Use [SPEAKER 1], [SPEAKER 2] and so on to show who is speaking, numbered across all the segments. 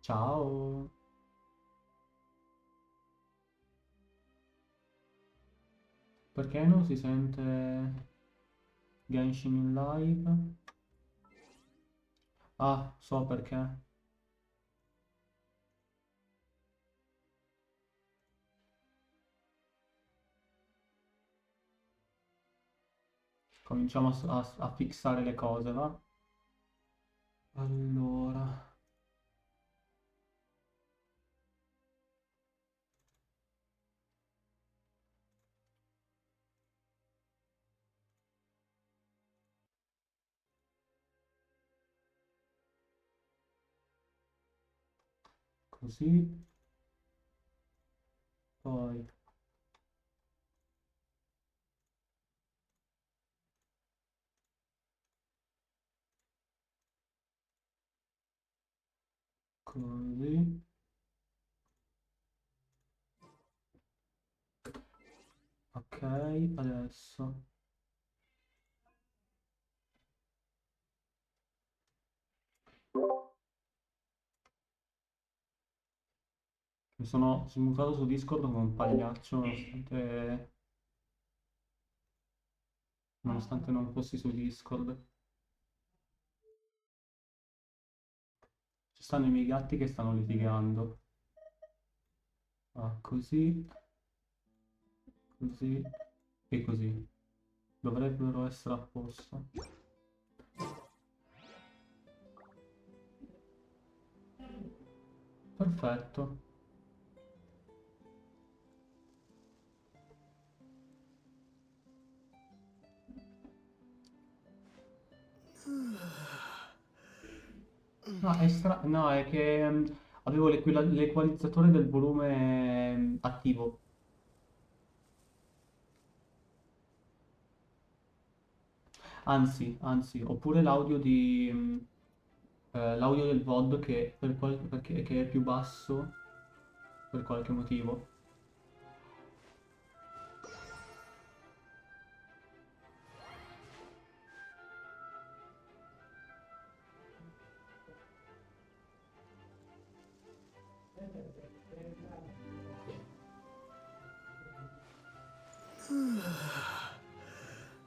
[SPEAKER 1] Ciao. Perché non si sente Genshin in live? Ah, so perché. Cominciamo a fissare le cose, va? Allora, così, poi così. Ok, adesso mi sono mutato su Discord come un pagliaccio nonostante non fossi su Discord. Ci stanno i miei gatti che stanno litigando. Ah, così, così e così. Dovrebbero essere a posto. Perfetto. No, no, è che avevo l'equalizzatore del volume attivo. Anzi, oppure l'audio del VOD che è più basso per qualche motivo.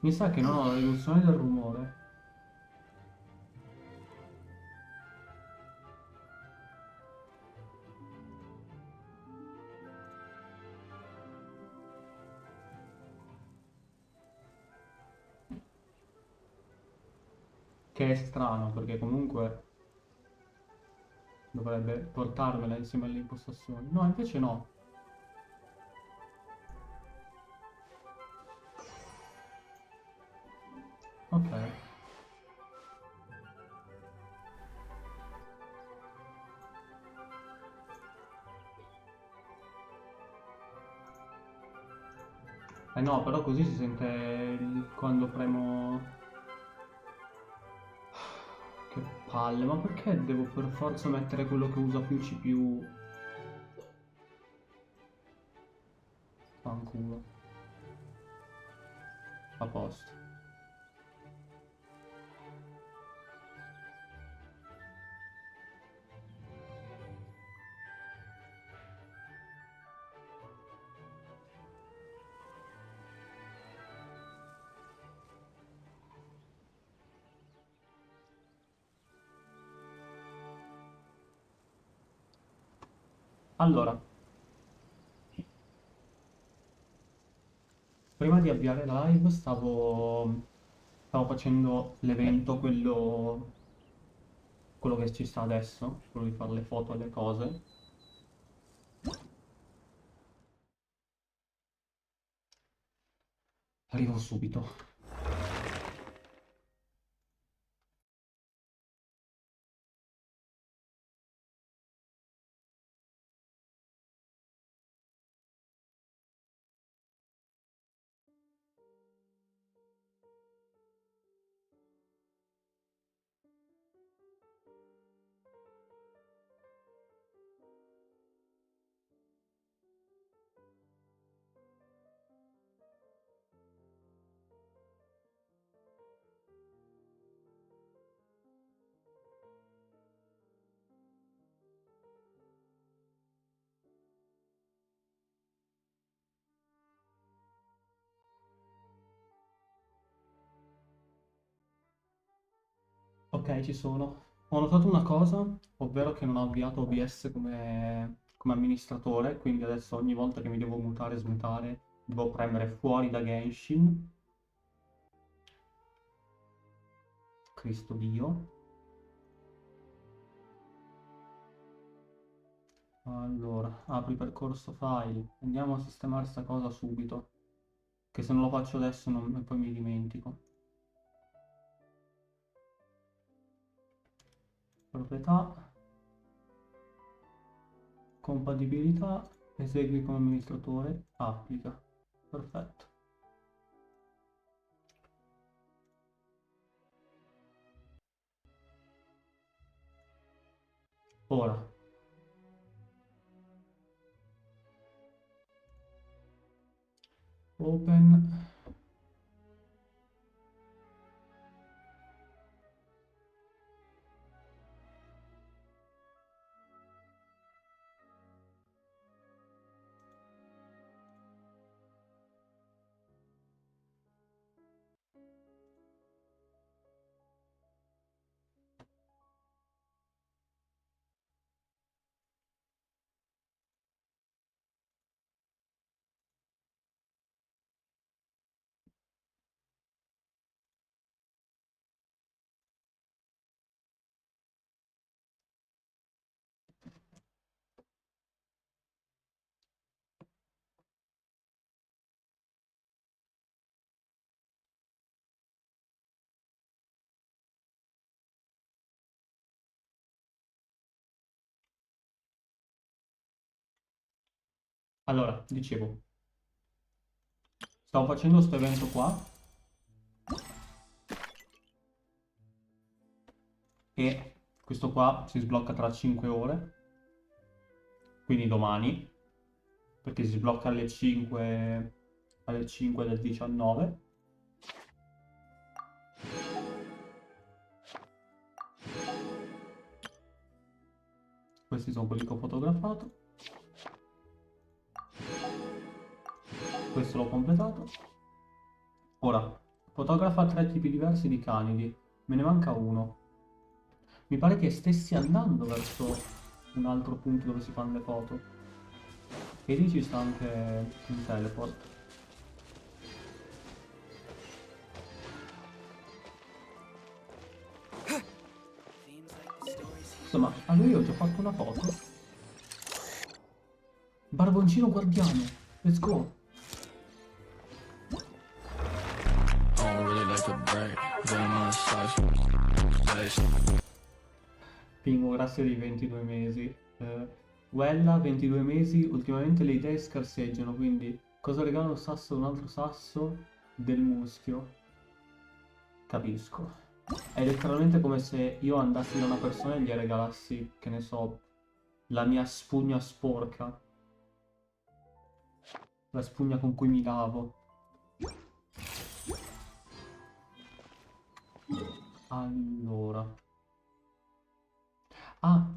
[SPEAKER 1] Mi sa che non ho la riduzione del rumore, che è strano perché comunque dovrebbe portarmela insieme alle impostazioni. No, invece no. Ok. Eh no, però così si sente quando premo. Che palle, ma perché devo per forza mettere quello che usa più CPU? Fanculo. A posto. Allora, prima di avviare la live stavo facendo l'evento, quello che ci sta adesso, quello di fare le foto alle cose. Arrivo subito. Ok, ci sono. Ho notato una cosa, ovvero che non ho avviato OBS come amministratore, quindi adesso ogni volta che mi devo mutare e smutare devo premere fuori da Genshin. Cristo Dio. Allora, apri percorso file. Andiamo a sistemare sta cosa subito, che se non lo faccio adesso poi mi dimentico. Proprietà, compatibilità, esegui come amministratore, applica. Perfetto. Ora, open. Allora, dicevo, stavo facendo questo evento qua e questo qua si sblocca tra 5 ore, quindi domani, perché si sblocca alle 5 del 19. Questi sono quelli che ho fotografato. Questo l'ho completato. Ora, fotografa 3 tipi diversi di canidi. Me ne manca uno. Mi pare che stessi andando verso un altro punto dove si fanno le foto. E lì ci sta anche un teleport. Insomma, a lui ho già fatto una foto. Barboncino guardiano. Let's go. Pingo, grazie dei 22 mesi. Wella, 22 mesi. Ultimamente le idee scarseggiano, quindi cosa regala un sasso ad un altro sasso del muschio? Capisco. È letteralmente come se io andassi da una persona e gli regalassi, che ne so, la mia spugna sporca, la spugna con cui mi lavo. Allora. Ah,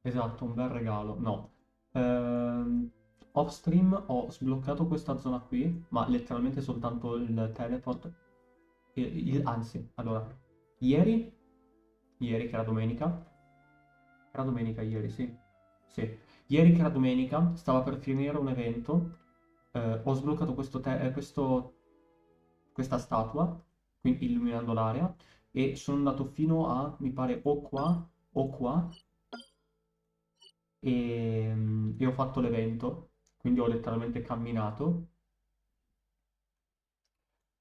[SPEAKER 1] esatto, un bel regalo. No. Off stream ho sbloccato questa zona qui, ma letteralmente soltanto il teleport. Anzi, allora, ieri, ieri che era domenica ieri, sì. Sì. Ieri che era domenica, stava per finire un evento, ho sbloccato questa statua, quindi illuminando l'area, e sono andato fino a, mi pare, o qua, e ho fatto l'evento, quindi ho letteralmente camminato.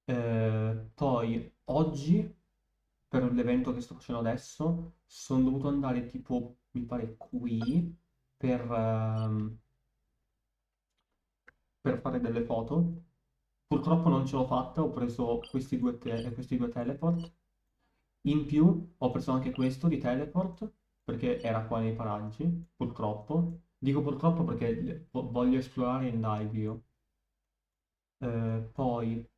[SPEAKER 1] Poi oggi, per l'evento che sto facendo adesso, sono dovuto andare tipo, mi pare, qui per fare delle foto. Purtroppo non ce l'ho fatta, ho preso questi due teleport. In più ho preso anche questo di teleport, perché era qua nei paraggi, purtroppo. Dico purtroppo perché voglio esplorare in live io. Poi,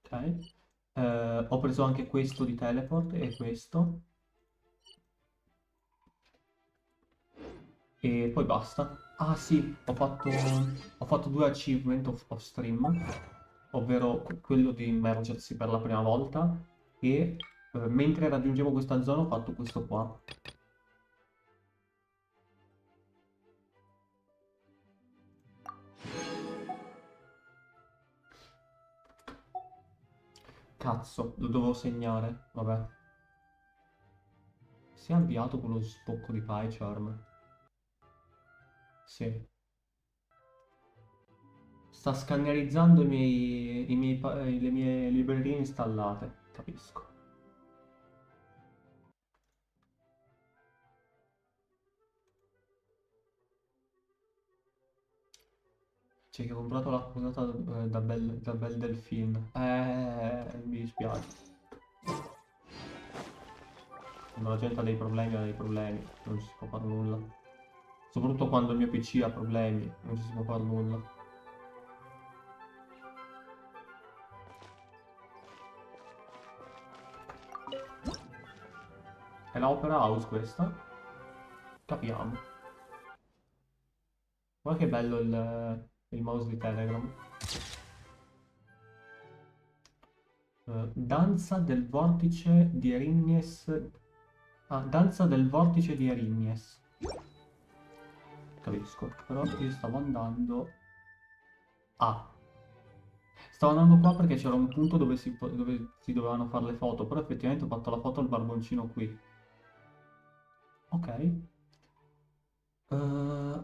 [SPEAKER 1] ok. Ho preso anche questo di teleport e questo. E poi basta. Ah sì, ho fatto due achievement off stream, ovvero quello di immergersi per la prima volta e mentre raggiungevo questa zona ho fatto questo qua. Cazzo, lo dovevo segnare, vabbè. Si è avviato quello sbocco di PyCharm. Sì. Sta scannerizzando le mie librerie installate. Capisco. C'è chi ha comprato la posata da bel delfin. Mi dispiace. Quando la gente ha dei problemi, ha dei problemi. Non ci si può fare nulla. Soprattutto quando il mio PC ha problemi, non ci si può fare nulla. È la Opera House questa? Capiamo. Guarda che bello il mouse di Telegram. Danza del vortice di Erinies. Ah, danza del vortice di Erinies. Capisco, però io stavo andando. Ah, stavo andando qua perché c'era un punto dove si dovevano fare le foto, però effettivamente ho fatto la foto al barboncino qui. Ok.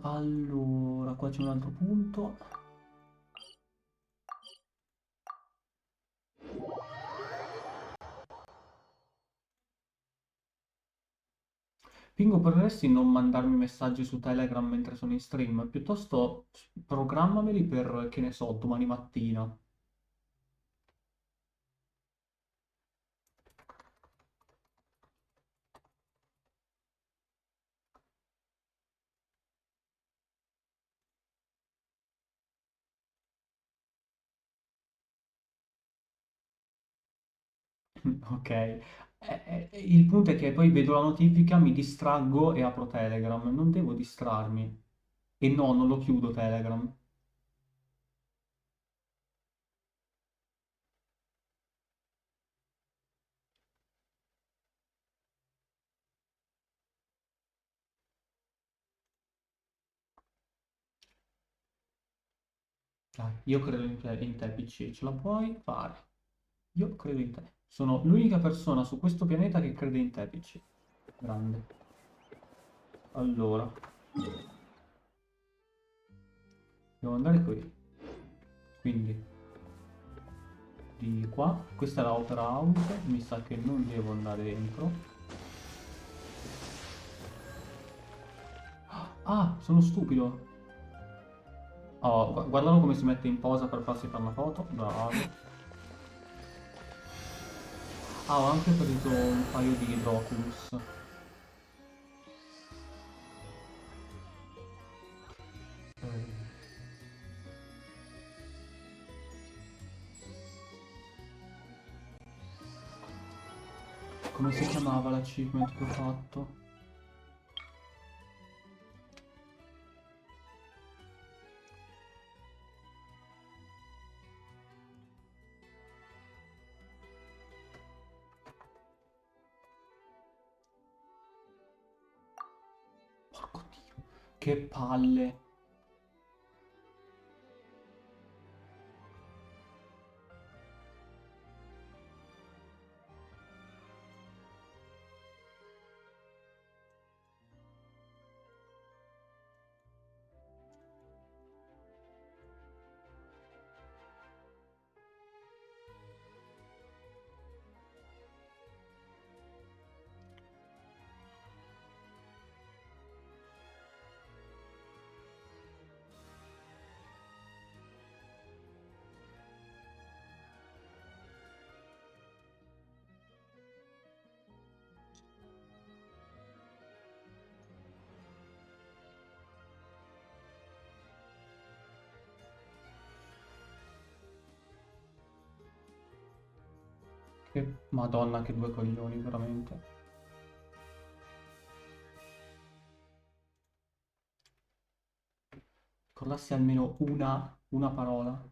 [SPEAKER 1] Allora, qua c'è un altro punto. Pingo, potresti non mandarmi messaggi su Telegram mentre sono in stream? Piuttosto programmameli per, che ne so, domani mattina. Ok. Il punto è che poi vedo la notifica, mi distraggo e apro Telegram. Non devo distrarmi. E no, non lo chiudo Telegram. Dai, io credo in te, PC. Ce la puoi fare. Io credo in te. Sono l'unica persona su questo pianeta che crede in te, PC. Grande. Allora, devo andare qui. Quindi, di qua. Questa è la Opera House. Mi sa che non devo andare dentro. Ah, sono stupido. Oh, guardalo come si mette in posa per farsi fare una foto. Bravo. Ah, ho anche preso un paio di Idroculus. Eh, Come si chiamava l'achievement che ho fatto? Porco Dio. Che palle. Che Madonna, che due coglioni, veramente. Ricordassi almeno una parola.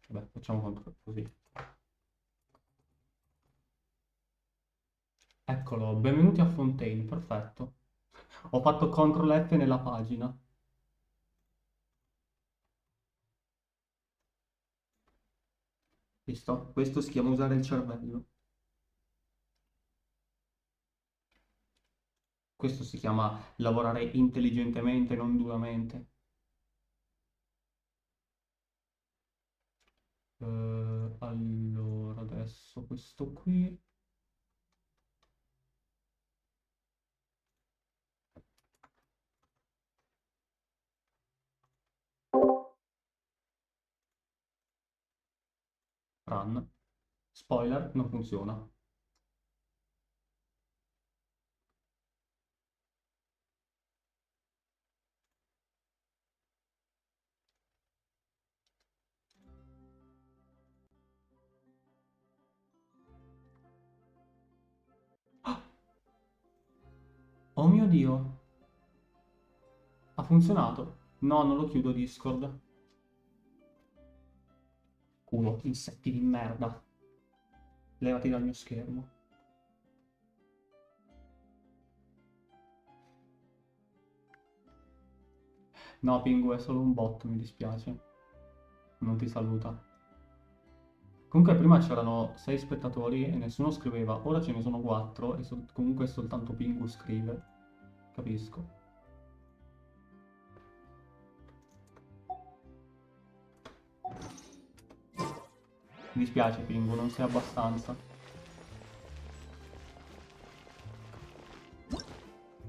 [SPEAKER 1] Vabbè, facciamo così. Eccolo, benvenuti a Fontaine, perfetto. Ho fatto CTRL F nella pagina. Visto? Questo si chiama usare il cervello. Questo si chiama lavorare intelligentemente, non duramente. Allora, adesso questo qui. Run. Spoiler, non funziona. Oh mio Dio, ha funzionato. No, non lo chiudo Discord. Culo, insetti di merda. Levati dal mio schermo. No, Pingu, è solo un bot, mi dispiace. Non ti saluta. Comunque prima c'erano 6 spettatori e nessuno scriveva. Ora ce ne sono 4 e comunque soltanto Pingu scrive. Capisco. Mi dispiace, Pingu, non sei abbastanza.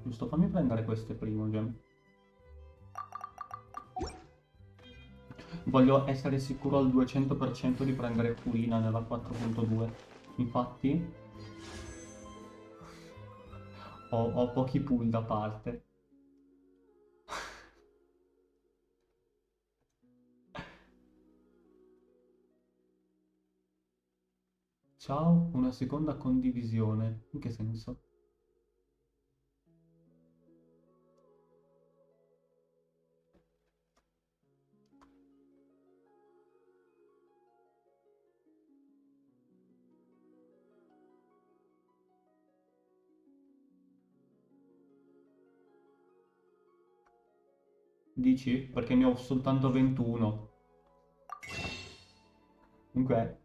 [SPEAKER 1] Giusto, fammi prendere queste primo, Gem. Voglio essere sicuro al 200% di prendere Purina nella 4.2. Infatti, ho pochi pool da parte. Ciao, una seconda condivisione. In che senso? Dici? Perché ne ho soltanto 21. Comunque,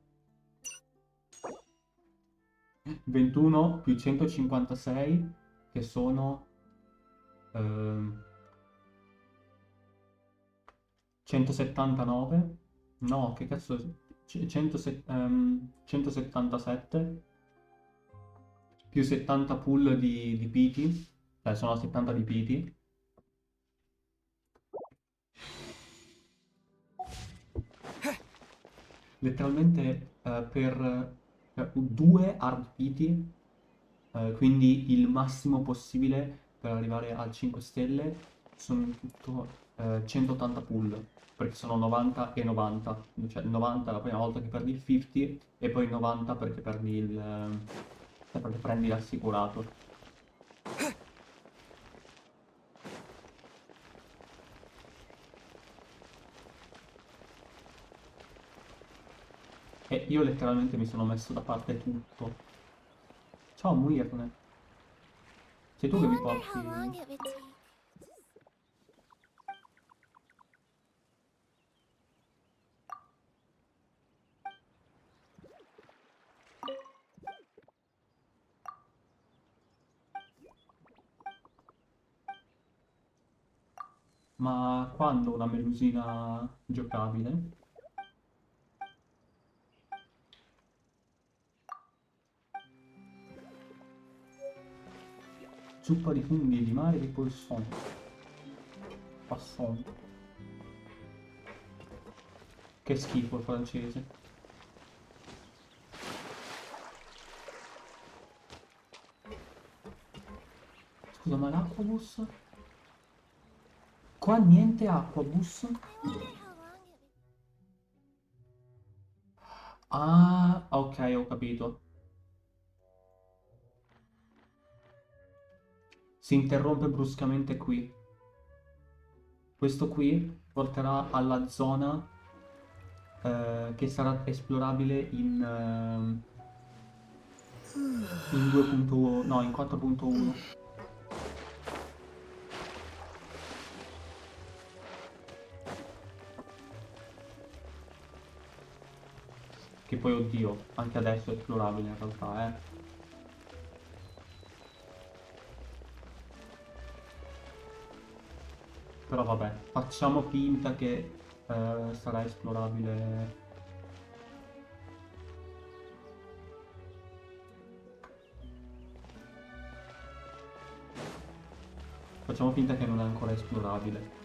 [SPEAKER 1] 21 più 156, che sono 179. No, che cazzo... 177 più 70 pool di piti. Sono 70 di piti. Letteralmente per 2 hard piti, quindi il massimo possibile per arrivare al 5 stelle, sono in tutto 180 pull, perché sono 90 e 90, cioè 90 la prima volta che perdi il 50 e poi 90 perché perdi perché prendi l'assicurato. E io letteralmente mi sono messo da parte tutto. Ciao Muirne, sei tu
[SPEAKER 2] I
[SPEAKER 1] che mi
[SPEAKER 2] wonder
[SPEAKER 1] porti...
[SPEAKER 2] how long it would take.
[SPEAKER 1] Ma quando una melusina giocabile? Zuppa di funghi di mare di Poisson. Poisson. Che schifo il francese. Scusa, ma l'aquabus? Qua niente aquabus?
[SPEAKER 2] I wonder how long it would.
[SPEAKER 1] Ah, ok, ho capito. Si interrompe bruscamente qui. Questo qui porterà alla zona che sarà esplorabile in 2.1, no, in 4.1. Che poi, oddio, anche adesso è esplorabile in realtà, eh. Però vabbè, facciamo finta che sarà esplorabile. Facciamo finta che non è ancora esplorabile.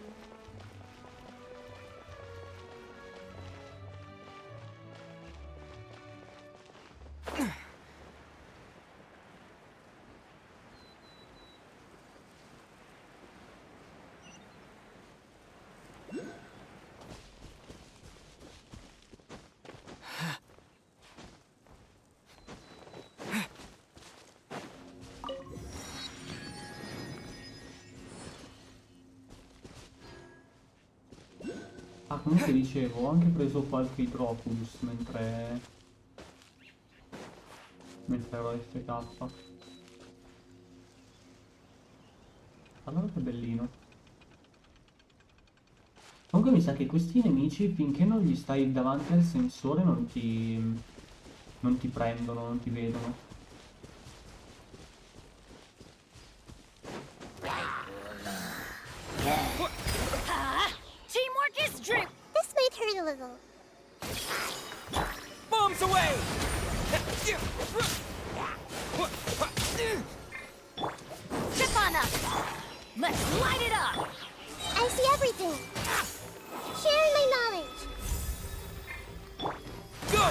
[SPEAKER 1] Ah, comunque dicevo, ho anche preso qualche Hydroculus mentre ero FK. Allora che bellino. Comunque mi sa che questi nemici, finché non gli stai davanti al sensore, non ti prendono, non ti vedono.
[SPEAKER 2] Teamwork is dream. This might hurt a little.
[SPEAKER 3] Bombs away!
[SPEAKER 2] Chip on up. Let's light it up. I see everything. Sharing my knowledge.
[SPEAKER 3] Go!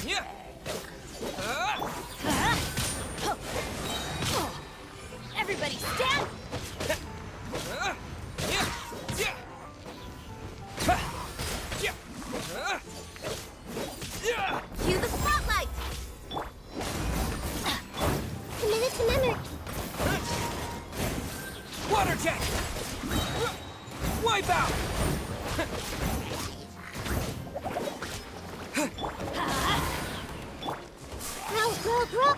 [SPEAKER 3] Yeah!
[SPEAKER 2] Everybody stand. Cue the spotlight. Committed to memory.
[SPEAKER 3] Water jet! Wipe out!
[SPEAKER 2] Grow.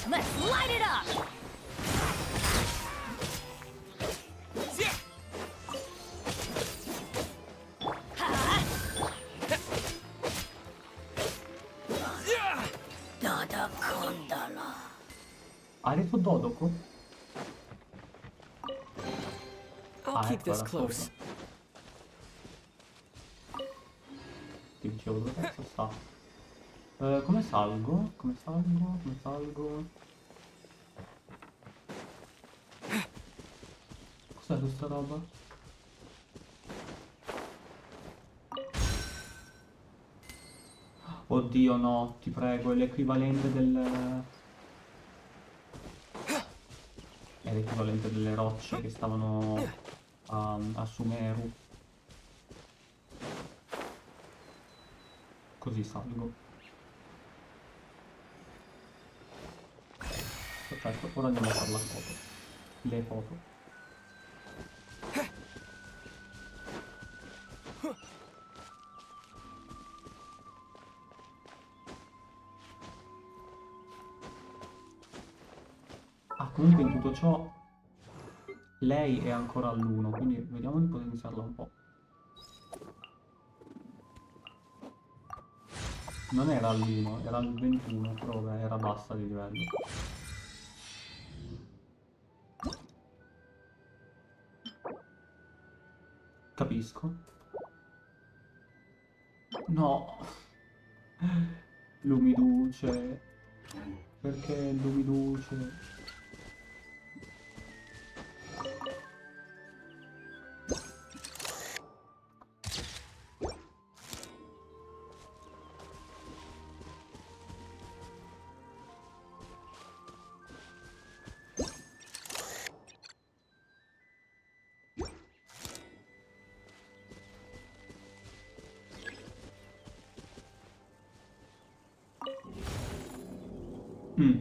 [SPEAKER 2] Let's light it up. Dada Kondala.
[SPEAKER 1] Hai detto Dodoko?
[SPEAKER 3] I'll
[SPEAKER 1] Ah,
[SPEAKER 3] keep
[SPEAKER 1] ecco,
[SPEAKER 3] this
[SPEAKER 1] era
[SPEAKER 3] close.
[SPEAKER 1] sopra. Ti dicevo dove cazzo sta. Come salgo? Come salgo? Come salgo? Cos'è questa roba? Oddio no, ti prego, è l'equivalente è l'equivalente delle rocce che stavano a Sumeru. Così salgo. Perfetto, ora andiamo a fare la foto. Le foto. Ah, comunque in tutto ciò lei è ancora all'1, quindi vediamo di potenziarla un po'. Non era all'1, era al 21, però vabbè, era bassa di livello. Capisco. No! Lumiduce. Perché lumiduce? Mm.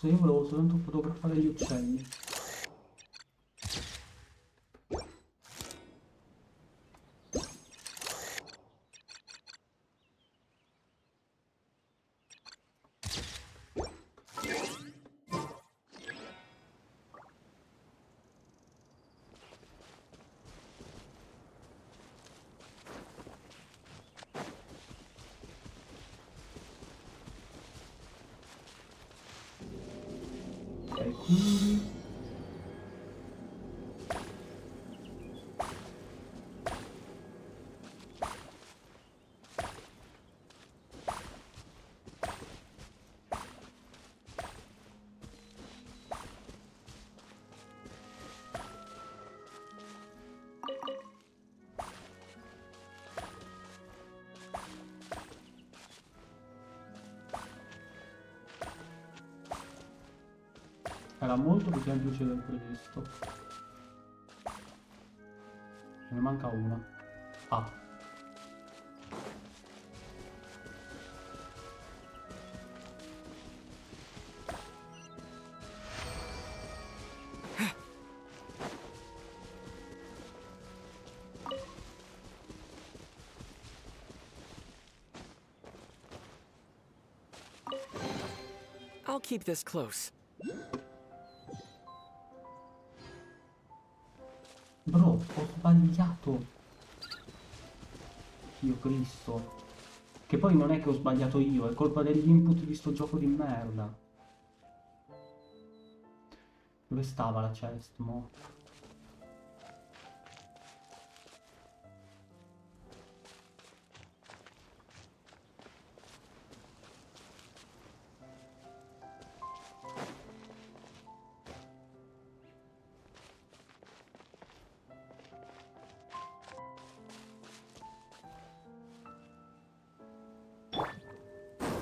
[SPEAKER 1] cazzo, io volevo soltanto fotografare gli uccelli. Ok, quindi... Era molto più semplice del previsto. Ce ne manca una. Ah.
[SPEAKER 3] I'll keep this close.
[SPEAKER 1] Bro, ho sbagliato. Dio Cristo. Che poi non è che ho sbagliato io, è colpa degli input di sto gioco di merda. Dove stava la chest, mo?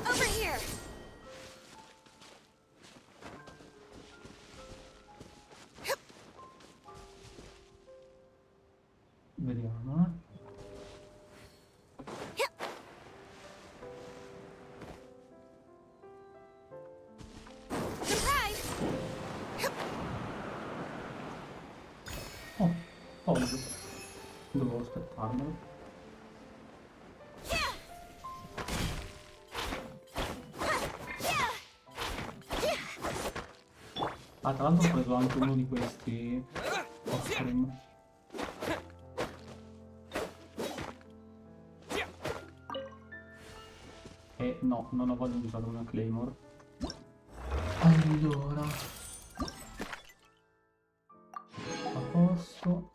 [SPEAKER 2] Over here!
[SPEAKER 1] Vediamo,
[SPEAKER 2] Surprise!
[SPEAKER 1] Oh, ovvio. Dovevo aspettarmelo. Ah, tra l'altro ho preso anche uno di questi off-stream. E no, non ho voglia di usare una Claymore. Allora, a posto.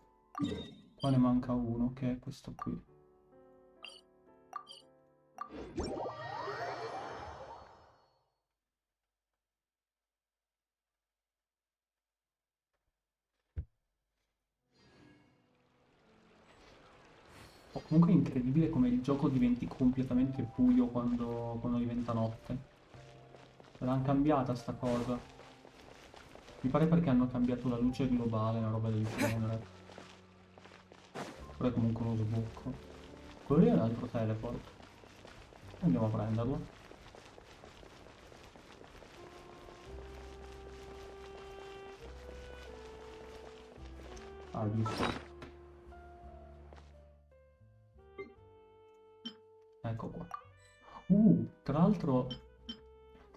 [SPEAKER 1] Qua ne manca uno, che è questo qui. Oh, comunque è incredibile come il gioco diventi completamente buio quando diventa notte. L'hanno cambiata sta cosa. Mi pare perché hanno cambiato la luce globale, una roba del genere. Però è comunque uno sbocco. Quello lì è un altro teleport. Andiamo a prenderlo. Ah, giusto. Ecco qua. Tra l'altro,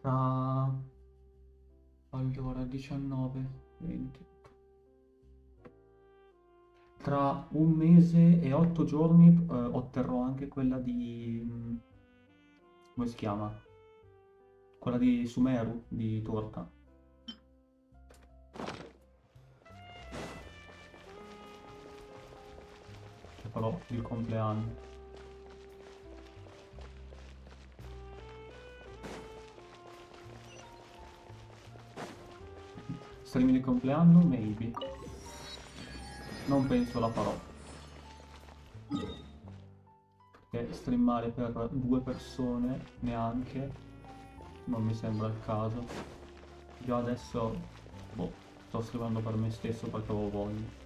[SPEAKER 1] tra... Allora, 19, 20... Tra un mese e 8 giorni otterrò anche quella di... come si chiama? Quella di Sumeru, di torta. Che farò il compleanno. Stream di compleanno? Maybe. Non penso la farò. Perché streamare per 2 persone neanche non mi sembra il caso. Già adesso, boh, sto streamando per me stesso perché avevo voglia.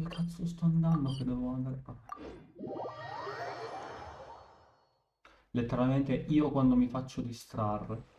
[SPEAKER 1] dove cazzo sto andando che devo andare? Ah. Letteralmente io quando mi faccio distrarre.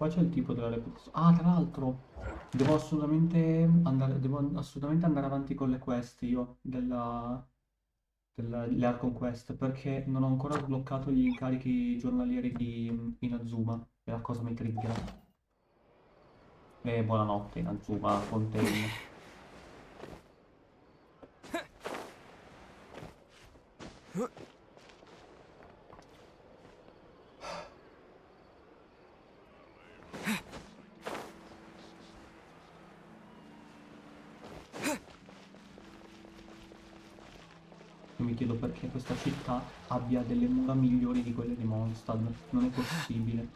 [SPEAKER 1] Qua c'è il tipo della reputazione. Ah, tra l'altro, devo assolutamente andare avanti con le quest io delle Archon Quest perché non ho ancora sbloccato gli incarichi giornalieri di Inazuma. E la cosa mi triggera. E buonanotte Inazuma, Fontaine. Io mi chiedo perché questa città abbia delle mura migliori di quelle di Mondstadt. Non è possibile.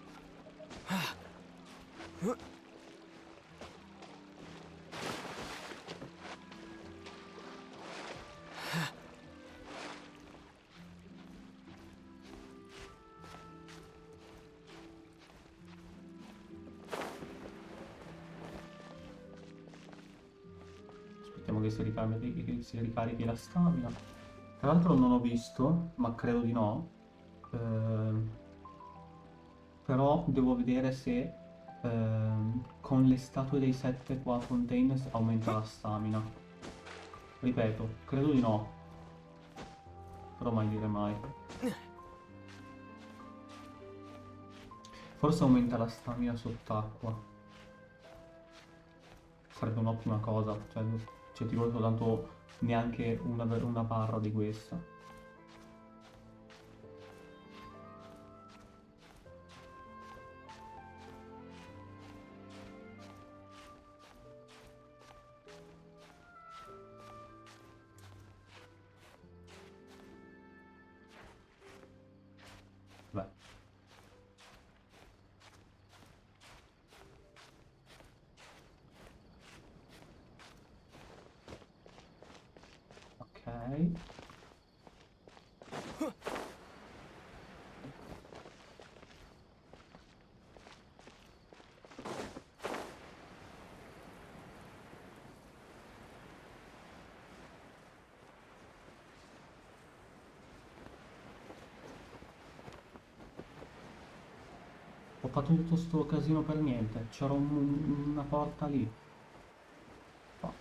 [SPEAKER 1] Aspettiamo che si ricarichi la stamina. Tra l'altro non ho visto, ma credo di no. ehm, Però devo vedere se con le statue dei sette qua a Fontaine aumenta la stamina. Ripeto, credo di no, però mai dire mai. Forse aumenta la stamina sott'acqua. Sarebbe un'ottima cosa, cioè ti vuole soltanto neanche una barra di questa. Beh, ok. Ho fatto tutto sto casino per niente. C'era una porta lì. Fuck.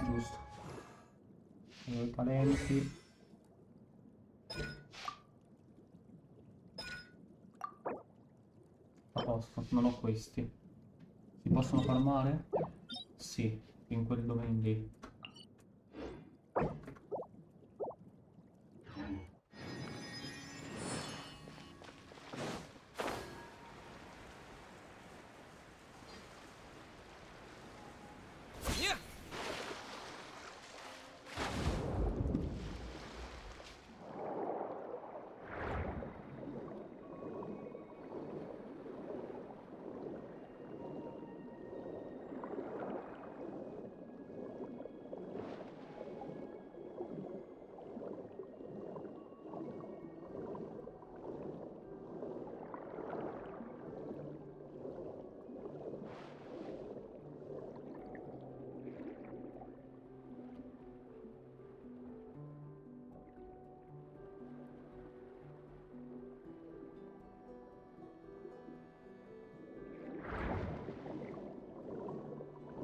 [SPEAKER 1] Giusto. I talenti. A posto, non ho questi. Si possono farmare? Sì, in quel domain lì.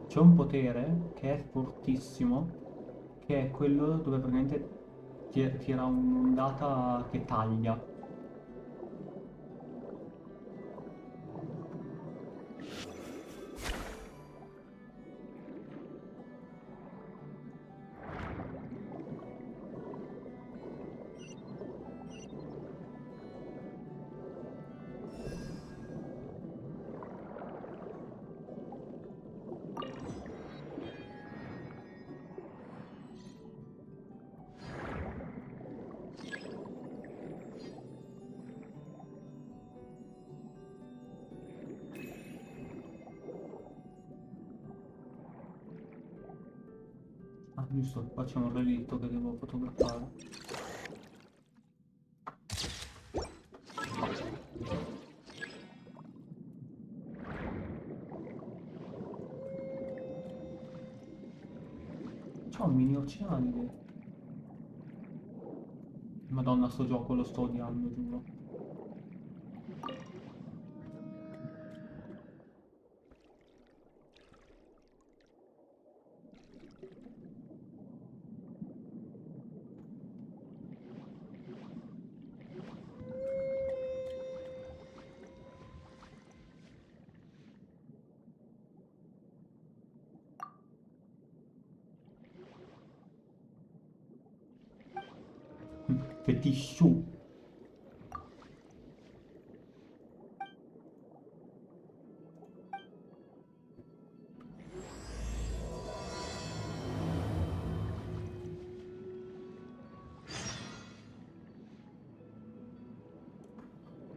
[SPEAKER 1] C'è un potere che è fortissimo, che è quello dove praticamente tira un'ondata che taglia. Giusto, qua c'è un relitto che devo fotografare. C'ho un mini oceanide. Madonna, sto gioco lo sto odiando, giuro. Fetisciù.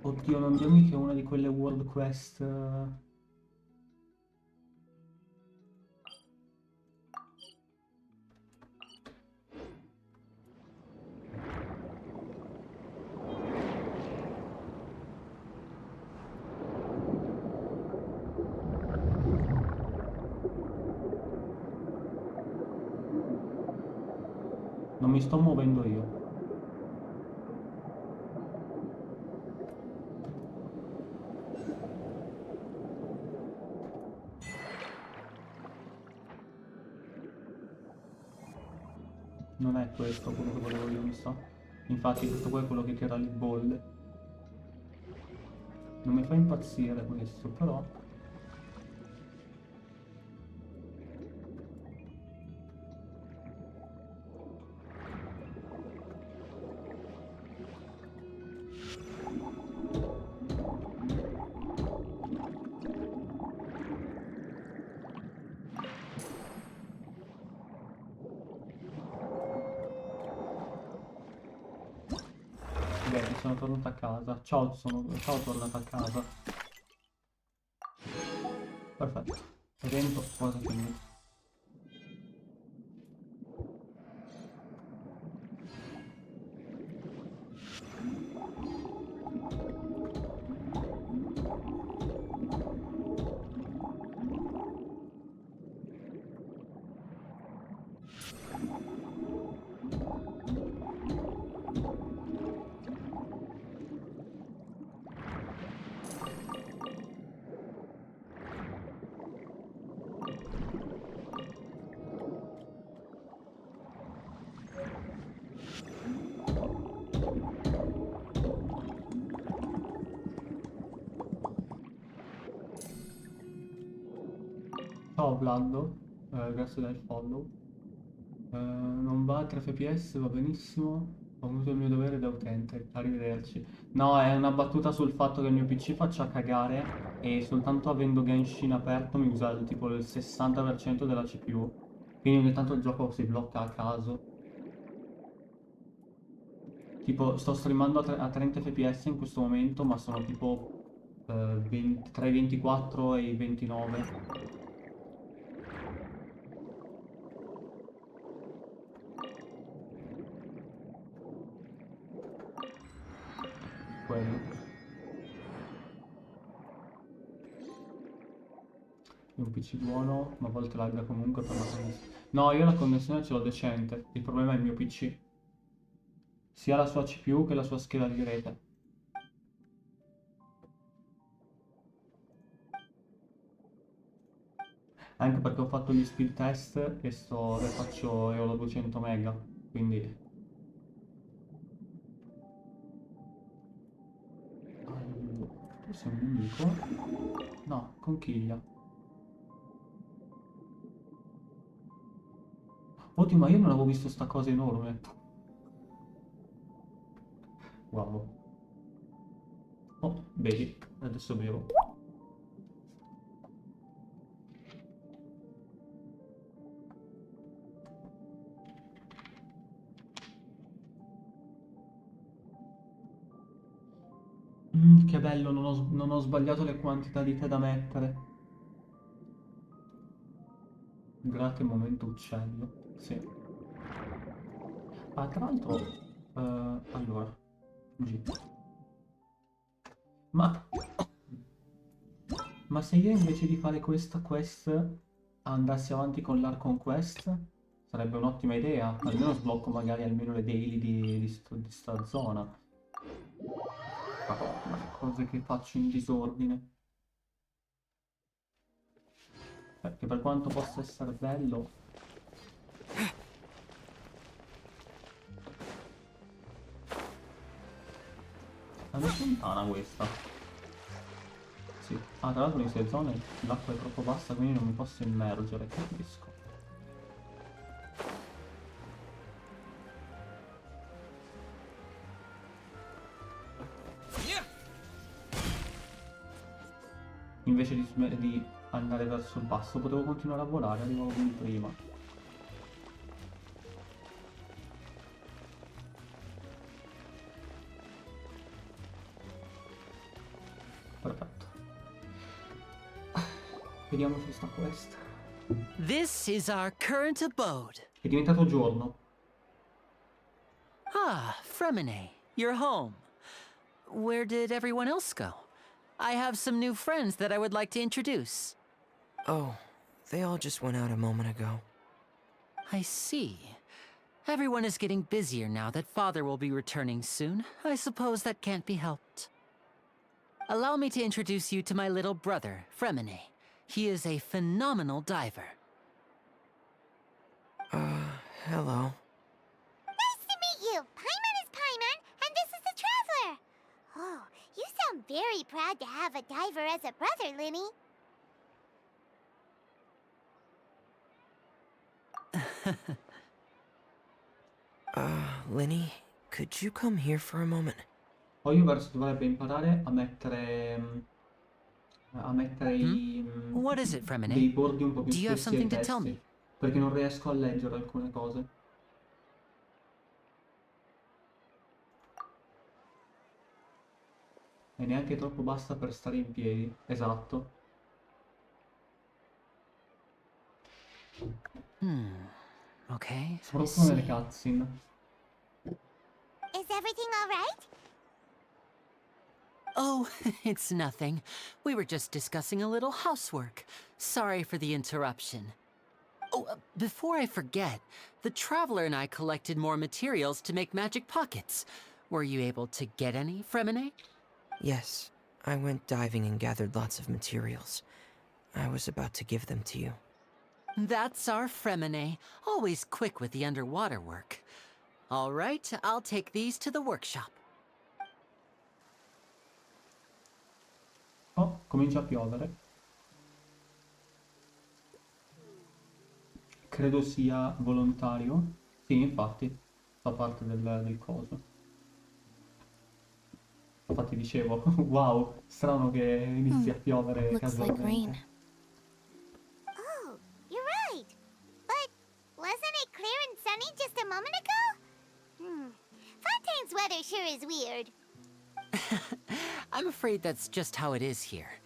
[SPEAKER 1] Oddio, non dirmi che è una di quelle World Quest. Non mi sto muovendo io. Non è questo quello che volevo io, mi sa. Infatti questo qua è quello che tira le bolle. Non mi fa impazzire questo, però... Bene, sono tornato a casa. Ciao, ciao, tornato a casa. Perfetto. Evento quasi finito. Ciao Vlado, grazie del follow. Non va a 3 fps, va benissimo. Ho avuto il mio dovere da utente. Arrivederci. No, è una battuta sul fatto che il mio PC faccia cagare e soltanto avendo Genshin aperto mi usa tipo il 60% della CPU. Quindi ogni tanto il gioco si blocca a caso. Tipo, sto streamando a 30 fps in questo momento, ma sono tipo tra i 24 e i 29. Quello. È un PC buono, ma a volte lagga comunque per la connessione. No, io la connessione ce l'ho decente. Il problema è il mio PC. Sia la sua CPU che la sua scheda di rete. Anche perché ho fatto gli speed test e faccio euro 200 mega. Quindi... Allora, tu sei un nemico? No, conchiglia. Oddio, ma io non avevo visto sta cosa enorme. Wow. Oh, bevi. Adesso bevo. Che bello, non ho sbagliato le quantità di tè da mettere. Grazie, momento uccello. Sì. Ah, tra l'altro, allora, G. Ma, ma se io invece di fare questa quest andassi avanti con l'Archon Quest, sarebbe un'ottima idea. Almeno sblocco magari almeno le daily di sta zona. Madonna, le cose che faccio in disordine. Perché per quanto possa essere bello, è lontana questa. Sì. Ah, tra l'altro in queste zone l'acqua è troppo bassa, quindi non mi posso immergere, capisco. Invece di andare verso il basso, potevo continuare a volare, arrivavo come prima. Perfetto. Vediamo se sta questa.
[SPEAKER 3] This is our current abode.
[SPEAKER 1] È diventato giorno.
[SPEAKER 3] Ah, Fremine, you're home. Where did everyone else go? I have some new friends that I would like to introduce.
[SPEAKER 4] Oh, they all just went out a moment ago.
[SPEAKER 3] I see. Everyone is getting busier now that Father will be returning soon. I suppose that can't be helped. Allow me to introduce you to my little brother, Fremine. He is a phenomenal diver.
[SPEAKER 4] Hello.
[SPEAKER 2] Nice to meet you. Paimon is Paimon, and this is the Traveler. Oh, you sound very proud to have a diver as a brother, Linny.
[SPEAKER 4] Linny, could you come here for a moment?
[SPEAKER 1] Oyverse dovrebbe imparare a mettere
[SPEAKER 3] What is it, Fremine?
[SPEAKER 1] dei bordi un po' più
[SPEAKER 3] Do you have
[SPEAKER 1] spessi ai
[SPEAKER 3] something to tell
[SPEAKER 1] testi,
[SPEAKER 3] me?
[SPEAKER 1] perché non riesco a leggere alcune cose. E neanche troppo bassa per stare in piedi. Esatto.
[SPEAKER 3] Okay, I
[SPEAKER 1] Soprattutto nelle
[SPEAKER 3] see.
[SPEAKER 1] cutscene.
[SPEAKER 2] Is everything all right?
[SPEAKER 3] Oh, it's nothing. We were just discussing a little housework. Sorry for the interruption. Oh, before I forget, the Traveler and I collected more materials to make magic pockets. Were you able to get any, Fremine?
[SPEAKER 4] Yes, I went diving and gathered lots of materials. I was about to give them to you.
[SPEAKER 3] That's our Fremine, always quick with the underwater work. All right, I'll take these to the workshop.
[SPEAKER 1] Oh, comincia a piovere. Credo sia volontario. Sì, infatti, fa parte del coso. Infatti dicevo, wow, strano che inizi a piovere
[SPEAKER 5] Looks like
[SPEAKER 1] casualmente.
[SPEAKER 5] rain.
[SPEAKER 2] Oh, you're right. But wasn't it clear and sunny just a moment ago? Fontaine's weather sure is weird.
[SPEAKER 3] I'm afraid that's just how it is here.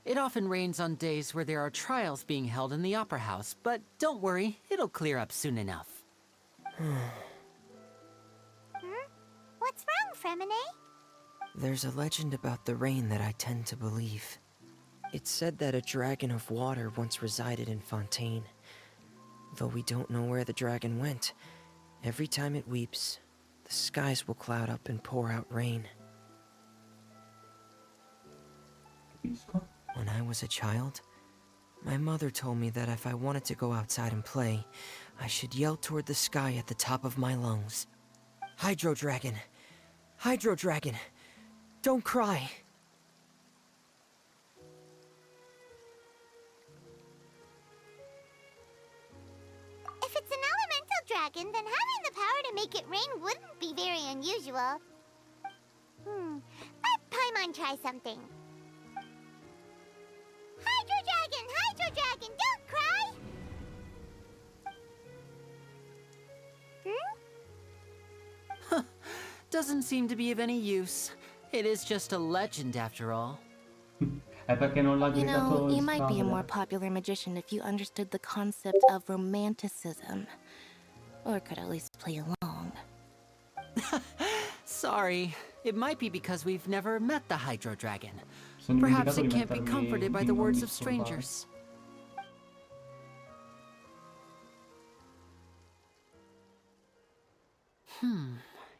[SPEAKER 3] It often rains on days where there are trials being held in the Opera House, but don't worry, it'll clear up soon enough.
[SPEAKER 2] What's wrong, Fremine?
[SPEAKER 4] There's a legend about the rain that I tend to believe. It's said that a dragon of water once resided in Fontaine. Though we don't know where the dragon went, every time it weeps, the skies will cloud up and pour out rain.
[SPEAKER 1] Capisco.
[SPEAKER 4] When I was a child, my mother told me that if I wanted to go outside and play, I should yell toward the sky at the top of my lungs. Hydro Dragon! Hydro Dragon! Don't cry!
[SPEAKER 2] If it's an elemental dragon, then having the power to make it rain wouldn't be very unusual. Let Paimon try something. Hydro Dragon, don't cry!
[SPEAKER 3] Doesn't seem to be of any use. It is just a legend after all.
[SPEAKER 1] È perché non l'ha
[SPEAKER 5] You know,
[SPEAKER 1] gritato
[SPEAKER 5] you
[SPEAKER 1] il
[SPEAKER 5] might be a more
[SPEAKER 1] Traveler.
[SPEAKER 5] popular magician if you understood the concept of romanticism. Or could at least play along.
[SPEAKER 3] Sorry. It might be because we've never met the Hydro Dragon.
[SPEAKER 1] Sono
[SPEAKER 3] Perhaps
[SPEAKER 1] dimenticato
[SPEAKER 3] it
[SPEAKER 1] di
[SPEAKER 3] can't be
[SPEAKER 1] mettermi
[SPEAKER 3] comforted by
[SPEAKER 1] di
[SPEAKER 3] the
[SPEAKER 1] non
[SPEAKER 3] words of
[SPEAKER 1] disturbare.
[SPEAKER 3] strangers.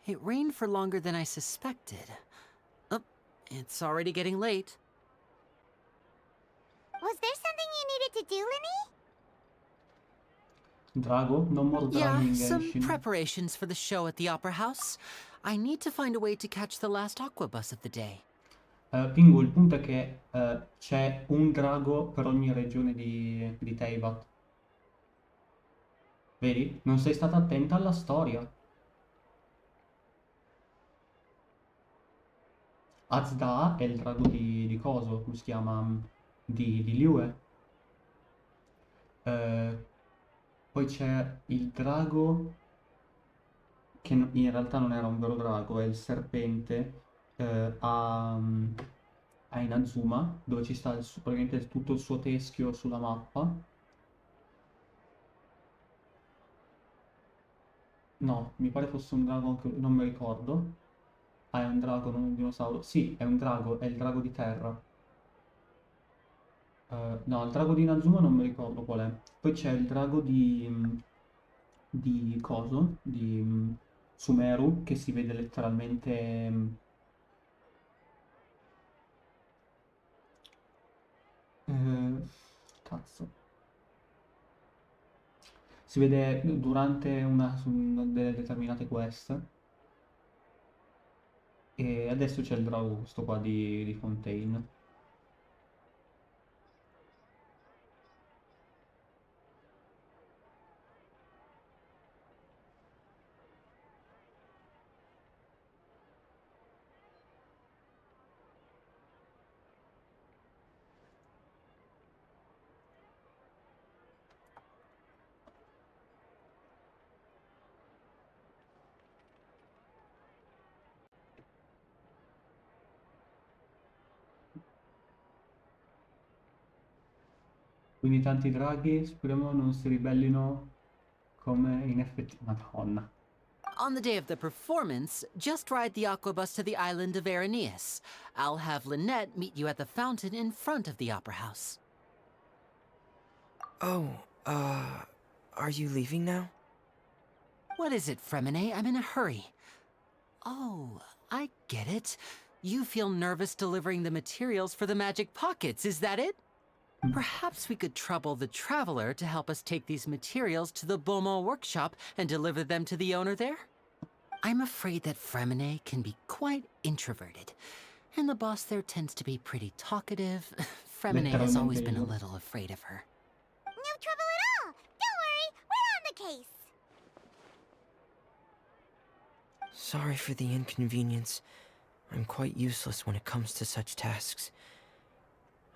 [SPEAKER 3] It rained for longer than I suspected. Oh, it's already getting late.
[SPEAKER 2] Was there something you needed to do, Linny?
[SPEAKER 1] Drago? No more
[SPEAKER 3] Yeah,
[SPEAKER 1] draghi in
[SPEAKER 3] some
[SPEAKER 1] Genshin.
[SPEAKER 3] preparations for the show at the Opera House. I need to find a way to catch the last aqua bus of the day.
[SPEAKER 1] Pingu, il punto è che c'è un drago per ogni regione di Teyvat. Vedi? Non sei stata attenta alla storia. Azda è il drago di coso, come si chiama? Di Liyue. Eh, Poi c'è il drago che in realtà non era un vero drago, è il serpente a Inazuma, dove ci sta praticamente tutto il suo teschio sulla mappa. No, mi pare fosse un drago anche, non mi ricordo. Ah, è un drago, non un dinosauro. Sì, è un drago, è il drago di terra. No, il drago di Inazuma non mi ricordo qual è. Poi c'è il drago di coso, di Sumeru, che si vede letteralmente... cazzo. Si vede durante delle determinate quest. E adesso c'è il drago, questo qua di Fontaine. Quindi tanti draghi, speriamo non si ribellino come in effetti... Madonna.
[SPEAKER 3] On the day of the performance, just ride the aqua bus to the island of Araneus. I'll have Lynette meet you at the fountain in front of the Opera House.
[SPEAKER 4] Oh, are you leaving now?
[SPEAKER 3] What is it, Fremine? I'm in a hurry. Oh, I get it. You feel nervous delivering the materials for the magic pockets, is that it? Perhaps we could trouble the traveler to help us take these materials to the Beaumont workshop and deliver them to the owner there? I'm afraid that Fremine can be quite introverted, and the boss there tends to be pretty talkative. Fremine has always
[SPEAKER 1] Letteralmente
[SPEAKER 3] been a
[SPEAKER 1] io.
[SPEAKER 3] little afraid of her.
[SPEAKER 2] No trouble at all. Don't worry, we're on the case.
[SPEAKER 4] Sorry for the inconvenience. I'm quite useless when it comes to such tasks.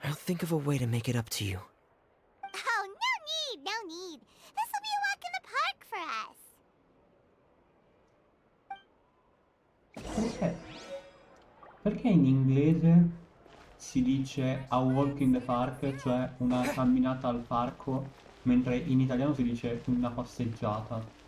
[SPEAKER 4] I'll think of a way to make it up to you.
[SPEAKER 2] Oh, no need. This will be a walk in the park for us.
[SPEAKER 1] Perché? Perché in inglese si dice a walk in the park, cioè una camminata al parco, mentre in italiano si dice una passeggiata?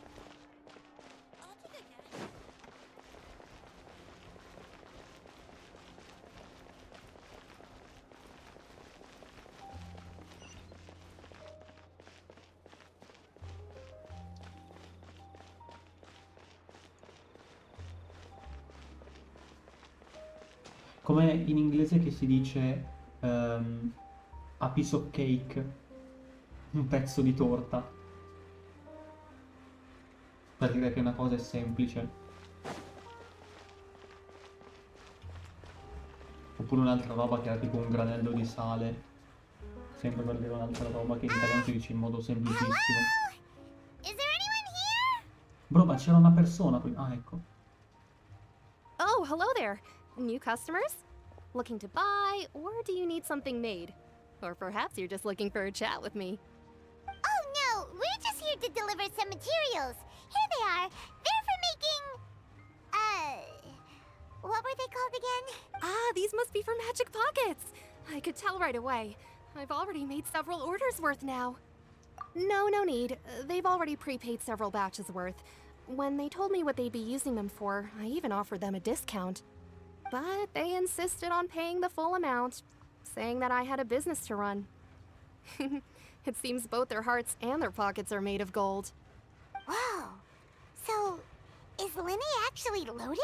[SPEAKER 1] Come in inglese che si dice a piece of cake, un pezzo di torta, per dire che una cosa è semplice. Oppure un'altra roba che era tipo un granello di sale, sempre per dire un'altra roba che in italiano si dice in modo semplicissimo.
[SPEAKER 2] Is there anyone here?
[SPEAKER 1] Bro, ma c'era una persona prima. Ah, ecco.
[SPEAKER 5] Oh, hello there. New customers? Looking to buy, or do you need something made? Or perhaps you're just looking for a chat with me.
[SPEAKER 2] Oh no, we're just here to deliver some materials. Here they are. They're for making... what were they called again?
[SPEAKER 5] Ah, these must be for Magic Pockets. I could tell right away. I've already made several orders worth now. No need. They've already prepaid several batches worth. When they told me what they'd be using them for, I even offered them a discount. But they insisted on paying the full amount, saying that I had a business to run. It seems both their hearts and their pockets are made of gold.
[SPEAKER 2] Whoa. So, is Lenny actually loaded?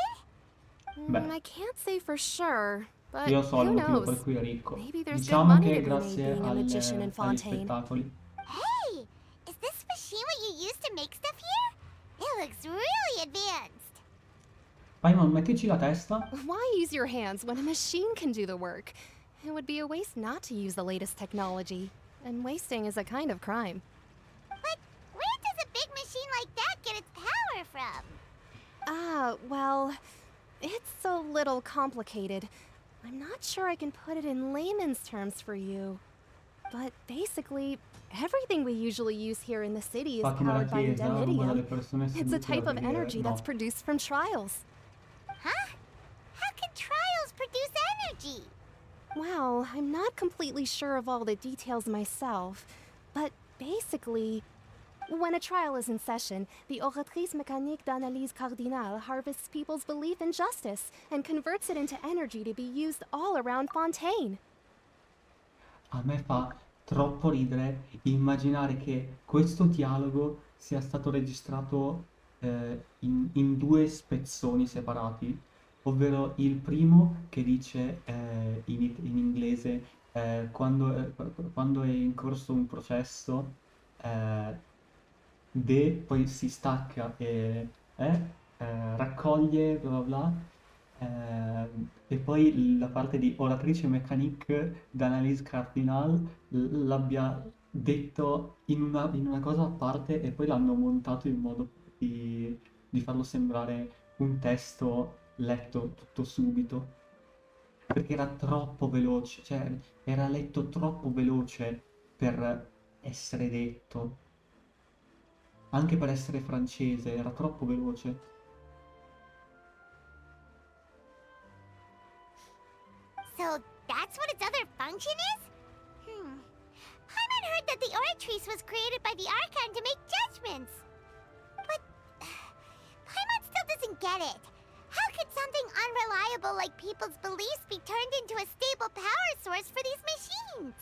[SPEAKER 1] Beh,
[SPEAKER 5] I can't say for sure, but
[SPEAKER 1] io so il
[SPEAKER 5] who
[SPEAKER 1] motivo per
[SPEAKER 5] knows?
[SPEAKER 1] cui è ricco.
[SPEAKER 5] Maybe there's good
[SPEAKER 1] Diciamo
[SPEAKER 5] money
[SPEAKER 1] che
[SPEAKER 5] to be made
[SPEAKER 1] grazie
[SPEAKER 5] being a magician in
[SPEAKER 1] agli
[SPEAKER 5] Fontaine.
[SPEAKER 1] spettacoli.
[SPEAKER 2] Hey, is this machine what you use to make stuff here? It looks really advanced.
[SPEAKER 1] Paimon, mettici la testa.
[SPEAKER 5] Why use your hands when a machine can do the work? It would be a waste not to use the latest technology, and wasting is a kind of crime.
[SPEAKER 2] But where does a big machine like that get its power from?
[SPEAKER 5] Well, it's a little complicated. I'm not sure I can put it in layman's terms for you. But basically, everything we usually use here in the city is
[SPEAKER 1] Infatti nella
[SPEAKER 5] powered by
[SPEAKER 1] chiesa una delle
[SPEAKER 5] indemnitium.
[SPEAKER 1] persone
[SPEAKER 5] It's a
[SPEAKER 1] sedute
[SPEAKER 5] type
[SPEAKER 1] a
[SPEAKER 5] of
[SPEAKER 1] preghiera.
[SPEAKER 5] energy that's
[SPEAKER 1] No.
[SPEAKER 5] produced from trials.
[SPEAKER 2] Huh? How can trials produce energy?
[SPEAKER 5] Well, I'm not completely sure of all the details myself, but basically, when a trial is in session, the oratrice mécanique d'analyse cardinale harvests people's belief in justice and converts it into energy to be used all around Fontaine.
[SPEAKER 1] A me fa troppo ridere immaginare che questo dialogo sia stato registrato in due spezzoni separati, ovvero il primo che dice in inglese quando è in corso un processo, poi si stacca raccoglie bla bla bla, e poi la parte di oratrice mécanique d'analyse cardinale l'abbia detto in una cosa a parte e poi l'hanno montato in modo di farlo sembrare un testo letto tutto subito. Perché era troppo veloce, cioè era letto troppo veloce per essere detto. Anche per essere francese, era troppo veloce.
[SPEAKER 2] So that's what its other function is? Paimon heard that the Oratrice was created by the Archon to make judgments. But Paimon still doesn't get it. How could something unreliable like people's beliefs be turned into a stable power source for these machines?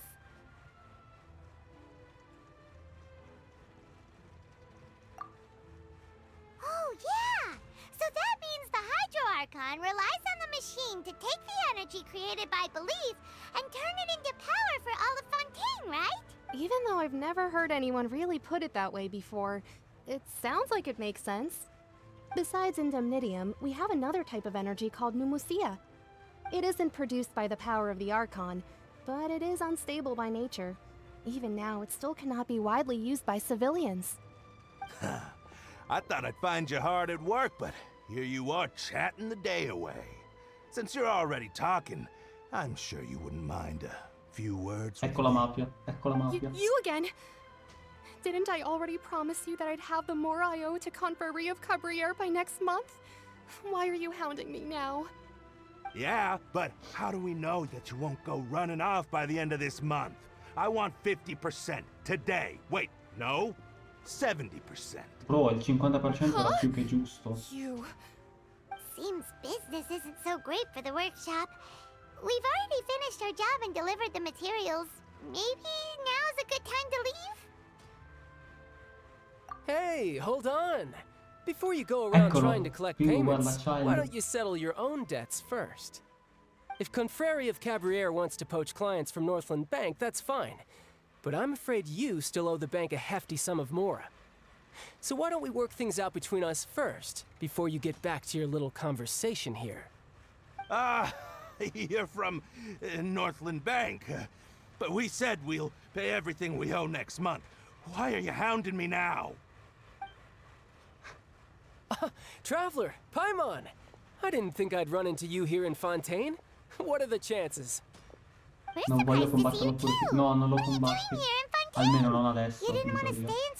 [SPEAKER 2] Oh, yeah! So that means the Hydro Archon relies on the machine to take the energy created by belief and turn it into power for all of Fontaine, right?
[SPEAKER 5] Even though I've never heard anyone really put it that way before, it sounds like it makes sense. Besides indemnitium, we have another type of energy called pneumosia. It isn't produced by the power of the Archon, but it is unstable by nature. Even now, it still cannot be widely used by civilians.
[SPEAKER 6] I thought I'd find you hard at work, but here you are chatting the day away. Since you're already talking, I'm sure you wouldn't mind a few words with
[SPEAKER 1] Ecco la
[SPEAKER 6] me.
[SPEAKER 1] mafia, ecco la mafia.
[SPEAKER 5] You again? Didn't I already promise you that I'd have the more I owe to Confrérie of Cabriere by next month? Why are you hounding me now?
[SPEAKER 6] Yeah, but how do we know that you won't go running off by the end of this month? I want 50% today. Wait, no? 70%.
[SPEAKER 1] Bro, il 50% era più che giusto.
[SPEAKER 5] You...
[SPEAKER 2] Seems business isn't so great for the workshop. We've already finished our job and delivered the materials. Maybe now's a good time to leave?
[SPEAKER 7] Hey, hold on. Before you go around
[SPEAKER 1] Eccolo,
[SPEAKER 7] trying to collect
[SPEAKER 1] Pingu
[SPEAKER 7] payments,
[SPEAKER 1] Guardaciallo.
[SPEAKER 7] why don't you settle your own debts first? If Confrérie of Cabriere wants to poach clients from Northland Bank, that's fine. But I'm afraid you still owe the bank a hefty sum of mora. So why don't we work things out between us first, before you get back to your little conversation here?
[SPEAKER 6] Ah, you're from Northland Bank. But we said we'll pay everything we owe next month. Why are you hounding me now?
[SPEAKER 7] Traveler, Paimon! I didn't think I'd run into you here in Fontaine. What are the chances?
[SPEAKER 2] We're
[SPEAKER 1] Non voglio
[SPEAKER 2] surprised to see you
[SPEAKER 1] combatterlo pure
[SPEAKER 2] too.
[SPEAKER 1] No, non lo
[SPEAKER 2] What are you doing
[SPEAKER 1] combatti.
[SPEAKER 2] here in Fontaine?
[SPEAKER 1] Almeno non adesso,
[SPEAKER 2] You didn't want to
[SPEAKER 1] dico
[SPEAKER 2] stay
[SPEAKER 1] io.
[SPEAKER 2] in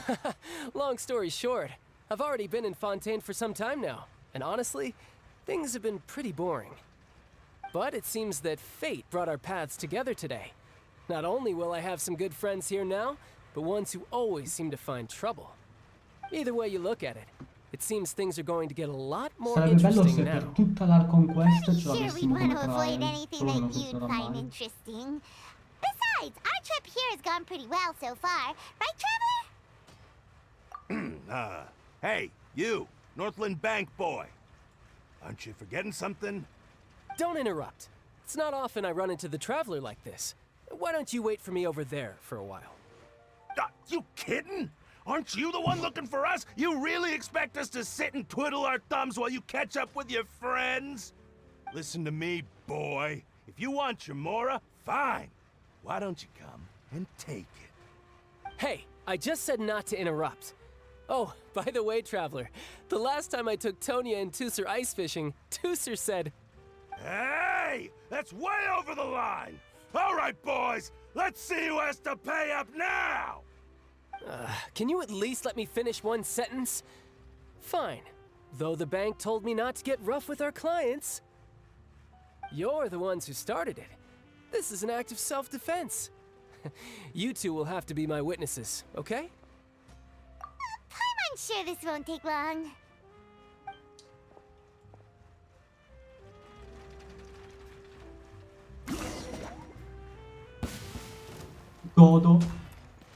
[SPEAKER 2] Snezhnaya?
[SPEAKER 7] Long story short, I've already been in Fontaine for some time now, and honestly, things have been pretty boring. But it seems that fate brought our paths together today. Not only will I have some good friends here now, but ones who always seem to find trouble. Either way you look at it, it seems things are going to get a lot more
[SPEAKER 1] Sarebbe bello
[SPEAKER 7] interesting
[SPEAKER 1] se per
[SPEAKER 7] now.
[SPEAKER 1] tutta l'Archon Quest
[SPEAKER 2] Pretty
[SPEAKER 1] ce
[SPEAKER 2] sure we'd
[SPEAKER 1] l'avessimo
[SPEAKER 2] want
[SPEAKER 1] come
[SPEAKER 2] to avoid
[SPEAKER 1] trial,
[SPEAKER 2] anything
[SPEAKER 1] solo che non
[SPEAKER 2] that you'd
[SPEAKER 1] funzionerà
[SPEAKER 2] find
[SPEAKER 1] mai.
[SPEAKER 2] interesting. Besides, our trip here has gone pretty well so far. Right, Traveler?
[SPEAKER 6] Hey, you, Northland Bank boy. Aren't you forgetting something?
[SPEAKER 7] Don't interrupt. It's not often I run into the Traveler like this. Why don't you wait for me over there for a while?
[SPEAKER 6] You kidding? Aren't you the one looking for us? You really expect us to sit and twiddle our thumbs while you catch up with your friends? Listen to me, boy. If you want your Mora, fine. Why don't you come and take it?
[SPEAKER 7] Hey, I just said not to interrupt. Oh, by the way, Traveler, the last time I took Tonya and Tusser ice fishing, Tusser said,
[SPEAKER 6] Hey! That's way over the line! All right, boys, let's see who has to pay up now!
[SPEAKER 7] can you at least let me finish one sentence? Fine. Though the bank told me not to get rough with our clients. You're the ones who started it. This is an act of self-defense. You two will have to be my witnesses, okay?
[SPEAKER 2] I'm sure this won't take long.
[SPEAKER 1] Godo.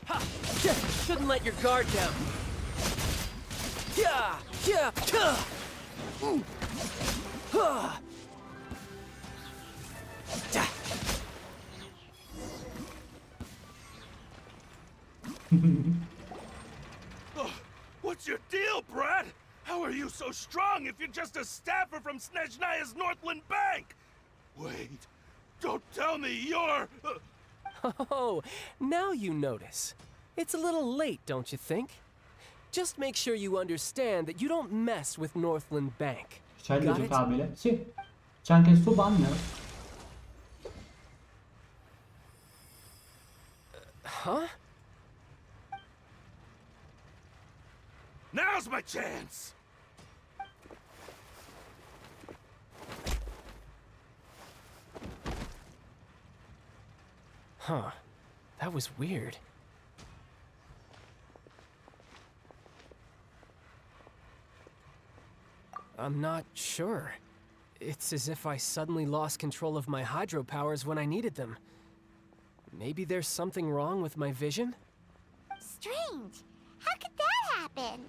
[SPEAKER 7] Ha! Yeah, shouldn't let your guard down. Yeah, yeah, yeah. Ah. Da.
[SPEAKER 6] What's your deal, Brad? How are you so strong if you're just a staffer from Snezhnaya's Northland Bank? Wait, don't tell me you're...
[SPEAKER 7] Oh, now you notice. It's a little late, don't you think? Just make sure you understand that you don't mess with Northland Bank.
[SPEAKER 1] C'è il
[SPEAKER 7] Got it?
[SPEAKER 1] giocabile? Sì. C'è anche il suo banner.
[SPEAKER 7] Huh?
[SPEAKER 6] Now's my chance!
[SPEAKER 7] Huh. That was weird. I'm not sure. It's as if I suddenly lost control of my hydro powers when I needed them. Maybe there's something wrong with my vision?
[SPEAKER 2] Strange. How could that happen?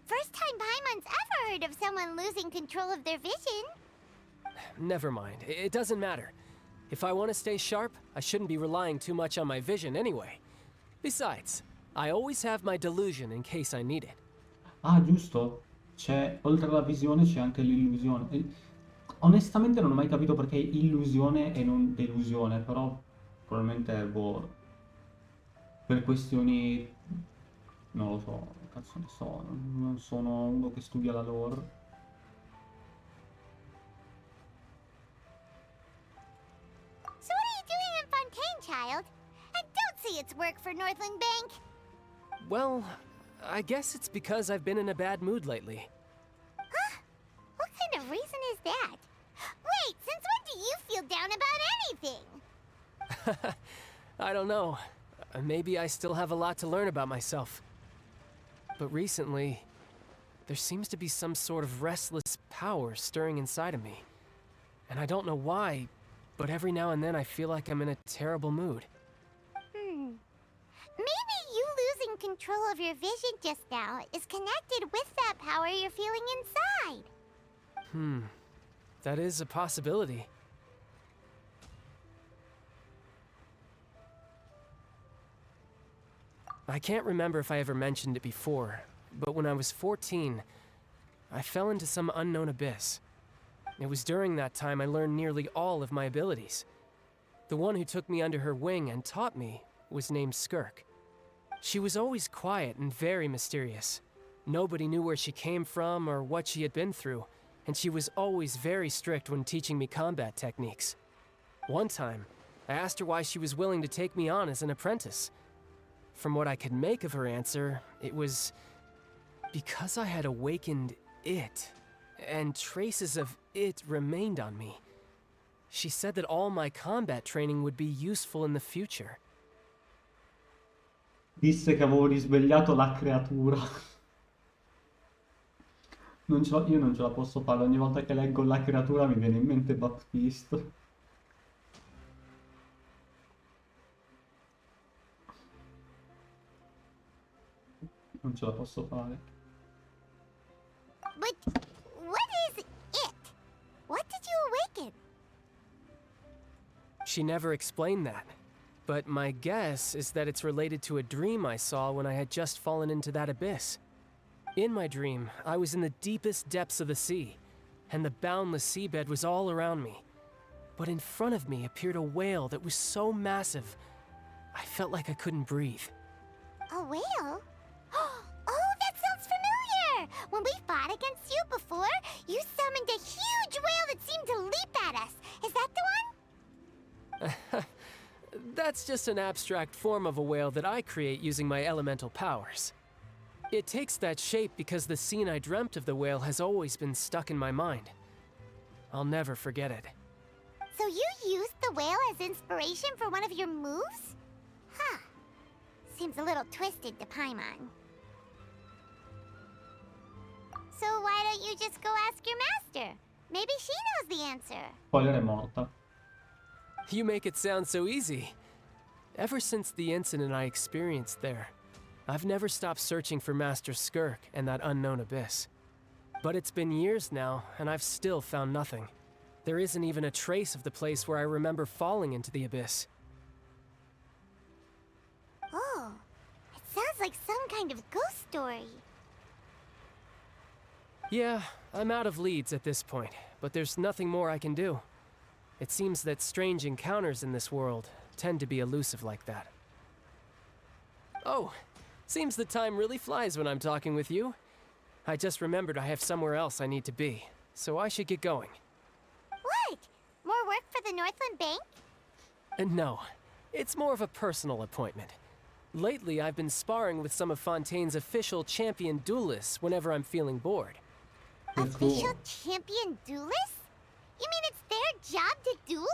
[SPEAKER 2] First time Paimon's ever heard of someone losing control of their vision.
[SPEAKER 7] Never mind. It doesn't matter. If I want to stay sharp, I shouldn't be relying too much on my vision anyway. Besides, I always have my delusion in case I need it.
[SPEAKER 1] Ah, giusto. C'è, oltre alla visione c'è anche l'illusione. Onestamente non ho mai capito perché illusione e non delusione, però probabilmente boh, per questioni, non lo so, cazzo ne so, non sono uno che studia la lore.
[SPEAKER 2] So what are you doing in Fontaine, child? And don't say it's work for Northland Bank.
[SPEAKER 7] Well, I guess it's because I've been in a bad mood lately.
[SPEAKER 2] Huh? What kind of reason is that? Wait, since when do you feel down about anything?
[SPEAKER 7] I don't know. Maybe I still have a lot to learn about myself. But recently, there seems to be some sort of restless power stirring inside of me. And I don't know why, but every now and then I feel like I'm in a terrible mood.
[SPEAKER 2] Maybe you losing control of your vision just now is connected with that power you're feeling inside.
[SPEAKER 7] That is a possibility. I can't remember if I ever mentioned it before, but when I was 14, I fell into some unknown abyss. It was during that time I learned nearly all of my abilities. The one who took me under her wing and taught me was named Skirk. She was always quiet and very mysterious. Nobody knew where she came from or what she had been through, and she was always very strict when teaching me combat techniques. One time, I asked her why she was willing to take me on as an apprentice. From what I could make of her answer, it was because I had awakened it, and traces of it remained on me. She said that all my combat training would be useful in the future.
[SPEAKER 1] Disse che avevo risvegliato la creatura. Io non ce la posso fare, ogni volta che leggo la creatura mi viene in mente Baptiste. Non ce la posso fare.
[SPEAKER 2] But what is it? What did you awaken?
[SPEAKER 7] She never explained that. But my guess is that it's related to a dream I saw when I had just fallen into that abyss. In my dream, I was in the deepest depths of the sea, and the boundless seabed was all around me. But in front of me appeared a whale that was so massive, I felt like I couldn't breathe.
[SPEAKER 2] A whale? Oh, that sounds familiar! When we fought against you before, you summoned a huge whale that seemed to leap at us. Is that the one?
[SPEAKER 7] That's just an abstract form of a whale that I create using my elemental powers. It takes that shape because the scene I dreamt of the whale has always been stuck in my mind. I'll never forget it.
[SPEAKER 2] So you used the whale as inspiration for one of your moves? Huh. Seems a little twisted to Paimon. So why don't you just go ask your master? Maybe she knows the answer.
[SPEAKER 1] Spoiler è morta.
[SPEAKER 7] You make it sound so easy. Ever since the incident I experienced there, I've never stopped searching for Master Skirk and that unknown abyss. But it's been years now, and I've still found nothing. There isn't even a trace of the place where I remember falling into the abyss.
[SPEAKER 2] Oh, it sounds like some kind of ghost story.
[SPEAKER 7] Yeah, I'm out of leads at this point, but there's nothing more I can do. It seems that strange encounters in this world tend to be elusive like that. Oh, seems the time really flies when I'm talking with you. I just remembered I have somewhere else I need to be, so I should get going.
[SPEAKER 2] What? More work for the Northland Bank?
[SPEAKER 7] And no, it's more of a personal appointment. Lately, I've been sparring with some of Fontaine's official champion duelists whenever I'm feeling bored.
[SPEAKER 1] Che
[SPEAKER 2] Official
[SPEAKER 1] cool.
[SPEAKER 2] champion duelist? You mean it's their job to duel?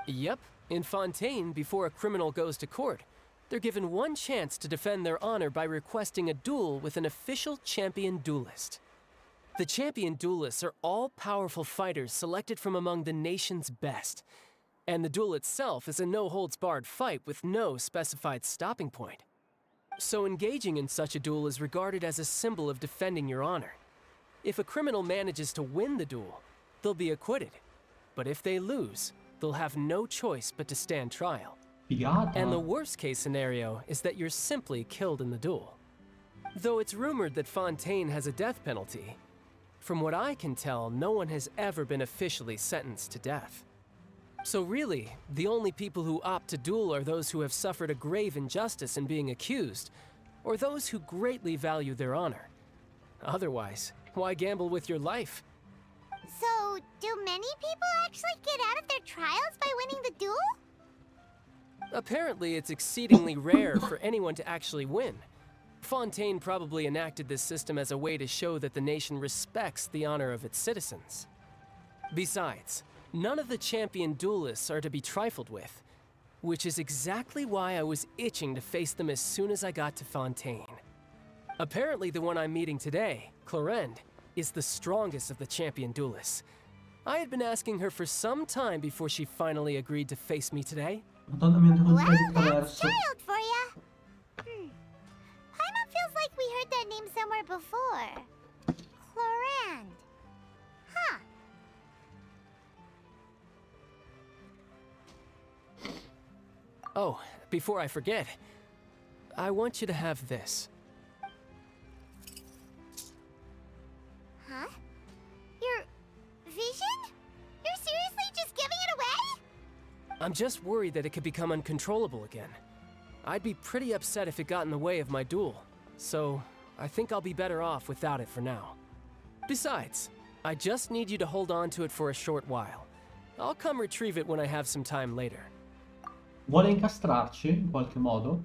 [SPEAKER 7] Yep, in Fontaine, before a criminal goes to court, they're given one chance to defend their honor by requesting a duel with an official champion duelist. The champion duelists are all-powerful fighters selected from among the nation's best, and the duel itself is a no-holds-barred fight with no specified stopping point. So engaging in such a duel is regarded as a symbol of defending your honor. If a criminal manages to win the duel, they'll be acquitted. But if they lose, they'll have no choice but to stand trial.
[SPEAKER 1] Figata.
[SPEAKER 7] And the worst-case scenario is that you're simply killed in the duel. Though it's rumored that Fontaine has a death penalty, from what I can tell, no one has ever been officially sentenced to death. So really, the only people who opt to duel are those who have suffered a grave injustice in being accused, or those who greatly value their honor. Otherwise, why gamble with your life?
[SPEAKER 2] So, do many people actually get out of their trials by winning the duel?
[SPEAKER 7] Apparently, it's exceedingly rare for anyone to actually win. Fontaine probably enacted this system as a way to show that the nation respects the honor of its citizens. Besides, none of the champion duelists are to be trifled with, which is exactly why I was itching to face them as soon as I got to Fontaine. Apparently, the one I'm meeting today, Clorinde, is the strongest of the champion duelists. I had been asking her for some time before she finally agreed to face me today.
[SPEAKER 1] Madonna mia, devo
[SPEAKER 2] Well,
[SPEAKER 1] entrare di
[SPEAKER 2] that's
[SPEAKER 1] traverso.
[SPEAKER 2] child for ya. Paimon feels like we heard that name somewhere before. Clorinde. Huh.
[SPEAKER 7] Oh, before I forget, I want you to have this.
[SPEAKER 2] Huh? Your vision? You're seriously just giving it away?
[SPEAKER 7] I'm just worried that it could become uncontrollable again. I'd be pretty upset if it got in the way of my duel, so I think I'll be better off without it for now. Besides, I just need you to hold on to it for a short while. I'll come retrieve it when I have some time later.
[SPEAKER 1] Vuole incastrarci in qualche modo?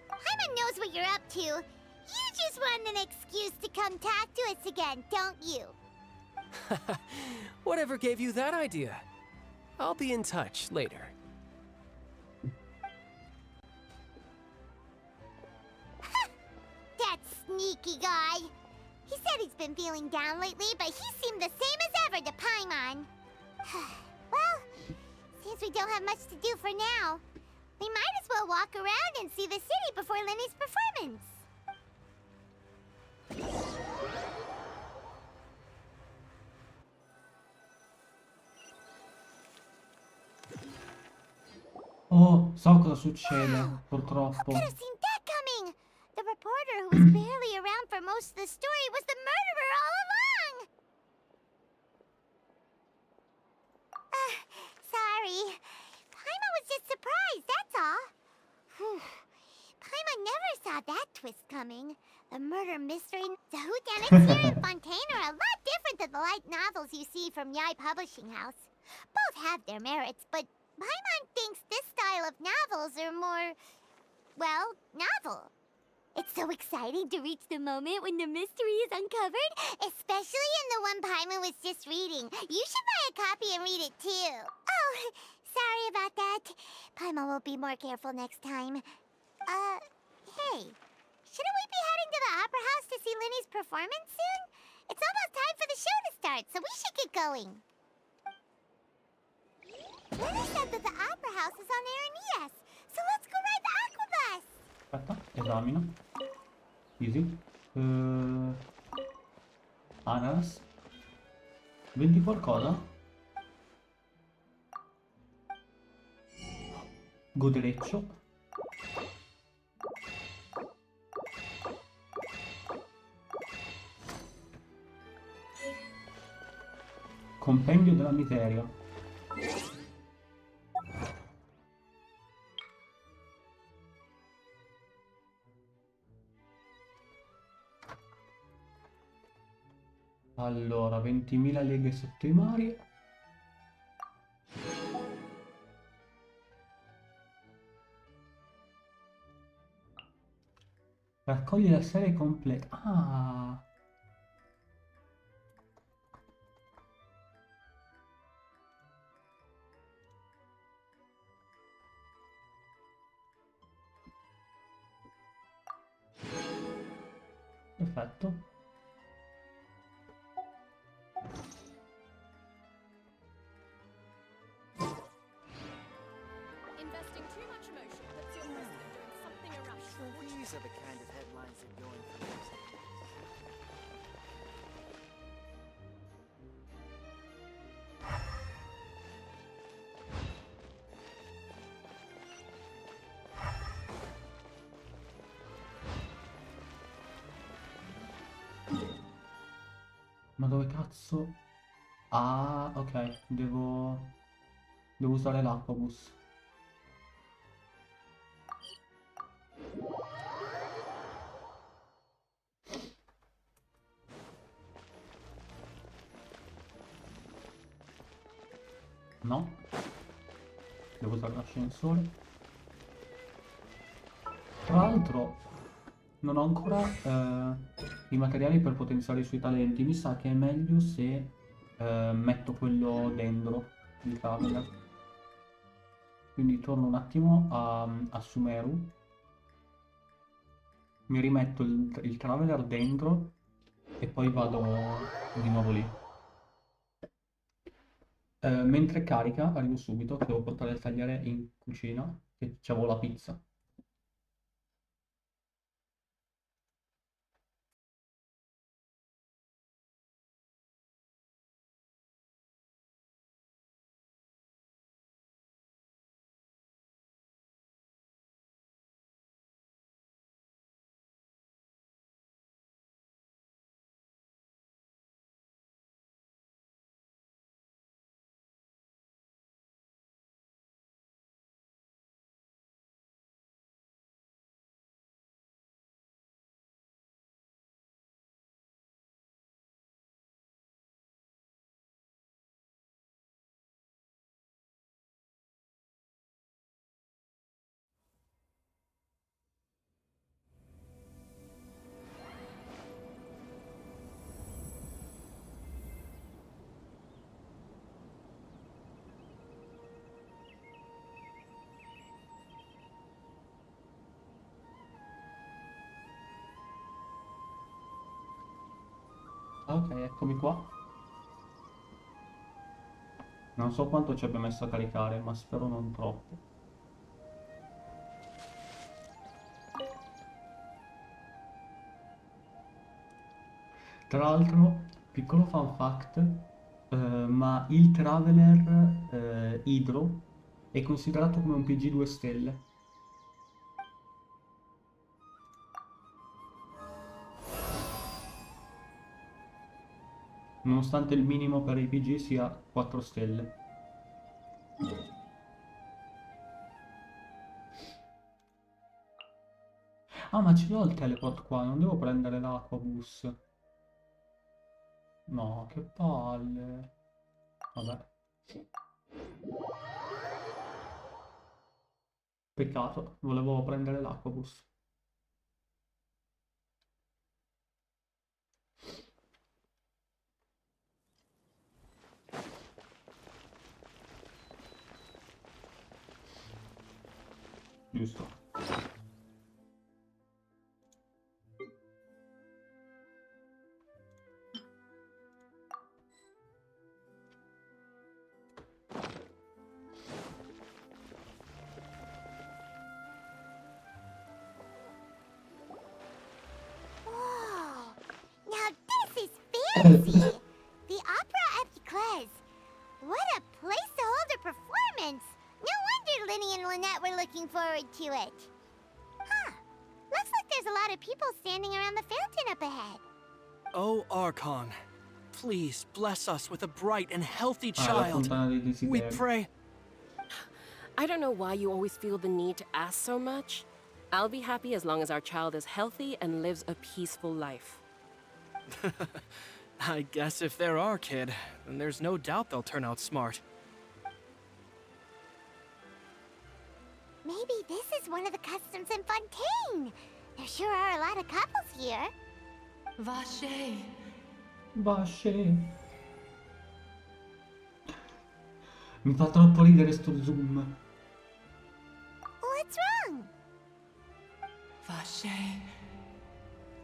[SPEAKER 2] Paimon knows what you're up to. You just want an excuse to come talk to us again, don't you?
[SPEAKER 7] Whatever gave you that idea? I'll be in touch later.
[SPEAKER 2] sneaky guy. He said he's been feeling down lately, but he seemed the same as ever to Paimon. Well, since we don't have much to do for now, we might as well walk around and see the city before Lenny's performance.
[SPEAKER 1] Oh, so cosa succede,
[SPEAKER 2] Wow, who
[SPEAKER 1] purtroppo.
[SPEAKER 2] could have seen that coming? The reporter who was barely around for most of the story was the murderer all along! Sorry. Paimon was just surprised, that's all. Whew. Paimon never saw that twist coming. The murder mystery, the whodunits here in Fontaine are a lot different than the light novels you see from Yai Publishing House. Both have their merits, but Paimon thinks this style of novels are more, well, novel. It's so exciting to reach the moment when the mystery is uncovered, especially in the one Paimon was just reading. You should buy a copy and read it too. Oh, sorry about that. Paimon will be more careful next time. Hey, shouldn't we be heading to the Opera House to see Linny's performance soon? It's almost time for the show to start, so we should get going. Linny said that the Opera House is on Aeneas, so let's go ride the Aqua Bus.
[SPEAKER 1] Aspetta, esamina. Easy. Ananas. Vendi qualcosa? Godereccio. Compendio della miseria. Allora, 20.000 leghe sotto i mari. Raccogli la serie completa. Ah! Perfetto.
[SPEAKER 5] Investing too much emotion puts your president doing something irrational.
[SPEAKER 8] These are the kind of headlines that go in for news.
[SPEAKER 1] Ma dove cazzo? Ah, ok. Devo usare l'aquabus. No? Devo usare l'ascensore. Tra l'altro non ho ancora i materiali per potenziare i suoi talenti. Mi sa che è meglio se metto quello dentro di Traveler. Quindi torno un attimo a Sumeru. Mi rimetto il Traveler dentro e poi vado di nuovo lì. Mentre carica, arrivo subito, che devo portare il tagliere in cucina, che c'avevo la pizza. Ok, eccomi qua. Non so quanto ci abbia messo a caricare, ma spero non troppo. Tra l'altro, piccolo fun fact, ma il Traveler Hydro è considerato come un PG 2 stelle, nonostante il minimo per i PG sia 4 stelle. Ah, ma ce l'ho il teleport qua, non devo prendere l'aquabus. No, che palle. Vabbè, peccato, volevo prendere l'aquabus. Giusto.
[SPEAKER 2] Whoa! Now this is fancy! The Opera at Eclairs. What a place to hold a performance! No wonder Linny and Lynette were looking forward to it. Huh. Looks like there's a lot of people standing around the fountain up ahead.
[SPEAKER 9] Oh, Archon, please bless us with a bright and healthy
[SPEAKER 1] Ah, la
[SPEAKER 9] child.
[SPEAKER 1] fontana dei
[SPEAKER 9] We
[SPEAKER 1] desideri.
[SPEAKER 9] pray.
[SPEAKER 10] I don't know why you always feel the need to ask so much. I'll be happy as long as our child is healthy and lives a peaceful life.
[SPEAKER 9] I guess if they're our kid, then there's no doubt they'll turn out smart.
[SPEAKER 2] Maybe this is one of the customs in Fontaine. There sure are a lot of couples here.
[SPEAKER 11] Vache.
[SPEAKER 1] Vasce. Mi fa troppo ridere sto zoom.
[SPEAKER 2] What's wrong?
[SPEAKER 11] Vache.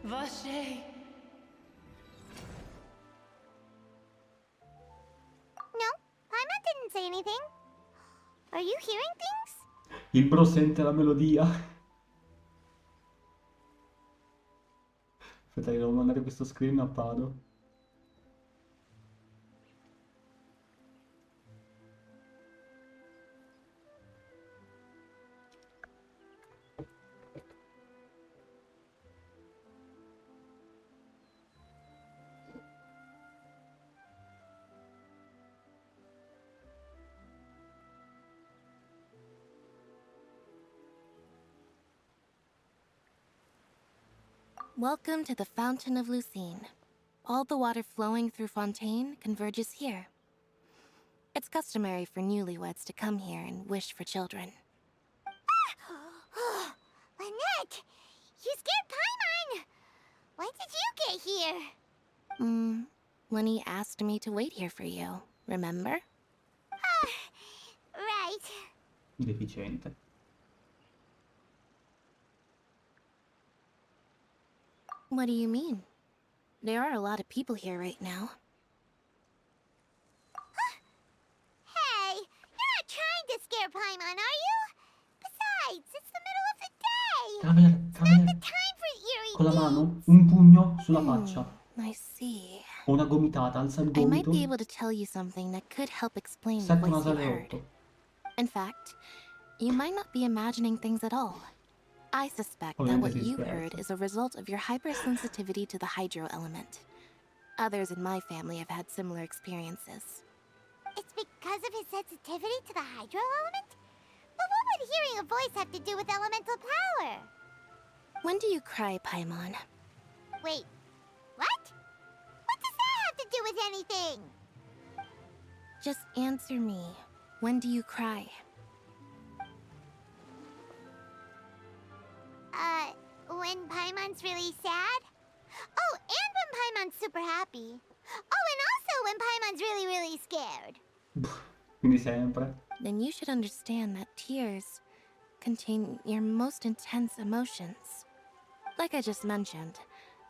[SPEAKER 11] Vache.
[SPEAKER 2] No, Paimon didn't say anything. Are you hearing things?
[SPEAKER 1] Il bro sente la melodia. Aspetta, devo mandare questo screen a Pado.
[SPEAKER 12] Welcome to the Fountain of Lucine. All the water flowing through Fontaine converges here. It's customary for newlyweds to come here and wish for children.
[SPEAKER 2] Lynette! You scared Paimon! When did you get here?
[SPEAKER 12] Lenny asked me to wait here for you, remember?
[SPEAKER 2] Right.
[SPEAKER 1] Deficiente.
[SPEAKER 12] What do you mean? There are a lot of people here right now.
[SPEAKER 2] Hey, you're not trying to scare Paimon, are you? Besides, it's the middle of the day.
[SPEAKER 1] Traveler,
[SPEAKER 2] It's not
[SPEAKER 1] Traveler.
[SPEAKER 2] the time for eerie
[SPEAKER 1] Con la mano,
[SPEAKER 2] things.
[SPEAKER 1] un pugno sulla faccia.
[SPEAKER 12] I see.
[SPEAKER 1] O una gomitata, alza il
[SPEAKER 12] I might
[SPEAKER 1] gomito.
[SPEAKER 12] be able to tell you something that could help explain the
[SPEAKER 1] Setto
[SPEAKER 12] voice you
[SPEAKER 1] nasale
[SPEAKER 12] heard.
[SPEAKER 1] 8.
[SPEAKER 12] In fact, you might not be imagining things at all. I suspect that
[SPEAKER 1] Ovviamente
[SPEAKER 12] what
[SPEAKER 1] si
[SPEAKER 12] you
[SPEAKER 1] scherza.
[SPEAKER 12] heard is a result of your hypersensitivity to the hydro element. Others in my family have had similar experiences.
[SPEAKER 2] It's because of his sensitivity to the hydro element? But what would hearing a voice have to do with elemental power?
[SPEAKER 12] When do you cry, Paimon?
[SPEAKER 2] Wait, what? What does that have to do with anything?
[SPEAKER 12] Just answer me. When do you cry?
[SPEAKER 2] When Paimon's really sad? Oh, and when Paimon's super happy. Oh, and also when Paimon's really, really scared.
[SPEAKER 1] Quindi sempre.
[SPEAKER 12] Then you should understand that tears contain your most intense emotions. Like I just mentioned,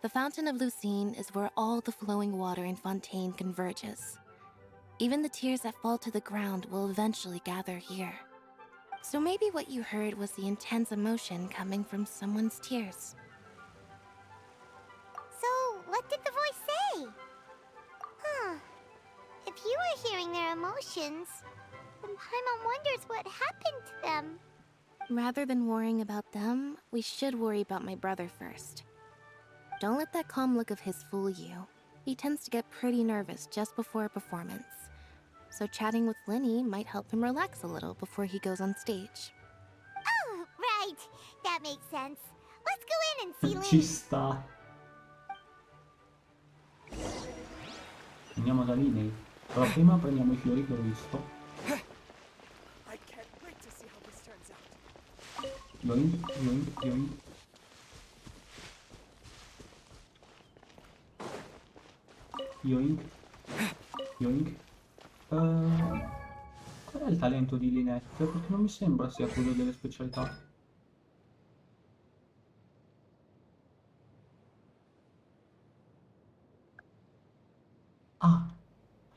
[SPEAKER 12] The Fountain of Lucine is where all the flowing water in Fontaine converges. Even the tears that fall to the ground will eventually gather here. So maybe what you heard was the intense emotion coming from someone's tears.
[SPEAKER 2] So, what did the voice say? Huh. If you were hearing their emotions, then Paimon wonders what happened to them.
[SPEAKER 12] Rather than worrying about them, we should worry about my brother first. Don't let that calm look of his fool you. He tends to get pretty nervous just before a performance. So chatting with Linny might help him relax a little before he goes on stage.
[SPEAKER 2] Oh, right. That makes sense. Let's go in and see
[SPEAKER 1] Ci
[SPEAKER 2] Linny.
[SPEAKER 1] sta. Andiamo da Liney. Però prima prendiamo i fiori che ho visto.
[SPEAKER 7] I can't wait to see how this turns out.
[SPEAKER 1] Yoink, yoink, yoink. Yoink. Yoink. Qual è il talento di Lynette? Perché non mi sembra sia quello delle specialità. Ah,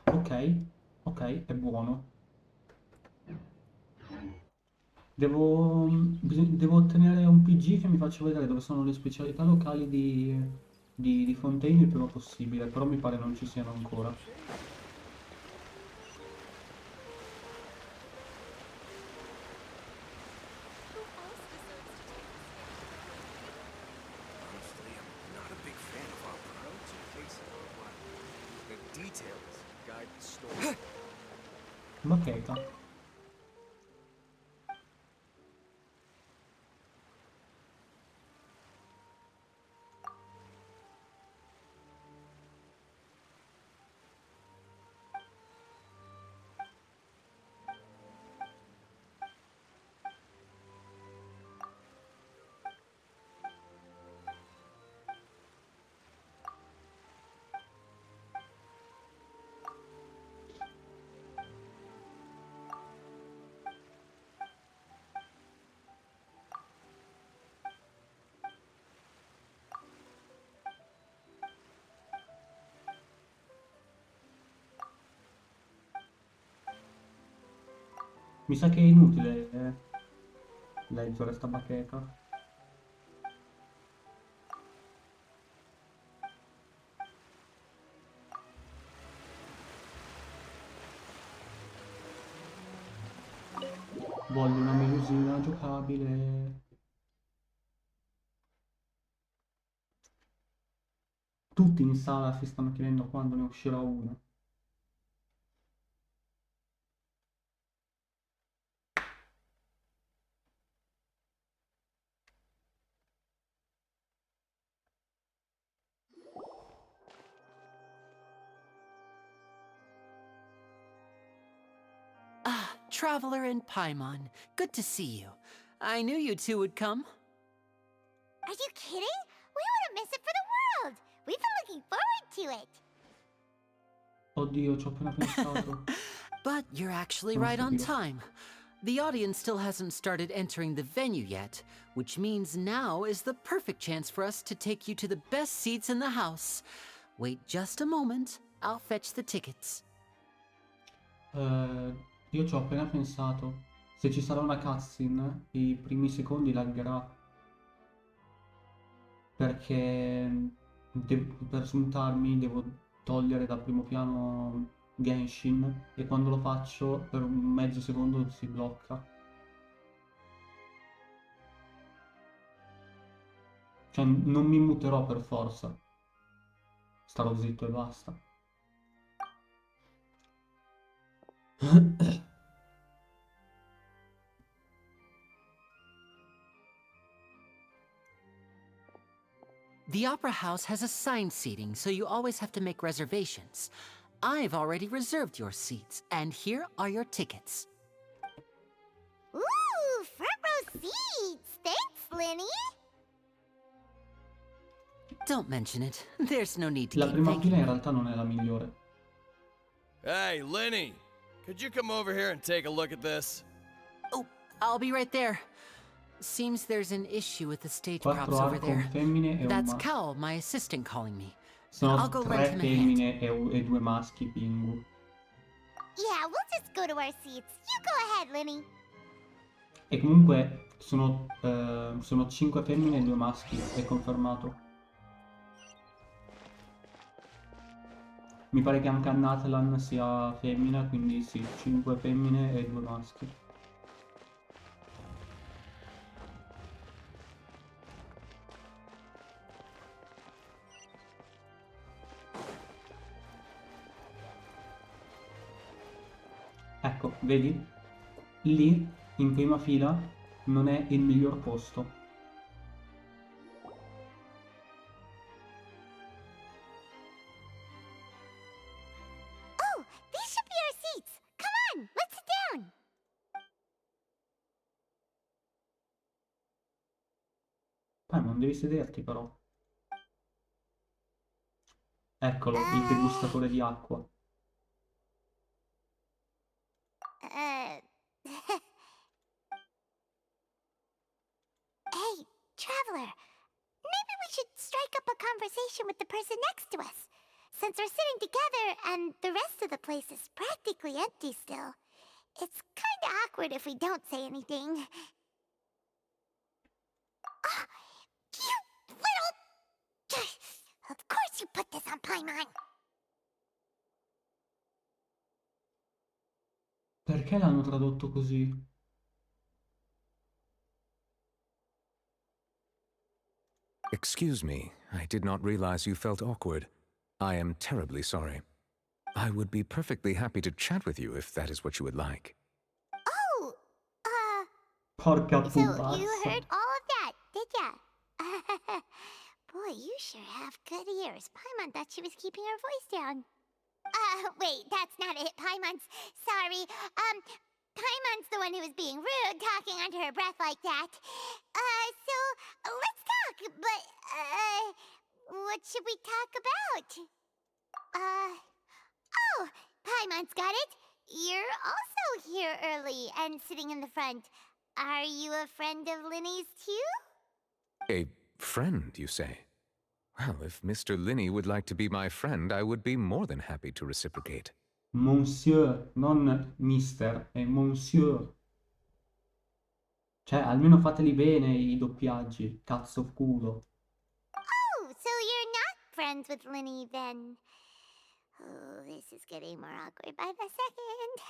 [SPEAKER 1] ok, ok, è buono. Devo ottenere un PG che mi faccia vedere dove sono le specialità locali di Fontaine il prima possibile, però mi pare non ci siano ancora.
[SPEAKER 6] Honestly, I'm not a big fan of opera. It's a case of what? The details guide the story.
[SPEAKER 1] Bacheca. Mi sa che è inutile leggere sta bacheca. Voglio una melusina giocabile. Tutti in sala si stanno chiedendo quando ne uscirà uno.
[SPEAKER 3] Ah, Traveler and Paimon. Good to see you. I knew you two would come.
[SPEAKER 2] Are you kidding? We wouldn't miss it for the world. We've been looking forward to it.
[SPEAKER 1] Oddio, ci ho appena pensato.
[SPEAKER 3] But you're actually
[SPEAKER 1] Non
[SPEAKER 3] right on
[SPEAKER 1] stupido.
[SPEAKER 3] time. The audience still hasn't started entering the venue yet, which means now is the perfect chance for us to take you to the best seats in the house. Wait just a moment. I'll fetch the tickets.
[SPEAKER 1] Io ci ho appena pensato. Se ci sarà una cutscene, i primi secondi laggerà. Perché per smutarmi devo togliere dal primo piano Genshin e quando lo faccio per un mezzo secondo si blocca. Cioè non mi muterò per forza. Starò zitto e basta.
[SPEAKER 3] The Opera House has assigned seating, so you always have to make reservations. I've already reserved your seats, and here are your tickets.
[SPEAKER 2] Ooh, front row seats. Thanks, Linny.
[SPEAKER 3] Don't mention it. There's no need to
[SPEAKER 1] La
[SPEAKER 3] keep
[SPEAKER 1] prima
[SPEAKER 3] thanking
[SPEAKER 1] fila in
[SPEAKER 3] me.
[SPEAKER 1] realtà non è la migliore.
[SPEAKER 13] Hey, Lenny! Could you come over here and take a look at this?
[SPEAKER 3] Oh, I'll be right there. Seems there's an issue with the stage
[SPEAKER 1] 4
[SPEAKER 3] props over
[SPEAKER 1] Archon
[SPEAKER 3] there.
[SPEAKER 1] femmine e un
[SPEAKER 3] That's
[SPEAKER 1] maschio.
[SPEAKER 3] Cal, my assistant, calling me. I'll
[SPEAKER 1] Sono
[SPEAKER 3] go lend
[SPEAKER 1] 3
[SPEAKER 3] him a hand.
[SPEAKER 1] femmine e 2 maschi, Pingu.
[SPEAKER 2] Yeah, we'll just go to our seats. You go ahead, Lenny.
[SPEAKER 1] E comunque sono 5 femmine e 2 maschi, è confermato. Mi pare che anche Natlan sia femmina, quindi sì, 5 femmine e 2 maschi. Ecco, vedi? Lì, in prima fila, non è il miglior posto.
[SPEAKER 2] Oh, these should be our seats. Come on, let's sit down.
[SPEAKER 1] Poi non devi sederti però. Eccolo, il degustatore di acqua.
[SPEAKER 2] Hey, traveler. Maybe we should strike up a conversation with the person next to us. Since we're sitting together and the rest of the place is practically empty still, it's kinda awkward if we don't say anything. Ah, you little... Of course you put this on Paimon.
[SPEAKER 1] Perché l'hanno tradotto così?
[SPEAKER 14] Excuse me, I did not realize you felt awkward. I am terribly sorry. I would be perfectly happy to chat with you if that is what you would like.
[SPEAKER 2] Oh,
[SPEAKER 1] Porca
[SPEAKER 2] so
[SPEAKER 1] pupazza.
[SPEAKER 2] you heard all of that, did ya? Boy, you sure have good ears. Paimon thought she was keeping her voice down. Wait, that's not it. Paimon's... Sorry. Paimon's the one who was being rude, talking under her breath like that. So, let's talk, but, what should we talk about? Oh, Paimon's got it. You're also here early and sitting in the front. Are you a friend of Linny's, too?
[SPEAKER 14] A friend, you say? Well, if Mr. Linney would like to be my friend, I would be more than happy to reciprocate.
[SPEAKER 1] Monsieur, non mister, è monsieur. Cioè, almeno fateli bene i doppiaggi, cazzo culo.
[SPEAKER 2] Oh, so you're not friends with Linny, then? Oh, this is getting more awkward by the second.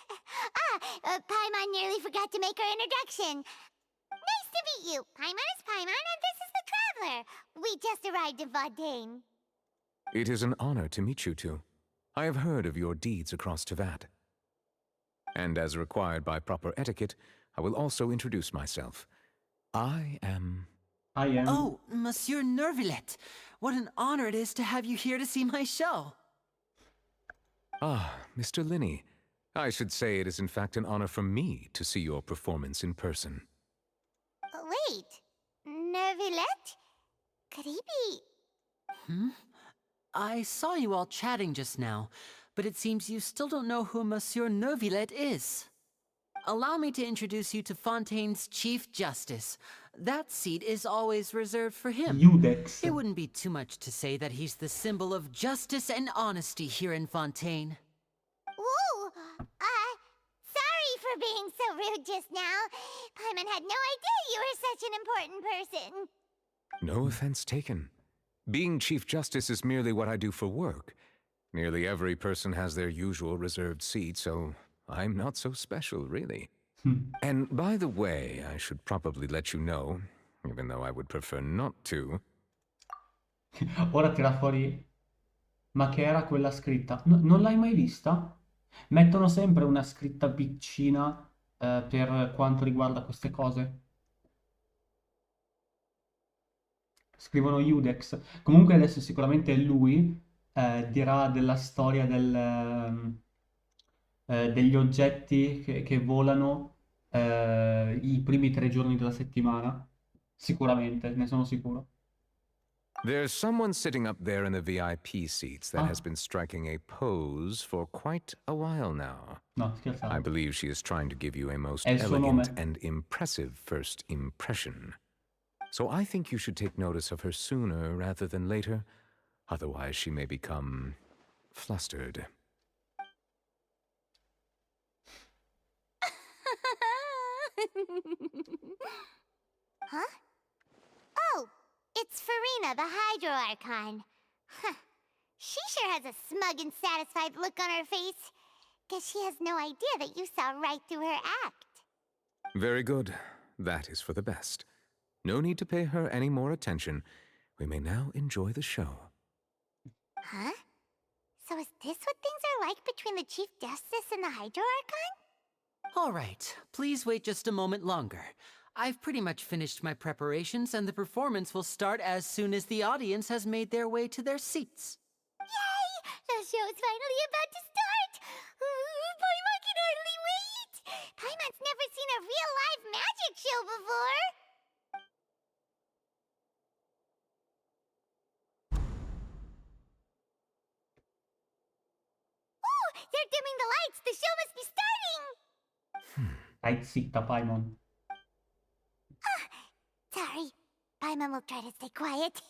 [SPEAKER 2] Paimon nearly forgot to make her introduction. Nice to meet you. Paimon is Paimon, and this is the Traveler. We just arrived in Fontaine.
[SPEAKER 14] It is an honor to meet you two. I have heard of your deeds across Tevat. And as required by proper etiquette, I will also introduce myself. I am...
[SPEAKER 3] Oh, Monsieur Nervillet. What an honor it is to have you here to see my show.
[SPEAKER 14] Ah, Mr. Linney. I should say it is in fact an honor for me to see your performance in person.
[SPEAKER 2] Wait, Nervillet? Could he be...
[SPEAKER 3] I saw you all chatting just now, but it seems you still don't know who Monsieur Nervillet is. Allow me to introduce you to Fontaine's Chief Justice. That seat is always reserved for him.
[SPEAKER 1] Judex.
[SPEAKER 3] It wouldn't be too much to say that he's the symbol of justice and honesty here in Fontaine.
[SPEAKER 2] Ooh, sorry for being so rude just now. Paimon had no idea you were such an important person.
[SPEAKER 14] No offense taken. Being Chief Justice is merely what I do for work. Nearly every person has their usual reserved seat, so I'm not so special, really. And by the way, I should probably let you know, even though I would prefer not to.
[SPEAKER 1] Ora tira fuori... Ma che era quella scritta? Non l'hai mai vista? Mettono sempre una scritta piccina per quanto riguarda queste cose. Scrivono Judex. Comunque adesso sicuramente lui dirà della storia degli oggetti che volano i primi 3 giorni della settimana. Sicuramente, ne sono sicuro.
[SPEAKER 14] There's someone sitting up there in the VIP seats that has been striking a pose for quite a while now.
[SPEAKER 1] No, scherzavo.
[SPEAKER 14] I believe she is trying to give you a most
[SPEAKER 1] È il suo
[SPEAKER 14] elegant
[SPEAKER 1] nome.
[SPEAKER 14] and impressive first impression. So I think you should take notice of her sooner rather than later. Otherwise, she may become flustered.
[SPEAKER 2] Huh? Oh, it's Farina, the Hydro Archon. Huh. She sure has a smug and satisfied look on her face. Guess she has no idea that you saw right through her act.
[SPEAKER 14] Very good. That is for the best. No need to pay her any more attention. We may now enjoy the show.
[SPEAKER 2] Huh? So is this what things are like between the Chief Justice and the Hydro Archon?
[SPEAKER 3] All right, please wait just a moment longer. I've pretty much finished my preparations, and the performance will start as soon as the audience has made their way to their seats.
[SPEAKER 2] Yay! The show is finally about to start! Paimon can hardly wait! Paimon's never seen a real live magic show before! Oh! They're dimming the lights! The show must be starting!
[SPEAKER 1] Stai zitta, Paimon.
[SPEAKER 2] Sorry. Paimon will try to stay quiet.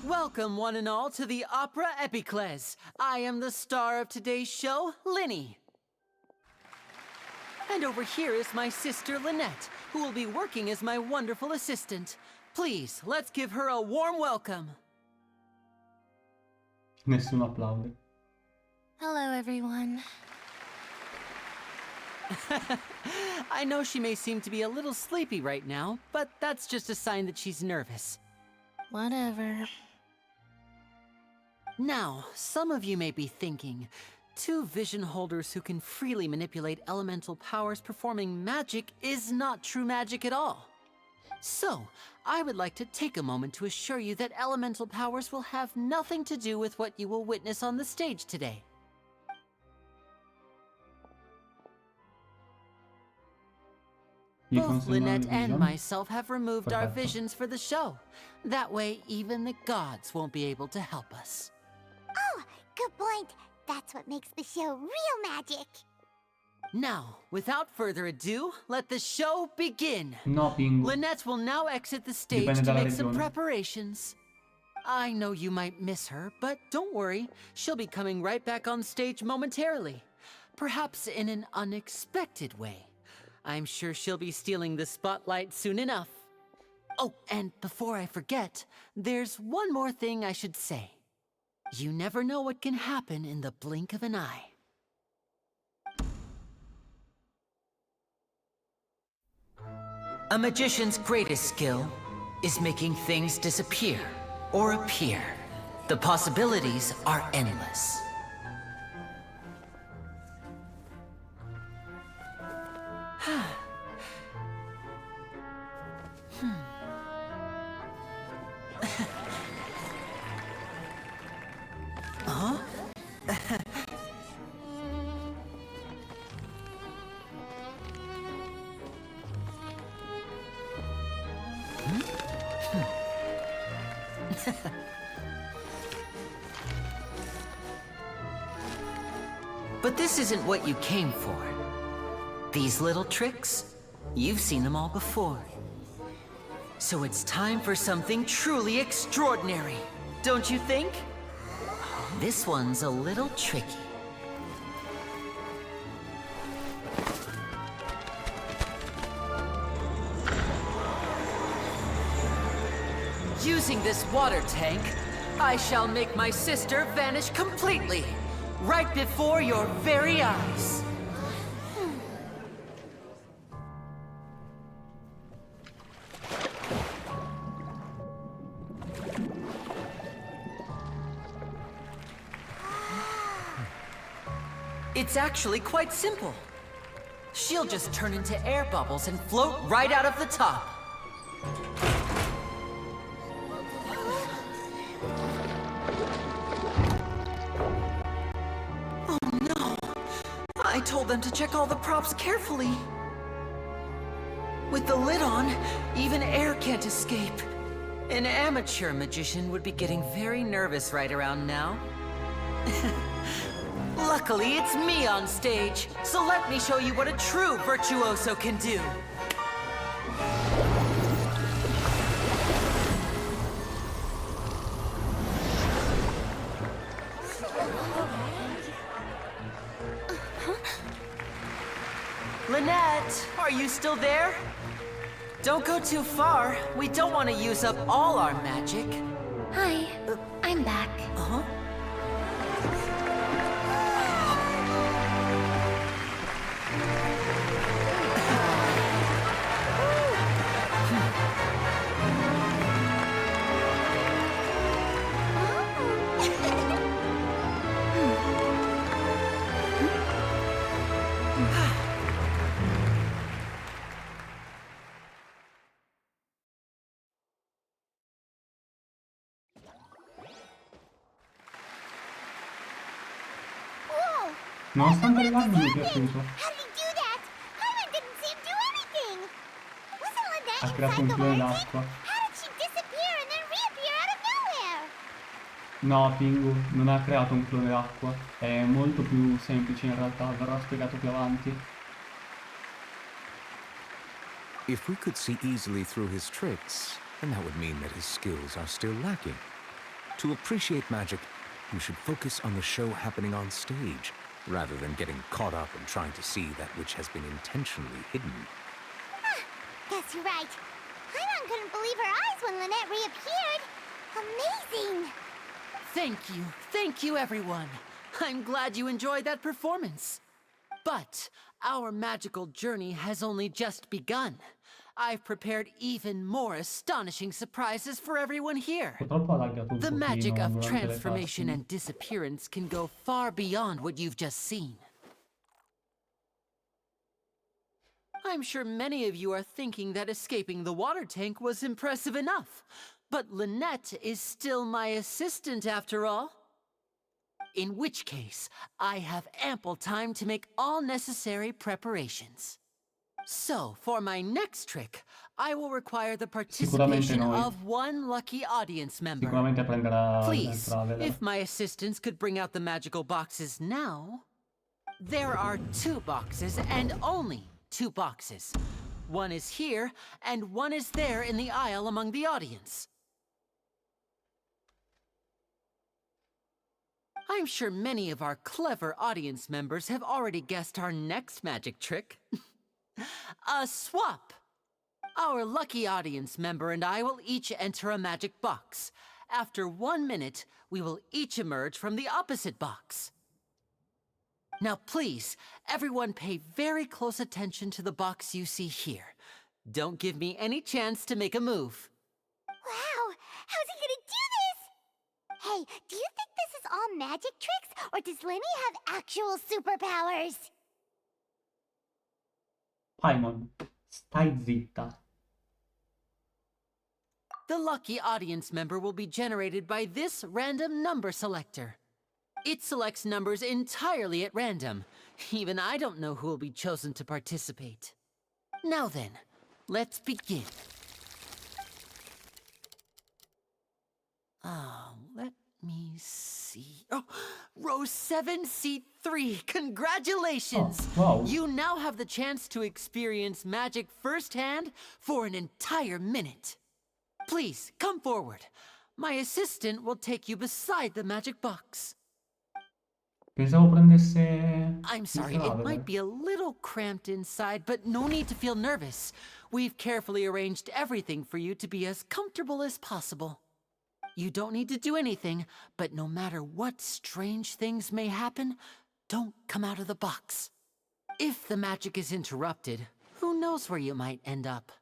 [SPEAKER 3] Welcome, one and all, to the Opera Epiclese. I am the star of today's show, Linny. And over here is my sister, Lynette, who will be working as my wonderful assistant. Please, let's give her a warm welcome.
[SPEAKER 1] Nessuno applaude.
[SPEAKER 12] Hello, everyone.
[SPEAKER 3] I know she may seem to be a little sleepy right now, but that's just a sign that she's nervous.
[SPEAKER 12] Whatever.
[SPEAKER 3] Now, some of you may be thinking, two vision holders who can freely manipulate elemental powers performing magic is not true magic at all. So, I would like to take a moment to assure you that elemental powers will have nothing to do with what you will witness on the stage today. Both Lynette and myself have removed our visions for the show. That way, even the gods won't be able to help us.
[SPEAKER 2] Oh, good point. That's what makes the show real magic.
[SPEAKER 3] Now, without further ado, let the show begin.
[SPEAKER 1] No, Pingu.
[SPEAKER 3] Lynette will now exit the stage
[SPEAKER 1] Dipende
[SPEAKER 3] to
[SPEAKER 1] dalla
[SPEAKER 3] make some
[SPEAKER 1] regione.
[SPEAKER 3] preparations. I know you might miss her, but don't worry. She'll be coming right back on stage momentarily. Perhaps in an unexpected way. I'm sure she'll be stealing the spotlight soon enough. Oh, and before I forget, there's one more thing I should say. You never know what can happen in the blink of an eye. A magician's greatest skill is making things disappear or appear. The possibilities are endless. Huh? But this isn't what you came for. These little tricks, you've seen them all before. So it's time for something truly extraordinary, don't you think? This one's a little tricky. Using this water tank, I shall make my sister vanish completely, right before your very eyes. It's actually quite simple. She'll just turn into air bubbles and float right out of the top. Oh no! I told them to check all the props carefully. With the lid on, even air can't escape. An amateur magician would be getting very nervous right around now. Luckily, it's me on stage, so let me show you what a true virtuoso can do. Lynette, are you still there? Don't go too far. We don't want to use up all our magic.
[SPEAKER 12] Hi, I'm back.
[SPEAKER 3] Uh-huh.
[SPEAKER 2] Whoa!
[SPEAKER 1] Nonostante il lag mi è piaciuto.
[SPEAKER 2] How did he do that? Paimon didn't see him do anything. Wasn't Lynette
[SPEAKER 1] Ha creato
[SPEAKER 2] inside
[SPEAKER 1] un
[SPEAKER 2] the
[SPEAKER 1] clone
[SPEAKER 2] water tank?
[SPEAKER 1] d'acqua.
[SPEAKER 2] How did she disappear and then reappear out of nowhere?
[SPEAKER 1] No, Pingu, non ha creato un clone d'acqua. È molto più semplice in realtà, verrà spiegato più avanti.
[SPEAKER 14] If we could see easily through his tricks, then that would mean that his skills are still lacking. To appreciate magic, you should focus on the show happening on stage, rather than getting caught up in trying to see that which has been intentionally hidden.
[SPEAKER 2] Guess you're right. Paimon couldn't believe her eyes when Lynette reappeared. Amazing!
[SPEAKER 3] Thank you everyone. I'm glad you enjoyed that performance. But our magical journey has only just begun. I've prepared even more astonishing surprises for everyone here.
[SPEAKER 1] Purtroppo ha laggato un
[SPEAKER 3] The
[SPEAKER 1] pochino
[SPEAKER 3] magic of
[SPEAKER 1] durante le
[SPEAKER 3] transformation
[SPEAKER 1] cutscene.
[SPEAKER 3] and disappearance can go far beyond what you've just seen. I'm sure many of you are thinking that escaping the water tank was impressive enough. But Lynette is still my assistant after all. In which case, I have ample time to make all necessary preparations. So, for my next trick, I will require the participation
[SPEAKER 1] noi.
[SPEAKER 3] of one lucky audience member.
[SPEAKER 1] Sicuramente prenderà il
[SPEAKER 3] Please,
[SPEAKER 1] Traveler.
[SPEAKER 3] if my assistants could bring out the magical boxes now. There are 2 boxes and only 2 boxes. One is here and one is there in the aisle among the audience. I'm sure many of our clever audience members have already guessed our next magic trick. A swap! Our lucky audience member and I will each enter a magic box. After 1 minute, we will each emerge from the opposite box. Now please, everyone pay very close attention to the box you see here. Don't give me any chance to make a move.
[SPEAKER 2] Wow! How's he gonna do this? Hey, do you think this is all magic tricks, or does Lenny have actual superpowers?
[SPEAKER 1] Paimon, stai zitta.
[SPEAKER 3] The lucky audience member will be generated by this random number selector. It selects numbers entirely at random. Even I don't know who will be chosen to participate. Now then, let's begin. Let me see. Oh, row 7, seat 3. Congratulations!
[SPEAKER 1] Oh, wow.
[SPEAKER 3] You now have the chance to experience magic firsthand for an entire minute. Please, come forward. My assistant will take you beside the magic box.
[SPEAKER 1] Pensavo prendesse
[SPEAKER 3] I'm
[SPEAKER 1] il
[SPEAKER 3] sorry, it
[SPEAKER 1] Traveler.
[SPEAKER 3] might be a little cramped inside, but no need to feel nervous. We've carefully arranged everything for you to be as comfortable as possible. You don't need to do anything, but no matter what strange things may happen, don't come out of the box. If the magic is interrupted, who knows where you might end up?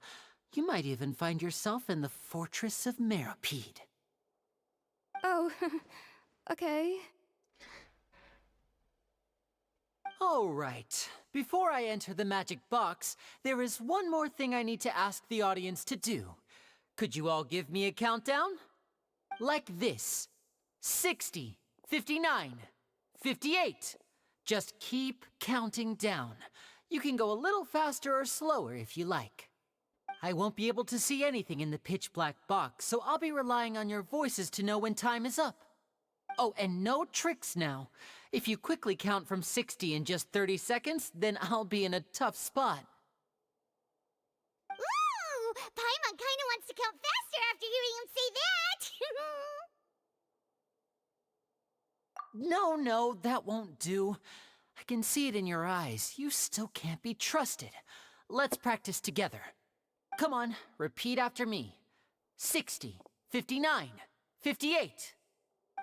[SPEAKER 3] You might even find yourself in the Fortress of Meropide.
[SPEAKER 5] Oh, okay.
[SPEAKER 3] All right. Before I enter the magic box, there is one more thing I need to ask the audience to do. Could you all give me a countdown? Like this. 60, 59, 58. Just keep counting down. You can go a little faster or slower if you like. I won't be able to see anything in the pitch black box, so I'll be relying on your voices to know when time is up. Oh, and no tricks now. If you quickly count from 60 in just 30 seconds, then I'll be in a tough spot.
[SPEAKER 2] Ooh! Paimon kinda wants to count faster after hearing him say that!
[SPEAKER 3] No, that won't do. I can see it in your eyes. You still can't be trusted. Let's practice together. Come on, repeat after me. 60, 59, 58.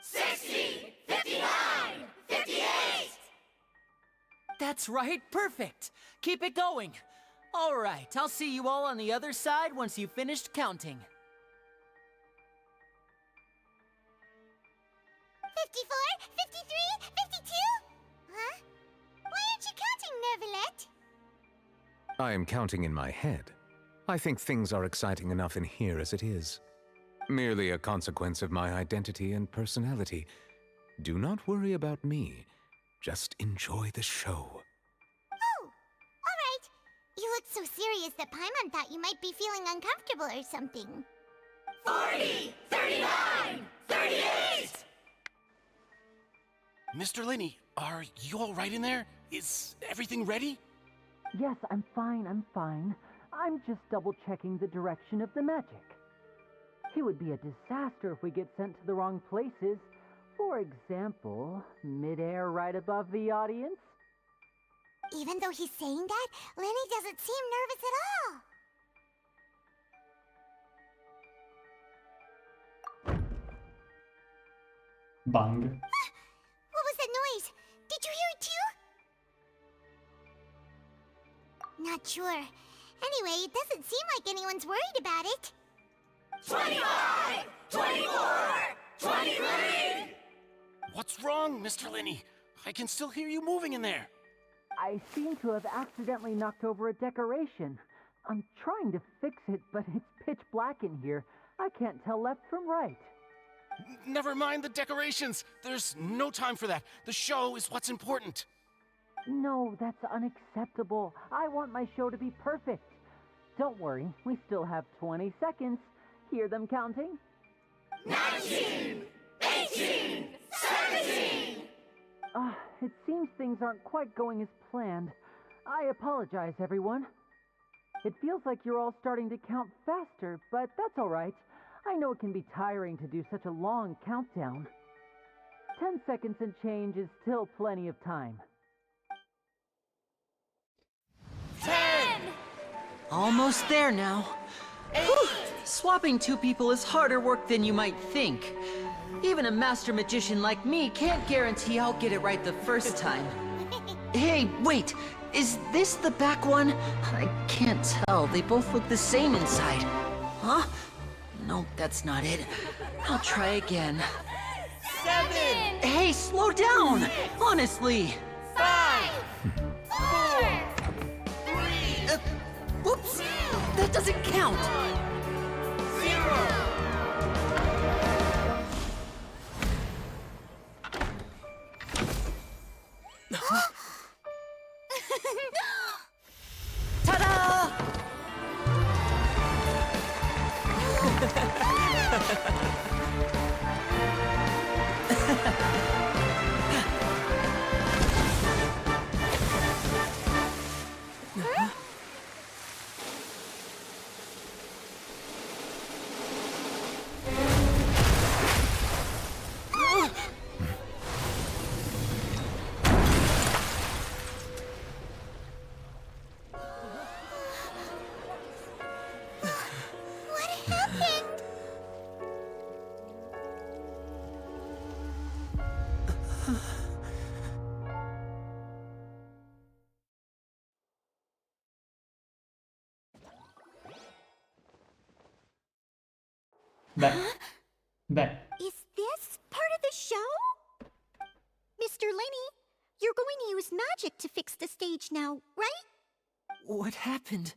[SPEAKER 2] 60! 59! 58!
[SPEAKER 3] That's right, perfect. Keep it going. All right, I'll see you all on the other side once you've finished counting.
[SPEAKER 2] 54, 53, 52? Huh? Why aren't you counting, Nervalet?
[SPEAKER 14] I am counting in my head. I think things are exciting enough in here as it is. Merely a consequence of my identity and personality. Do not worry about me. Just enjoy the show.
[SPEAKER 2] Oh, alright. You looked so serious that Paimon thought you might be feeling uncomfortable or something.
[SPEAKER 6] 40! 39! 38! Mr. Linney, are you all right in there? Is everything ready?
[SPEAKER 3] Yes, I'm fine. I'm just double-checking the direction of the magic. It would be a disaster if we get sent to the wrong places. For example, mid-air right above the audience.
[SPEAKER 2] Even though he's saying that, Lenny doesn't seem nervous at all.
[SPEAKER 1] Bang.
[SPEAKER 2] What was that noise? Did you hear it too? Not sure. Anyway, it doesn't seem like anyone's worried about it.
[SPEAKER 6] 25! 24! 23! What's wrong, Mr. Linney? I can still hear you moving in there.
[SPEAKER 3] I seem to have accidentally knocked over a decoration. I'm trying to fix it, but it's pitch black in here. I can't tell left from right.
[SPEAKER 6] Never mind the decorations. There's no time for that. The show is what's important.
[SPEAKER 3] No, that's unacceptable. I want my show to be perfect. Don't worry, we still have 20 seconds. Hear them counting?
[SPEAKER 6] 19! 18! 17!
[SPEAKER 3] It seems things aren't quite going as planned. I apologize, everyone. It feels like you're all starting to count faster, but that's all right. I know it can be tiring to do such a long countdown. 10 seconds and change is still plenty of time.
[SPEAKER 6] 10!
[SPEAKER 3] Almost there now. Whew. Swapping two people is harder work than you might think. Even a master magician like me can't guarantee I'll get it right the first time. Hey, wait! Is this the back one? I can't tell. They both look the same inside. Huh? No, that's not it. I'll try again.
[SPEAKER 6] 7!
[SPEAKER 3] Hey, slow down! Honestly!
[SPEAKER 6] 5! 4! 3!
[SPEAKER 3] Whoops! That doesn't count!
[SPEAKER 6] 0!
[SPEAKER 3] Ta-da!
[SPEAKER 2] What happened?
[SPEAKER 1] Beh,
[SPEAKER 2] Is this part of the show? Mr. Lenny, you're going to use magic to fix the stage now, right?
[SPEAKER 3] What happened?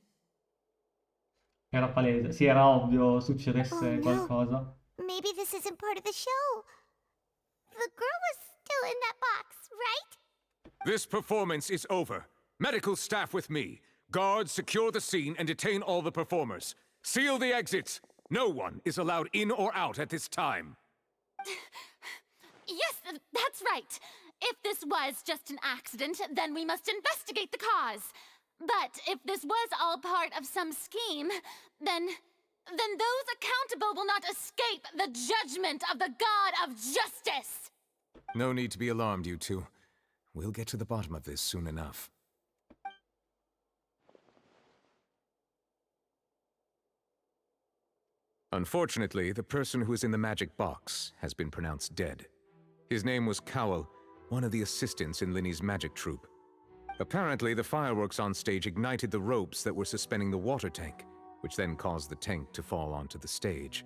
[SPEAKER 1] era palese. Sì, era ovvio
[SPEAKER 2] Oh
[SPEAKER 1] succedesse
[SPEAKER 2] no.
[SPEAKER 1] qualcosa.
[SPEAKER 2] Maybe this isn't part of the show. The girl was still in that box, right?
[SPEAKER 14] This performance is over. Medical staff with me. Guards, secure the scene and detain all the performers. Seal the exits. No one is allowed in or out at this time.
[SPEAKER 15] Yes, that's right. If this was just an accident, then we must investigate the cause. But if this was all part of some scheme, then those accountable will not escape the judgment of the God of Justice!
[SPEAKER 14] No need to be alarmed, you two. We'll get to the bottom of this soon enough. Unfortunately, the person who is in the magic box has been pronounced dead. His name was Cowell, one of the assistants in Linny's magic troupe. Apparently, the fireworks on stage ignited the ropes that were suspending the water tank, which then caused the tank to fall onto the stage.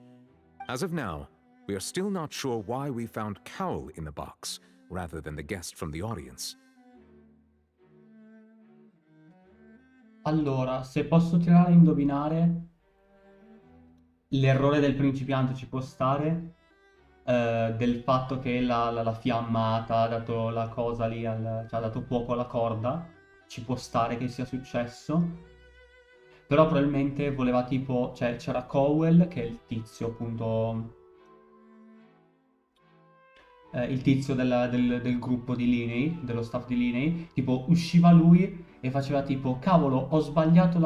[SPEAKER 14] As of now, we are still not sure why we found Cowell in the box, rather than the guest from the audience.
[SPEAKER 1] Allora, se posso tirare a indovinare, l'errore del principiante ci può stare, del fatto che la fiammata ha dato la cosa lì, cioè ha dato fuoco alla corda, ci può stare che sia successo. Però probabilmente voleva tipo, cioè c'era Cowell, che è il tizio appunto, il tizio del gruppo di Linney, dello staff di Linney, tipo usciva lui e faceva tipo, cavolo, ho sbagliato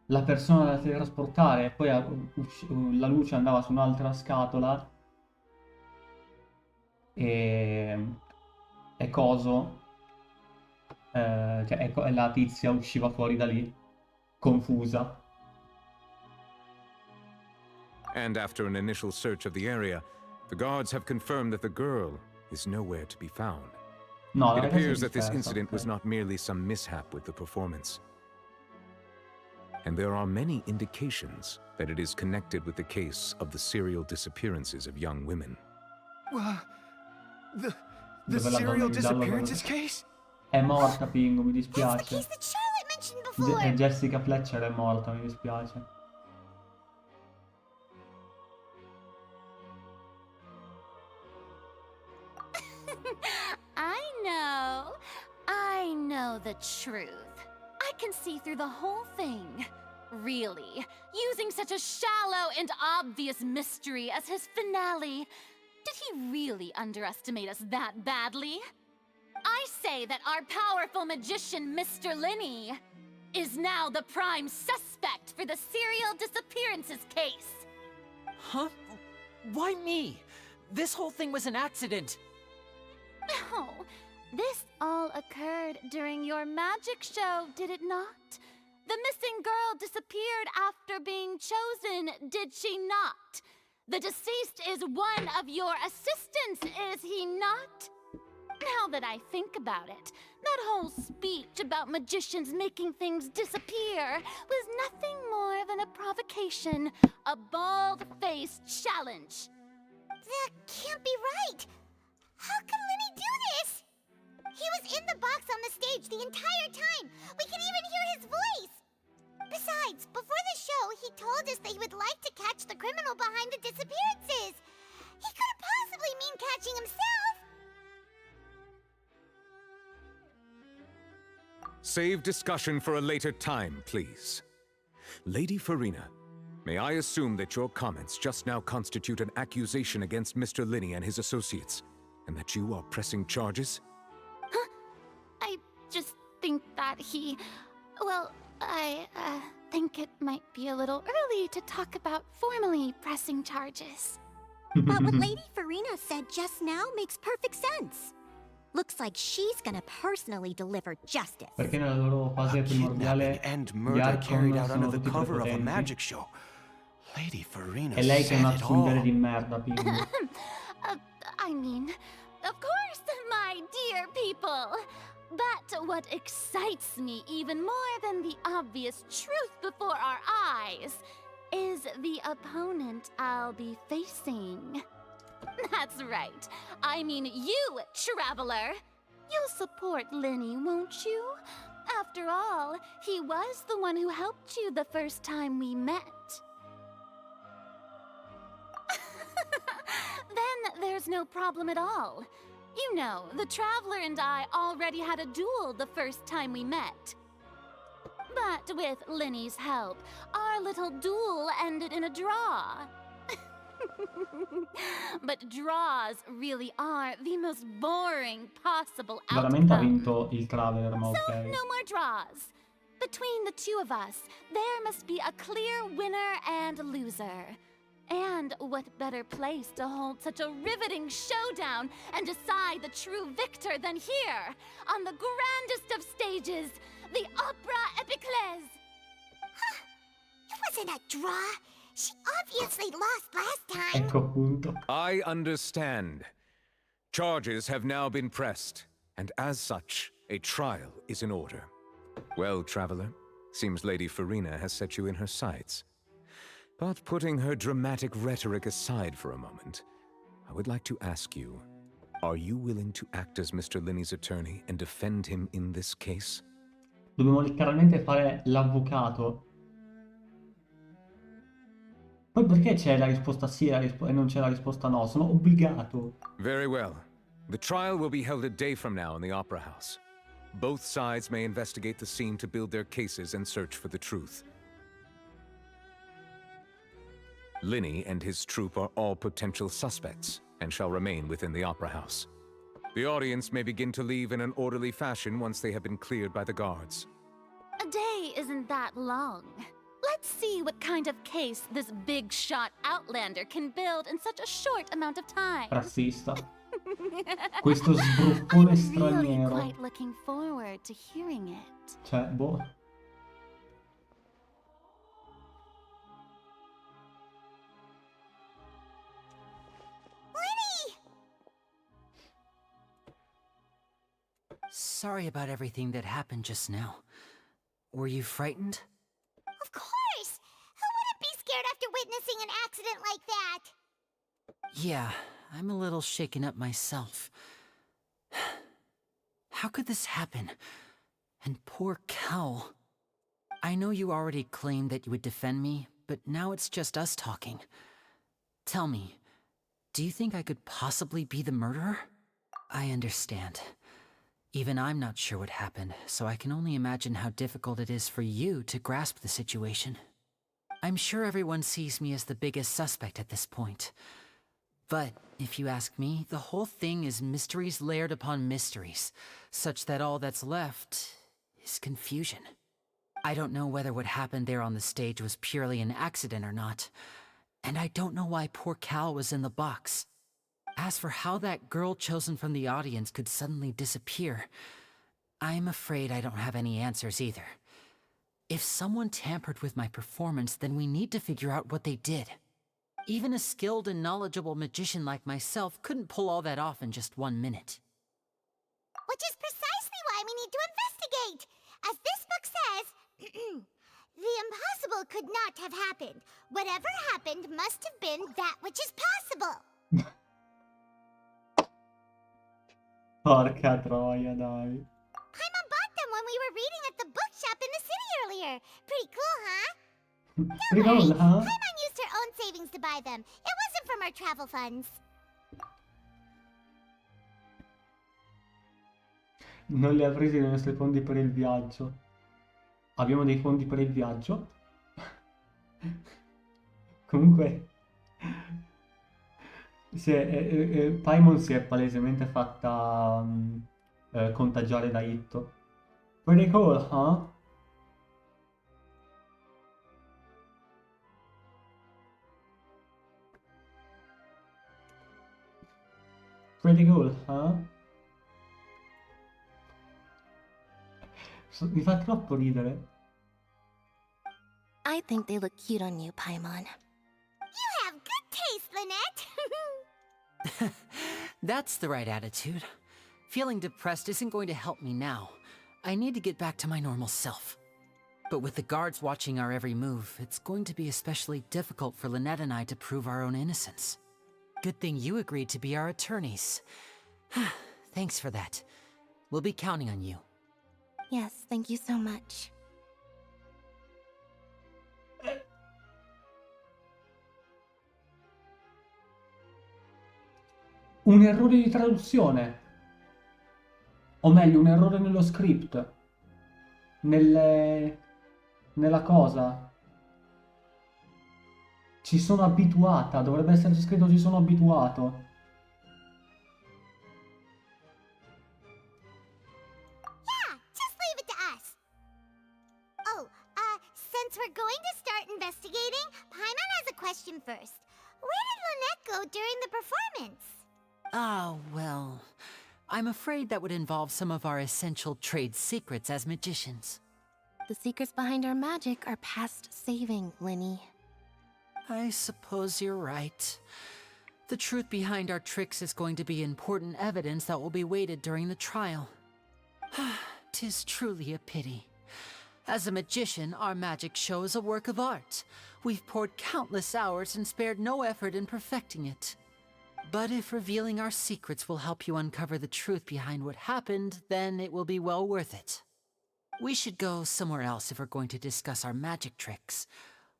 [SPEAKER 1] la persona da teletrasportare, e poi la luce andava su un'altra scatola e coso, cioè e la tizia usciva fuori da lì, confusa.
[SPEAKER 14] And after an initial search of the area, the guards have confirmed that the girl is nowhere to be found.
[SPEAKER 1] No,
[SPEAKER 14] It
[SPEAKER 1] la
[SPEAKER 14] appears
[SPEAKER 1] ragazza è
[SPEAKER 14] that this
[SPEAKER 1] dispersa,
[SPEAKER 14] incident
[SPEAKER 1] ok.
[SPEAKER 14] was not merely some mishap with the performance. And there are many indications that it is connected with the case of the serial disappearances of young women.
[SPEAKER 8] The
[SPEAKER 1] Dove la donna
[SPEAKER 8] serial
[SPEAKER 1] in giallo
[SPEAKER 8] disappearances case?
[SPEAKER 1] è morta, Pingu, mi
[SPEAKER 2] That's the
[SPEAKER 1] dispiace.
[SPEAKER 2] case that Charlotte mentioned before.
[SPEAKER 1] Jessica Fletcher è morta, mi dispiace.
[SPEAKER 15] I know the truth. I can see through the whole thing. Really, using such a shallow and obvious mystery as his finale. Did he really underestimate us that badly? I say that our powerful magician, Mr. Linney, is now the prime suspect for the serial disappearances case.
[SPEAKER 3] Huh? Why me? This whole thing was an accident.
[SPEAKER 15] No, this all occurred during your magic show, did it not? The missing girl disappeared after being chosen, did she not? The deceased is one of your assistants, is he not? Now that I think about it, that whole speech about magicians making things disappear was nothing more than a provocation, a bald-faced challenge.
[SPEAKER 2] That can't be right. How can Linny do this? He was in the box on the stage the entire time. We can even hear his voice. Besides, before the show, he told us that he would like to catch the criminal behind the disappearances. He couldn't possibly mean catching himself.
[SPEAKER 14] Save discussion for a later time, please. Lady Farina, may I assume that your comments just now constitute an accusation against Mr. Linney and his associates, and that you are pressing charges?
[SPEAKER 15] Huh? I just think that he... Well, I think it might be a little early to talk about formally pressing charges.
[SPEAKER 2] But what Lady Farina said just now makes perfect sense. Looks like she's gonna personally deliver justice.
[SPEAKER 1] Perché nella loro fase primordiale
[SPEAKER 6] and
[SPEAKER 1] gli
[SPEAKER 6] murder carried
[SPEAKER 1] Archon
[SPEAKER 6] out under
[SPEAKER 1] sono
[SPEAKER 6] the
[SPEAKER 1] tutti
[SPEAKER 6] cover of a
[SPEAKER 1] prepotenti.
[SPEAKER 6] magic show. Lady Farina
[SPEAKER 1] È lei che è una
[SPEAKER 6] said it
[SPEAKER 1] tsundere
[SPEAKER 6] all.
[SPEAKER 1] di merda, Pingu.
[SPEAKER 15] I mean, of course, my dear people. But what excites me even more than the obvious truth before our eyes is the opponent I'll be facing. That's right. I mean you, Traveler. You'll support Linny, won't you? After all, he was the one who helped you the first time we met. Then there's no problem at all. You know, the Traveler and I already had a duel the first time we met. But with Linny's help, our little duel ended in a draw. But draws really are the most boring possible
[SPEAKER 1] Veramente ha
[SPEAKER 15] outcome.
[SPEAKER 1] vinto il Traveler, ma
[SPEAKER 15] So,
[SPEAKER 1] ok.
[SPEAKER 15] no more draws. Between the two of us, there must be a clear winner and loser. And what better place to hold such a riveting showdown and decide the true victor than here, on the grandest of stages, the Opera Epiclese.
[SPEAKER 2] It wasn't a draw. She obviously lost last time.
[SPEAKER 1] Ecco appunto.
[SPEAKER 14] I understand. Charges have now been pressed, and as such, a trial is in order. Well, Traveler, seems Lady Farina has set you in her sights. But putting her dramatic rhetoric aside for a moment, I would like to ask you, are you willing to act as Mr. Linney's attorney and defend him in this case?
[SPEAKER 1] Dobbiamo letteralmente fare l'avvocato. Poi perché c'è la risposta sì e non c'è la risposta no? Sono obbligato.
[SPEAKER 14] Very well. The trial will be held a day from now in the Opera House. Both sides may investigate the scene to build their cases and search for the truth. Linney and his troupe are all potential suspects and shall remain within the Opera House. The audience may begin to leave in an orderly fashion once they have been cleared by the guards.
[SPEAKER 15] A day isn't that long. Let's see what kind of case this big shot Outlander can build in such a short amount of time.
[SPEAKER 1] Razzista. Questo sbruffone
[SPEAKER 15] I'm really
[SPEAKER 1] straniero.
[SPEAKER 15] quite looking forward to hearing it.
[SPEAKER 1] Cioè, boh.
[SPEAKER 3] Sorry about everything that happened just now. Were you frightened?
[SPEAKER 2] Of course! Who wouldn't be scared after witnessing an accident like that?
[SPEAKER 3] Yeah, I'm a little shaken up myself. How could this happen? And poor Cal. I know you already claimed that you would defend me, but now it's just us talking. Tell me, do you think I could possibly be the murderer? I understand. Even I'm not sure what happened, so I can only imagine how difficult it is for you to grasp the situation. I'm sure everyone sees me as the biggest suspect at this point. But, if you ask me, the whole thing is mysteries layered upon mysteries, such that all that's left is confusion. I don't know whether what happened there on the stage was purely an accident or not, and I don't know why poor Cal was in the box. As for how that girl chosen from the audience could suddenly disappear, I'm afraid I don't have any answers either. If someone tampered with my performance, then we need to figure out what they did. Even a skilled and knowledgeable magician like myself couldn't pull all that off in just 1 minute.
[SPEAKER 2] Which is precisely why we need to investigate! As this book says, the impossible could not have happened. Whatever happened must have been that which is possible.
[SPEAKER 1] Porca troia, dai.
[SPEAKER 2] Paimon bought them when we were reading at the bookshop in the city earlier. Pretty cool, huh?
[SPEAKER 1] Pretty cool, huh?
[SPEAKER 2] Paimon used her own savings to buy them. It wasn't from our travel funds.
[SPEAKER 1] Non li ha presi dai nostri fondi per il viaggio. Abbiamo dei fondi per il viaggio? Comunque... Paimon si è palesemente fatta contagiare da Itto. Pretty cool, huh? Pretty cool, huh? Mi fa troppo ridere.
[SPEAKER 12] I think they look cute on you, Paimon.
[SPEAKER 2] You have good taste, Lynette.
[SPEAKER 3] That's the right attitude. Feeling depressed isn't going to help me now. I need to get back to my normal self. But with the guards watching our every move, it's going to be especially difficult for Lynette and I to prove our own innocence. Good thing you agreed to be our attorneys. Thanks for that. We'll be counting on you.
[SPEAKER 12] Yes, thank you so much.
[SPEAKER 1] Un errore di traduzione. O meglio, un errore nello script. Nelle... Nella cosa. Ci sono abituata. Dovrebbe esserci scritto ci sono abituato.
[SPEAKER 2] Yeah, just leave it to us. Oh, since we're going to start investigating, Paimon has a question first. Where did Lynette go during the performance?
[SPEAKER 3] Ah, well, I'm afraid that would involve some of our essential trade secrets as magicians.
[SPEAKER 12] The secrets behind our magic are past saving, Linny.
[SPEAKER 3] I suppose you're right. The truth behind our tricks is going to be important evidence that will be weighted during the trial. 'Tis truly a pity. As a magician, our magic show is a work of art. We've poured countless hours and spared no effort in perfecting it. But if revealing our secrets will help you uncover the truth behind what happened, then it will be well worth it. We should go somewhere else if we're going to discuss our magic tricks.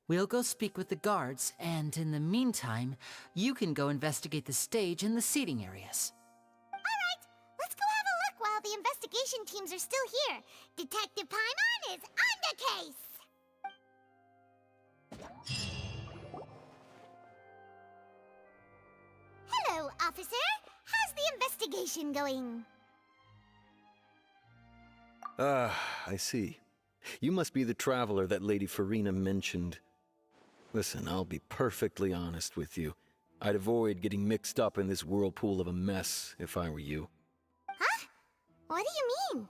[SPEAKER 3] We'll go speak with the guards, and in the meantime, you can go investigate the stage and the seating areas.
[SPEAKER 2] Alright, let's go have a look while the investigation teams are still here. Detective Paimon is on the case! Hello, officer. How's the investigation going?
[SPEAKER 16] Ah, I see. You must be the traveler that Lady Farina mentioned. Listen, I'll be perfectly honest with you. I'd avoid getting mixed up in this whirlpool of a mess if I were you.
[SPEAKER 2] Huh? What do you mean?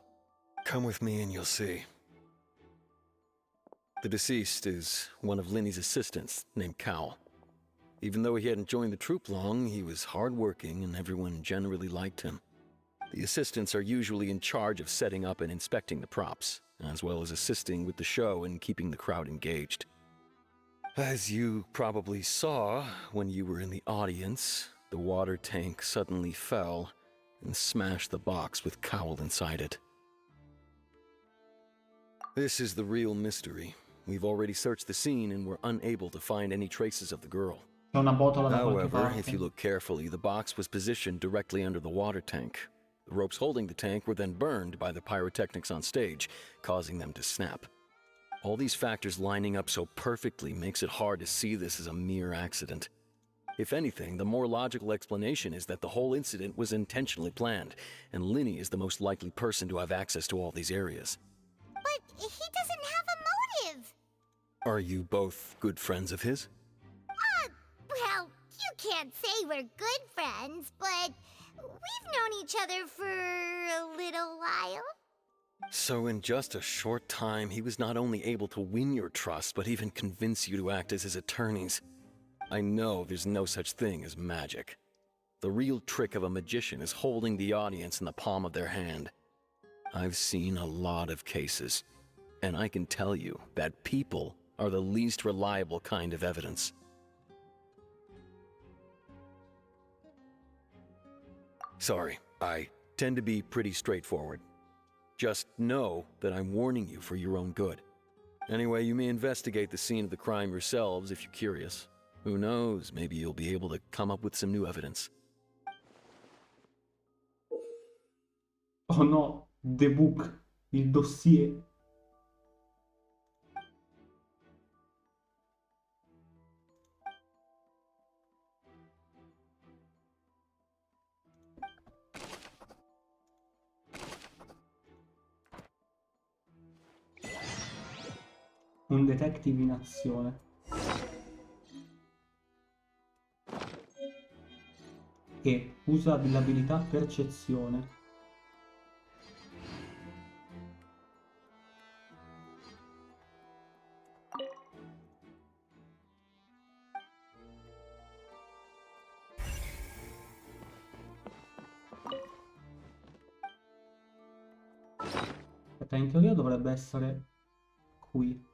[SPEAKER 16] Come with me and you'll see. The deceased is one of Linny's assistants, named Cowell. Even though he hadn't joined the troupe long, he was hardworking and everyone generally liked him. The assistants are usually in charge of setting up and inspecting the props, as well as assisting with the show and keeping the crowd engaged. As you probably saw when you were in the audience, the water tank suddenly fell and smashed the box with Cowell inside it. This is the real mystery. We've already searched the scene and were unable to find any traces of the girl.
[SPEAKER 1] C'è una botola da qualche
[SPEAKER 16] However,
[SPEAKER 1] parte.
[SPEAKER 16] if you look carefully, the box was positioned directly under the water tank. The ropes holding the tank were then burned by the pyrotechnics on stage, causing them to snap. All these factors lining up so perfectly makes it hard to see this as a mere accident. If anything, the more logical explanation is that the whole incident was intentionally planned, and Linny is the most likely person to have access to all these areas.
[SPEAKER 2] But he doesn't have a motive.
[SPEAKER 16] Are you both good friends of his?
[SPEAKER 2] Well, you can't say we're good friends, but we've known each other for a little while.
[SPEAKER 16] So in just a short time, he was not only able to win your trust, but even convince you to act as his attorneys. I know there's no such thing as magic. The real trick of a magician is holding the audience in the palm of their hand. I've seen a lot of cases, and I can tell you that people are the least reliable kind of evidence. Sorry, I tend to be pretty straightforward. Just know that I'm warning you for your own good. Anyway, you may investigate the scene of the crime yourselves if you're curious. Who knows, maybe you'll be able to come up with some new evidence.
[SPEAKER 1] Oh no, the book, il dossier. Un detective in azione. E usa l'abilità percezione. Aspetta, in teoria dovrebbe essere qui.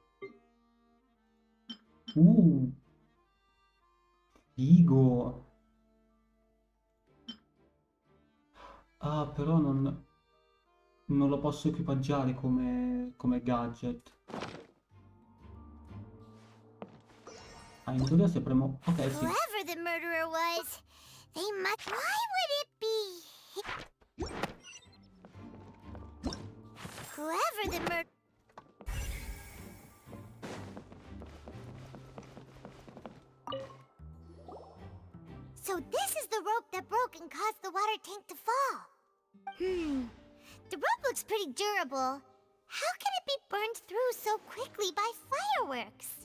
[SPEAKER 1] Figo. Ah, però non lo posso equipaggiare come gadget. Ah, in teoria se premo... Ok, sì.
[SPEAKER 2] Whoever the murderer was, They must. Why would it be whoever the So this is the rope that broke and caused the water tank to fall. The rope looks pretty durable. How can it be burned through so quickly by fireworks?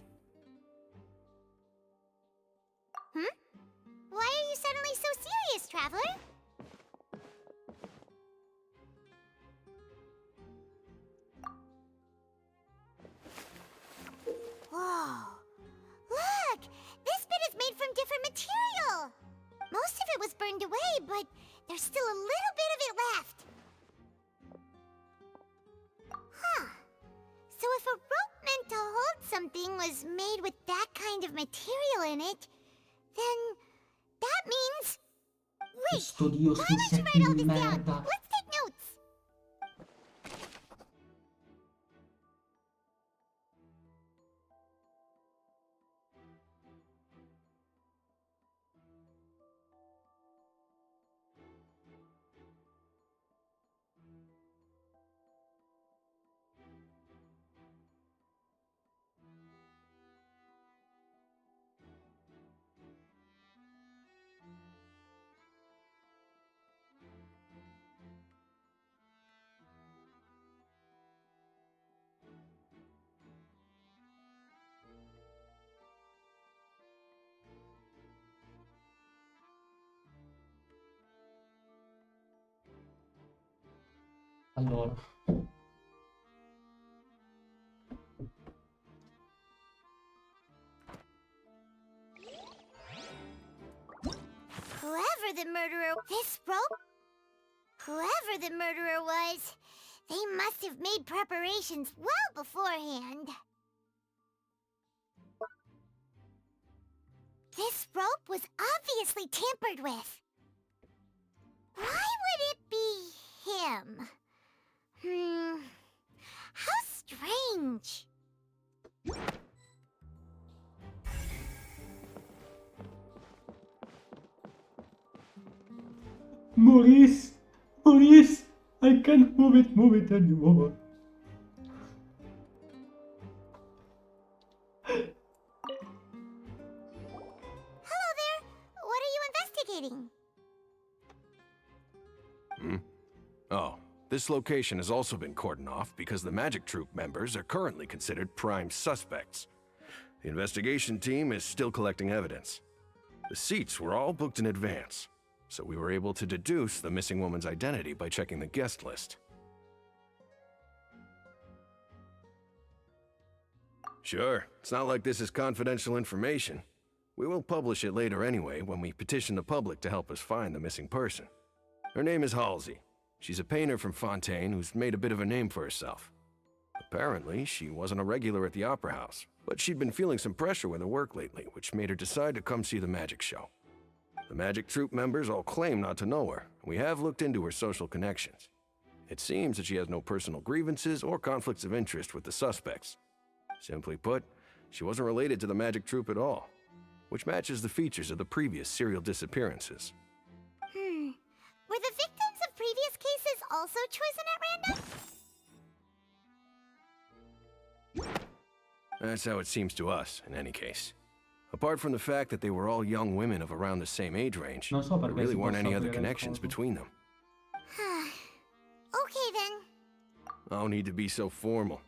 [SPEAKER 2] Why are you suddenly so serious, Traveler? Whoa! Look! This bit is made from different material! Most of it was burned away, but there's still a little bit of it left. Huh. So if a rope meant to hold something was made with that kind of material in it, then that means... Wait,
[SPEAKER 1] Studio
[SPEAKER 2] why don't you write all this down?
[SPEAKER 1] merda.
[SPEAKER 2] Let's take notes.
[SPEAKER 1] Allora,
[SPEAKER 2] Whoever the murderer... This rope? Whoever the murderer was, they must have made preparations well beforehand. This rope was obviously tampered with. Why would it be him? How strange.
[SPEAKER 1] Maurice! Maurice! I can't move it anymore.
[SPEAKER 2] Hello there. What are you investigating?
[SPEAKER 6] Oh, this location has also been cordoned off because the Magic Troop members are currently considered prime suspects. The investigation team is still collecting evidence. The seats were all booked in advance, so we were able to deduce the missing woman's identity by checking the guest list. Sure, it's not like this is confidential information. We will publish it later anyway when we petition the public to help us find the missing person. Her name is Halsey. She's a painter from Fontaine who's made a bit of a name for herself. Apparently, she wasn't a regular at the Opera House, but she'd been feeling some pressure with her work lately, which made her decide to come see the magic show. The Magic Troop members all claim not to know her, and we have looked into her social connections. It seems that she has no personal grievances or conflicts of interest with the suspects. Simply put, she wasn't related to the Magic Troop at all, which matches the features of the previous serial disappearances.
[SPEAKER 2] Were the victims of previous cases also chosen at random?
[SPEAKER 6] That's how it seems to us, in any case. Apart from the fact that they were all young women of around the same age range,
[SPEAKER 1] non so
[SPEAKER 6] there
[SPEAKER 1] perché
[SPEAKER 6] really
[SPEAKER 1] si
[SPEAKER 6] weren't
[SPEAKER 1] possa
[SPEAKER 6] any other
[SPEAKER 1] aprire il
[SPEAKER 6] connections
[SPEAKER 1] coso.
[SPEAKER 6] between them.
[SPEAKER 2] Okay then.
[SPEAKER 6] No need to be so formal.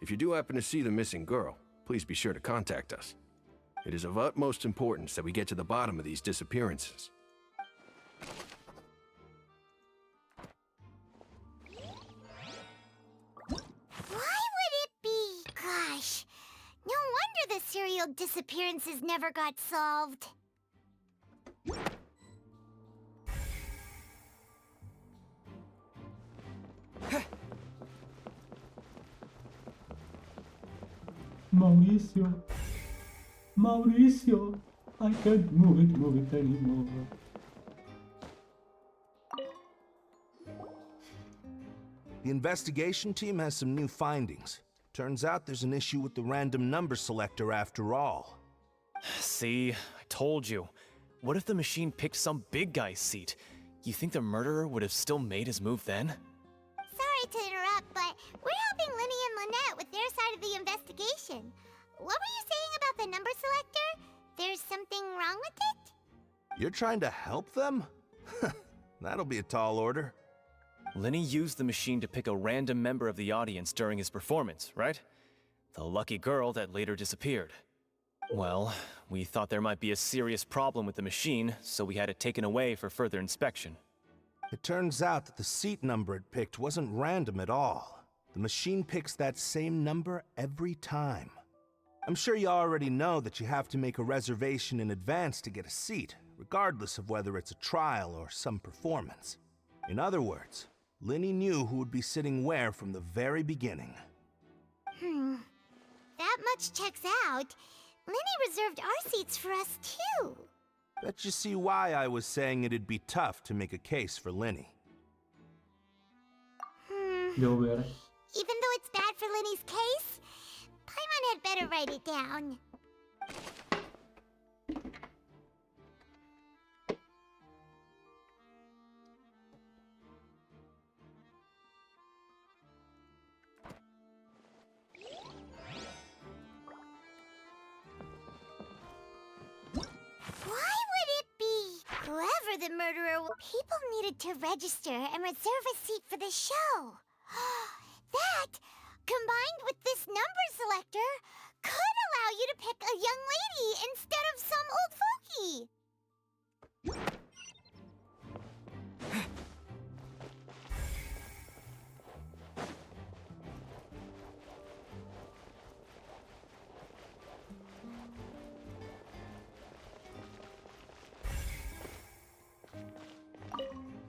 [SPEAKER 6] If you do happen to see the missing girl, please be sure to contact us. It is of utmost importance that we get to the bottom of these disappearances.
[SPEAKER 2] Why would it be? Gosh, no wonder the serial disappearances never got solved.
[SPEAKER 1] Mauricio. Mauricio. I can't move it anymore.
[SPEAKER 6] The investigation team has some new findings. Turns out there's an issue with the random number selector after all.
[SPEAKER 17] See, I told you. What if the machine picked some big guy's seat? You think the murderer would have still made his move then?
[SPEAKER 2] Sorry to interrupt, but we're helping Linny and Lynette with their side of the investigation. What were you saying about the number selector? There's something wrong with it?
[SPEAKER 6] You're trying to help them? That'll be a tall order.
[SPEAKER 17] Linny used the machine to pick a random member of the audience during his performance, right? The lucky girl that later disappeared. Well, we thought there might be a serious problem with the machine, so we had it taken away for further inspection.
[SPEAKER 6] It turns out that the seat number it picked wasn't random at all. The machine picks that same number every time. I'm sure you already know that you have to make a reservation in advance to get a seat, regardless of whether it's a trial or some performance. In other words, Linny knew who would be sitting where from the very beginning.
[SPEAKER 2] That much checks out. Linny reserved our seats for us, too.
[SPEAKER 6] Bet you see why I was saying it'd be tough to make a case for Linny.
[SPEAKER 1] Devo bere.
[SPEAKER 2] Even though it's bad for Linny's case, Paimon had better write it down. Why would it be? Whoever the murderer was, people needed to register and reserve a seat for the show. That, combined with this number selector, could allow you to pick a young lady instead of some old fogey.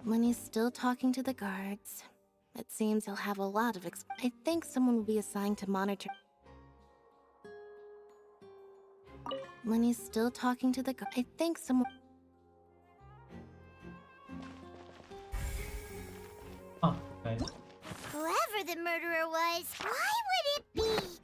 [SPEAKER 12] Linny's still talking to the guards. It seems he'll have a lot of I think someone will be assigned to monitor. Linny's still talking to the guards. I think someone...
[SPEAKER 1] Ah, ok.
[SPEAKER 2] Whoever the murderer was, why would it be?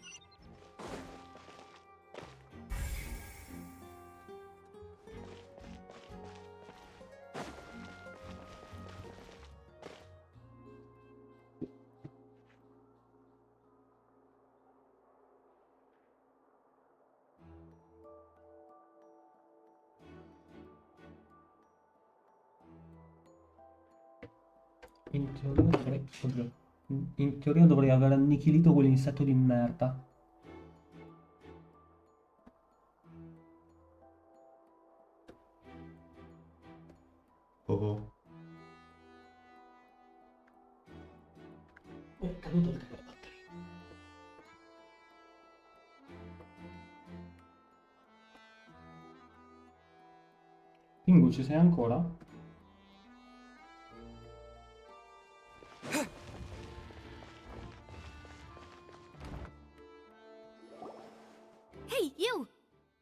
[SPEAKER 1] In teoria dovrei aver annichilito quell'insetto di merda. Oh. È caduto il caricabatterie. Pingu, ci sei ancora?
[SPEAKER 15] Hey, you!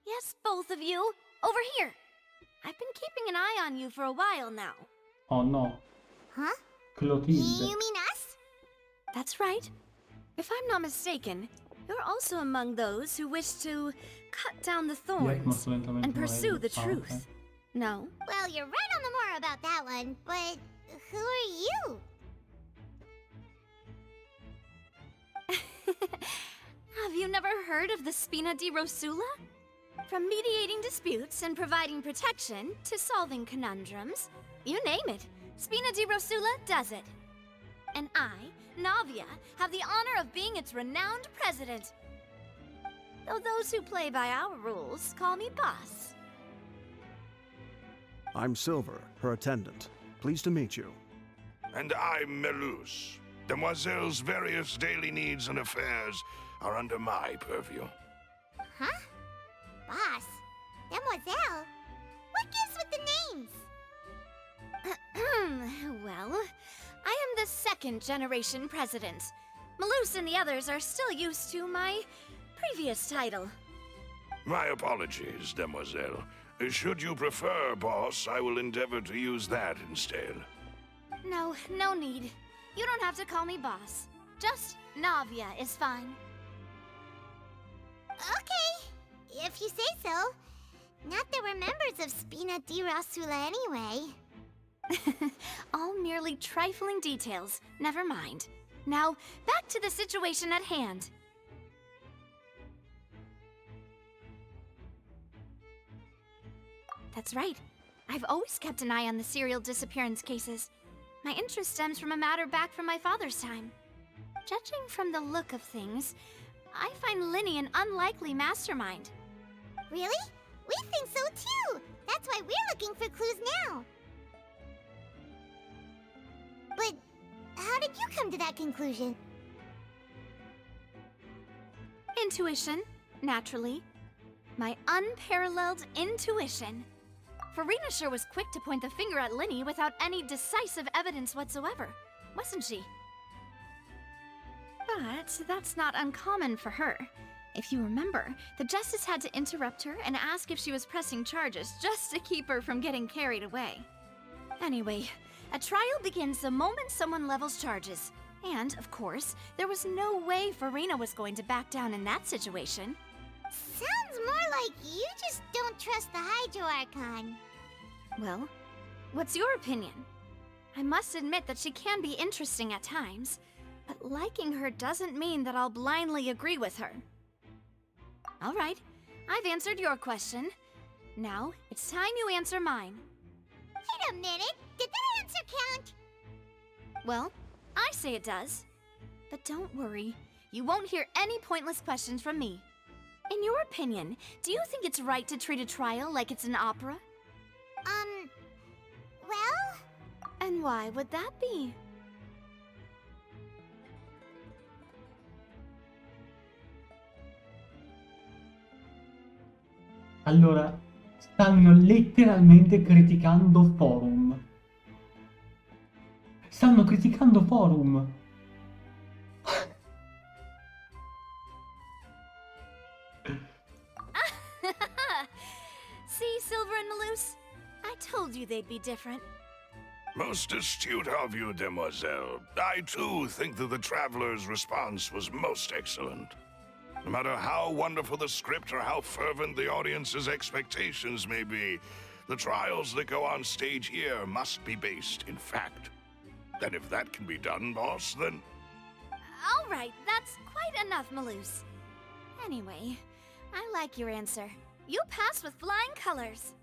[SPEAKER 15] Yes, both of you! Over here! I've been keeping an eye on you for a while now.
[SPEAKER 1] Oh no.
[SPEAKER 2] Huh?
[SPEAKER 1] Clotilde.
[SPEAKER 2] You mean us?
[SPEAKER 15] That's right. If I'm not mistaken, you're also among those who wish to cut down the thorns and pursue the truth.
[SPEAKER 1] Okay.
[SPEAKER 15] No?
[SPEAKER 2] Well, you're right on the more about that one, but who are you?
[SPEAKER 15] Have you never heard of the Spina di Rosula? From mediating disputes and providing protection to solving conundrums, you name it, Spina di Rosula does it. And I, Navia, have the honor of being its renowned president. Though those who play by our rules call me boss.
[SPEAKER 18] I'm Silver, her attendant. Pleased to meet you.
[SPEAKER 6] And I'm Melus. Demoiselle's various daily needs and affairs are under my purview.
[SPEAKER 2] Huh? Boss? Demoiselle? What gives with the names?
[SPEAKER 15] Well, I am the second generation president. Malus and the others are still used to my previous title.
[SPEAKER 6] My apologies, Demoiselle. Should you prefer, boss, I will endeavor to use that instead.
[SPEAKER 15] No, no need. You don't have to call me boss. Just Navia is fine.
[SPEAKER 2] Okay, if you say so. Not that we're members of Spina di Rasula anyway.
[SPEAKER 15] All merely trifling details. Never mind. Now, back to the situation at hand. That's right. I've always kept an eye on the serial disappearance cases. My interest stems from a matter back from my father's time. Judging from the look of things, I find Linny an unlikely mastermind.
[SPEAKER 2] Really? We think so too! That's why we're looking for clues now. But how did you come to that conclusion?
[SPEAKER 15] Intuition, naturally. My unparalleled intuition. Farina sure was quick to point the finger at Linny without any decisive evidence whatsoever, wasn't she? But that's not uncommon for her. If you remember, the Justice had to interrupt her and ask if she was pressing charges just to keep her from getting carried away. Anyway, a trial begins the moment someone levels charges. And, of course, there was no way Farina was going to back down in that situation.
[SPEAKER 2] Sounds more like you just don't trust the Hydro Archon.
[SPEAKER 15] Well, what's your opinion? I must admit that she can be interesting at times, but liking her doesn't mean that I'll blindly agree with her. All right, I've answered your question. Now, it's time you answer mine.
[SPEAKER 2] Wait a minute, did that answer count?
[SPEAKER 15] Well, I say it does. But don't worry, you won't hear any pointless questions from me. In your opinion, do you think it's right to treat a trial like it's an opera?
[SPEAKER 2] Well?
[SPEAKER 15] And why would that be?
[SPEAKER 1] Allora, stanno letteralmente criticando Forum. Stanno criticando Forum.
[SPEAKER 15] See, Silver and Maloose? I told you they'd be different.
[SPEAKER 6] Most astute of you, demoiselle. I too think that the Traveler's response was most excellent. No matter how wonderful the script or how fervent the audience's expectations may be, the trials that go on stage here must be based in fact. And if that can be done, boss, then...
[SPEAKER 15] All right, that's quite enough, Maloose. Anyway, I like your answer. You passed with flying colors.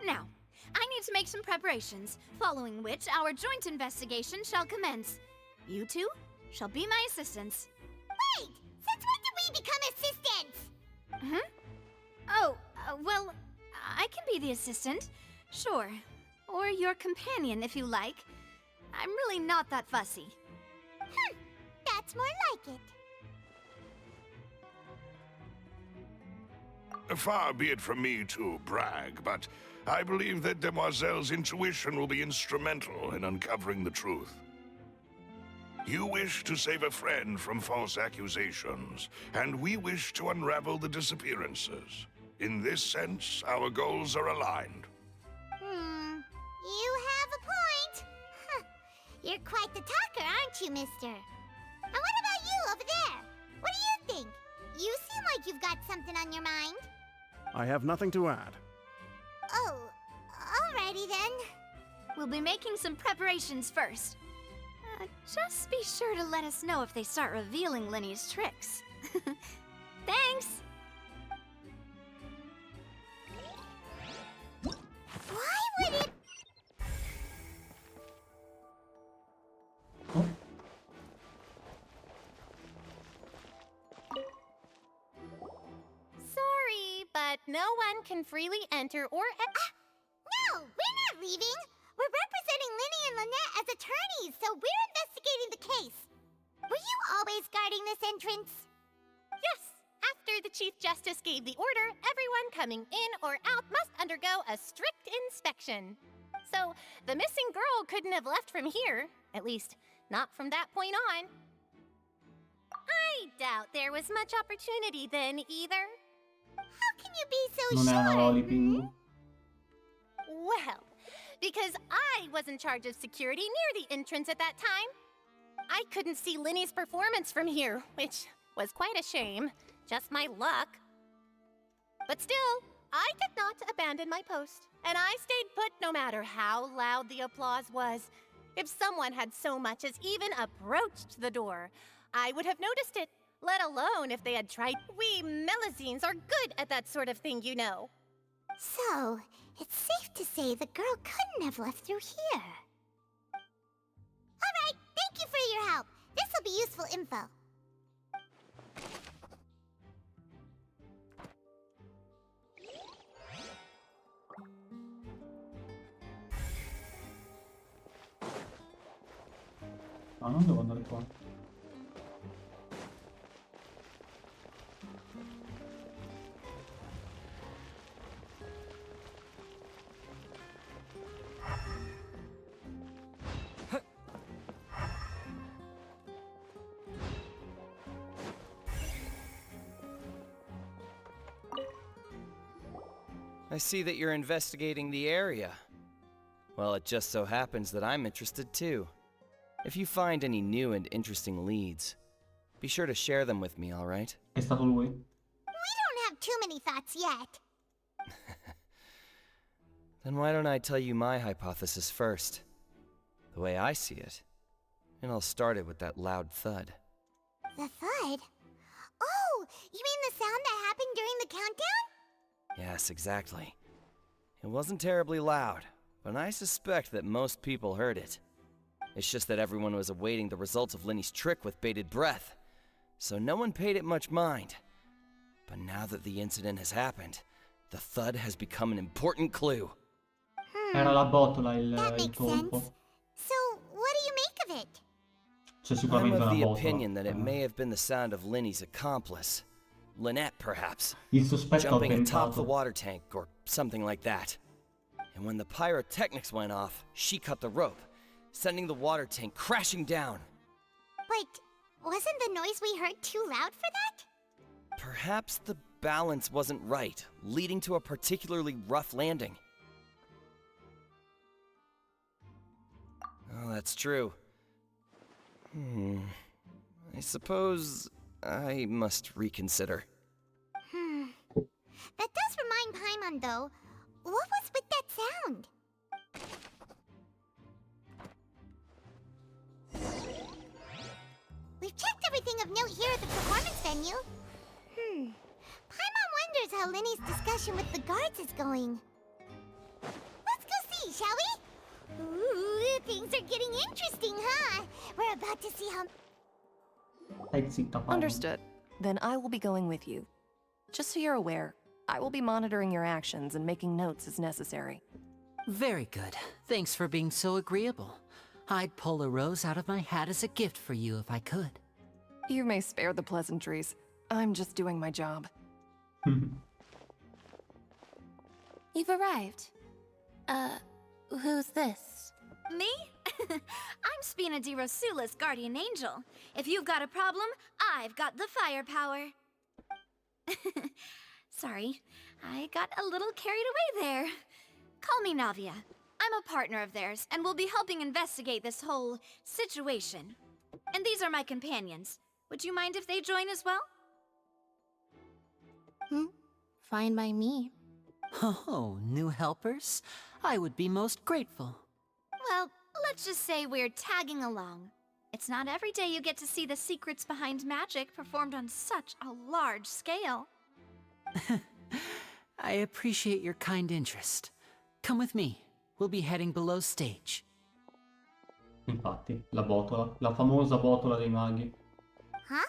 [SPEAKER 15] Now, I need to make some preparations, following which our joint investigation shall commence. You two shall be my assistants.
[SPEAKER 2] Wait! Since when did we become assistants?
[SPEAKER 15] Oh, well, I can be the assistant, sure. Or your companion, if you like. I'm really not that fussy.
[SPEAKER 2] That's more like it.
[SPEAKER 6] Far be it from me to brag, but I believe that Demoiselle's intuition will be instrumental in uncovering the truth. You wish to save a friend from false accusations, and we wish to unravel the disappearances. In this sense, our goals are aligned.
[SPEAKER 2] You have a point. You're quite the talker, aren't you, mister? And what about you over there? What do you think? You seem like you've got something on your mind.
[SPEAKER 18] I have nothing to add.
[SPEAKER 2] Oh, alrighty then.
[SPEAKER 15] We'll be making some preparations first. Just be sure to let us know if they start revealing Linny's tricks. Thanks!
[SPEAKER 2] Why would it...
[SPEAKER 19] Sorry, but no one can freely enter or...
[SPEAKER 2] No, we're not leaving! We're representing Linny and Lynette as attorneys, so we're investigating the case. Were you always guarding this entrance?
[SPEAKER 19] Yes! After the Chief Justice gave the order, everyone coming in or out must undergo a strict inspection. So, the missing girl couldn't have left from here. At least, not from that point on. I doubt there was much opportunity then, either.
[SPEAKER 2] How can you be so
[SPEAKER 1] Non è una
[SPEAKER 2] sure?
[SPEAKER 1] loli, Pingu.
[SPEAKER 19] Well, because I was in charge of security near the entrance at that time. I couldn't see Linny's performance from here, which was quite a shame. Just my luck. But still, I did not abandon my post, and I stayed put no matter how loud the applause was. If someone had so much as even approached the door, I would have noticed it, let alone if they had tried. We Melusines are good at that sort of thing, you know.
[SPEAKER 2] So, it's safe to say the girl couldn't have left through here. Alright, thank you for your help. This'll be useful info.
[SPEAKER 1] Ah, non devo andare qua.
[SPEAKER 20] I see that you're investigating the area. Well, it just so happens that I'm interested too. If you find any new and interesting leads, be sure to share them with me, alright?
[SPEAKER 1] È stato lui.
[SPEAKER 2] We don't have too many thoughts yet.
[SPEAKER 20] Then why don't I tell you my hypothesis first? The way I see it. It all started with that loud thud.
[SPEAKER 2] The thud? Oh, you mean the sound that happened during the countdown?
[SPEAKER 20] Yes, exactly. It wasn't terribly loud, but I suspect that most people heard it. It's just that everyone was awaiting the results of Linny's trick with bated breath, so no one paid it much mind. But now that the incident has happened, the thud has become an important clue.
[SPEAKER 1] Era la botola
[SPEAKER 2] That
[SPEAKER 1] il
[SPEAKER 2] makes
[SPEAKER 1] colpo.
[SPEAKER 2] sense. So, what do you make of it?
[SPEAKER 1] C'è
[SPEAKER 20] I'm
[SPEAKER 1] sicuramente
[SPEAKER 20] of
[SPEAKER 1] una
[SPEAKER 20] the
[SPEAKER 1] botola.
[SPEAKER 20] opinion that it may have been the sound of Linny's accomplice. Lynette, perhaps.
[SPEAKER 1] Il sospetto
[SPEAKER 20] Jumping atop the
[SPEAKER 1] avventato.
[SPEAKER 20] water tank or something like that. And when the pyrotechnics went off, she cut the rope, sending the water tank crashing down.
[SPEAKER 2] But wasn't the noise we heard too loud for that?
[SPEAKER 20] Perhaps the balance wasn't right, leading to a particularly rough landing. Oh, that's true. I suppose I must reconsider.
[SPEAKER 2] That does remind Paimon, though. What was with that sound? We've checked everything of note here at the performance venue. Paimon wonders how Linny's discussion with the guards is going. Let's go see, shall we? Ooh, things are getting interesting, huh? We're about to see how...
[SPEAKER 1] Stai zitta, Paolo.
[SPEAKER 21] Understood. Then I will be going with you. Just so you're aware, I will be monitoring your actions and making notes as necessary.
[SPEAKER 3] Very good. Thanks for being so agreeable. I'd pull a rose out of my hat as a gift for you if I could.
[SPEAKER 21] You may spare the pleasantries. I'm just doing my job.
[SPEAKER 12] You've arrived. Who's this?
[SPEAKER 15] Me? I'm Spina di Rosula's guardian angel. If you've got a problem, I've got the firepower. Sorry, I got a little carried away there. Call me Navia. I'm a partner of theirs, and will be helping investigate this whole situation. And these are my companions. Would you mind if they join as well?
[SPEAKER 12] Fine by me.
[SPEAKER 3] Oh, new helpers? I would be most grateful.
[SPEAKER 15] Well, let's just say we're tagging along. It's not every day you get to see the secrets behind magic performed on such a large scale.
[SPEAKER 3] I appreciate your kind interest. Come with me. We'll be heading below stage.
[SPEAKER 1] Infatti, la botola. La famosa botola dei maghi.
[SPEAKER 2] Huh?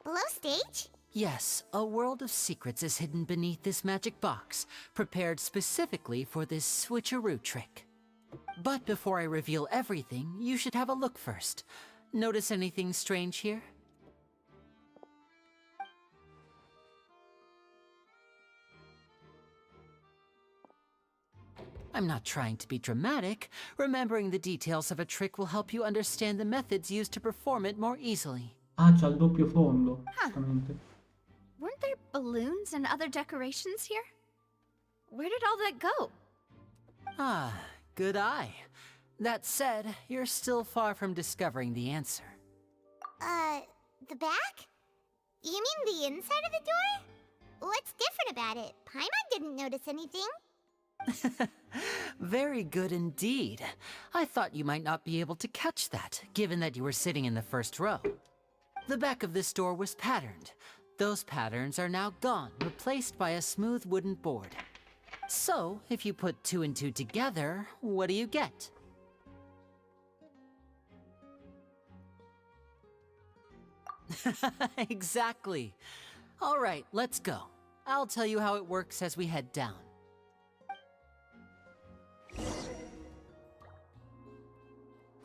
[SPEAKER 2] Below stage?
[SPEAKER 3] Yes, a world of secrets is hidden beneath this magic box, prepared specifically for this switcheroo trick. But before I reveal everything, you should have a look first. Notice anything strange here? I'm not trying to be dramatic. Remembering the details of a trick will help you understand the methods used to perform it more easily.
[SPEAKER 1] Ah, c'ha il doppio fondo. Giustamente.
[SPEAKER 15] Weren't there balloons and other decorations here? Where did all that go?
[SPEAKER 3] Ah, good eye. That said, you're still far from discovering the answer.
[SPEAKER 2] The back? You mean the inside of the door? what's different about it? Paimon didn't notice anything.
[SPEAKER 3] Very good indeed. I thought you might not be able to catch that, given that you were sitting in the first row. The back of this door was patterned. Those patterns are now gone, replaced by a smooth wooden board. So, if you put 2 and 2 together, what do you get? Exactly. All right, let's go. I'll tell you how it works as we head down.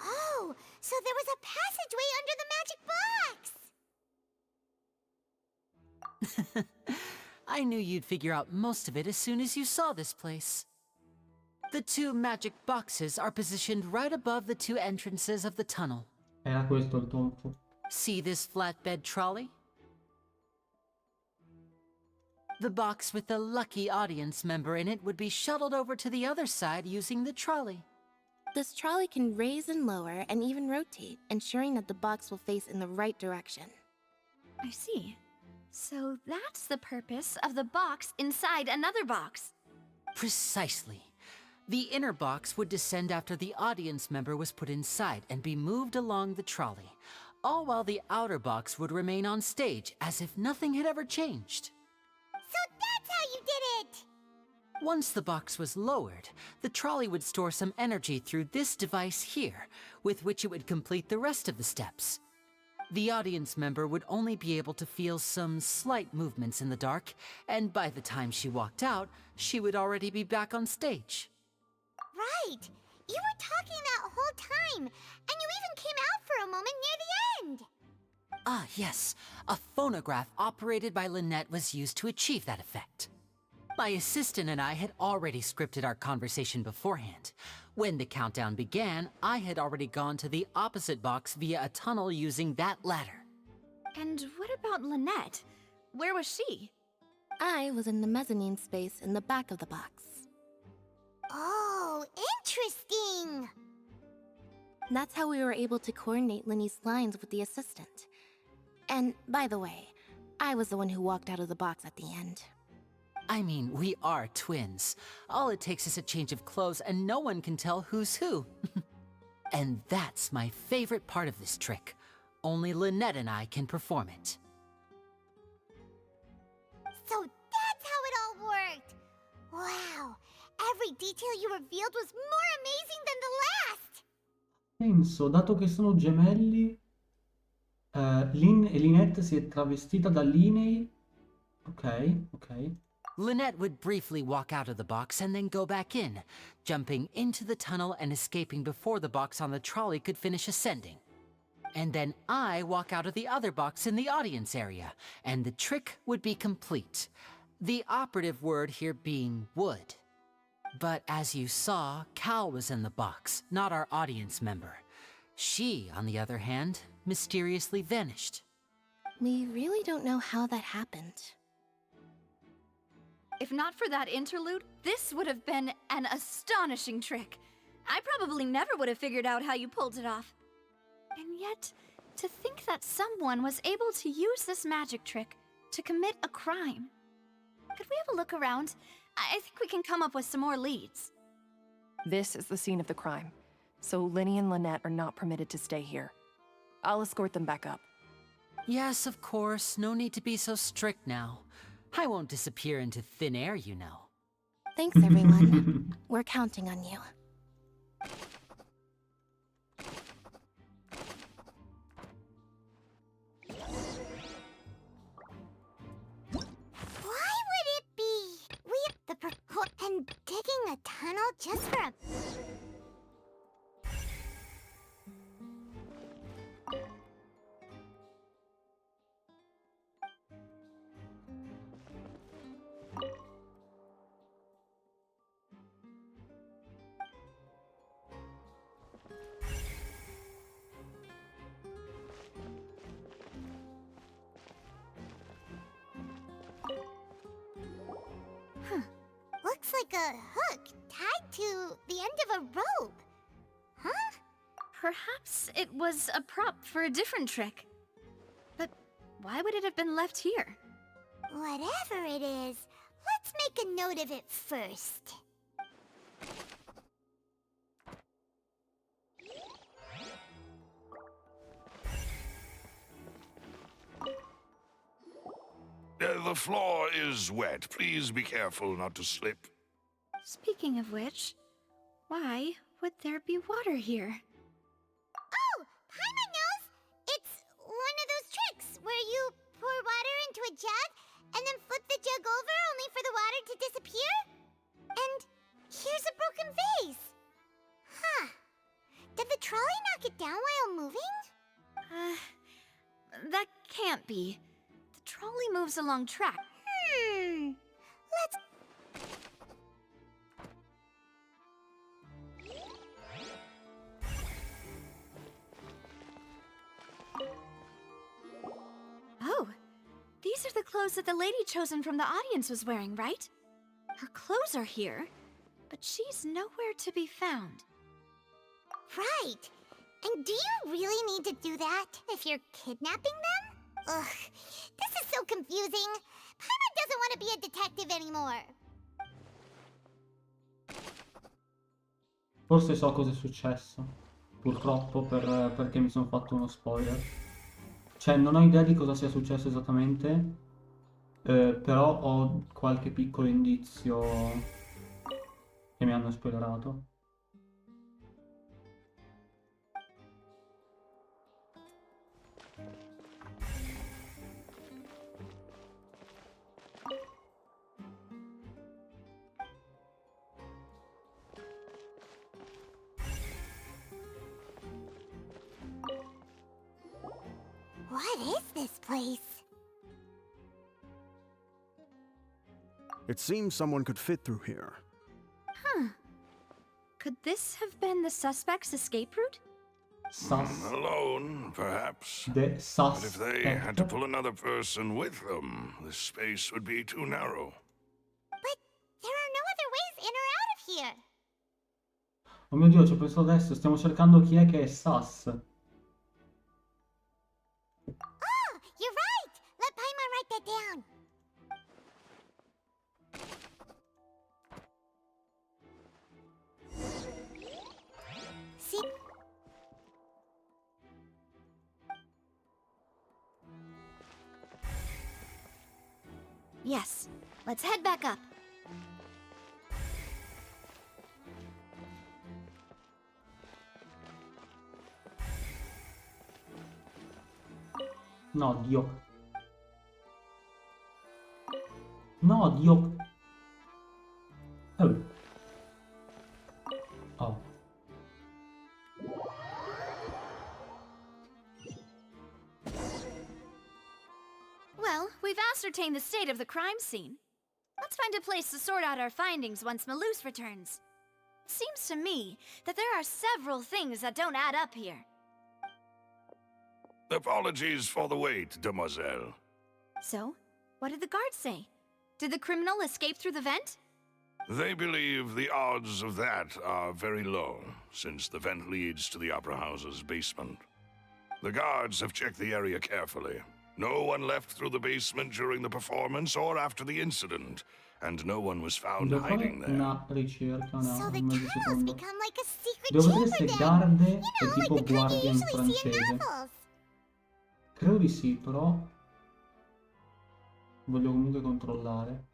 [SPEAKER 2] Oh, so there was a passageway under the magic box!
[SPEAKER 3] I knew you'd figure out most of it as soon as you saw this place. The 2 magic boxes are positioned right above the 2 entrances of the tunnel.
[SPEAKER 1] Era questo il tonfo.
[SPEAKER 3] See this flatbed trolley? The box with the lucky audience member in it would be shuttled over to the other side using the trolley.
[SPEAKER 12] This trolley can raise and lower and even rotate, ensuring that the box will face in the right direction.
[SPEAKER 15] I see. So that's the purpose of the box inside another box.
[SPEAKER 3] Precisely. The inner box would descend after the audience member was put inside and be moved along the trolley, all while the outer box would remain on stage as if nothing had ever changed.
[SPEAKER 2] So that's how you did it!
[SPEAKER 3] Once the box was lowered, the trolley would store some energy through this device here, with which it would complete the rest of the steps. The audience member would only be able to feel some slight movements in the dark, and by the time she walked out, she would already be back on stage.
[SPEAKER 2] Right! You were talking that whole time, and you even came out for a moment near the end!
[SPEAKER 3] Ah, yes. A phonograph operated by Lynette was used to achieve that effect. My assistant and I had already scripted our conversation beforehand. When the countdown began, I had already gone to the opposite box via a tunnel using that ladder.
[SPEAKER 15] And what about Lynette? Where was she?
[SPEAKER 12] I was in the mezzanine space in the back of the box.
[SPEAKER 2] Oh, interesting!
[SPEAKER 12] That's how we were able to coordinate Linny's lines with the assistant. And, by the way, I was the one who walked out of the box at the end.
[SPEAKER 3] I mean, we are twins. All it takes is a change of clothes and no one can tell who's who. And that's my favorite part of this trick. Only Lynette and I can perform it.
[SPEAKER 2] So that's how it all worked! Wow! Every detail you revealed was more amazing than the last!
[SPEAKER 1] Penso, dato che sono gemelli, Lynette si è travestita da Liney. Ok.
[SPEAKER 3] Lynette would briefly walk out of the box and then go back in, jumping into the tunnel and escaping before the box on the trolley could finish ascending. And then I walk out of the other box in the audience area, and the trick would be complete. The operative word here being would. But as you saw, Cal was in the box, not our audience member. She, on the other hand, mysteriously vanished.
[SPEAKER 12] We really don't know how that happened.
[SPEAKER 15] If not for that interlude, this would have been an astonishing trick. I probably never would have figured out how you pulled it off. And yet, to think that someone was able to use this magic trick to commit a crime. Could we have a look around? I think we can come up with some more leads.
[SPEAKER 21] This is the scene of the crime, so Linny and Lynette are not permitted to stay here. I'll escort them back up.
[SPEAKER 3] Yes, of course. No need to be so strict now. I won't disappear into thin air, you know.
[SPEAKER 12] Thanks, everyone. We're counting on you.
[SPEAKER 2] Why would it be? And digging a tunnel just for a... Looks like a hook tied to the end of a rope. Huh?
[SPEAKER 15] Perhaps it was a prop for a different trick. But why would it have been left here?
[SPEAKER 2] Whatever it is, let's make a note of it first.
[SPEAKER 6] The floor is wet. Please be careful not to slip.
[SPEAKER 4] Speaking of which, why would there be water here?
[SPEAKER 2] Oh, Paimon knows! It's one of those tricks where you pour water into a jug and then flip the jug over only for the water to disappear? And here's a broken vase. Huh. Did the trolley knock it down while moving?
[SPEAKER 4] That can't be. The trolley moves along track.
[SPEAKER 2] Let's...
[SPEAKER 4] Oh, these are the clothes that the lady chosen from the audience was wearing, right? Her clothes are here, but she's nowhere to be found.
[SPEAKER 2] Right. And do you really need to do that if you're kidnapping them? Ugh, this is so confusing. Paimon doesn't want to be a detective anymore.
[SPEAKER 1] Forse so cosa è successo. Purtroppo perché mi sono fatto uno spoiler. Cioè, non ho idea di cosa sia successo esattamente, però ho qualche piccolo indizio che mi hanno spoilerato.
[SPEAKER 2] What is this place?
[SPEAKER 18] It seems someone could fit through here.
[SPEAKER 4] Huh. Could this have been the suspect's escape route?
[SPEAKER 6] Alone, perhaps.
[SPEAKER 1] The
[SPEAKER 6] But if they had to pull another person with them, the space would be too narrow.
[SPEAKER 2] But there are no other ways in or out of here.
[SPEAKER 1] Oh mio Dio, ci ho pensato adesso. Stiamo cercando chi è che è Sass.
[SPEAKER 2] Oh, you're right! Let Paimon write that down. See?
[SPEAKER 4] Yes. Let's head back up.
[SPEAKER 1] No, Dio. No, Dio. Oh. Oh.
[SPEAKER 4] Well, we've ascertained the state of the crime scene. Let's find a place to sort out our findings once Malus returns. Seems to me that there are several things that don't add up here.
[SPEAKER 6] Apologies for the wait, demoiselle.
[SPEAKER 4] So, what did the guards say? Did the criminal escape through the vent?
[SPEAKER 6] They believe the odds of that are very low, since the vent leads to the Opera House's basement. The guards have checked the area carefully. No one left through the basement during the performance or after the incident, and no one was found
[SPEAKER 1] Devo fare
[SPEAKER 6] hiding there.
[SPEAKER 1] una ricerca,
[SPEAKER 2] So the
[SPEAKER 1] mezzo
[SPEAKER 2] tunnels
[SPEAKER 1] secondo.
[SPEAKER 2] become like a secret
[SPEAKER 1] Devo vedere
[SPEAKER 2] chamber
[SPEAKER 1] se
[SPEAKER 2] then.
[SPEAKER 1] garde
[SPEAKER 2] You
[SPEAKER 1] è
[SPEAKER 2] know,
[SPEAKER 1] tipo
[SPEAKER 2] like the kind
[SPEAKER 1] guardia
[SPEAKER 2] you
[SPEAKER 1] in
[SPEAKER 2] usually see in
[SPEAKER 1] francese.
[SPEAKER 2] novels.
[SPEAKER 1] Credo di sì, però voglio comunque controllare.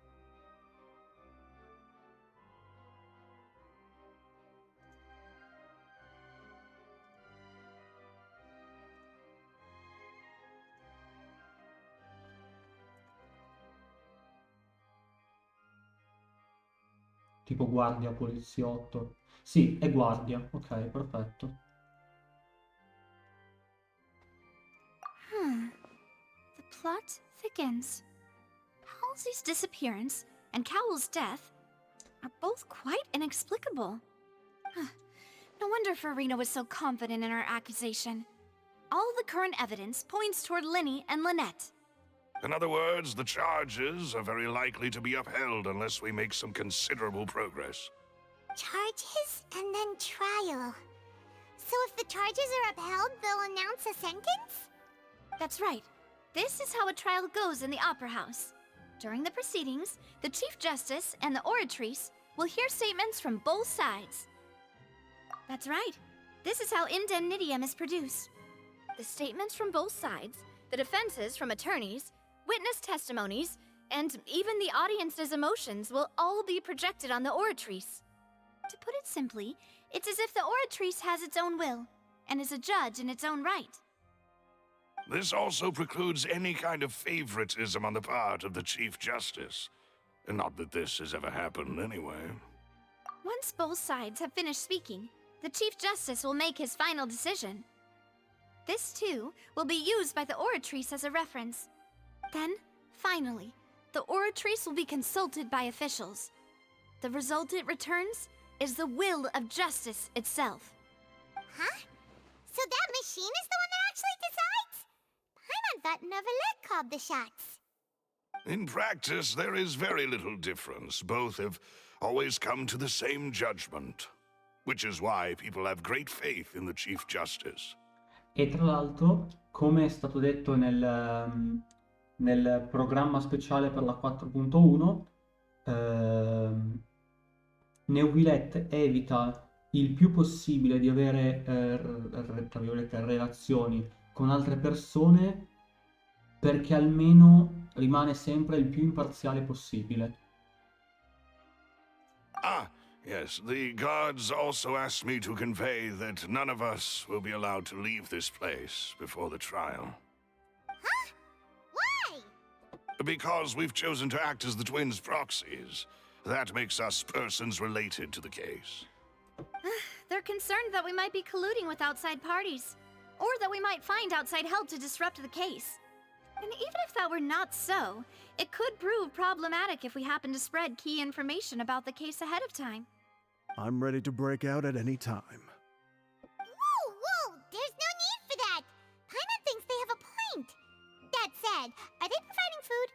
[SPEAKER 1] Tipo guardia, poliziotto. Sì, è guardia. Ok, perfetto.
[SPEAKER 4] The plot thickens. Halsey's disappearance and Cowell's death are both quite inexplicable. No wonder Farina was so confident in her accusation. All the current evidence points toward Linny and Lynette.
[SPEAKER 6] In other words, the charges are very likely to be upheld unless we make some considerable progress.
[SPEAKER 2] Charges and then trial. So if the charges are upheld, they'll announce a sentence?
[SPEAKER 4] That's right. This is how a trial goes in the Opera House. During the proceedings, the Chief Justice and the Oratrice will hear statements from both sides. That's right. This is how indemnitium is produced. The statements from both sides, the defenses from attorneys, witness testimonies, and even the audience's emotions will all be projected on the Oratrice. To put it simply, it's as if the Oratrice has its own will, and is a judge in its own right.
[SPEAKER 6] This also precludes any kind of favoritism on the part of the Chief Justice. Not that this has ever happened anyway.
[SPEAKER 4] Once both sides have finished speaking, the Chief Justice will make his final decision. This, too, will be used by the Oratrice as a reference. Then, finally, the Oratrice will be consulted by officials. The result it returns is the will of justice itself.
[SPEAKER 2] Huh? So that machine is the one that actually decides? Paimon thought Neuvillette called the shots.
[SPEAKER 6] In practice, there is very little difference. Both have always come to the same judgment. Which is why people have great faith in the Chief Justice.
[SPEAKER 1] E tra l'altro, come è stato detto nel programma speciale per la 4.1, Neuvillette evita il più possibile di avere tra virgolette, relazioni con altre persone perché almeno rimane sempre il più imparziale possibile.
[SPEAKER 6] Ah, yes, the guards also asked me to convey that none of us will be allowed to leave this place before the trial.
[SPEAKER 2] Huh? Why?
[SPEAKER 6] Because we've chosen to act as the twins' proxies. That makes us persons related to the case.
[SPEAKER 4] They're concerned that we might be colluding with outside parties, or that we might find outside help to disrupt the case. And even if that were not so, it could prove problematic if we happen to spread key information about the case ahead of time.
[SPEAKER 18] I'm ready to break out at any time.
[SPEAKER 2] Whoa! There's no need for that! Paimon thinks they have a point. That said, are they providing food?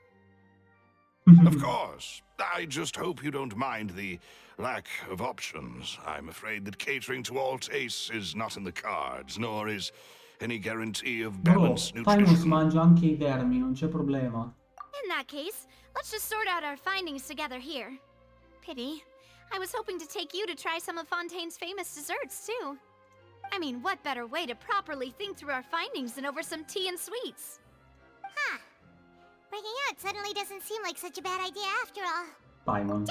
[SPEAKER 6] Of course. I just hope you don't mind the lack of options. I'm afraid that catering to all tastes is not in the cards, nor is any guarantee of balanced
[SPEAKER 1] Paimon si
[SPEAKER 6] nutrition.
[SPEAKER 1] mangia anche i vermi, non c'è problema.
[SPEAKER 4] In that case, let's just sort out our findings together here. Pity. I was hoping to take you to try some of Fontaine's famous desserts, too. I mean, what better way to properly think through our findings than over some tea and sweets?
[SPEAKER 2] Huh. Breaking out suddenly doesn't seem like such a bad idea after all.
[SPEAKER 1] Paimon.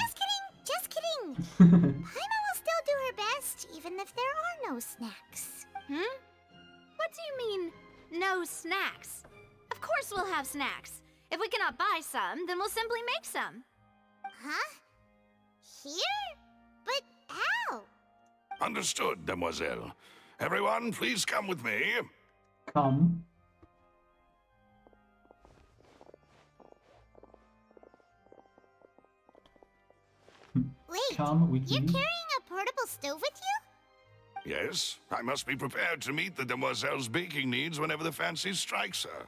[SPEAKER 2] Just kidding! Paimon will still do her best, even if there are no snacks.
[SPEAKER 4] What do you mean, no snacks? Of course we'll have snacks. If we cannot buy some, then we'll simply make some.
[SPEAKER 2] Huh? Here? But how?
[SPEAKER 6] Understood, demoiselle. Everyone, please come with me.
[SPEAKER 1] Come.
[SPEAKER 2] Wait,
[SPEAKER 1] Come with
[SPEAKER 2] you're
[SPEAKER 1] me.
[SPEAKER 2] carrying a portable stove with you?
[SPEAKER 6] Yes, I must be prepared to meet the demoiselle's baking needs whenever the fancy strikes her.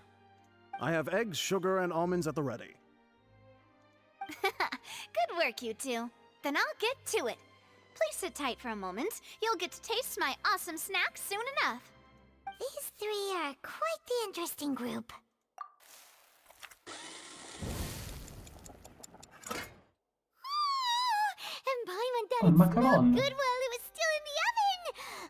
[SPEAKER 18] I have eggs, sugar, and almonds at the ready.
[SPEAKER 4] Good work, you two. Then I'll get to it. Please sit tight for a moment. You'll get to taste my awesome snacks soon enough.
[SPEAKER 2] These three are quite the interesting group. And Paimon thought it smelled good while it was still in the oven.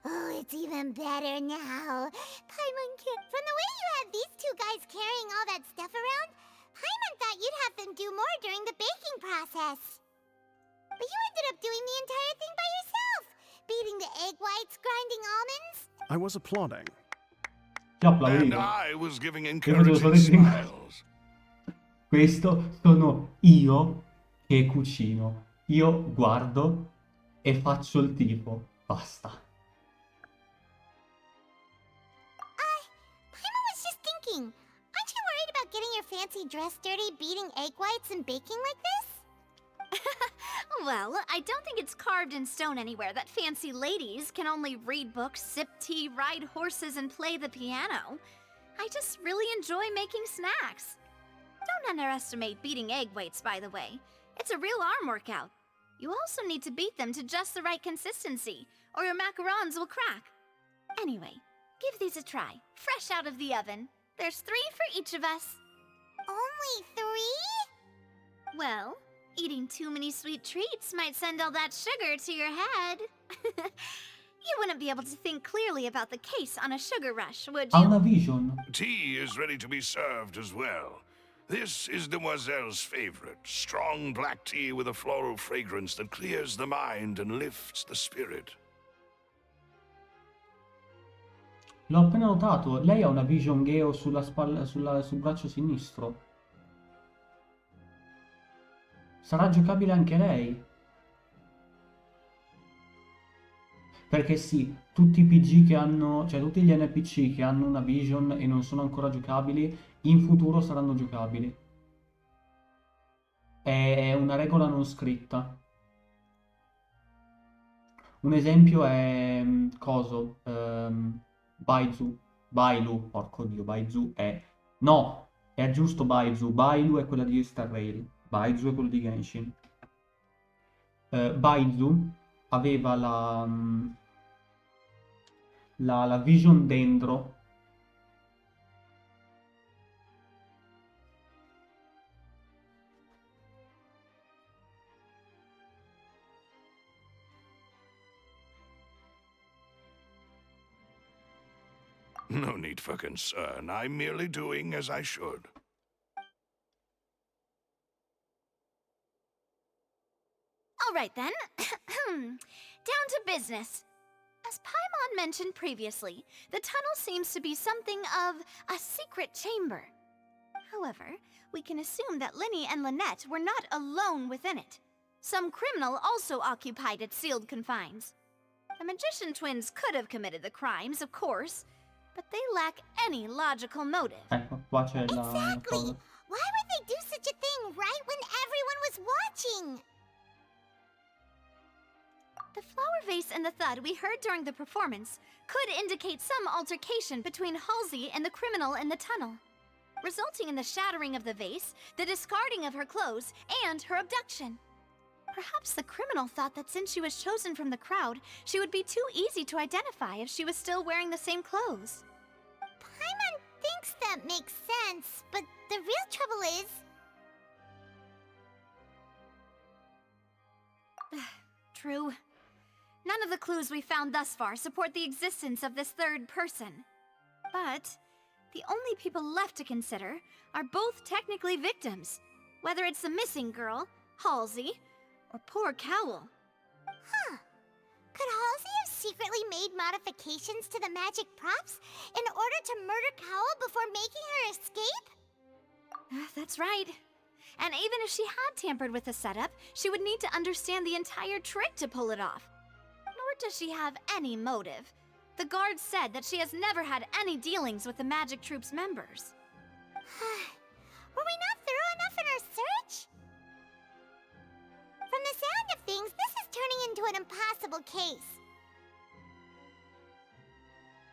[SPEAKER 2] Oh, it's even better now. Paimon can't. From the way you had these two guys carrying all that stuff around, Paimon thought you'd have them do more during the baking process. But you ended up doing the entire thing by yourself. Beating the egg whites, grinding almonds.
[SPEAKER 18] I was applauding.
[SPEAKER 6] And I was giving encouraging smiles.
[SPEAKER 1] Questo sono io che cucino. Io guardo e faccio il tipo. Basta.
[SPEAKER 2] Paimon was just thinking. Aren't you worried about getting your fancy dress dirty beating egg whites and baking like this?
[SPEAKER 4] Well, I don't think it's carved in stone anywhere that fancy ladies can only read books, sip tea, ride horses, and play the piano. I just really enjoy making snacks. Don't underestimate beating egg whites, by the way. It's a real arm workout. You also need to beat them to just the right consistency, or your macarons will crack. Anyway, give these a try, fresh out of the oven. There's 3 for each of us.
[SPEAKER 2] Only 3?
[SPEAKER 4] Well, eating too many sweet treats might send all that sugar to your head. You wouldn't be able to think clearly about the case on a sugar rush, would
[SPEAKER 1] Ha
[SPEAKER 4] you?
[SPEAKER 1] una vision.
[SPEAKER 6] Tea is ready to be served as well. This is Demoiselle's favorite. Strong black tea with a floral fragrance that clears the mind and lifts the spirit.
[SPEAKER 1] L'ho appena notato. Lei ha una vision Geo sulla spalla, sul braccio sinistro. Sarà giocabile anche lei. Perché sì, tutti i PG che hanno, cioè tutti gli NPC che hanno una vision e non sono ancora giocabili, in futuro saranno giocabili. È una regola non scritta. Un esempio è coso, Baizu, Bailu, porco dio, Baizu è... No, è giusto Baizu, Bailu è quella di Star Rail, Baizu è quello di Genshin. Baizu aveva la vision dentro.
[SPEAKER 6] No need for concern. I'm merely doing as I should.
[SPEAKER 4] All right then. Down to business. As Paimon mentioned previously, the tunnel seems to be something of a secret chamber. However, we can assume that Linny and Lynette were not alone within it. Some criminal also occupied its sealed confines. The magician twins could have committed the crimes, of course, but they lack any logical motive.
[SPEAKER 1] Ecco, qua c'è la
[SPEAKER 2] Exactly!
[SPEAKER 1] cosa.
[SPEAKER 2] Why would they do such a thing right when everyone was watching?
[SPEAKER 4] The flower vase and the thud we heard during the performance could indicate some altercation between Halsey and the criminal in the tunnel, resulting in the shattering of the vase, the discarding of her clothes, and her abduction. Perhaps the criminal thought that since she was chosen from the crowd, she would be too easy to identify if she was still wearing the same clothes.
[SPEAKER 2] Paimon thinks that makes sense, but the real trouble is...
[SPEAKER 4] True. None of the clues we found thus far support the existence of this third person. But the only people left to consider are both technically victims, whether it's the missing girl, Halsey, or poor Cowl.
[SPEAKER 2] Huh. Could Halsey have secretly made modifications to the magic props in order to murder Cowl before making her escape?
[SPEAKER 4] That's right. And even if she had tampered with the setup, she would need to understand the entire trick to pull it off. Nor does she have any motive. The guard said that she has never had any dealings with the Magic Troop's members.
[SPEAKER 2] Were we not thorough enough in our search? From the sound of things, this is turning into an impossible case.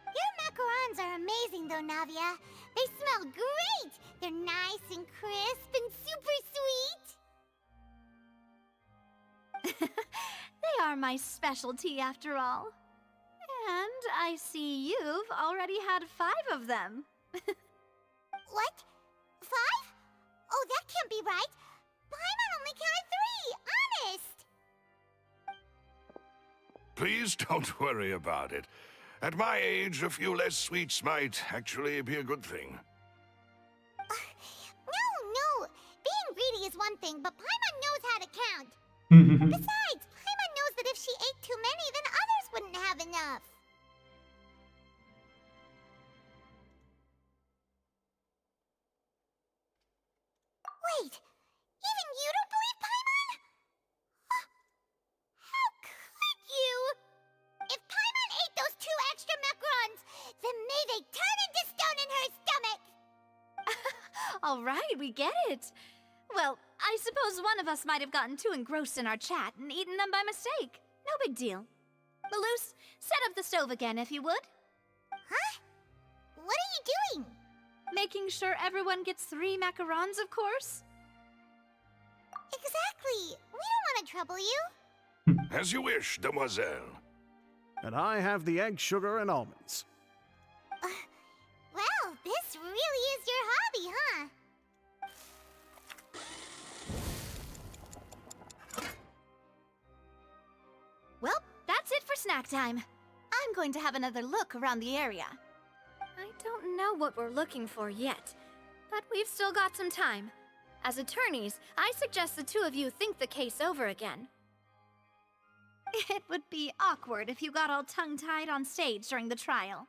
[SPEAKER 2] Your macarons are amazing though, Navia. They smell great! They're nice and crisp and super sweet!
[SPEAKER 4] They are my specialty after all. And I see you've already had 5 of them.
[SPEAKER 2] What? 5? Oh, that can't be right. Paimon only counted 3, honest!
[SPEAKER 6] Please don't worry about it. At my age, a few less sweets might actually be a good thing.
[SPEAKER 2] No. Being greedy is one thing, but Paimon knows how to count. Besides, Paimon knows that if she ate too many, then others wouldn't have enough. Wait, even you don't believe Paimon? How could you? If Paimon ate those 2 extra macarons, then may they turn into stone in her stomach!
[SPEAKER 4] All right, we get it. Well, I suppose one of us might have gotten too engrossed in our chat and eaten them by mistake. No big deal. Malus, set up the stove again if you would.
[SPEAKER 2] Huh? What are you doing?
[SPEAKER 4] Making sure everyone gets 3 macarons, of course.
[SPEAKER 2] Exactly. We don't want to trouble you.
[SPEAKER 6] As you wish, demoiselle.
[SPEAKER 18] And I have the egg, sugar, and almonds.
[SPEAKER 2] Well, this really is your hobby, huh?
[SPEAKER 4] snack time. I'm going to have another look around the area. I don't know what we're looking for yet, but we've still got some time. As attorneys, I suggest the two of you think the case over again. It would be awkward if you got all tongue-tied on stage during the trial.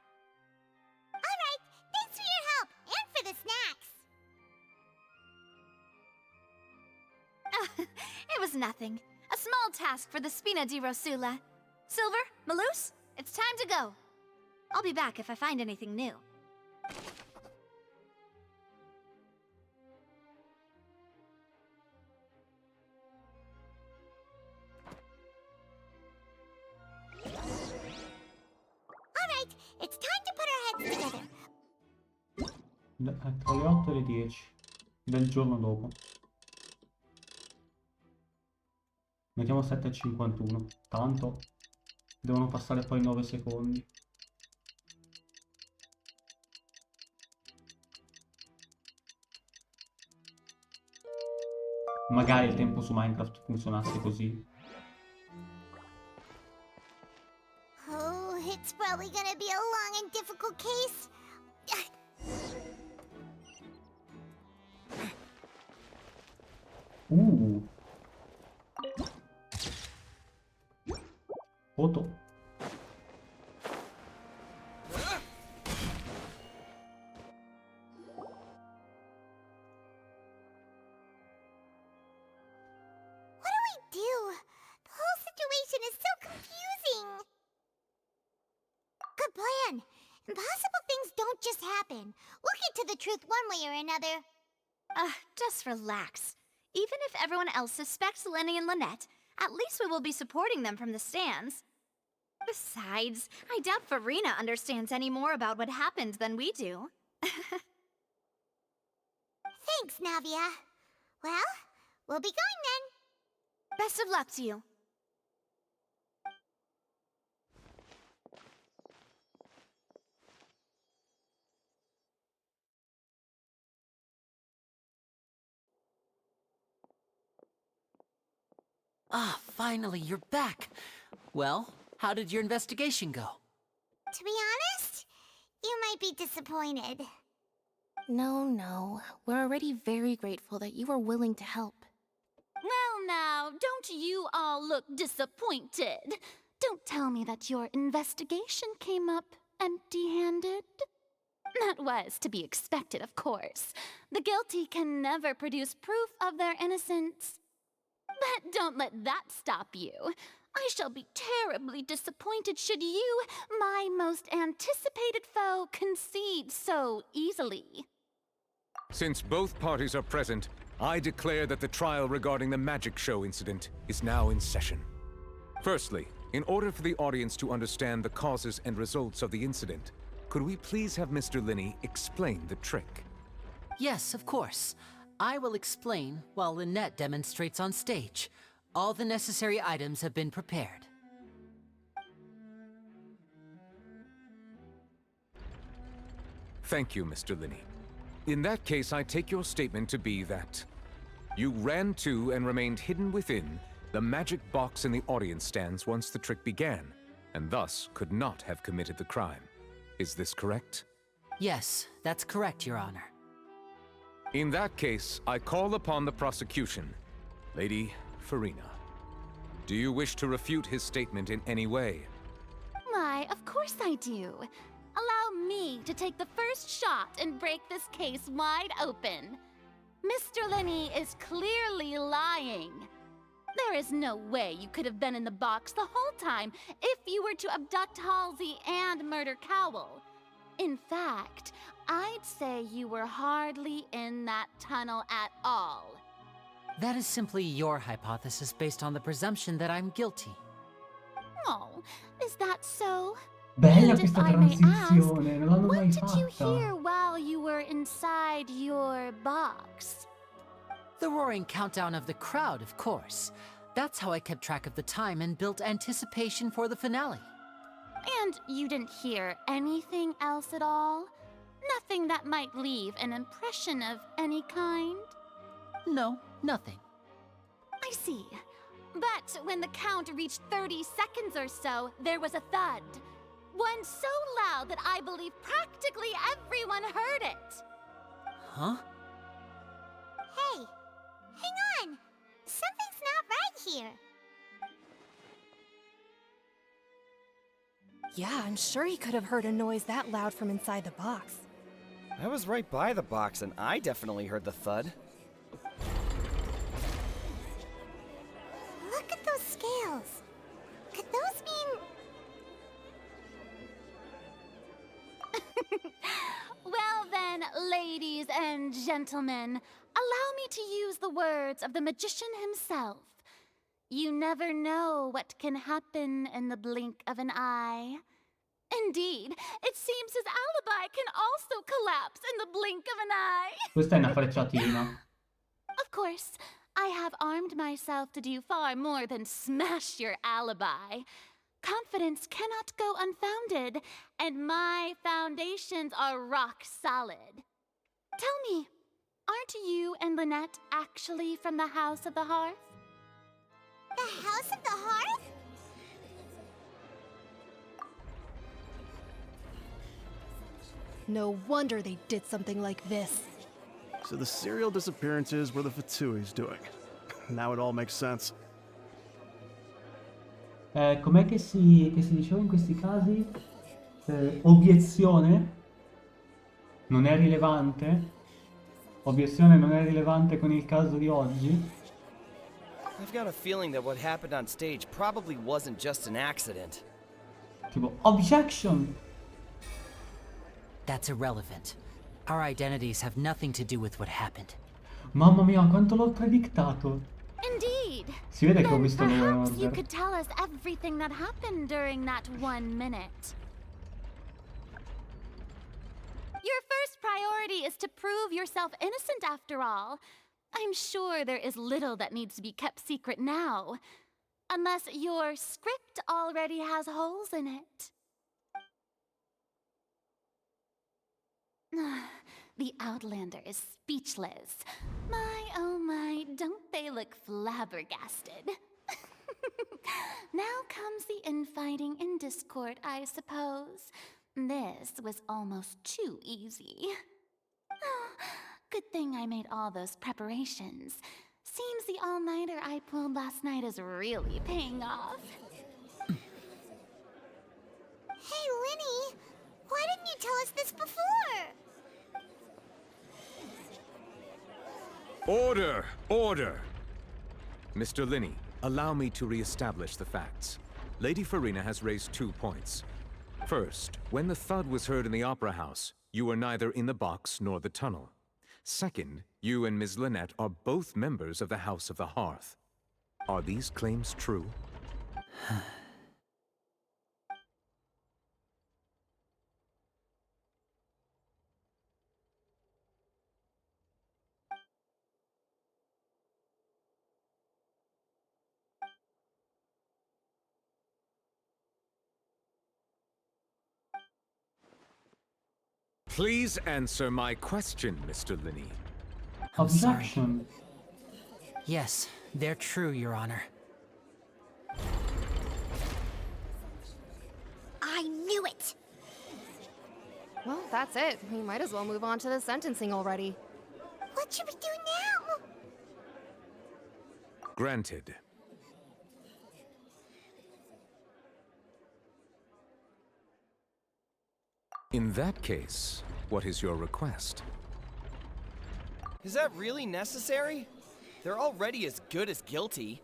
[SPEAKER 2] Alright, thanks for your help, and for the snacks.
[SPEAKER 4] It was nothing. A small task for the Spina di Rosula. Silver, Maloose, it's time to go. I'll be back if I find anything new.
[SPEAKER 2] Alright, it's time to put our heads together.
[SPEAKER 1] Tra le 8 e le 10 del giorno dopo. Mettiamo 7:51. Tanto devono passare poi 9 secondi. Magari il tempo su Minecraft funzionasse così.
[SPEAKER 2] Oh, it's probably gonna be a long and difficult case.
[SPEAKER 1] Foto.
[SPEAKER 2] What do we do? The whole situation is so confusing. Good plan. Impossible things don't just happen. We'll get to the truth one way or another.
[SPEAKER 4] Just relax. Even if everyone else suspects Lenny and Lynette, at least we will be supporting them from the stands. Besides, I doubt Farina understands any more about what happened than we do.
[SPEAKER 2] Thanks, Navia. Well, we'll be going then.
[SPEAKER 4] Best of luck to you.
[SPEAKER 3] Ah, finally, you're back. Well, how did your investigation go?
[SPEAKER 2] To be honest, you might be disappointed.
[SPEAKER 12] No. We're already very grateful that you were willing to help.
[SPEAKER 15] Well now, don't you all look disappointed. Don't tell me that your investigation came up empty-handed. That was to be expected, of course. The guilty can never produce proof of their innocence. But don't let that stop you. I shall be terribly disappointed should you, my most anticipated foe, concede so easily.
[SPEAKER 14] Since both parties are present, I declare that the trial regarding the magic show incident is now in session. Firstly, in order for the audience to understand the causes and results of the incident, could we please have Mr. Linney explain the trick?
[SPEAKER 3] Yes, of course. I will explain while Lynette demonstrates on stage. All the necessary items have been prepared.
[SPEAKER 14] Thank you, Mr. Linney. In that case, I take your statement to be that you ran to and remained hidden within the magic box in the audience stands once the trick began, and thus could not have committed the crime. Is this correct?
[SPEAKER 3] Yes, that's correct, Your Honor.
[SPEAKER 14] In that case, I call upon the prosecution. Lady Farina, do you wish to refute his statement in any way?
[SPEAKER 15] Why, of course I do. Allow me to take the first shot and break this case wide open. Mr. Linney is clearly lying. There is no way you could have been in the box the whole time if you were to abduct Halsey and murder Cowell. In fact, I'd say you were hardly in that tunnel at all.
[SPEAKER 3] That is simply your hypothesis based on the presumption that I'm guilty.
[SPEAKER 15] Oh, is that so?
[SPEAKER 1] Bella
[SPEAKER 15] And if
[SPEAKER 1] questa
[SPEAKER 15] I may
[SPEAKER 1] transizione, non l'hanno
[SPEAKER 15] what
[SPEAKER 1] mai
[SPEAKER 15] did you
[SPEAKER 1] fatta.
[SPEAKER 15] hear while you were inside your box?
[SPEAKER 3] The roaring countdown of the crowd, of course. That's how I kept track of the time and built anticipation for the finale.
[SPEAKER 15] And you didn't hear anything else at all? Nothing that might leave an impression of any kind?
[SPEAKER 3] No, nothing.
[SPEAKER 15] I see. But when the count reached 30 seconds or so, there was a thud. One so loud that I believe practically everyone heard it.
[SPEAKER 3] Huh?
[SPEAKER 2] Hey, hang on. Something's not right here.
[SPEAKER 5] Yeah, I'm sure he could have heard a noise that loud from inside the box.
[SPEAKER 20] I was right by the box, and I definitely heard the thud.
[SPEAKER 2] Look at those scales. Could those mean...
[SPEAKER 15] Well then, ladies and gentlemen, allow me to use the words of the magician himself. You never know what can happen in the blink of an eye. Indeed, it seems his alibi can also collapse in the blink of an eye.
[SPEAKER 1] Questa è una frecciatina.
[SPEAKER 15] Of course, I have armed myself to do far more than smash your alibi. Confidence cannot go unfounded, and my foundations are rock solid. Tell me, aren't you and Lynette actually from the House of the Hearth?
[SPEAKER 2] The House of the Hearth?
[SPEAKER 5] No wonder they did something like this.
[SPEAKER 18] So the serial disappearances were the Fatsui's doing. Now it all makes sense.
[SPEAKER 1] Com'è che si diceva in questi casi? Obiezione? Non è rilevante? Obiezione non è rilevante con il caso di oggi?
[SPEAKER 20] I've got a feeling that what happened on stage probably wasn't just an accident.
[SPEAKER 1] Tipo, objection!
[SPEAKER 3] That's irrelevant. Our identities have nothing to do with what happened.
[SPEAKER 1] Mamma mia, quanto l'ho predictato!
[SPEAKER 15] Indeed.
[SPEAKER 1] Si vede che ho
[SPEAKER 15] Then
[SPEAKER 1] visto New
[SPEAKER 15] perhaps you
[SPEAKER 1] Order.
[SPEAKER 15] could tell us everything that happened during that 1 minute. Your first priority is to prove yourself innocent after all. I'm sure there is little that needs to be kept secret now. Unless your script already has holes in it. The Outlander is speechless. My, oh my, don't they look flabbergasted? Now comes the infighting and discord, I suppose. This was almost too easy. Good thing I made all those preparations. Seems the all-nighter I pulled last night is really paying off.
[SPEAKER 2] Hey, Linny! Why didn't you tell us this before?
[SPEAKER 14] Order! Order! Mr. Linney, allow me to re-establish the facts. Lady Farina has raised 2 points. First, when the thud was heard in the Opera House, you were neither in the box nor the tunnel. Second, you and Ms. Lynette are both members of the House of the Hearth. Are these claims true? Please answer my question, Mr. Linney.
[SPEAKER 1] Objection.
[SPEAKER 3] Yes, they're true, Your Honor.
[SPEAKER 2] I knew it!
[SPEAKER 5] Well, that's it. We might as well move on to the sentencing already.
[SPEAKER 2] What should we do now?
[SPEAKER 14] Granted. In that case, what is your request?
[SPEAKER 20] Is that really necessary? They're already as good as guilty.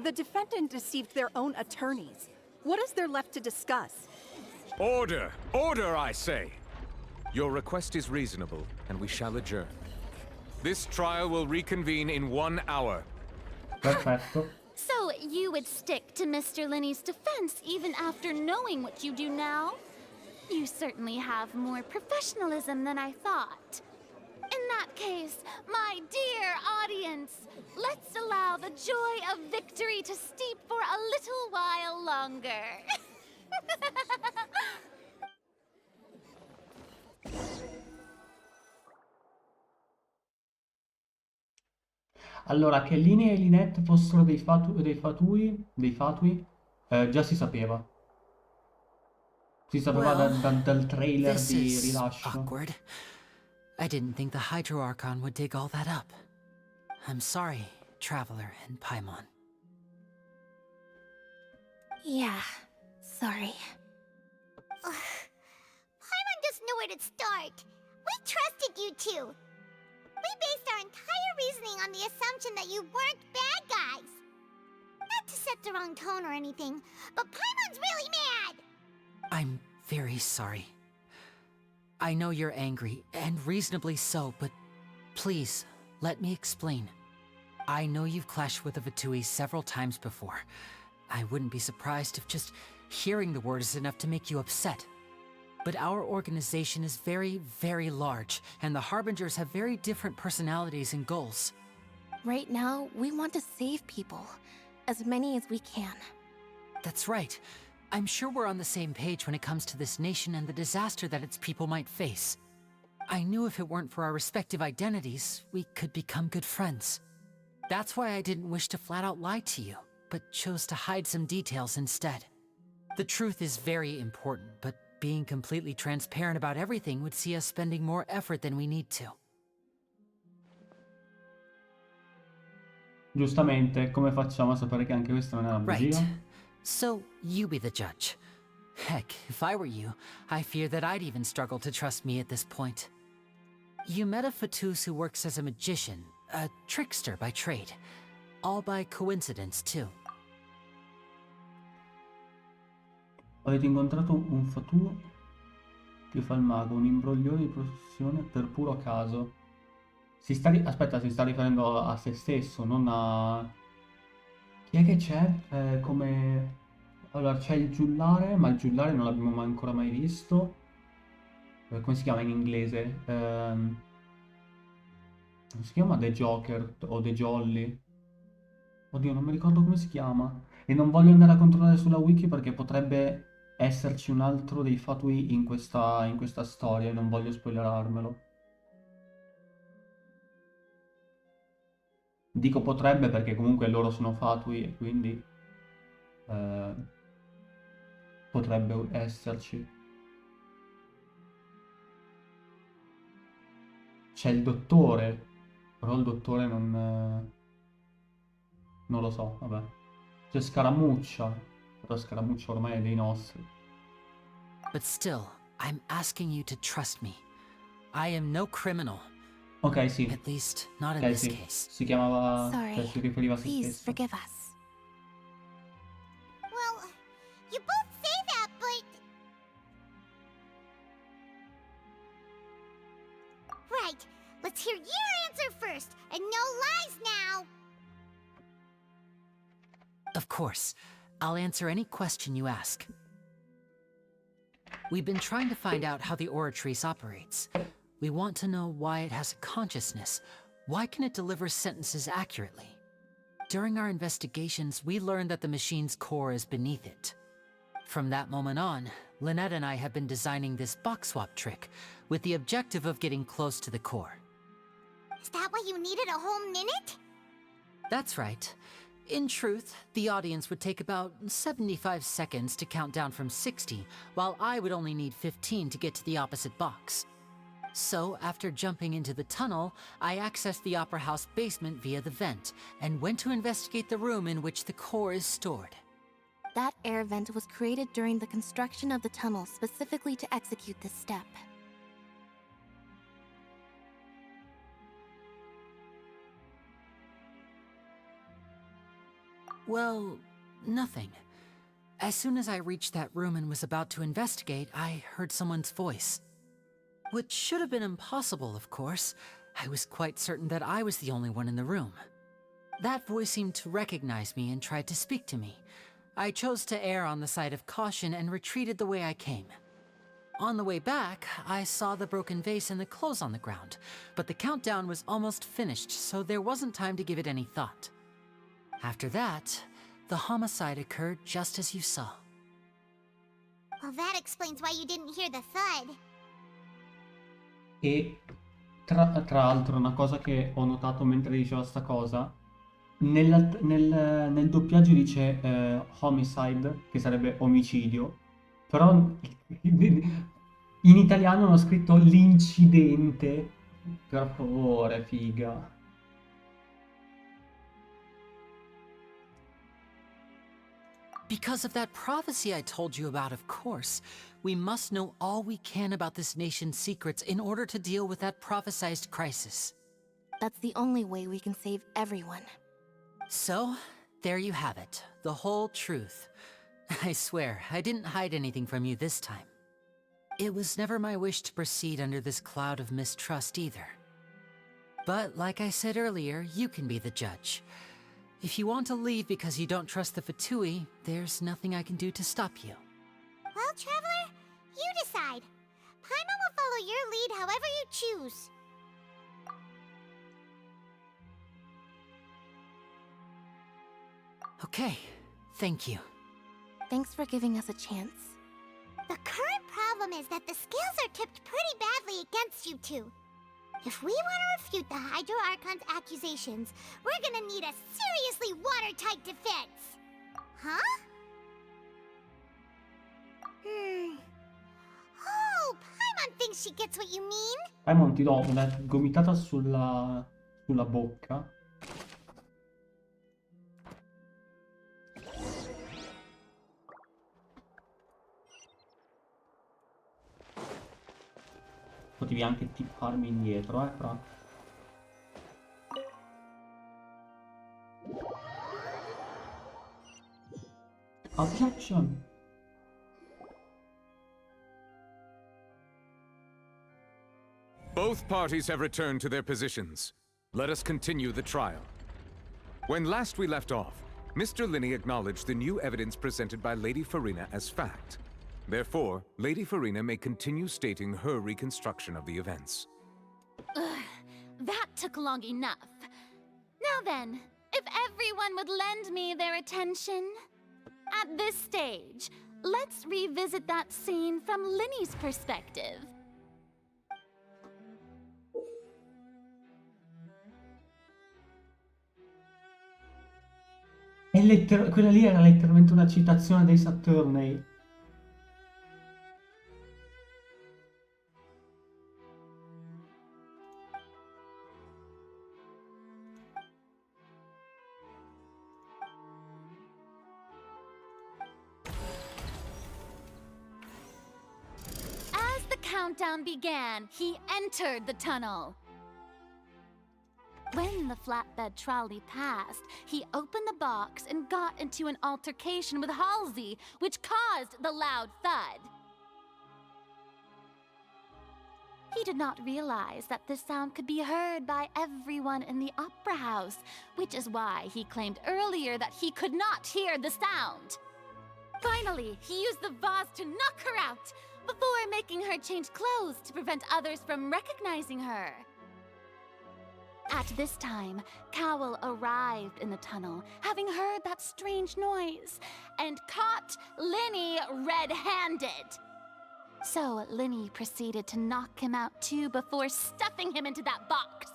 [SPEAKER 10] The defendant deceived their own attorneys. What is there left to discuss?
[SPEAKER 14] Order! Order, I say! Your request is reasonable, and we shall adjourn. This trial will reconvene in 1 hour.
[SPEAKER 1] Perfetto.
[SPEAKER 15] So you would stick to Mr. Linney's defense even after knowing what you do now? You certainly have more professionalism than I thought. In that case, my dear audience, let's allow the joy of victory to steep for a little while longer.
[SPEAKER 1] Allora, che Linea e Linette fossero dei fatui, già si sapeva. Si sapeva
[SPEAKER 3] Well,
[SPEAKER 1] dal trailer
[SPEAKER 3] this
[SPEAKER 1] di
[SPEAKER 3] is
[SPEAKER 1] rilascio.
[SPEAKER 3] awkward. I didn't think the Hydro Archon would dig all that up. I'm sorry, Traveler and Paimon.
[SPEAKER 12] Yeah, sorry.
[SPEAKER 2] Paimon doesn't know where to start. We trusted you two. We based our entire reasoning on the assumption that you weren't bad guys. Not to set the wrong tone or anything, but Paimon's really mad!
[SPEAKER 3] I'm very sorry. I know you're angry, and reasonably so, but please, let me explain. I know you've clashed with the Fatui several times before. I wouldn't be surprised if just hearing the word is enough to make you upset. But our organization is very, very large, and the Harbingers have very different personalities and goals.
[SPEAKER 12] Right now, we want to save people. As many as we can.
[SPEAKER 3] That's right. I'm sure we're on the same page when it comes to this nation and the disaster that its people might face. I knew if it weren't for our respective identities, we could become good friends. That's why I didn't wish to flat out lie to you, but chose to hide some details instead. The truth is very important, but being completely transparent about everything would see us spending more effort than we need to.
[SPEAKER 1] Giustamente, come facciamo a sapere che anche questa non è una bugia?
[SPEAKER 3] Right. So, you be the judge. Heck, if I were you, I fear that I'd even struggle to trust me at this point. You met a Fatus who works as a magician, a trickster by trade. All by coincidence, too.
[SPEAKER 1] Avete incontrato un Fatu che fa il mago, un imbroglione di professione per puro caso. Aspetta, si sta riferendo a se stesso, non a... Chi è che c'è? Come... Allora, c'è il giullare, ma il giullare non l'abbiamo ancora mai visto. Come si chiama in inglese? Si chiama The Joker o The Jolly? Oddio, non mi ricordo come si chiama. E non voglio andare a controllare sulla wiki perché potrebbe esserci un altro dei Fatui in questa storia e non voglio spoilerarmelo. Dico potrebbe perché comunque loro sono Fatui e quindi potrebbe esserci. C'è il dottore, però il dottore non lo so, vabbè. C'è Scaramuccia, però Scaramuccia ormai è dei nostri.
[SPEAKER 3] But still, I'm asking you to trust me. I am no criminal.
[SPEAKER 1] Ok, sì.
[SPEAKER 3] At least, not in
[SPEAKER 1] Ok,
[SPEAKER 3] this
[SPEAKER 1] sì.
[SPEAKER 3] case.
[SPEAKER 1] Si chiamava...
[SPEAKER 12] Sorry.
[SPEAKER 1] Cioè, si riferiva a se
[SPEAKER 12] Please
[SPEAKER 1] stesso.
[SPEAKER 12] forgive us.
[SPEAKER 2] Well, you both say that, but... Right, let's hear your answer first, and no lies now!
[SPEAKER 3] Of course. I'll answer any question you ask. We've been trying to find out how the Oratrice operates. We want to know why it has a consciousness. Why can it deliver sentences accurately? During our investigations, we learned that the machine's core is beneath it. From that moment on, Lynette and I have been designing this box swap trick with the objective of getting close to the core.
[SPEAKER 2] Is that why you needed a whole minute?
[SPEAKER 3] That's right. In truth, the audience would take about 75 seconds to count down from 60, while I would only need 15 to get to the opposite box. So, after jumping into the tunnel, I accessed the Opera House basement via the vent, and went to investigate the room in which the core is stored.
[SPEAKER 12] That air vent was created during the construction of the tunnel specifically to execute this step.
[SPEAKER 3] Well, nothing. As soon as I reached that room and was about to investigate, I heard someone's voice. Which should have been impossible, of course. I was quite certain that I was the only one in the room. That voice seemed to recognize me and tried to speak to me. I chose to err on the side of caution and retreated the way I came. On the way back, I saw the broken vase and the clothes on the ground, but the countdown was almost finished, so there wasn't time to give it any thought. After that, the homicide occurred just as you saw.
[SPEAKER 2] Well, that explains why you didn't hear the thud.
[SPEAKER 1] E tra l'altro una cosa che ho notato mentre diceva sta cosa nel doppiaggio dice homicide, che sarebbe omicidio, però in italiano hanno scritto l'incidente. Per favore, figa.
[SPEAKER 3] Because of that prophecy I told you about, of course. We must know all we can about this nation's secrets in order to deal with that prophesized crisis.
[SPEAKER 12] That's the only way we can save everyone.
[SPEAKER 3] So, there you have it. The whole truth. I swear, I didn't hide anything from you this time. It was never my wish to proceed under this cloud of mistrust either. But like I said earlier, you can be the judge. If you want to leave because you don't trust the Fatui, there's nothing I can do to stop you.
[SPEAKER 2] Well, Traveler, you decide. Paimon will follow your lead however you choose.
[SPEAKER 3] Okay, thank you.
[SPEAKER 12] Thanks for giving us a chance.
[SPEAKER 2] The current problem is that the scales are tipped pretty badly against you two. If we want to refute the Hydro Archon's accusations, we're gonna need a seriously watertight defense. Huh? Oh, Paimon thinks she gets what you mean.
[SPEAKER 1] Paimon, ti do una gomitata sulla bocca. Potevi anche tipparmi indietro, però. Objection!
[SPEAKER 14] Both parties have returned to their positions. Let us continue the trial. When last we left off, Mr. Linney acknowledged the new evidence presented by Lady Farina as fact. Therefore, Lady Farina may continue stating her reconstruction of the events.
[SPEAKER 15] Ugh, that took long enough. Now then, if everyone would lend me their attention. At this stage, let's revisit that scene from Linney's perspective.
[SPEAKER 1] Quella lì era letteralmente una citazione dei Saturni.
[SPEAKER 15] As the countdown began, he entered the tunnel. When the flatbed trolley passed, he opened the box and got into an altercation with Halsey, which caused the loud thud. He did not realize that this sound could be heard by everyone in the opera house, which is why he claimed earlier that he could not hear the sound. Finally, he used the vase to knock her out, before making her change clothes to prevent others from recognizing her. At this time, Cowell arrived in the tunnel, having heard that strange noise, and caught Linney red-handed. So Linney proceeded to knock him out too before stuffing him into that box.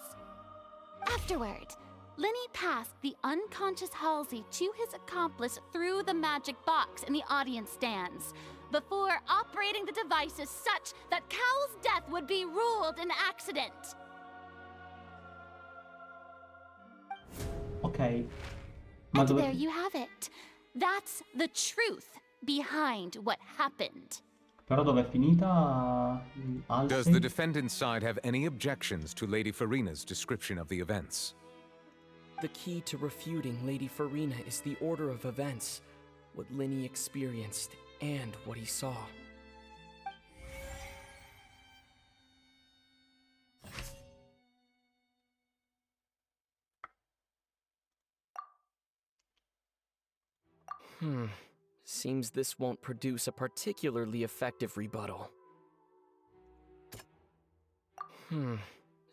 [SPEAKER 15] Afterward, Linney passed the unconscious Halsey to his accomplice through the magic box in the audience stands, before operating the devices such that Cowell's death would be ruled an accident.
[SPEAKER 1] Ok.
[SPEAKER 15] And there you have it. That's the truth behind what happened.
[SPEAKER 1] Però dov'è finita
[SPEAKER 14] Does the defendant's side have any objections to Lady Farina's description of the events?
[SPEAKER 7] The key to refuting Lady Farina is the order of events, what Linney experienced, and what he saw. Seems this won't produce a particularly effective rebuttal.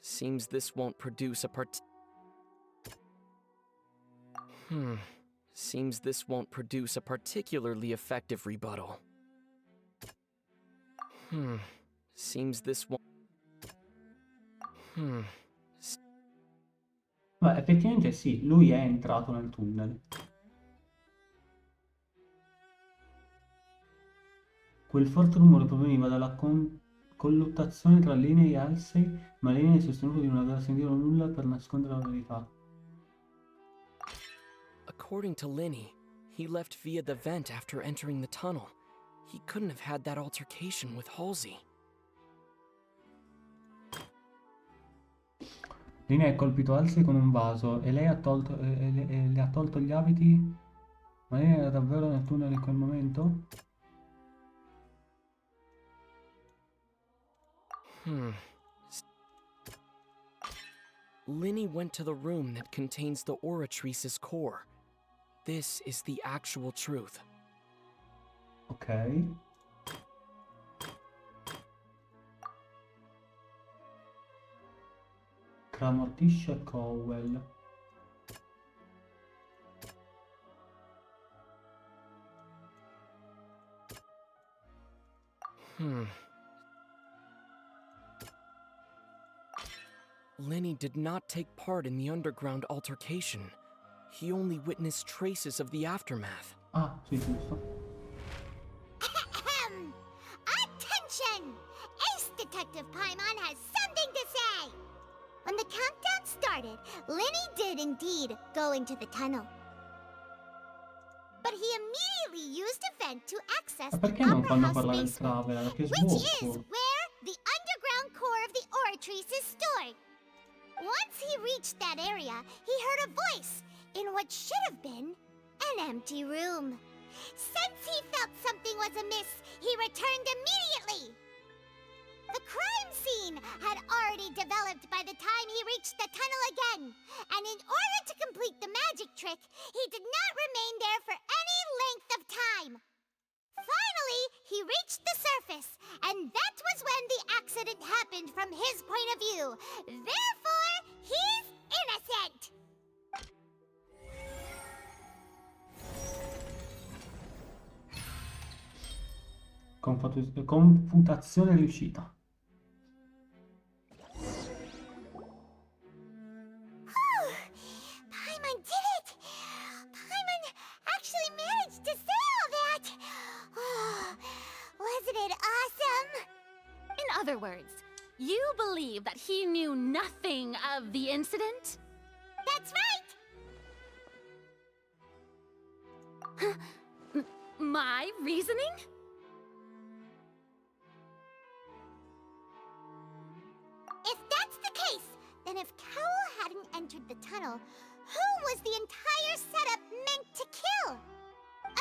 [SPEAKER 7] Seems this won't produce a Seems this won't produce a particularly effective rebuttal. Seems this won't...
[SPEAKER 1] Beh, effettivamente sì, lui è entrato nel tunnel. Quel forte rumore proveniva dalla colluttazione tra Linea e Halsey, ma Linea ha sostenuto di non aver sentito nulla per nascondere la verità.
[SPEAKER 7] According to Linny, he left via the vent after entering the tunnel. He couldn't have had that altercation with Halsey.
[SPEAKER 1] Linea ha colpito Halsey con un vaso e lei ha tolto, e le ha tolto gli abiti. Ma lei era davvero nel tunnel in quel momento?
[SPEAKER 7] Linny went to the room that contains the Oratrice's core. This is the actual truth.
[SPEAKER 1] Ok. Tra Morticia e Cowell.
[SPEAKER 7] Linny did not take part in the underground altercation. He only witnessed traces of the aftermath.
[SPEAKER 1] Ah, sì, giusto.
[SPEAKER 2] Attention! Ace Detective Paimon has something to say! When the countdown started, Linny did indeed go into the tunnel. But he immediately used a vent to access
[SPEAKER 1] Ma
[SPEAKER 2] the
[SPEAKER 1] perché non
[SPEAKER 2] Opera
[SPEAKER 1] fanno
[SPEAKER 2] House
[SPEAKER 1] parlare il
[SPEAKER 2] basement,
[SPEAKER 1] Traveler? Che
[SPEAKER 2] which is
[SPEAKER 1] sbocco!
[SPEAKER 2] where the underground core of the Oratrice is stored. Once he reached that area, he heard a voice in what should have been an empty room. Since he felt something was amiss, he returned immediately. The crime scene had already developed by the time he reached the tunnel again, and in order to complete the magic trick, he did not remain there for any length of time. Finally, he reached the surface, and that was when the accident happened from his point of view. Therefore, he's innocent!
[SPEAKER 1] Confutazione riuscita.
[SPEAKER 2] Paimon did it! Paimon actually managed to say all that! Wasn't it awesome?
[SPEAKER 15] In other words, you believe that he knew nothing of the incident?
[SPEAKER 2] That's right!
[SPEAKER 15] My reasoning?
[SPEAKER 2] If that's the case, then if Cowell hadn't entered the tunnel, who was the entire setup meant to kill?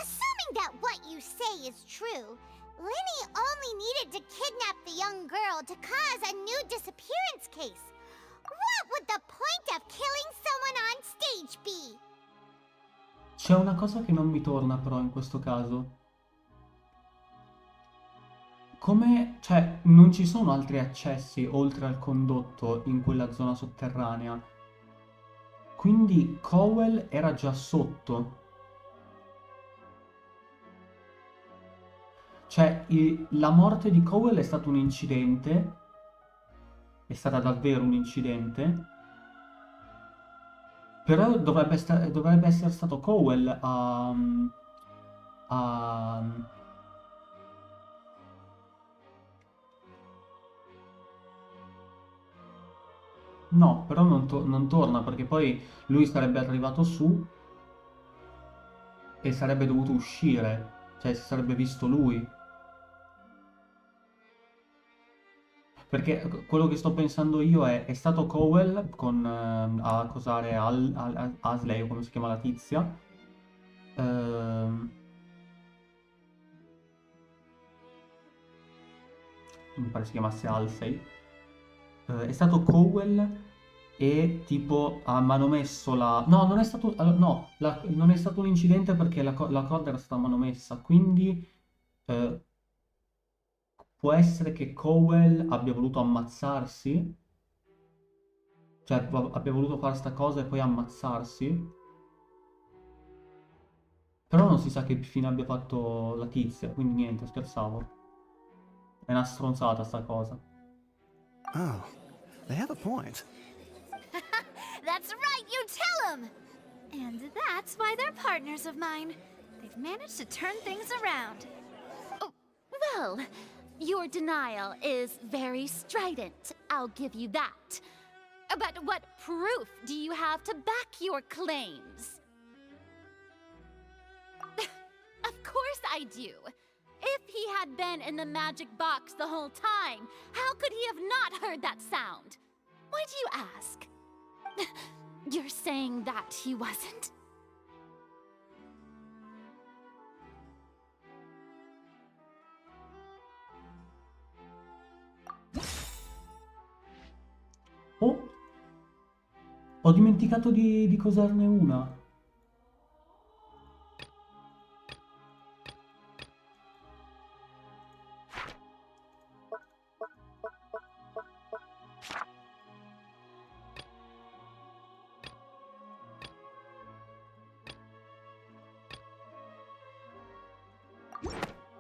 [SPEAKER 2] Assuming that what you say is true, Linny only needed to kidnap the young girl to cause a new disappearance case. What would the point of killing someone on stage be?
[SPEAKER 1] C'è una cosa che non mi torna però in questo caso. Come, cioè, non ci sono altri accessi oltre al condotto in quella zona sotterranea. Quindi Cowell era già sotto. Cioè, la morte di Cowell è stato un incidente. È stata davvero un incidente. Però dovrebbe essere stato Cowell a... No, però non torna perché poi lui sarebbe arrivato su e sarebbe dovuto uscire. Cioè, si sarebbe visto lui. Perché quello che sto pensando io è stato Cowell con a cosare Asley, o come si chiama la tizia. Mi pare si chiamasse Halsey. È stato Cowell e tipo ha manomesso la... No, non è stato... no, non è stato un incidente perché la corda era stata manomessa, quindi può essere che Cowell abbia voluto ammazzarsi, cioè abbia voluto fare sta cosa e poi ammazzarsi, però non si sa che fine abbia fatto la tizia, quindi niente, scherzavo. È una stronzata sta cosa.
[SPEAKER 18] Oh, they have a point.
[SPEAKER 2] That's right,
[SPEAKER 4] you tell him? And that's why they're partners of mine. They've managed to turn things around.
[SPEAKER 15] Oh, well, your denial is very strident, I'll give you that. But what proof do you have to back your claims? Of course I do. If he had been in the magic box the whole time, how could he have not heard that sound? Why do you ask? You're saying that he wasn't?
[SPEAKER 1] Oh, ho dimenticato di cosarne una.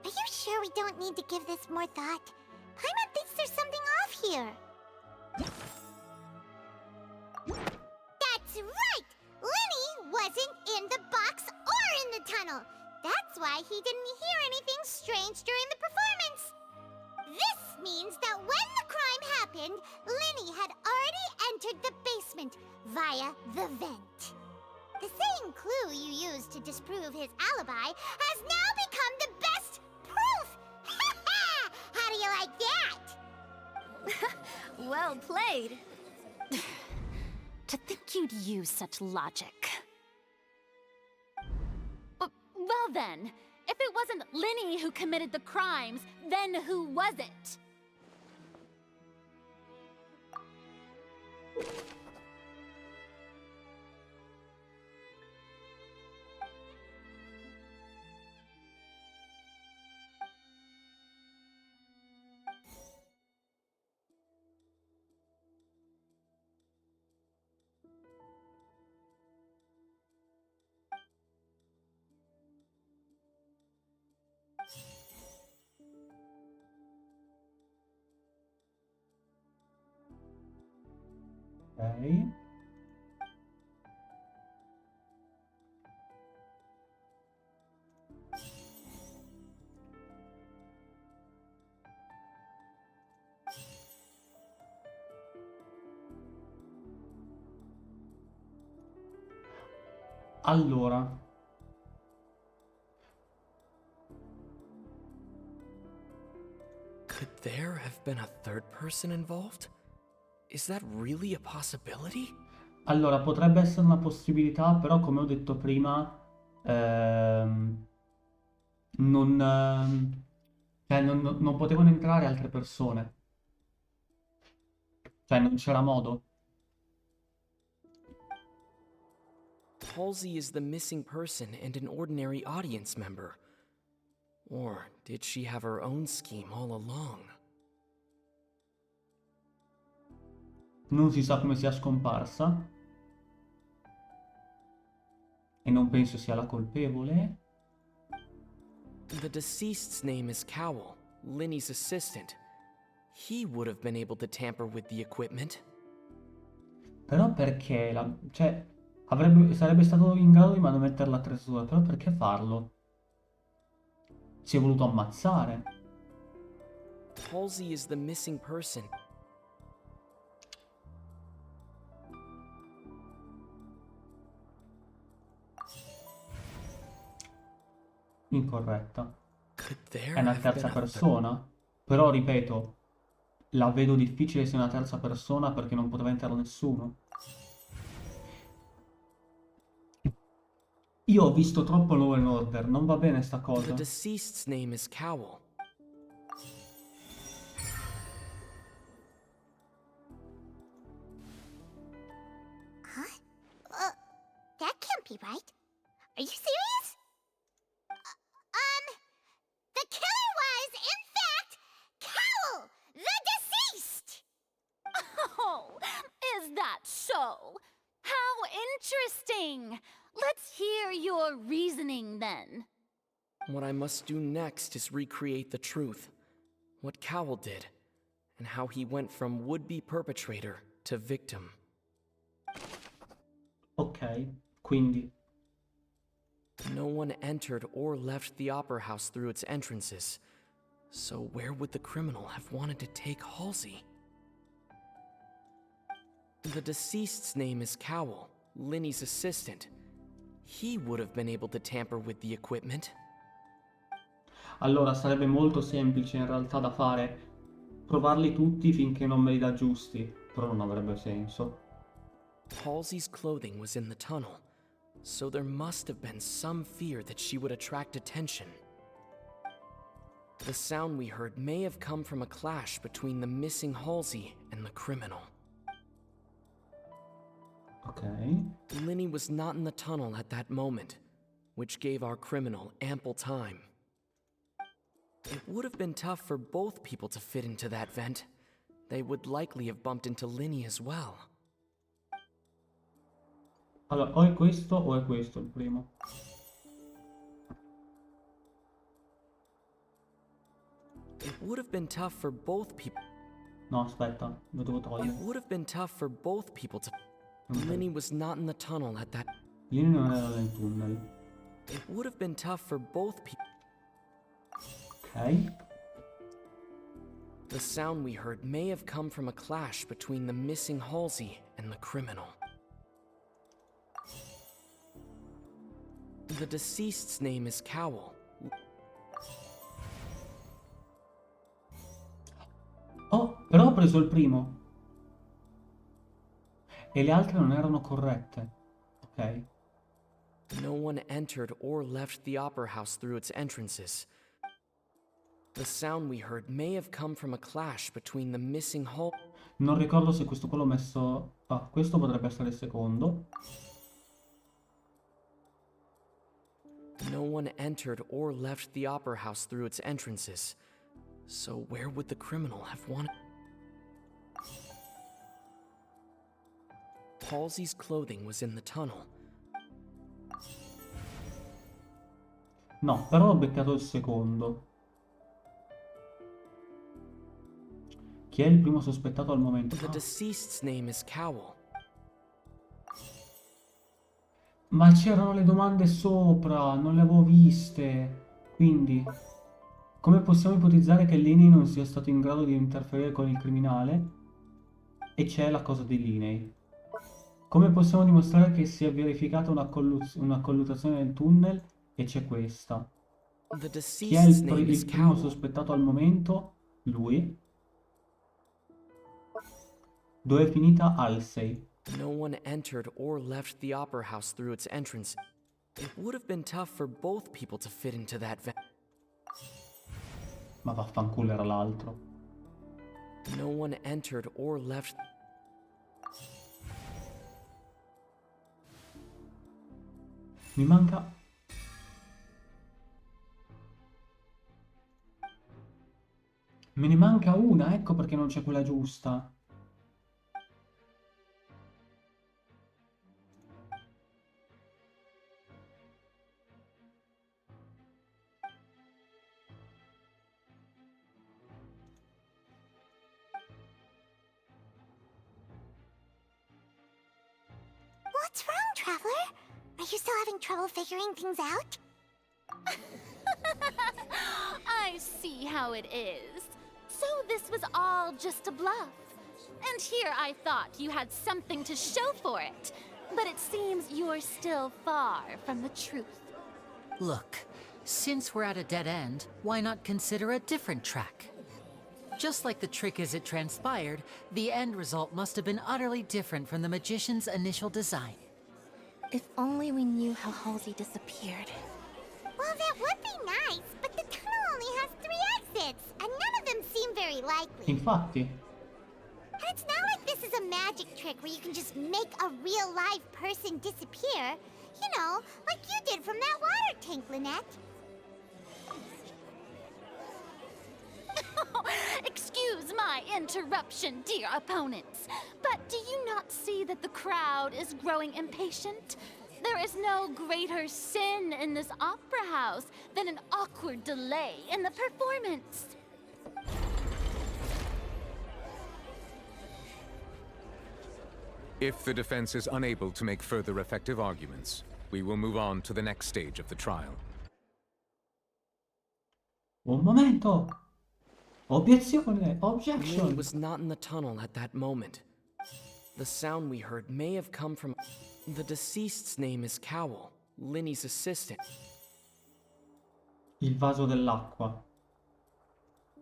[SPEAKER 2] Are you sure we don't need to give this more thought? Paimon thinks there's something off here. That's right! Linny wasn't in the box or in the tunnel. That's why he didn't hear anything strange during the performance. This means that when the crime happened, Linny had already entered the basement via the vent. The same clue you used to disprove his alibi has now become the best proof! How do you like that?
[SPEAKER 4] Well played.
[SPEAKER 15] To think you'd use such logic. Well then, if it wasn't Linny who committed the crimes, then who was it?
[SPEAKER 1] Ok. Allora,
[SPEAKER 7] Could there have been a third person involved? Is that really a possibility?
[SPEAKER 1] allora, potrebbe essere una possibilità, però come ho detto prima, non, cioè, non potevano entrare altre persone. Cioè, non c'era modo.
[SPEAKER 7] Halsey is the missing person and an ordinary audience member. Or did she have her own scheme all along?
[SPEAKER 1] Non si sa come sia scomparsa. E non penso sia la colpevole.
[SPEAKER 7] The deceased's name is Cowell, Linny's assistant. He would have been able to tamper with the equipment.
[SPEAKER 1] Però perché? Cioè, sarebbe stato in grado di manomettere l'attrezzatura, però perché farlo? Si è voluto ammazzare.
[SPEAKER 7] Halsey is the missing person.
[SPEAKER 1] Incorretta.
[SPEAKER 7] Could there
[SPEAKER 1] È una
[SPEAKER 7] have
[SPEAKER 1] terza
[SPEAKER 7] been a
[SPEAKER 1] persona. Però, ripeto, la vedo difficile sia una terza persona perché non poteva entrare nessuno. Io ho visto troppo Law and Order, non va bene sta
[SPEAKER 7] The
[SPEAKER 1] cosa.
[SPEAKER 7] deceased's name is Cowell.
[SPEAKER 2] Huh? That can't be right. Are you serious? The killer was, in fact, Cowell, the deceased!
[SPEAKER 15] Oh, is that so? How interesting! Let's hear your reasoning then.
[SPEAKER 7] What I must do next is recreate the truth. What Cowell did, and how he went from would-be perpetrator to victim.
[SPEAKER 1] Ok, quindi
[SPEAKER 9] No one entered or left the opera house through its entrances. So where would the criminal have wanted to take Halsey? The deceased's name is Cowell, Linny's assistant. He would have been able to tamper with the equipment.
[SPEAKER 1] allora sarebbe molto semplice in realtà da fare, provarli tutti finché non me li dà giusti, però non avrebbe senso.
[SPEAKER 9] Halsey's clothing was in the tunnel, so there must have been some fear that she would attract attention. The sound we heard may have come from a clash between the missing Halsey and the criminal.
[SPEAKER 1] Ok.
[SPEAKER 9] Linny was not in the tunnel at that moment, which gave our criminal ample time. It would have been tough for both people to fit into that vent. They would likely have bumped into Linny as well.
[SPEAKER 1] Allora, o è questo il primo.
[SPEAKER 9] It would have been tough for both people.
[SPEAKER 1] No, aspetta, lo devo
[SPEAKER 9] It
[SPEAKER 1] togliere.
[SPEAKER 9] would have been tough for both people to. Linny was not in the tunnel at that.
[SPEAKER 1] Lì non era nel tunnel.
[SPEAKER 9] It would have been tough for both people.
[SPEAKER 1] Ok.
[SPEAKER 9] The sound we heard may have come from a clash between the missing Halsey and the criminal. The deceased's name is Cowell.
[SPEAKER 1] Oh, però ho preso il primo. E le altre non erano corrette. Ok.
[SPEAKER 9] No one entered or left the opera house through its entrances. The sound we heard may have come from a clash between the missing Hal.
[SPEAKER 1] Non ricordo se questo qua l'ho messo... Ah, questo potrebbe essere il secondo.
[SPEAKER 9] No one entered or left the opera house through its entrances. So where would the criminal have wanted? Halsey's clothing was in the tunnel.
[SPEAKER 1] No, però ho beccato il secondo. Chi è il primo sospettato al momento?
[SPEAKER 9] The deceased's name is Cowell.
[SPEAKER 1] Ma c'erano le domande sopra, non le avevo viste. Quindi, come possiamo ipotizzare che Linney non sia stato in grado di interferire con il criminale? E c'è la cosa di Linney. Come possiamo dimostrare che si è verificata una colluttazione nel tunnel? E c'è questa. Chi è il primo sospettato al momento? Lui. Dove è finita Halsey?
[SPEAKER 9] No one entered or left the opera house through its entrance. It would have been tough for both people to fit into that vent.
[SPEAKER 1] Ma vaffanculo, era l'altro.
[SPEAKER 9] No one entered or left.
[SPEAKER 1] Mi manca... Me ne manca una, ecco perché non c'è quella giusta.
[SPEAKER 2] What's wrong, Traveler? Are you still having trouble figuring things out?
[SPEAKER 15] I see how it is. So this was all just a bluff. And here I thought you had something to show for it. But it seems you're still far from the truth.
[SPEAKER 3] Look, since we're at a dead end, why not consider a different track? Just like the trick as it transpired, the end result must have been utterly different from the magician's initial design.
[SPEAKER 12] If only we knew how Halsey disappeared.
[SPEAKER 2] Well, that would be nice, but the tunnel only has 3 exits, and none of them seem very likely.
[SPEAKER 1] Infatti.
[SPEAKER 2] And it's not like this is a magic trick where you can just make a real live person disappear. You know, like you did from that water tank, Lynette.
[SPEAKER 15] Excuse my interruption, dear opponents, but do you not see that the crowd is growing impatient? There is no greater sin in this opera house than an awkward delay in the performance.
[SPEAKER 14] If the defense is unable to make further effective arguments, we will move on to the next stage of the trial.
[SPEAKER 1] Un momento! Obiezione!
[SPEAKER 9] Lily
[SPEAKER 1] Objection!
[SPEAKER 9] was not in the tunnel at that moment. The sound we heard may have come from... The deceased's name is Cowell, Linny's assistant.
[SPEAKER 1] Il vaso dell'acqua.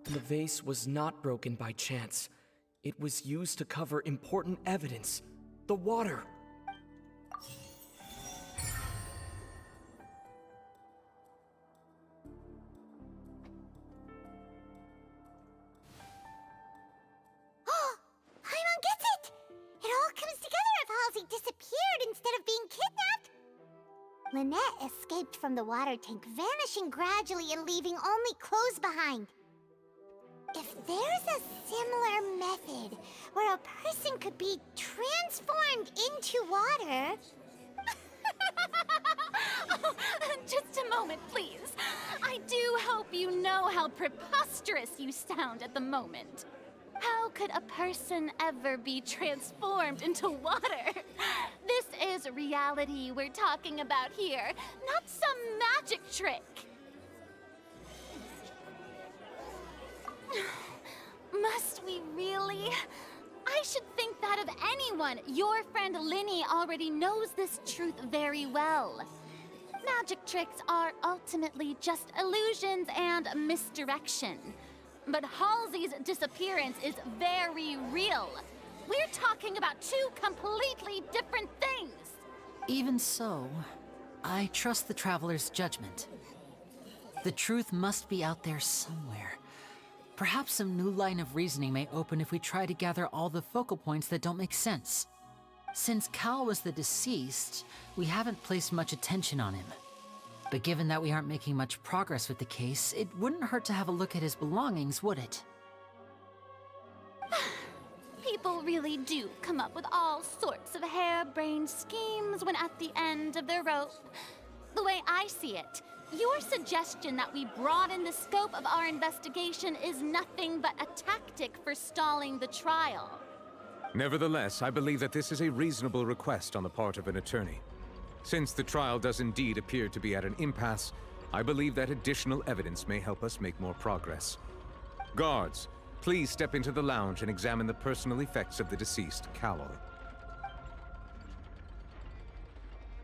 [SPEAKER 9] The vase was not broken by chance. It was used to cover important evidence. The water.
[SPEAKER 2] Paimon gets it! It all comes together if Halsey disappeared instead of being kidnapped. Lynette escaped from the water tank, vanishing gradually and leaving only clothes behind. If there's a similar method where a person could be transformed into water...
[SPEAKER 15] Oh, just a moment, please. I do hope you know how preposterous you sound at the moment. How could a person ever be transformed into water? This is reality we're talking about here, not some magic trick. Must we really? I should think that of anyone. Your friend Linny already knows this truth very well. Magic tricks are ultimately just illusions and misdirection. But Halsey's disappearance is very real. We're talking about two completely different things.
[SPEAKER 3] Even so, I trust the Traveler's judgment. The truth must be out there somewhere. Perhaps some new line of reasoning may open if we try to gather all the focal points that don't make sense. Since Cal was the deceased, we haven't placed much attention on him. But given that we aren't making much progress with the case, it wouldn't hurt to have a look at his belongings, would it?
[SPEAKER 15] People really do come up with all sorts of harebrained schemes when at the end of their rope. The way I see it, your suggestion that we broaden the scope of our investigation is nothing but a tactic for stalling the trial.
[SPEAKER 14] Nevertheless, I believe that this is a reasonable request on the part of an attorney. Since the trial does indeed appear to be at an impasse, I believe that additional evidence may help us make more progress. Guards, please step into the lounge and examine the personal effects of the deceased Cowell.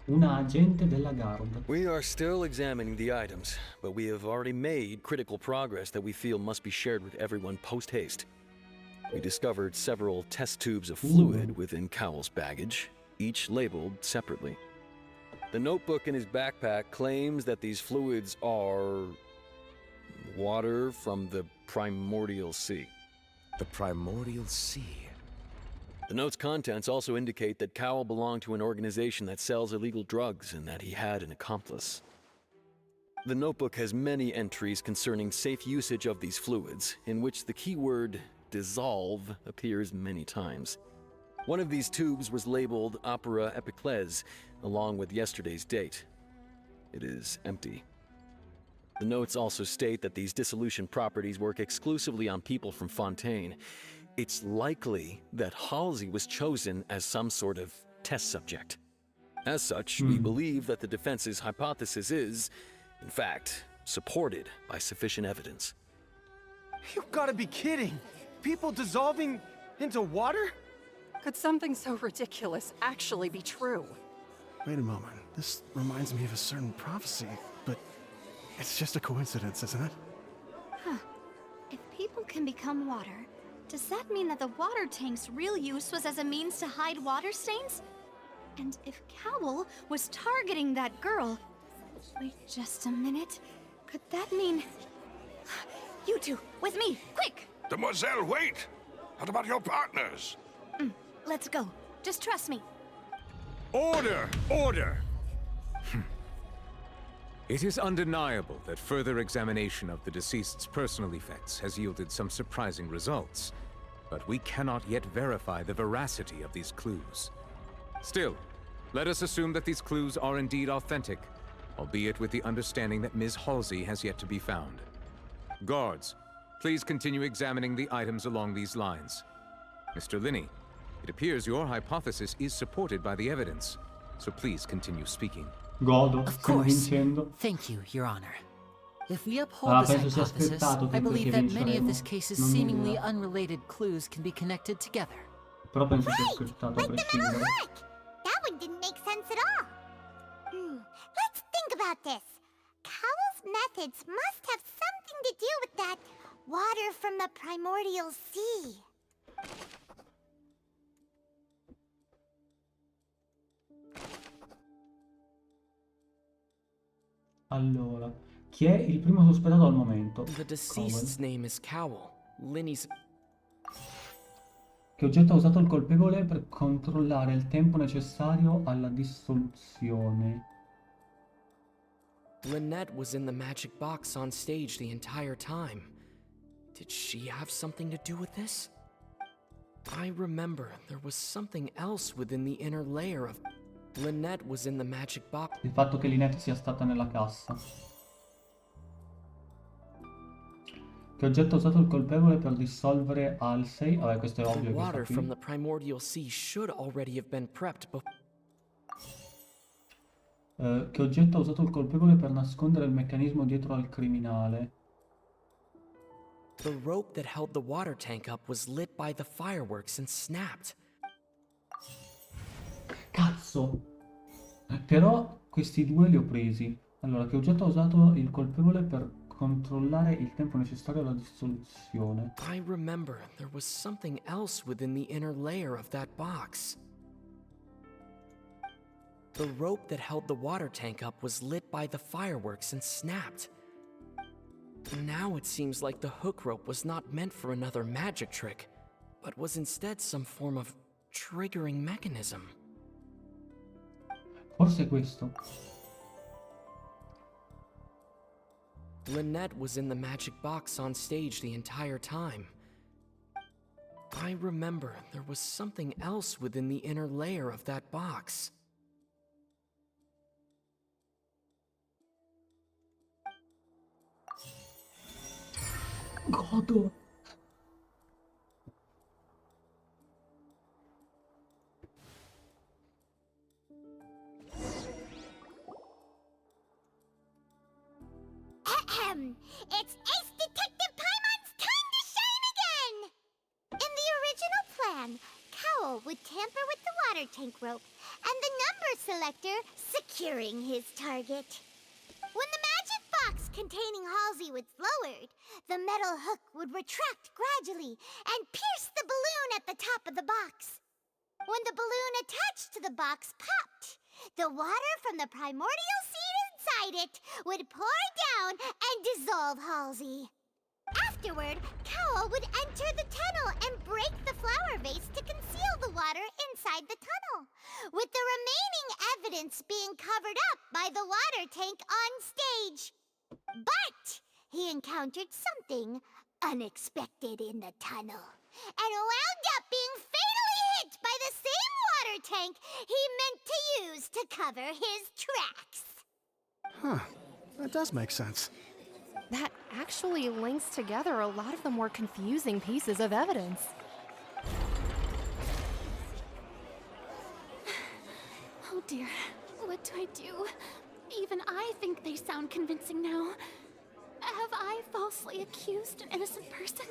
[SPEAKER 1] Una agente della Guard.
[SPEAKER 16] We are still examining the items, but we have already made critical progress that we feel must be shared with everyone post-haste. We discovered several test tubes of fluid within Cowell's baggage, each labeled separately. The notebook in his backpack claims that these fluids are... water from the primordial sea.
[SPEAKER 14] The primordial sea?
[SPEAKER 16] The note's contents also indicate that Cowell belonged to an organization that sells illegal drugs and that he had an accomplice. The notebook has many entries concerning safe usage of these fluids, in which the keyword dissolve appears many times. One of these tubes was labeled Opera Epiclese, along with yesterday's date. It is empty. The notes also state that these dissolution properties work exclusively on people from Fontaine. It's likely that Halsey was chosen as some sort of test subject. As such, we believe that the defense's hypothesis is, in fact, supported by sufficient evidence.
[SPEAKER 11] You've got to be kidding! People dissolving into water?
[SPEAKER 10] Could something so ridiculous actually be true?
[SPEAKER 18] Wait a moment. This reminds me of a certain prophecy, but it's just a coincidence, isn't it?
[SPEAKER 4] Huh. If people can become water, does that mean that the water tank's real use was as a means to hide water stains? And if Cowell was targeting that girl... Wait just a minute. Could that mean... You two, with me, quick!
[SPEAKER 6] Demoiselle, wait! What about your partners?
[SPEAKER 4] Let's go. Just trust me.
[SPEAKER 14] Order! Order! It is undeniable that further examination of the deceased's personal effects has yielded some surprising results, but we cannot yet verify the veracity of these clues. Still, let us assume that these clues are indeed authentic, albeit with the understanding that Ms. Halsey has yet to be found. Guards, please continue examining the items along these lines. Mr. Linney, It appears your hypothesis is supported by the evidence, so please continue speaking.
[SPEAKER 1] Godo,
[SPEAKER 3] Of
[SPEAKER 1] stiamo
[SPEAKER 3] course.
[SPEAKER 1] vincendo.
[SPEAKER 3] Thank you, Your Honor. If we uphold
[SPEAKER 1] Ah,
[SPEAKER 3] this
[SPEAKER 1] penso sia
[SPEAKER 3] hypothesis,
[SPEAKER 1] scriptato
[SPEAKER 3] I
[SPEAKER 1] tutto
[SPEAKER 3] believe
[SPEAKER 1] che
[SPEAKER 3] that many of
[SPEAKER 1] vinceremo.
[SPEAKER 3] this case's
[SPEAKER 1] Non ho
[SPEAKER 3] seemingly
[SPEAKER 1] idea.
[SPEAKER 3] unrelated clues can be connected together.
[SPEAKER 1] Però penso sia scriptato a prescindere.
[SPEAKER 2] That one didn't make sense at all. Let's think about this. Cowell's methods must have something to do with that water from the primordial sea.
[SPEAKER 1] Allora, chi è il primo sospettato al momento?
[SPEAKER 9] The deceased's
[SPEAKER 1] Cowell.
[SPEAKER 9] name is Cowell. Linny's...
[SPEAKER 1] Che oggetto ha usato il colpevole per controllare il tempo necessario alla dissoluzione?
[SPEAKER 9] Lynette was in the magic box on stage the entire time. Did she have something to do with this? I remember there was something else within the inner layer of... Lynette was in the magic box.
[SPEAKER 1] Il fatto che Lynette sia stata nella cassa. Che oggetto ha usato il colpevole per dissolvere Halsey? Vabbè, questo è
[SPEAKER 9] The
[SPEAKER 1] ovvio che
[SPEAKER 9] water
[SPEAKER 1] sta
[SPEAKER 9] from
[SPEAKER 1] qui.
[SPEAKER 9] the primordial sea should already have been prepped before...
[SPEAKER 1] Che oggetto ha usato il colpevole per nascondere il meccanismo dietro al criminale?
[SPEAKER 9] The rope that held the water tank up was lit by the fireworks and snapped.
[SPEAKER 1] Cazzo! Però questi due li ho presi. Allora, che oggetto ha usato il colpevole per controllare il tempo necessario alla dissoluzione?
[SPEAKER 9] I remember there was something else within the inner layer of that box. The rope that held the water tank up was lit by the fireworks and snapped. Now it seems like the hook rope was not meant for another magic trick, but was instead some form of triggering mechanism.
[SPEAKER 1] Forse è questo.
[SPEAKER 9] Lynette was in the magic box on stage the entire time. I remember there was something else within the inner layer of that box.
[SPEAKER 1] Godo!
[SPEAKER 2] It's Ace Detective Paimon's time to shine again! In the original plan, Cowell would tamper with the water tank rope and the number selector securing his target. When the magic box containing Halsey was lowered, the metal hook would retract gradually and pierce the balloon at the top of the box. When the balloon attached to the box popped, the water from the primordial seed inside it would pour down and dissolve Halsey. Afterward, Cowell would enter the tunnel and break the flower vase to conceal the water inside the tunnel, with the remaining evidence being covered up by the water tank on stage. But he encountered something unexpected in the tunnel and wound up being fatally hit by the same water tank he meant to use to cover his tracks.
[SPEAKER 18] Huh. That does make sense.
[SPEAKER 5] That actually links together a lot of the more confusing pieces of evidence.
[SPEAKER 15] Oh dear, what do I do? Even I think they sound convincing now. Have I falsely accused an innocent person?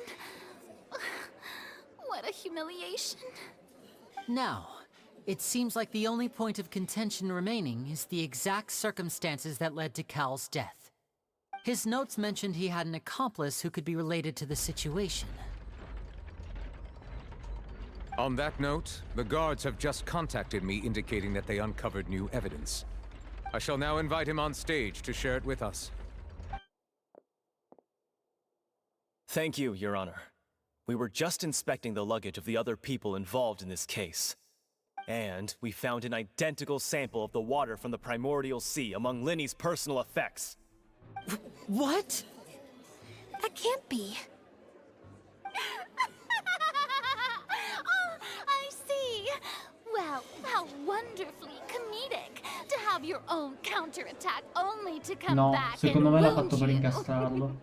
[SPEAKER 15] What a humiliation.
[SPEAKER 3] Now, it seems like the only point of contention remaining is the exact circumstances that led to Cal's death. His notes mentioned he had an accomplice who could be related to the situation.
[SPEAKER 14] On that note, the guards have just contacted me indicating that they uncovered new evidence. I shall now invite him on stage to share it with us.
[SPEAKER 17] Thank you, Your Honor. We were just inspecting the luggage of the other people involved in this case. And we found an identical sample of the water from the primordial sea among Linny's personal effects.
[SPEAKER 3] What?
[SPEAKER 4] That can't be.
[SPEAKER 15] Oh, I see. Well, how wonderfully comedic to have your own counterattack only to come
[SPEAKER 1] No,
[SPEAKER 15] back
[SPEAKER 1] secondo
[SPEAKER 15] and
[SPEAKER 1] me l'ha
[SPEAKER 15] wound
[SPEAKER 1] fatto per
[SPEAKER 15] you.
[SPEAKER 1] incastrarlo.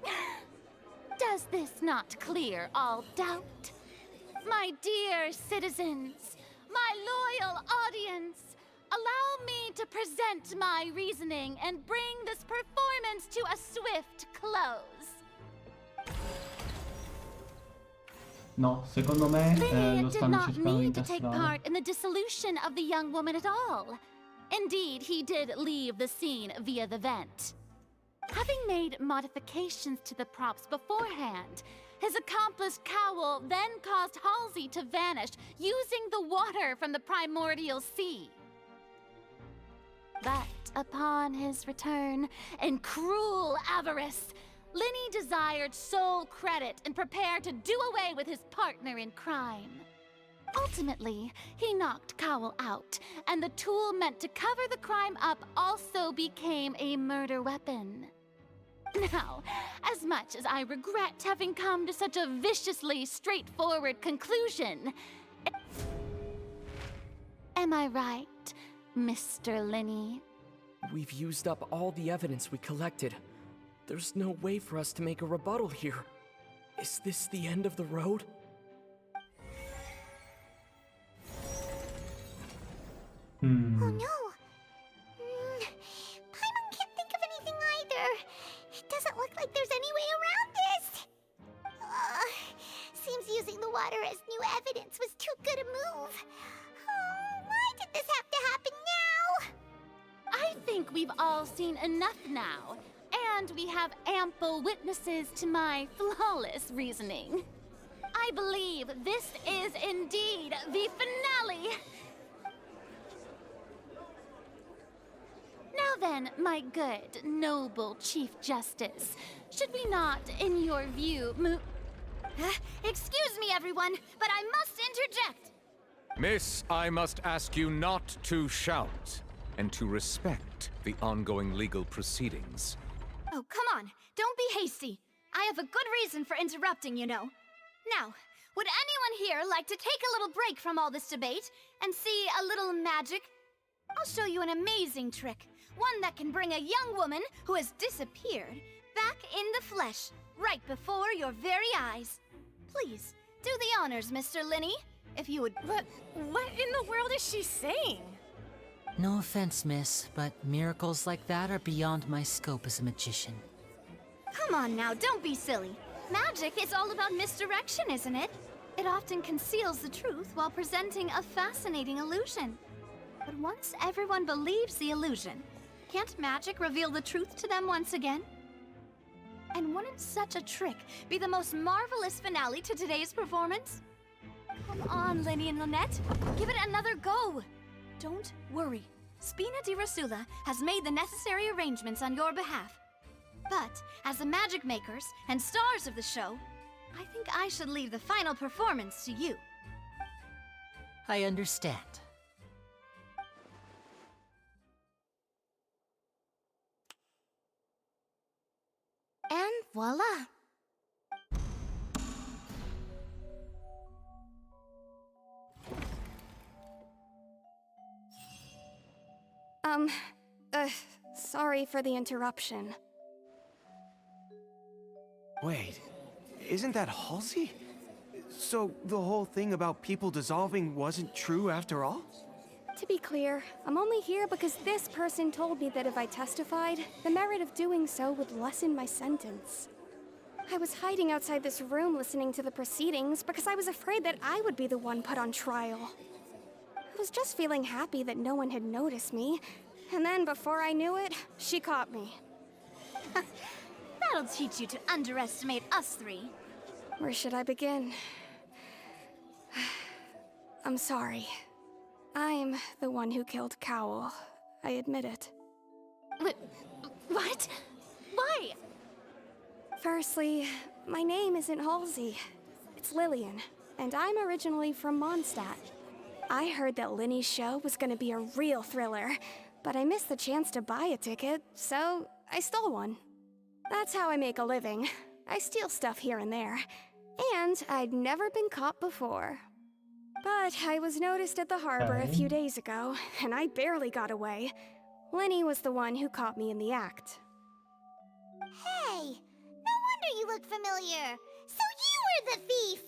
[SPEAKER 15] Does this not clear all doubt? My dear citizens, my loyal audience, allow me to present my reasoning and bring this performance to a swift close.
[SPEAKER 1] No, secondo me lo
[SPEAKER 15] Did
[SPEAKER 1] stanno
[SPEAKER 15] not
[SPEAKER 1] cercando di
[SPEAKER 15] need to take
[SPEAKER 1] incastrare.
[SPEAKER 15] part in the dissolution of the young woman at all. Indeed, he did leave the scene via the vent. Having made modifications to the props beforehand, his accomplice Cowl then caused Halsey to vanish using the water from the primordial sea. But upon his return, in cruel avarice, Linny desired sole credit and prepared to do away with his partner in crime. Ultimately, he knocked Cowl out, and the tool meant to cover the crime up also became a murder weapon. Now, as much as I regret having come to such a viciously straightforward conclusion, am I right, Mr. Linny?
[SPEAKER 9] We've used up all the evidence we collected. There's no way for us to make a rebuttal here. Is this the end of the road?
[SPEAKER 2] Oh no! Paimon can't think of anything either. It doesn't look like there's any way around this. Seems using the water as new evidence was too good a move. Oh, why did this have to happen now?
[SPEAKER 15] I think we've all seen enough now, and we have ample witnesses to my flawless reasoning. I believe this is indeed the finale. Now then, my good, noble Chief Justice, should we not, in your view,
[SPEAKER 4] Excuse me, everyone, but I must interject.
[SPEAKER 14] Miss, I must ask you not to shout, and to respect the ongoing legal proceedings.
[SPEAKER 4] Oh, come on. Don't be hasty. I have a good reason for interrupting, you know. Now, would anyone here like to take a little break from all this debate and see a little magic? I'll show you an amazing trick. One that can bring a young woman who has disappeared back in the flesh, right before your very eyes. Please, do the honors, Mr. Linny, if you would...
[SPEAKER 10] What in the world is she saying?
[SPEAKER 3] No offense, miss, but miracles like that are beyond my scope as a magician.
[SPEAKER 4] Come on now, don't be silly. Magic is all about misdirection, isn't it? It often conceals the truth while presenting a fascinating illusion. But once everyone believes the illusion, can't magic reveal the truth to them once again? And wouldn't such a trick be the most marvelous finale to today's performance? Come on, Linny and Lynette, give it another go. Don't worry. Spina di Rasula has made the necessary arrangements on your behalf. But as the magic makers and stars of the show, I think I should leave the final performance to you.
[SPEAKER 3] I understand.
[SPEAKER 12] And voila!
[SPEAKER 5] Sorry for the interruption.
[SPEAKER 11] Wait, isn't that Halsey? So the whole thing about people dissolving wasn't true after all?
[SPEAKER 5] To be clear, I'm only here because this person told me that if I testified, the merit of doing so would lessen my sentence. I was hiding outside this room listening to the proceedings because I was afraid that I would be the one put on trial. I was just feeling happy that no one had noticed me, and then before I knew it, she caught me.
[SPEAKER 4] That'll teach you to underestimate us three.
[SPEAKER 5] Where should I begin? I'm sorry. I'm the one who killed Cowl. I admit it.
[SPEAKER 15] What? Why?
[SPEAKER 5] Firstly, my name isn't Halsey. It's Lillian, and I'm originally from Mondstadt. I heard that Linny's show was gonna be a real thriller, but I missed the chance to buy a ticket, so I stole one. That's how I make a living. I steal stuff here and there. And I'd never been caught before. But I was noticed at the harbor a few days ago, and I barely got away. Linny was the one who caught me in the act.
[SPEAKER 2] Hey, no wonder you look familiar. So you were the thief.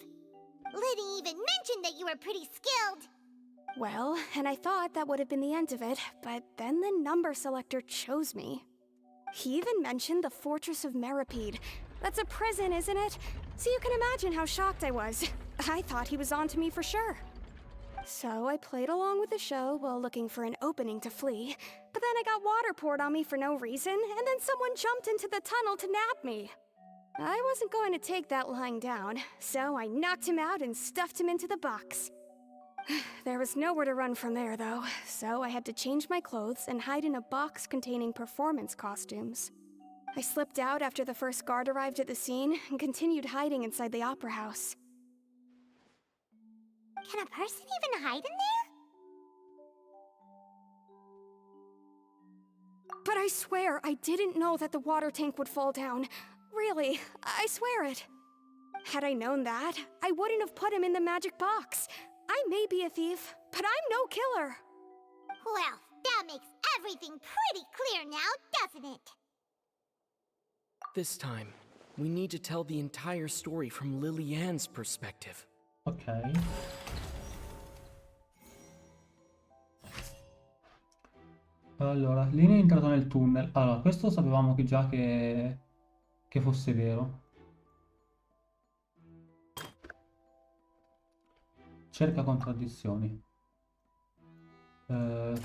[SPEAKER 2] Liddy even mentioned that you were pretty skilled.
[SPEAKER 5] Well, and I thought that would have been the end of it, but then the number selector chose me. He even mentioned the Fortress of Meripede. That's a prison, isn't it? So you can imagine how shocked I was. I thought he was onto me for sure. So I played along with the show while looking for an opening to flee, but then I got water poured on me for no reason, and then someone jumped into the tunnel to nab me. I wasn't going to take that lying down, so I knocked him out and stuffed him into the box. There was nowhere to run from there, though, so I had to change my clothes and hide in a box containing performance costumes. I slipped out after the first guard arrived at the scene and continued hiding inside the opera house.
[SPEAKER 2] Can a person even hide in there?
[SPEAKER 5] But I swear, I didn't know that the water tank would fall down. Really, I swear it. Had I known that, I wouldn't have put him in the magic box. I may be a thief, but I'm no killer.
[SPEAKER 2] Well, that makes everything pretty clear now, doesn't it?
[SPEAKER 9] This time, we need to tell the entire story from Lily-Ann's perspective.
[SPEAKER 1] Ok. Allora, Lina è entrato nel tunnel. Allora, questo sapevamo già che fosse vero. Cerca contraddizioni. Le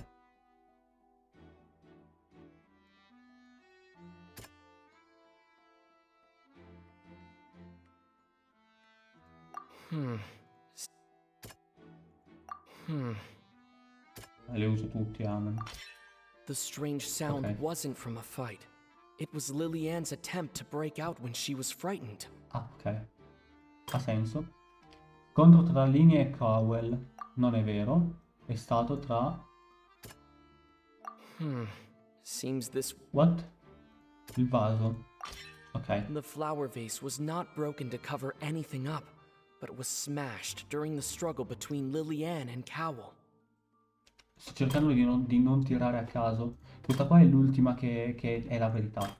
[SPEAKER 1] uso tutti, amen.
[SPEAKER 9] The strange sound
[SPEAKER 1] Okay.
[SPEAKER 9] wasn't from a fight. It was Lily-Ann's attempt to break out when she was frightened.
[SPEAKER 1] Ah, ok. Ha senso. Scontro tra Lini e Cowell. Non è vero. È stato tra...
[SPEAKER 9] Seems this...
[SPEAKER 1] What? Il vaso. Ok.
[SPEAKER 9] The flower vase was not broken to cover anything up, but was smashed during the struggle between Lily-Ann and Cowell.
[SPEAKER 1] Sto cercando di non tirare a caso. Questa qua è l'ultima che è la verità.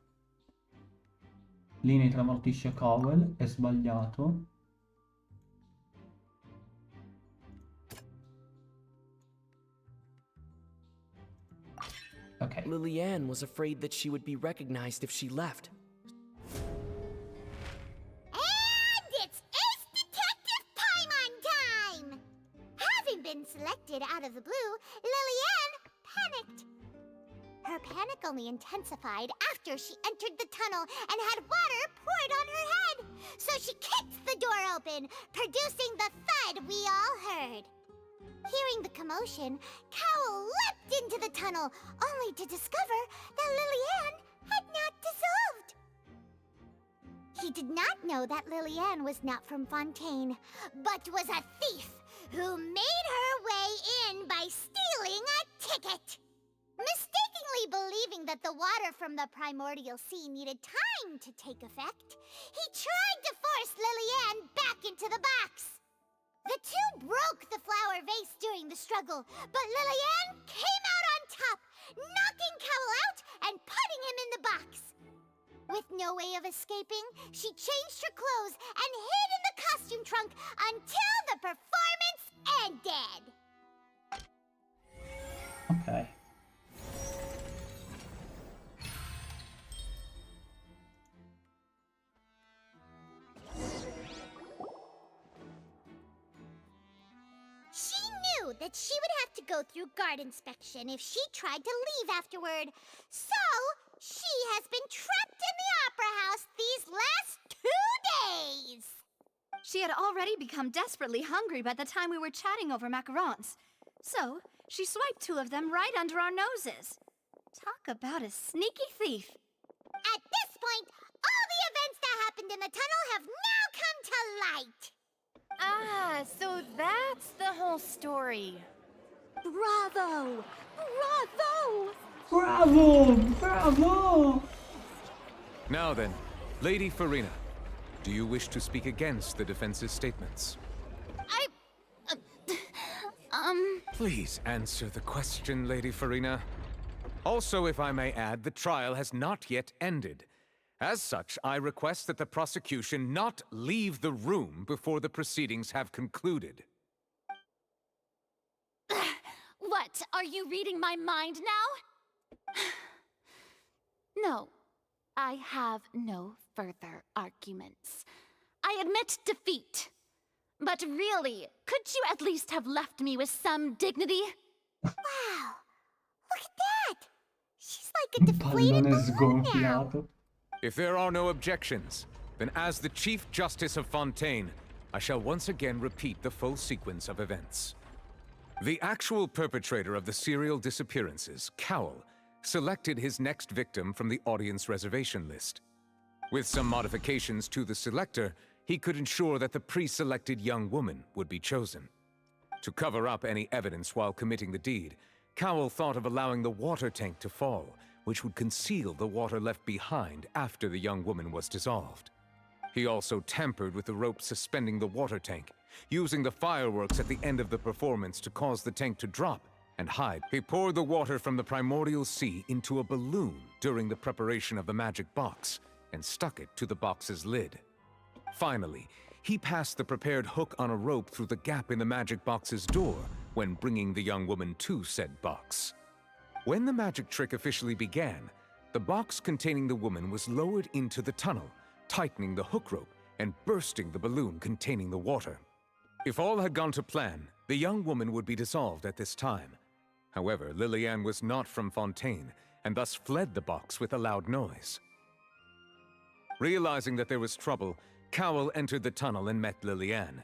[SPEAKER 1] Lini tramortisce Cowell. È sbagliato. Okay.
[SPEAKER 9] Lily-Ann was afraid that she would be recognized if she left.
[SPEAKER 2] And it's Ace Detective Paimon time! Having been selected out of the blue, Lily-Ann panicked. Her panic only intensified after she entered the tunnel and had water poured on her head. So she kicked the door open, producing the thud we all heard. Hearing the commotion, Cowell leapt into the tunnel, only to discover that Lily-Ann had not dissolved. He did not know that Lily-Ann was not from Fontaine, but was a thief who made her way in by stealing a ticket. Mistakenly believing that the water from the primordial sea needed time to take effect, he tried to force Lily-Ann back into the box. The two broke the flower vase during the struggle, but Lily-Ann came out on top, knocking Cowell out and putting him in the box. With no way of escaping, she changed her clothes and hid in the costume trunk until the performance ended.
[SPEAKER 1] Ok.
[SPEAKER 2] She knew that she would have to go through guard inspection if she tried to leave afterward. So, she has been trapped in the opera house these last 2 days.
[SPEAKER 4] She had already become desperately hungry by the time we were chatting over macarons. So, she swiped 2 of them right under our noses. Talk about a sneaky thief.
[SPEAKER 2] At this point, all the events that happened in the tunnel have now come to light.
[SPEAKER 19] Ah, so that's the whole story.
[SPEAKER 5] Bravo! Bravo!
[SPEAKER 1] Bravo! Bravo!
[SPEAKER 14] Now then, Lady Farina, do you wish to speak against the defense's statements? Please answer the question, Lady Farina. Also, if I may add, the trial has not yet ended. As such, I request that the prosecution not leave the room before the proceedings have concluded.
[SPEAKER 15] What, are you reading my mind now? No, I have no further arguments. I admit defeat. But really, could you at least have left me with some dignity?
[SPEAKER 2] Wow, look at that! She's like a deflated
[SPEAKER 1] Pallone
[SPEAKER 2] balloon now.
[SPEAKER 1] sgonfiato.
[SPEAKER 14] If there are no objections, then as the Chief Justice of Fontaine, I shall once again repeat the full sequence of events. The actual perpetrator of the serial disappearances, Cowell, selected his next victim from the audience reservation list. With some modifications to the selector, he could ensure that the pre-selected young woman would be chosen. To cover up any evidence while committing the deed, Cowell thought of allowing the water tank to fall, which would conceal the water left behind after the young woman was dissolved. He also tampered with the rope suspending the water tank, using the fireworks at the end of the performance to cause the tank to drop and hide. He poured the water from the primordial sea into a balloon during the preparation of the magic box and stuck it to the box's lid. Finally, he passed the prepared hook on a rope through the gap in the magic box's door when bringing the young woman to said box. When the magic trick officially began, the box containing the woman was lowered into the tunnel, tightening the hook rope and bursting the balloon containing the water. If all had gone to plan, the young woman would be dissolved at this time. However, Lillian was not from Fontaine, and thus fled the box with a loud noise. Realizing that there was trouble, Cowell entered the tunnel and met Lillian.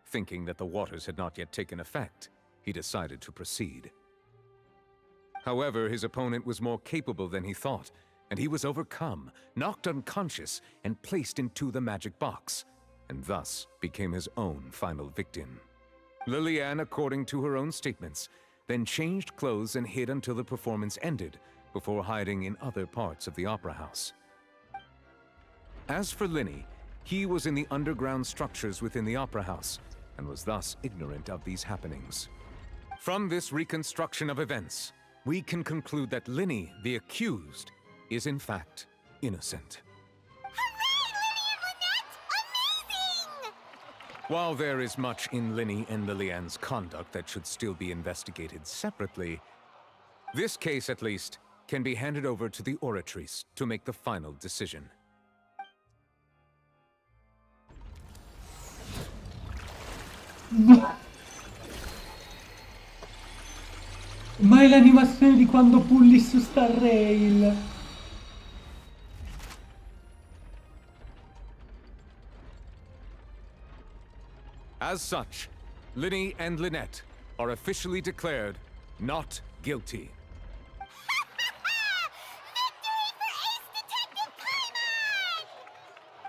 [SPEAKER 14] Thinking that the waters had not yet taken effect, he decided to proceed. However, his opponent was more capable than he thought, and he was overcome, knocked unconscious, and placed into the magic box, and thus became his own final victim. Lillian, according to her own statements, then changed clothes and hid until the performance ended, before hiding in other parts of the opera house. As for Linny, he was in the underground structures within the opera house, and was thus ignorant of these happenings. From this reconstruction of events, we can conclude that Linny, the accused, is in fact innocent. While there is much in Linny and Lillian's conduct that should still be investigated separately, this case, at least, can be handed over to the Oratrice to make the final decision.
[SPEAKER 1] Ma è l'animazione di quando pulli su Star Rail.
[SPEAKER 14] As such, Linny and Lynette are officially declared not guilty.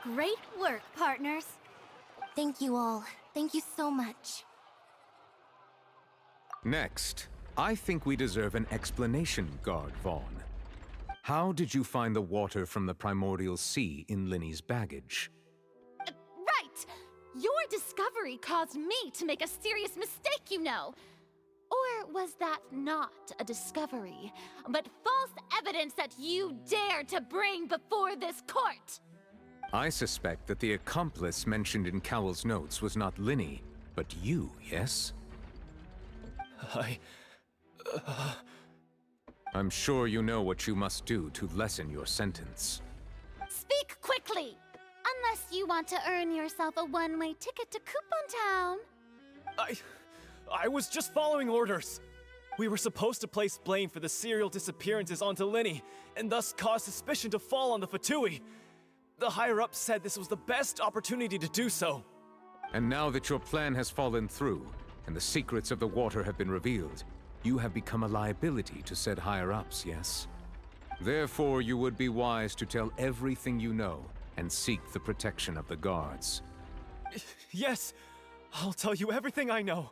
[SPEAKER 15] Great work, partners.
[SPEAKER 12] Thank you all. Thank you so much.
[SPEAKER 14] Next, I think we deserve an explanation, Guard Vaughn. How did you find the water from the primordial sea in Linny's baggage?
[SPEAKER 15] Right! Your discovery caused me to make a serious mistake, you know. Or was that not a discovery, but false evidence that you dared to bring before this court?
[SPEAKER 14] I suspect that the accomplice mentioned in Cowell's notes was not Linny, but you, yes? I'm sure you know what you must do to lessen your sentence.
[SPEAKER 15] Speak quickly! Unless you want to earn yourself a one-way ticket to Coupon Town.
[SPEAKER 7] I was just following orders. We were supposed to place blame for the serial disappearances onto Linny, and thus cause suspicion to fall on the Fatui. The higher-ups said this was the best opportunity to do so.
[SPEAKER 14] And now that your plan has fallen through, and the secrets of the water have been revealed, you have become a liability to said higher-ups, yes? Therefore, you would be wise to tell everything you know, and seek the protection of the guards.
[SPEAKER 7] Yes, I'll tell you everything I know.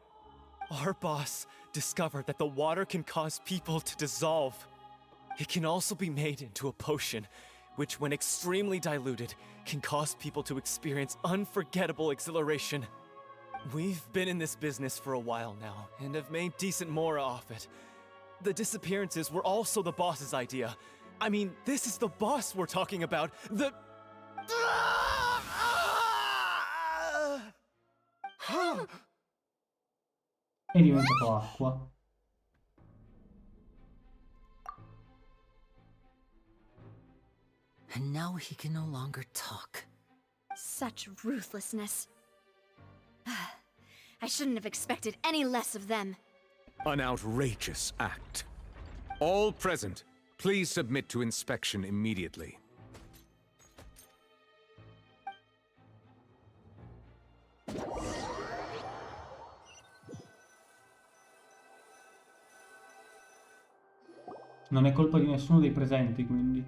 [SPEAKER 7] Our boss discovered that the water can cause people to dissolve. It can also be made into a potion, which when extremely diluted, can cause people to experience unforgettable exhilaration. We've been in this business for a while now, and have made decent mora off it. The disappearances were also the boss's idea. I mean, this is the boss we're talking about.
[SPEAKER 1] È diventato acqua.
[SPEAKER 3] And now he can no longer talk.
[SPEAKER 4] Such ruthlessness. I shouldn't have expected any less of them.
[SPEAKER 14] An outrageous act. All present, please submit to inspection immediately.
[SPEAKER 1] Non è colpa di nessuno dei presenti, quindi.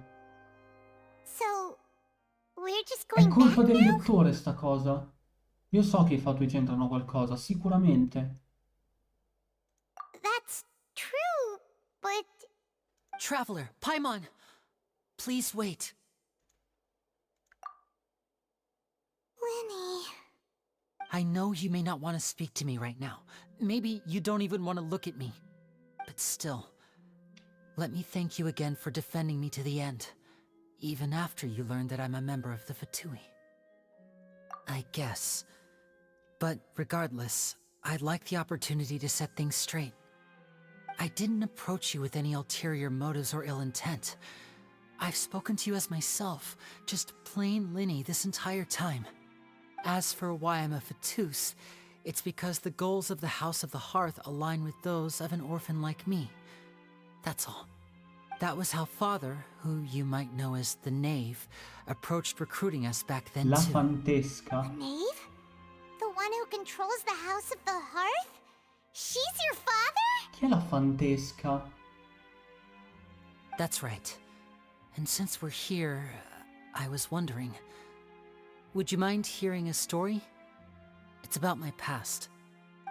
[SPEAKER 2] So, we're just
[SPEAKER 1] È
[SPEAKER 2] going
[SPEAKER 1] colpa
[SPEAKER 2] back
[SPEAKER 1] del
[SPEAKER 2] now?
[SPEAKER 1] lettore sta cosa. Io so che i fatui c'entrano qualcosa, sicuramente.
[SPEAKER 2] That's true, but...
[SPEAKER 3] Traveler, Paimon! Please wait.
[SPEAKER 2] Lenny...
[SPEAKER 3] I know you may not want to speak to me right now. Maybe you don't even want to look at me. But still, let me thank you again for defending me to the end, even after you learned that I'm a member of the Fatui. I guess. But regardless, I'd like the opportunity to set things straight. I didn't approach you with any ulterior motives or ill intent. I've spoken to you as myself, just plain Linny this entire time. As for why I'm a Fatus, it's because the goals of the House of the Hearth align with those of an orphan like me. That's all. That was how Father, who you might know as the Knave, approached recruiting us back then
[SPEAKER 1] La
[SPEAKER 3] too.
[SPEAKER 1] Fantesca.
[SPEAKER 2] The knave? The one who controls the House of the Hearth? She's your father?
[SPEAKER 1] Chi è la Fantesca?
[SPEAKER 3] That's right. And since we're here, I was wondering, would you mind hearing a story? It's about my past.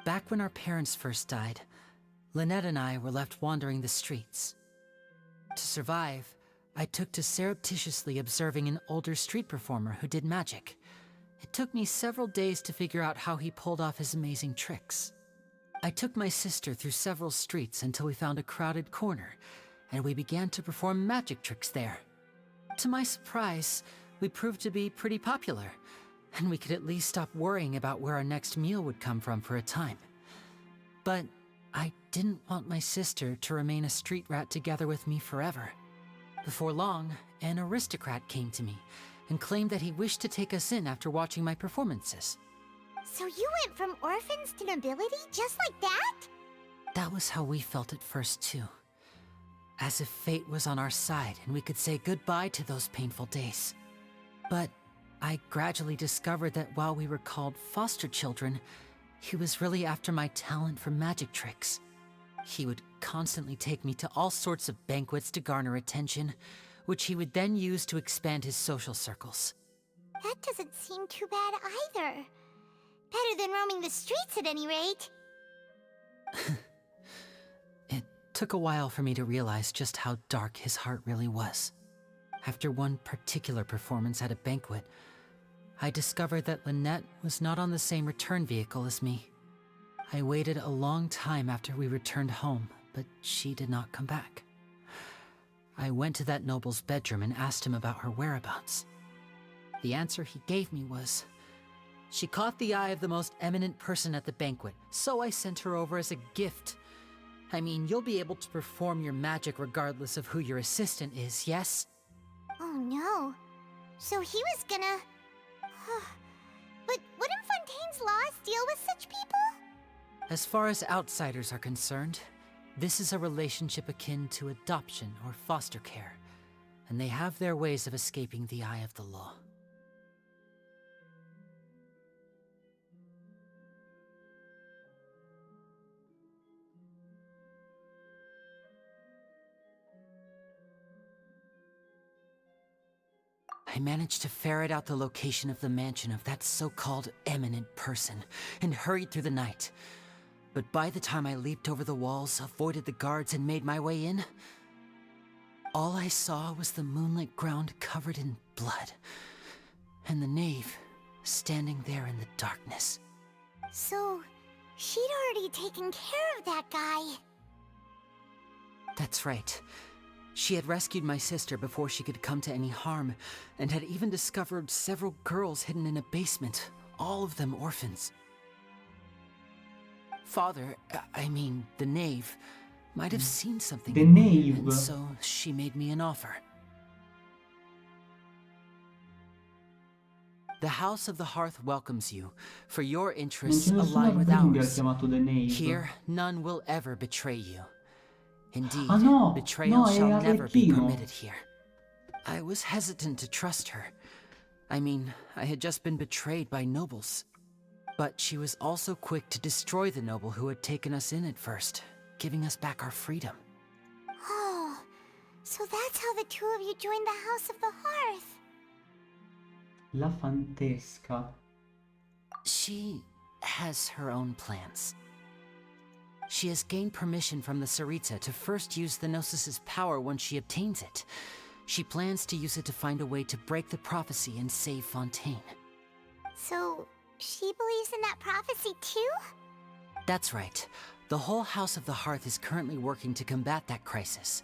[SPEAKER 3] Back when our parents first died, Lynette and I were left wandering the streets. To survive, I took to surreptitiously observing an older street performer who did magic. It took me several days to figure out how he pulled off his amazing tricks. I took my sister through several streets until we found a crowded corner, and we began to perform magic tricks there. To my surprise, we proved to be pretty popular, and we could at least stop worrying about where our next meal would come from for a time. But I didn't want my sister to remain a street rat together with me forever. Before long, an aristocrat came to me and claimed that he wished to take us in after watching my performances.
[SPEAKER 2] So you went from orphans to nobility just like that?
[SPEAKER 3] That was how we felt at first, too. As if fate was on our side and we could say goodbye to those painful days. But I gradually discovered that while we were called foster children, he was really after my talent for magic tricks. He would constantly take me to all sorts of banquets to garner attention, which he would then use to expand his social circles.
[SPEAKER 2] That doesn't seem too bad either. Better than roaming the streets at any rate.
[SPEAKER 3] It took a while for me to realize just how dark his heart really was. After one particular performance at a banquet, I discovered that Lynette was not on the same return vehicle as me. I waited a long time after we returned home, but she did not come back. I went to that noble's bedroom and asked him about her whereabouts. The answer he gave me was, she caught the eye of the most eminent person at the banquet, so I sent her over as a gift. I mean, you'll be able to perform your magic regardless of who your assistant is, yes?
[SPEAKER 2] Oh no. So he was gonna... But wouldn't Fontaine's laws deal with such people?
[SPEAKER 3] As far as outsiders are concerned, this is a relationship akin to adoption or foster care, and they have their ways of escaping the eye of the law. I managed to ferret out the location of the mansion of that so-called eminent person and hurried through the night. But by the time I leaped over the walls, avoided the guards, and made my way in, all I saw was the moonlit ground covered in blood, and the knave standing there in the darkness.
[SPEAKER 2] So, she'd already taken care of that guy.
[SPEAKER 3] That's right. She had rescued my sister before she could come to any harm, and had even discovered several girls hidden in a basement, all of them orphans. Father, I mean, the knave, might have seen something
[SPEAKER 1] The
[SPEAKER 3] in me,
[SPEAKER 1] knave?
[SPEAKER 3] and so she made me an offer. The House of the Hearth welcomes you, for your
[SPEAKER 1] Non
[SPEAKER 3] interests
[SPEAKER 1] c'è nessuno
[SPEAKER 3] align with
[SPEAKER 1] a Ring
[SPEAKER 3] ours.
[SPEAKER 1] chiamato The Knave.
[SPEAKER 3] Here, none will ever betray you. Indeed,
[SPEAKER 1] Ah no,
[SPEAKER 3] betrayal
[SPEAKER 1] no, è
[SPEAKER 3] shall never be
[SPEAKER 1] Arlecchino.
[SPEAKER 3] permitted here. I was hesitant to trust her. I mean, I had just been betrayed by nobles. But she was also quick to destroy the noble who had taken us in at first, giving us back our freedom.
[SPEAKER 2] Oh, so that's how the two of you joined the House of the Hearth.
[SPEAKER 1] La Fantesca.
[SPEAKER 3] She has her own plans. She has gained permission from the Tsaritsa to first use the Gnosis' power when she obtains it. She plans to use it to find a way to break the prophecy and save Fontaine.
[SPEAKER 2] So, she believes in that prophecy too?
[SPEAKER 3] That's right. The whole House of the Hearth is currently working to combat that crisis.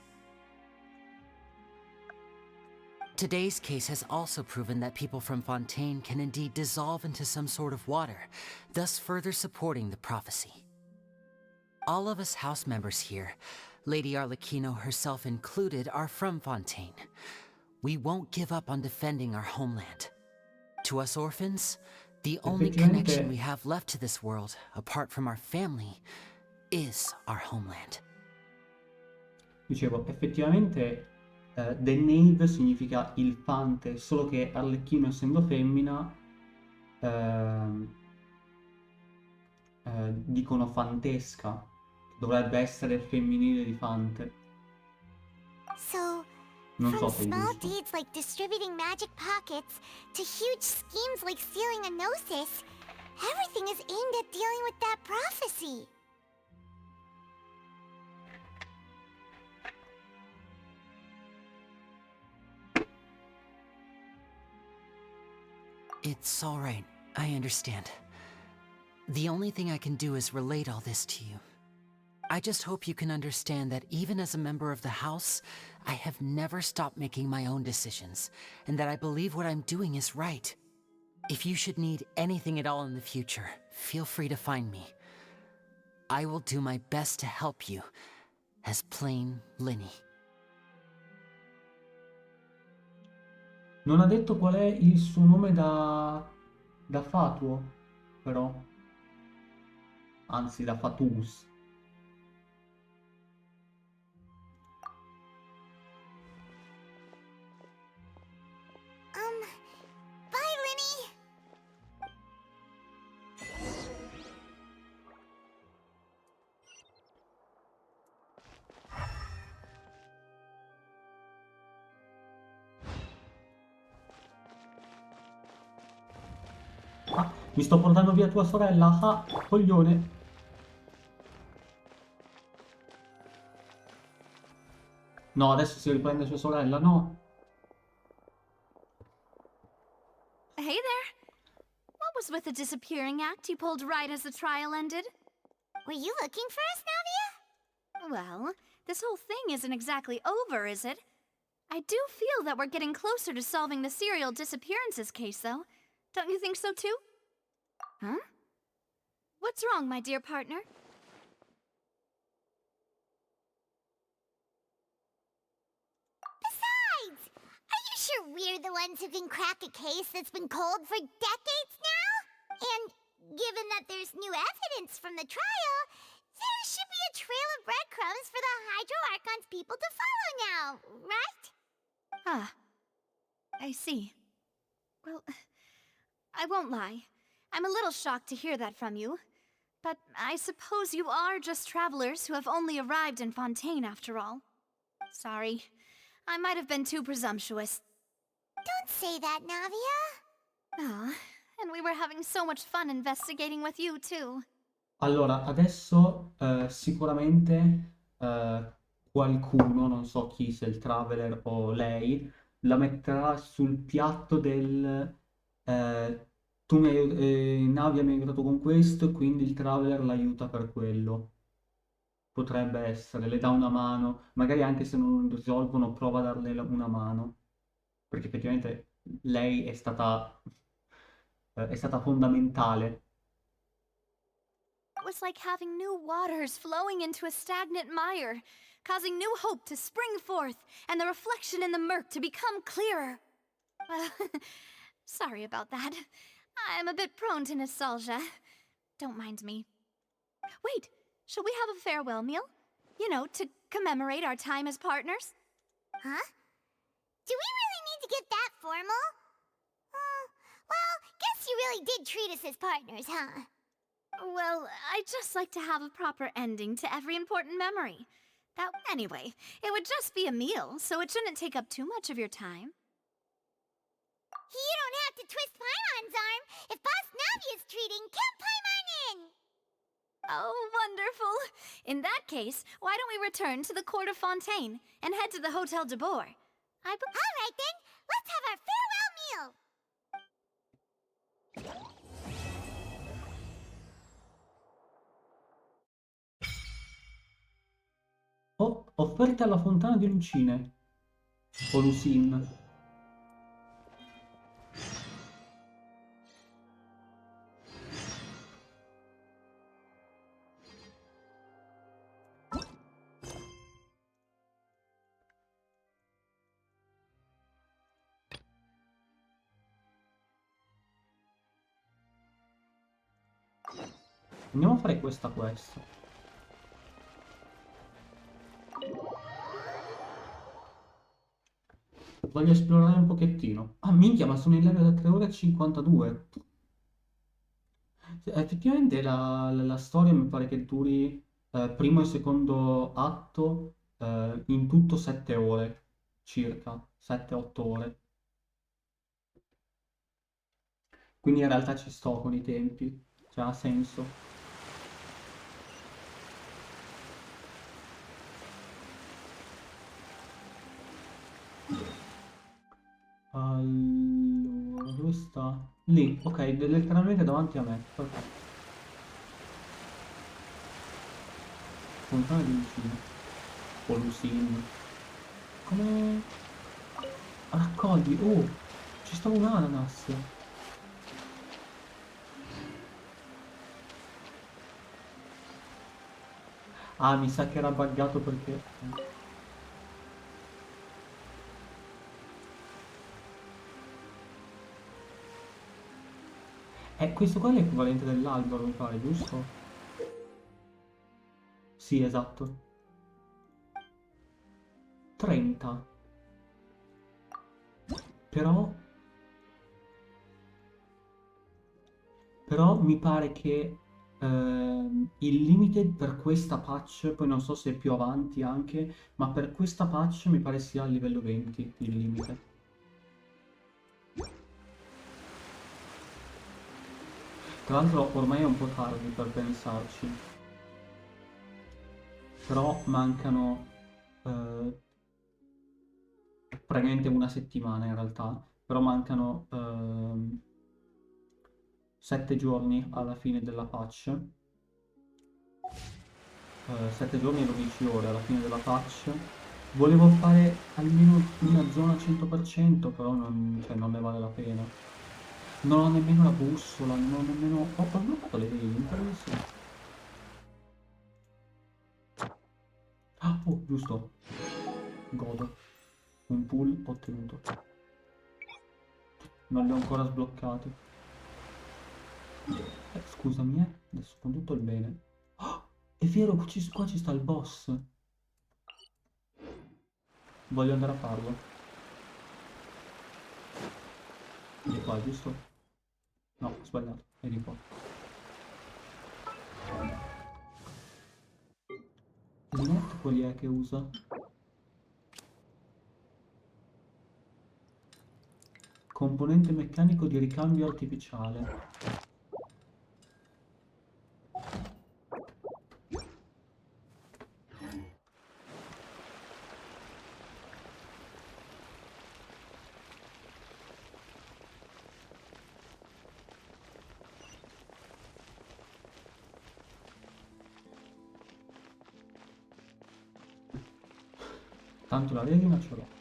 [SPEAKER 3] Today's case has also proven that people from Fontaine can indeed dissolve into some sort of water, thus further supporting the prophecy. All of us house members here, Lady Arlecchino herself included, are from Fontaine. We won't give up on defending our homeland. To us orphans, the only connection we have left to this world, apart from our family, is our homeland.
[SPEAKER 1] Dicevo, effettivamente The Knave significa il fante, solo che Arlecchino, essendo femmina, dicono fantesca, dovrebbe essere il femminile di fante.
[SPEAKER 2] So,
[SPEAKER 1] Non
[SPEAKER 2] from
[SPEAKER 1] so se è
[SPEAKER 2] small
[SPEAKER 1] giusto.
[SPEAKER 2] deeds like distributing magic pockets to huge schemes like stealing a Gnosis, everything is aimed at dealing with that prophecy.
[SPEAKER 3] It's all right. I understand. The only thing I can do is relate all this to you. I just hope you can understand that even as a member of the House, I have never stopped making my own decisions, and that I believe what I'm doing is right. If you should need anything at all in the future, feel free to find me. I will do my best to help you, as plain Linny.
[SPEAKER 1] Non ha detto qual è il suo nome da fatuo, però. Anzi, da fatus.
[SPEAKER 2] Bye, Linny!
[SPEAKER 1] Ah, mi sto portando via tua sorella. Ah, coglione. No, adesso si riprende sua sorella, no.
[SPEAKER 4] Hey there. What was with the disappearing act you pulled right as the trial ended?
[SPEAKER 2] Were you looking for us, Navia?
[SPEAKER 4] Well, this whole thing isn't exactly over, is it? I do feel that we're getting closer to solving the serial disappearances case, though. Don't you think so, too? Huh? What's wrong, my dear partner?
[SPEAKER 2] Besides, are you sure we're the ones who can crack a case that's been cold for decades now? And given that there's new evidence from the trial, there should be a trail of breadcrumbs for the Hydro Archon's people to follow now, right?
[SPEAKER 4] Ah, I see. Well, I won't lie. I'm a little shocked to hear that from you. But I suppose you are just travelers who have only arrived in Fontaine after all. Sorry. I might have been too presumptuous.
[SPEAKER 2] Don't say that, Navia.
[SPEAKER 4] Ah, and we were having so much fun investigating with you, too.
[SPEAKER 1] Allora, adesso sicuramente qualcuno, non so chi, se il Traveler o lei, la metterà sul piatto del tu Navia mi hai aiutato con questo, quindi il Traveler l'aiuta per quello. Potrebbe essere, le dà una mano, magari anche se non risolvono, prova a darle una mano, perché effettivamente lei è stata fondamentale.
[SPEAKER 4] It was like having new waters flowing into a stagnant mire, causing new hope to spring forth, and the reflection in the murk to become clearer. Well, Sorry about that. I'm a bit prone to nostalgia. Don't mind me. Wait, shall we have a farewell meal? You know, to commemorate our time as partners?
[SPEAKER 2] Huh? Do we really need to get that formal? Well, guess you really did treat us as partners, huh?
[SPEAKER 4] Well, I'd just like to have a proper ending to every important memory. Anyway, it would just be a meal, so it shouldn't take up too much of your time.
[SPEAKER 2] You don't have to twist Paimon's arm. If Boss Navi is treating, count Paimon in!
[SPEAKER 4] Oh, wonderful. In that case, why don't we return to the Court of Fontaine and head to the Hotel de Boer?
[SPEAKER 2] All right then, let's have our farewell meal!
[SPEAKER 1] Offerte alla fontana di Lucine. O Lucine. Andiamo a fare questa quest. Voglio esplorare un pochettino. Ah, minchia, ma sono in level da 3 ore e 52. Effettivamente la storia mi pare che duri primo e secondo atto in tutto 7 ore. Circa. 7-8 ore. Quindi in realtà ci sto con i tempi. Cioè, ha senso. Allora, dove sta? Lì, ok, letteralmente davanti a me. Perfetto. Fontana di Lucine. O Lucine. Come... Raccogli. Oh, ci sta un ananas. Ah, mi sa che era buggato perché... questo qua è l'equivalente dell'albero, mi pare, giusto? Sì, esatto. 30. Però mi pare che il limite per questa patch, poi non so se è più avanti anche, ma per questa patch mi pare sia a livello 20 il limite. Tra l'altro ormai è un po' tardi per pensarci. Però mancano praticamente una settimana in realtà, però mancano 7 giorni alla fine della patch. 7 giorni e 12 ore alla fine della patch. Volevo fare almeno una zona 100%, però cioè, non ne vale la pena. Non ho nemmeno la bussola, non ho nemmeno... Ho bloccato le imprese. Ah, oh, giusto. Godo. Un pull ottenuto. Non li ho ancora sbloccati. Scusami, adesso con tutto il bene. Oh, è vero, qua ci sta il boss. Voglio andare a farlo. È di qua, giusto? No, ho sbagliato. È di qua. Il net quali è che usa? Componente meccanico di ricambio artificiale. Tanto la resina ce l'ho.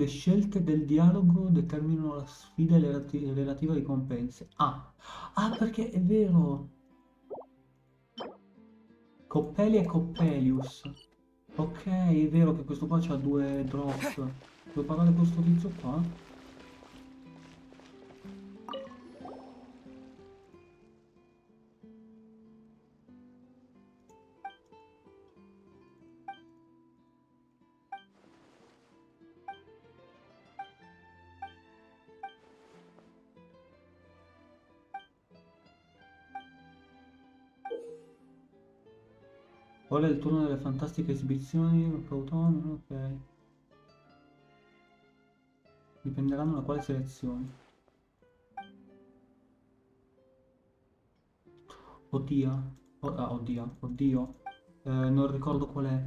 [SPEAKER 1] Le scelte del dialogo determinano la sfida e le relative ricompense. Ah, ah, perché è vero. Coppeli e Coppelius. Ok, è vero che questo qua c'ha 2 drop. Vuoi parlare con sto tizio qua? Ora è il turno delle fantastiche esibizioni, autonomo, ok. Dipenderanno da quale selezione. Oddio. Oddio. Non ricordo qual è.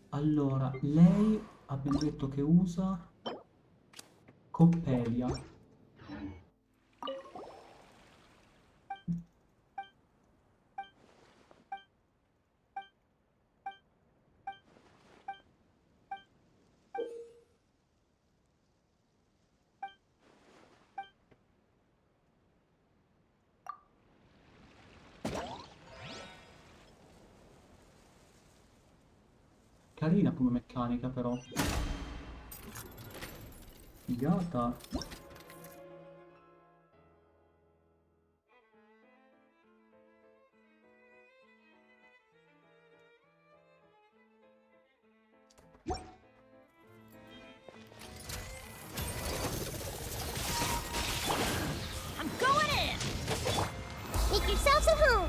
[SPEAKER 1] Allora, lei abbiamo detto che usa Coppelia. Carina come meccanica però. Figata.
[SPEAKER 2] I'm going in! Make yourselves at home!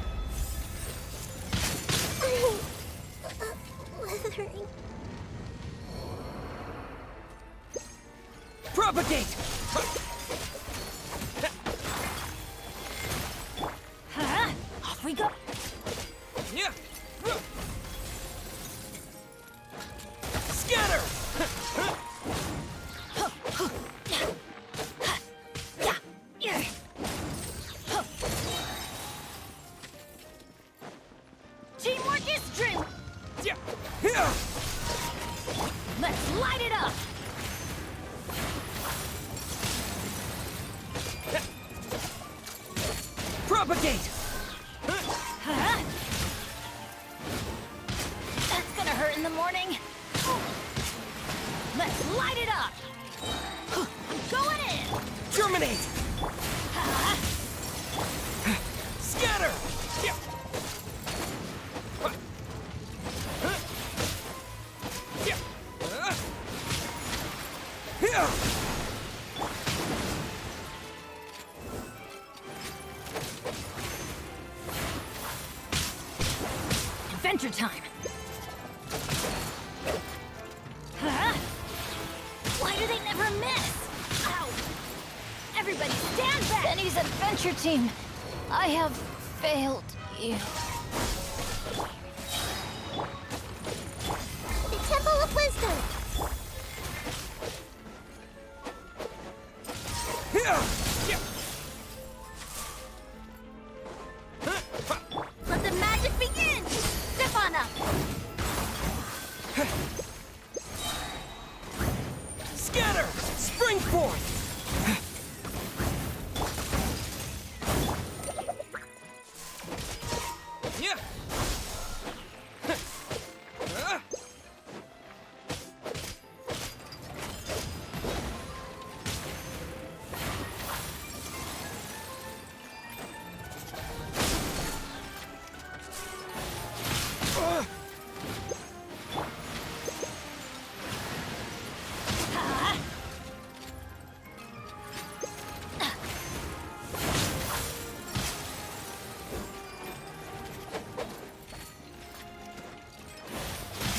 [SPEAKER 2] Withering.
[SPEAKER 7] Propagate!
[SPEAKER 2] Off we go!
[SPEAKER 7] Yeah. Scatter!
[SPEAKER 2] Teamwork is true!
[SPEAKER 7] Yeah.
[SPEAKER 2] Let's light it up!
[SPEAKER 7] Propagate!
[SPEAKER 2] That's gonna hurt in the morning. Let's light it up! I'm going in!
[SPEAKER 7] Germinate! Scatter!
[SPEAKER 2] Adventure time! Why do they never miss? Ow! Everybody stand back!
[SPEAKER 15] Benny's adventure team, I have failed you.
[SPEAKER 2] The Temple of Wisdom! Let the magic begin! Step on up!
[SPEAKER 7] Scatter! Spring forth! Yeah.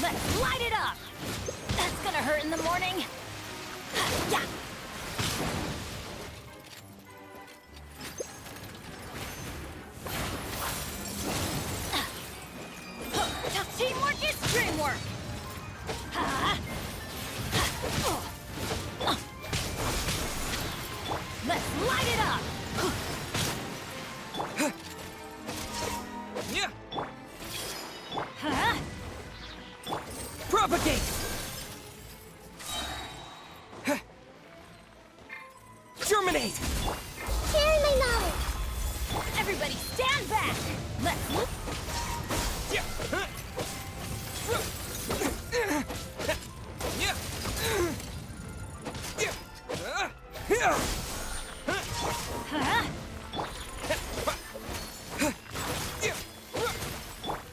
[SPEAKER 2] Let's light it up! That's gonna hurt in the morning. Yeah! Teamwork is dreamwork! Let's light it up!
[SPEAKER 7] Yeah. Propagate!
[SPEAKER 15] Stand back! Let's look.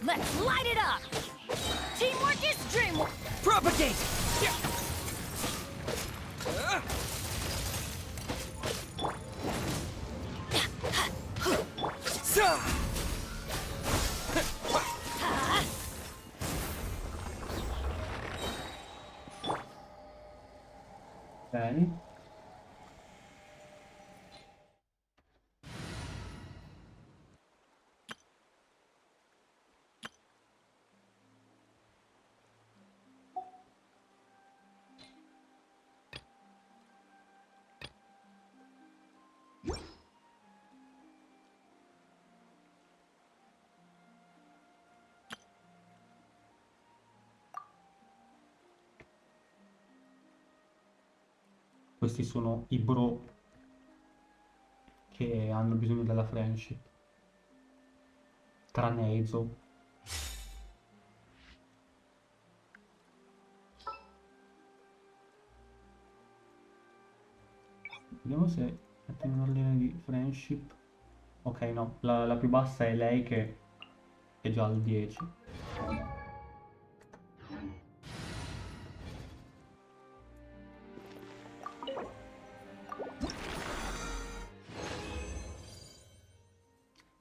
[SPEAKER 15] Let's light it up! Teamwork is dreamwork!
[SPEAKER 20] Propagate!
[SPEAKER 1] Ok. Questi sono i bro che hanno bisogno della friendship. Tranne Eizo. Vediamo se mettiamo un ordine di friendship. Ok, no, la più bassa è lei che è già al 10.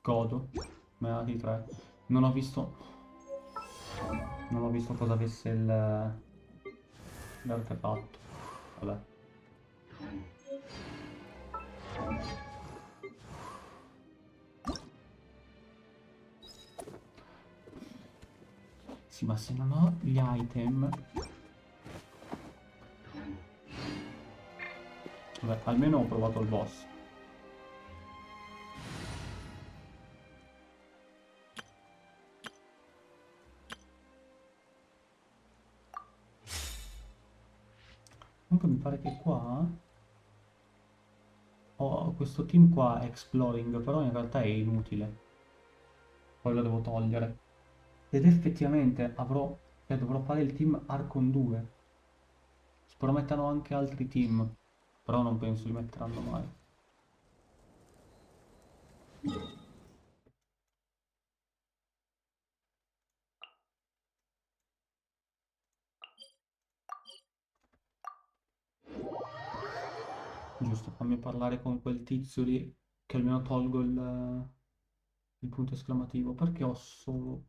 [SPEAKER 1] Godo, me ne ha dati 3. Non ho visto... Non ho visto cosa avesse l'artefatto. Vabbè. Sì, ma se non ho gli item... Vabbè, almeno ho provato il boss. Comunque mi pare che qua... Ho questo team qua, Exploring, però in realtà è inutile. Poi lo devo togliere. Ed effettivamente dovrò fare il team Arcon 2. Spero mettano anche altri team, però non penso li metteranno mai. Giusto, fammi parlare con quel tizio lì, che almeno tolgo il punto esclamativo, perché ho solo...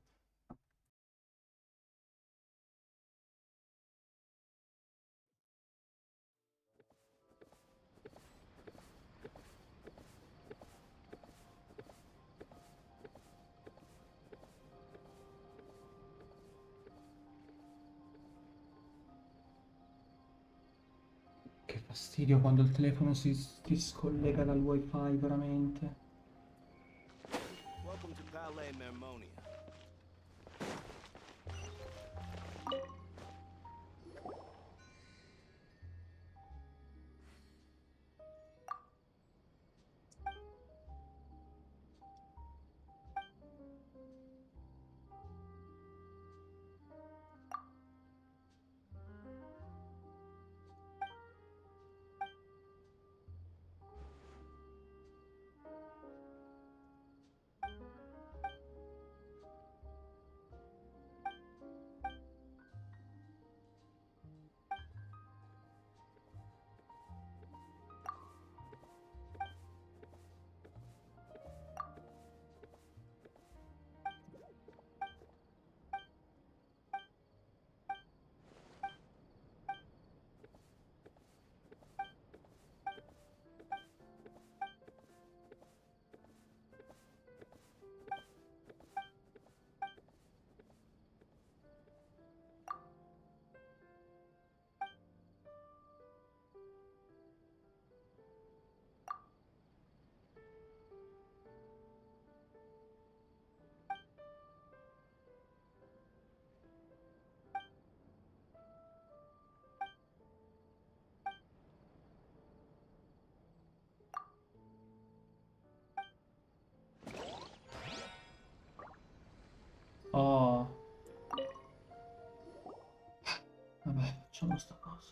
[SPEAKER 1] Che fastidio quando il telefono si scollega dal wifi, veramente.
[SPEAKER 6] Welcome to Palais Mermonia.
[SPEAKER 1] Facciamo sta cosa.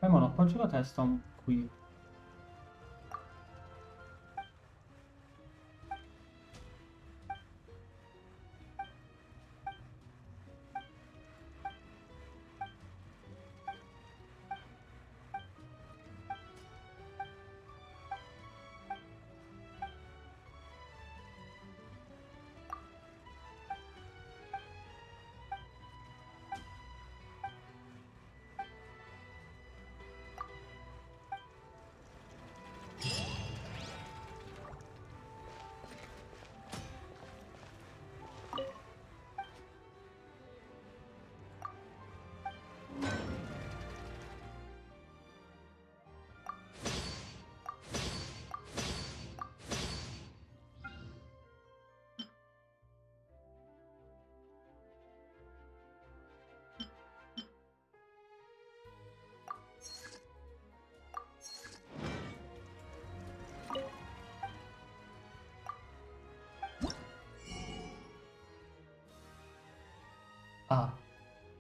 [SPEAKER 1] Ma non appoggio la testa qui. Ah,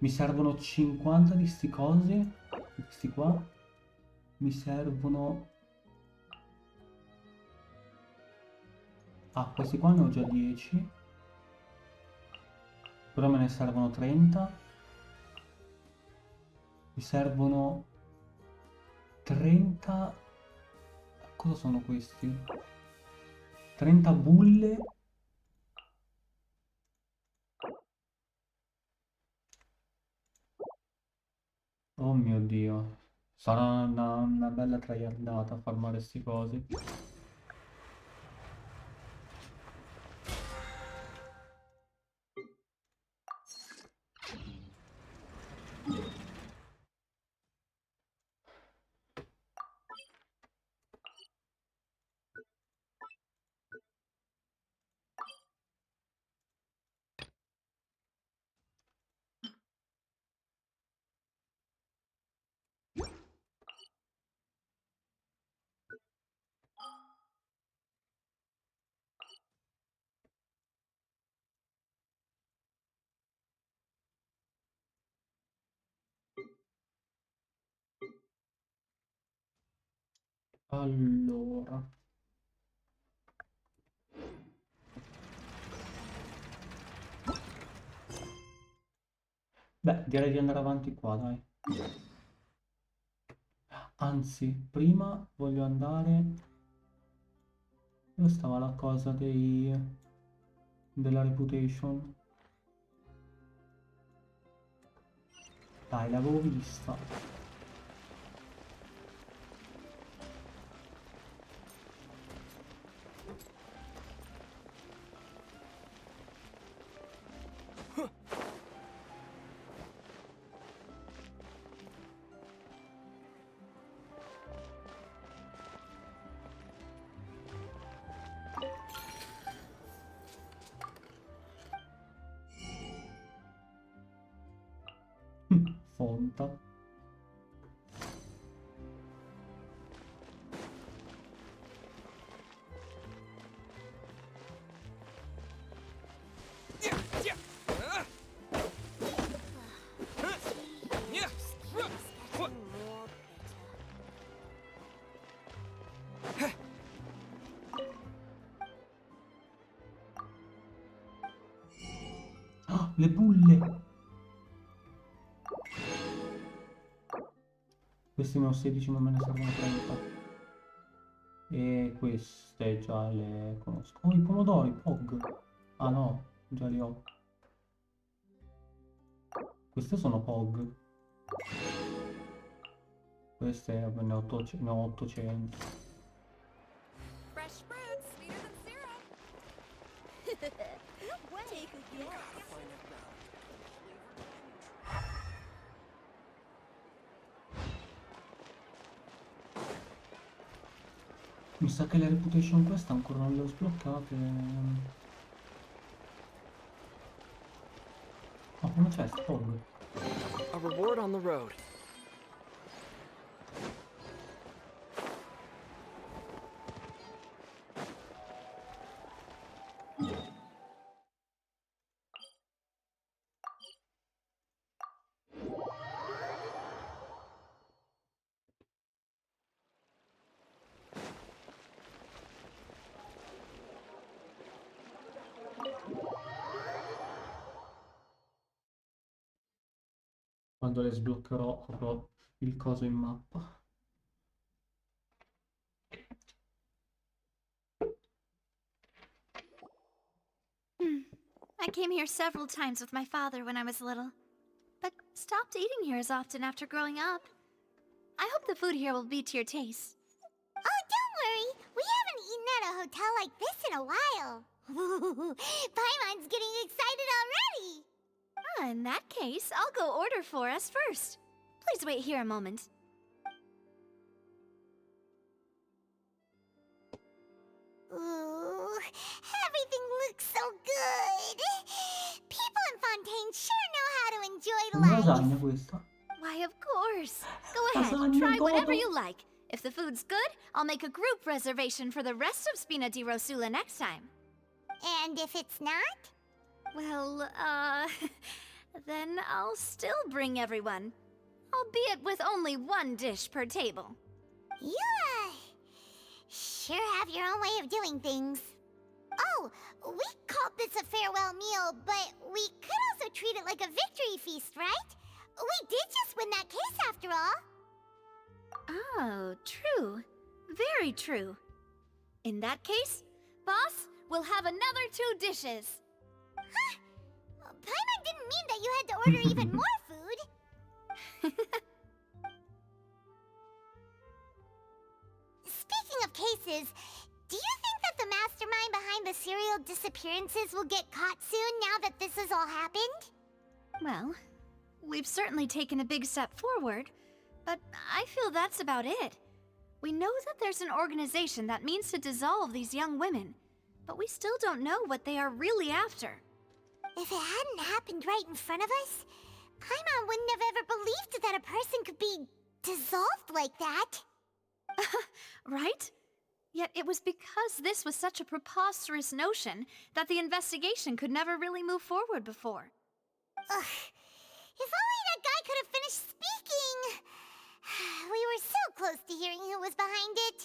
[SPEAKER 1] mi servono 50 di sti cosi. Questi qua. Mi servono... Ah, questi qua ne ho già 10. Però me ne servono 30. Mi servono 30... Cosa sono questi? 30 bulle. Oh mio Dio. Sarà una bella tryhardata a farmare sti cosi. Allora. Beh, direi di andare avanti qua, dai. Anzi, prima voglio andare... Dove stava la cosa della reputation? Dai, l'avevo vista. Fonta. Le bulle! Questi ne ho 16, ma me ne servono 30. E queste già le conosco. Oh, i pomodori, Pog. Ah no, già li ho. Queste sono Pog. Queste ne ho 800.
[SPEAKER 10] Fresh fruit, sweeter than syrup. Take a guess.
[SPEAKER 1] Mi sa che le reputation queste ancora non le ho sbloccate. Oh, come c'è Pog?
[SPEAKER 9] A reward on the road.
[SPEAKER 1] Quando le sbloccherò avrò il coso in mappa.
[SPEAKER 4] I came here several times with my father when I was little, but stopped eating here as often after growing up. I hope the food here will be to your taste.
[SPEAKER 2] Oh, don't worry. We haven't eaten at a hotel like this in a while. Paimon's getting excited already.
[SPEAKER 4] In that case, I'll go order for us first. Please wait here a moment.
[SPEAKER 2] Ooh, everything looks so good. People in Fontaine sure know how to enjoy
[SPEAKER 1] Una
[SPEAKER 2] life.
[SPEAKER 1] lasagna questa.
[SPEAKER 4] Why, of course. Go ahead,
[SPEAKER 1] Lasagna,
[SPEAKER 4] try whatever
[SPEAKER 1] godo.
[SPEAKER 4] you like. If the food's good, I'll make a group reservation for the rest of Spina di Rosula next time.
[SPEAKER 2] And if it's not?
[SPEAKER 4] Well, then I'll still bring everyone. Albeit with only one dish per table.
[SPEAKER 2] You, sure have your own way of doing things. Oh, we called this a farewell meal, but we could also treat it like a victory feast, right? We did just win that case after all.
[SPEAKER 4] Oh, true. Very true. In that case, boss, we'll have another 2 dishes.
[SPEAKER 2] Huh? Paimon didn't mean that you had to order even more food. Speaking of cases, do you think that the mastermind behind the serial disappearances will get caught soon now that this has all happened?
[SPEAKER 4] Well, we've certainly taken a big step forward, but I feel that's about it. We know that there's an organization that means to dissolve these young women, but we still don't know what they are really after.
[SPEAKER 2] If it hadn't happened right in front of us, Paimon wouldn't have ever believed that a person could be dissolved like that.
[SPEAKER 4] Right? Yet it was because this was such a preposterous notion that the investigation could never really move forward before.
[SPEAKER 2] Ugh. If only that guy could have finished speaking! We were so close to hearing who was behind it.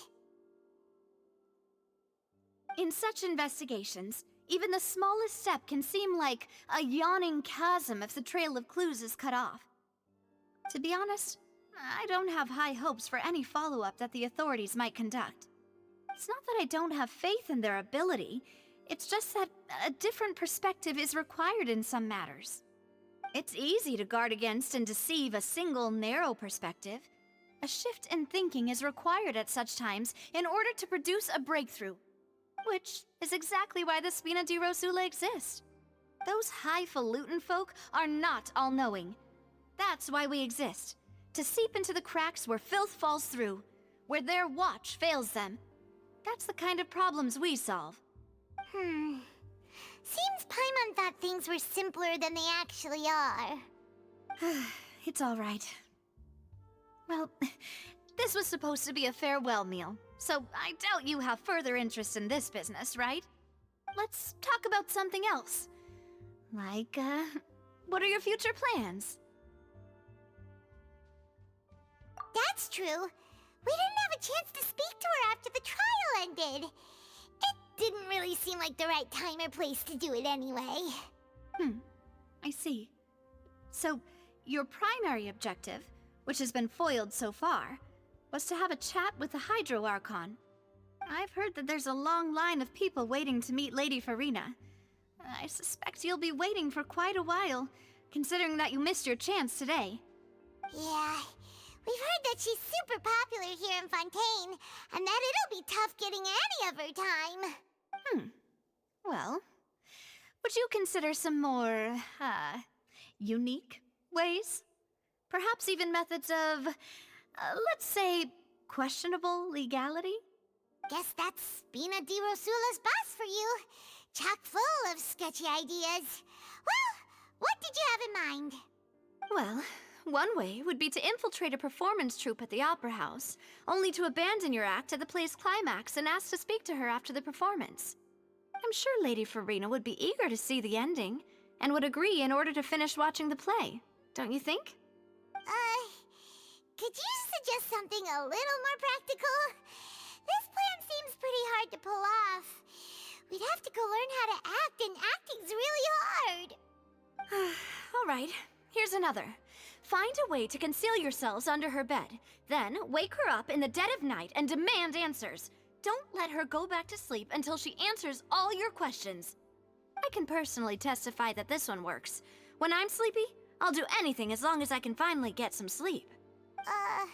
[SPEAKER 4] In such investigations, even the smallest step can seem like a yawning chasm if the trail of clues is cut off. To be honest, I don't have high hopes for any follow-up that the authorities might conduct. It's not that I don't have faith in their ability, it's just that a different perspective is required in some matters. It's easy to guard against and deceive a single narrow perspective. A shift in thinking is required at such times in order to produce a breakthrough. Which is exactly why the Spina di Rosula exist. Those highfalutin folk are not all-knowing. That's why we exist. To seep into the cracks where filth falls through, where their watch fails them. That's the kind of problems we solve.
[SPEAKER 2] Seems Paimon thought things were simpler than they actually are.
[SPEAKER 4] It's all right. Well, this was supposed to be a farewell meal, so I doubt you have further interest in this business, right? Let's talk about something else. Like, what are your future plans?
[SPEAKER 2] That's true. We didn't have a chance to speak to her after the trial ended. It didn't really seem like the right time or place to do it anyway.
[SPEAKER 4] I see. So, your primary objective, which has been foiled so far, was to have a chat with the Hydro Archon. I've heard that there's a long line of people waiting to meet Lady Farina. I suspect you'll be waiting for quite a while, considering that you missed your chance today.
[SPEAKER 2] Yeah, we've heard that she's super popular here in Fontaine, and that it'll be tough getting any of her time.
[SPEAKER 4] Well, would you consider some more, unique ways? Perhaps even methods of, let's say, questionable legality?
[SPEAKER 2] Guess that's Spina di Rosula's boss for you. Chock full of sketchy ideas. Well, what did you have in mind?
[SPEAKER 4] Well, one way would be to infiltrate a performance troupe at the Opera House, only to abandon your act at the play's climax and ask to speak to her after the performance. I'm sure Lady Farina would be eager to see the ending, and would agree in order to finish watching the play, don't you think?
[SPEAKER 2] Could you suggest something a little more practical? This plan seems pretty hard to pull off. We'd have to go learn how to act, and acting's really hard.
[SPEAKER 4] All right, here's another. Find a way to conceal yourselves under her bed. Then wake her up in the dead of night and demand answers. Don't let her go back to sleep until she answers all your questions. I can personally testify that this one works. When I'm sleepy, I'll do anything as long as I can finally get some sleep.
[SPEAKER 2] That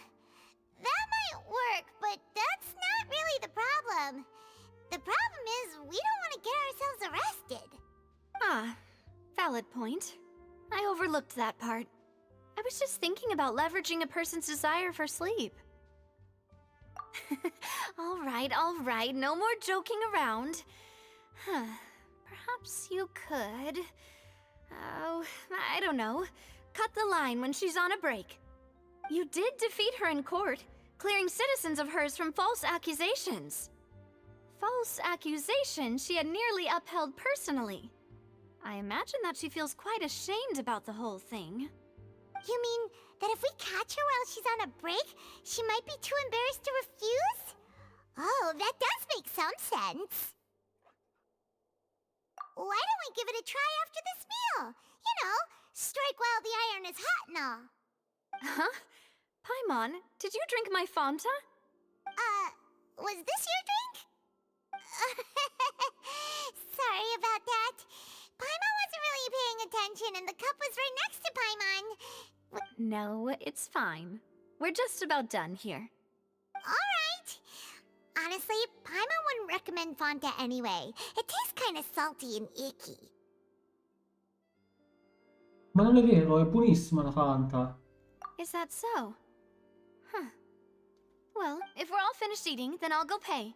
[SPEAKER 2] might work, but that's not really the problem. The problem is we don't want to get ourselves arrested.
[SPEAKER 4] Ah, valid point. I overlooked that part. I was just thinking about leveraging a person's desire for sleep. All right, no more joking around. Perhaps you could... Oh, I don't know. Cut the line when she's on a break. You did defeat her in court, clearing citizens of hers from false accusations. False accusations she had nearly upheld personally. I imagine that she feels quite ashamed about the whole thing.
[SPEAKER 2] You mean that if we catch her while she's on a break, she might be too embarrassed to refuse? Oh, that does make some sense. Why don't we give it a try after this meal? You know, strike while the iron is hot and all.
[SPEAKER 4] Huh? Paimon, did you drink my Fanta?
[SPEAKER 2] Was this your drink? Sorry about that. Paimon wasn't really paying attention and the cup was right next to Paimon.
[SPEAKER 4] No, it's fine. We're just about done here.
[SPEAKER 2] Alright. Honestly, Paimon wouldn't recommend Fanta anyway. It tastes kinda salty and icky.
[SPEAKER 1] Ma non è vero, è buonissima la Fanta.
[SPEAKER 4] Is that so? Huh. Well, if we're all finished eating, then I'll go pay.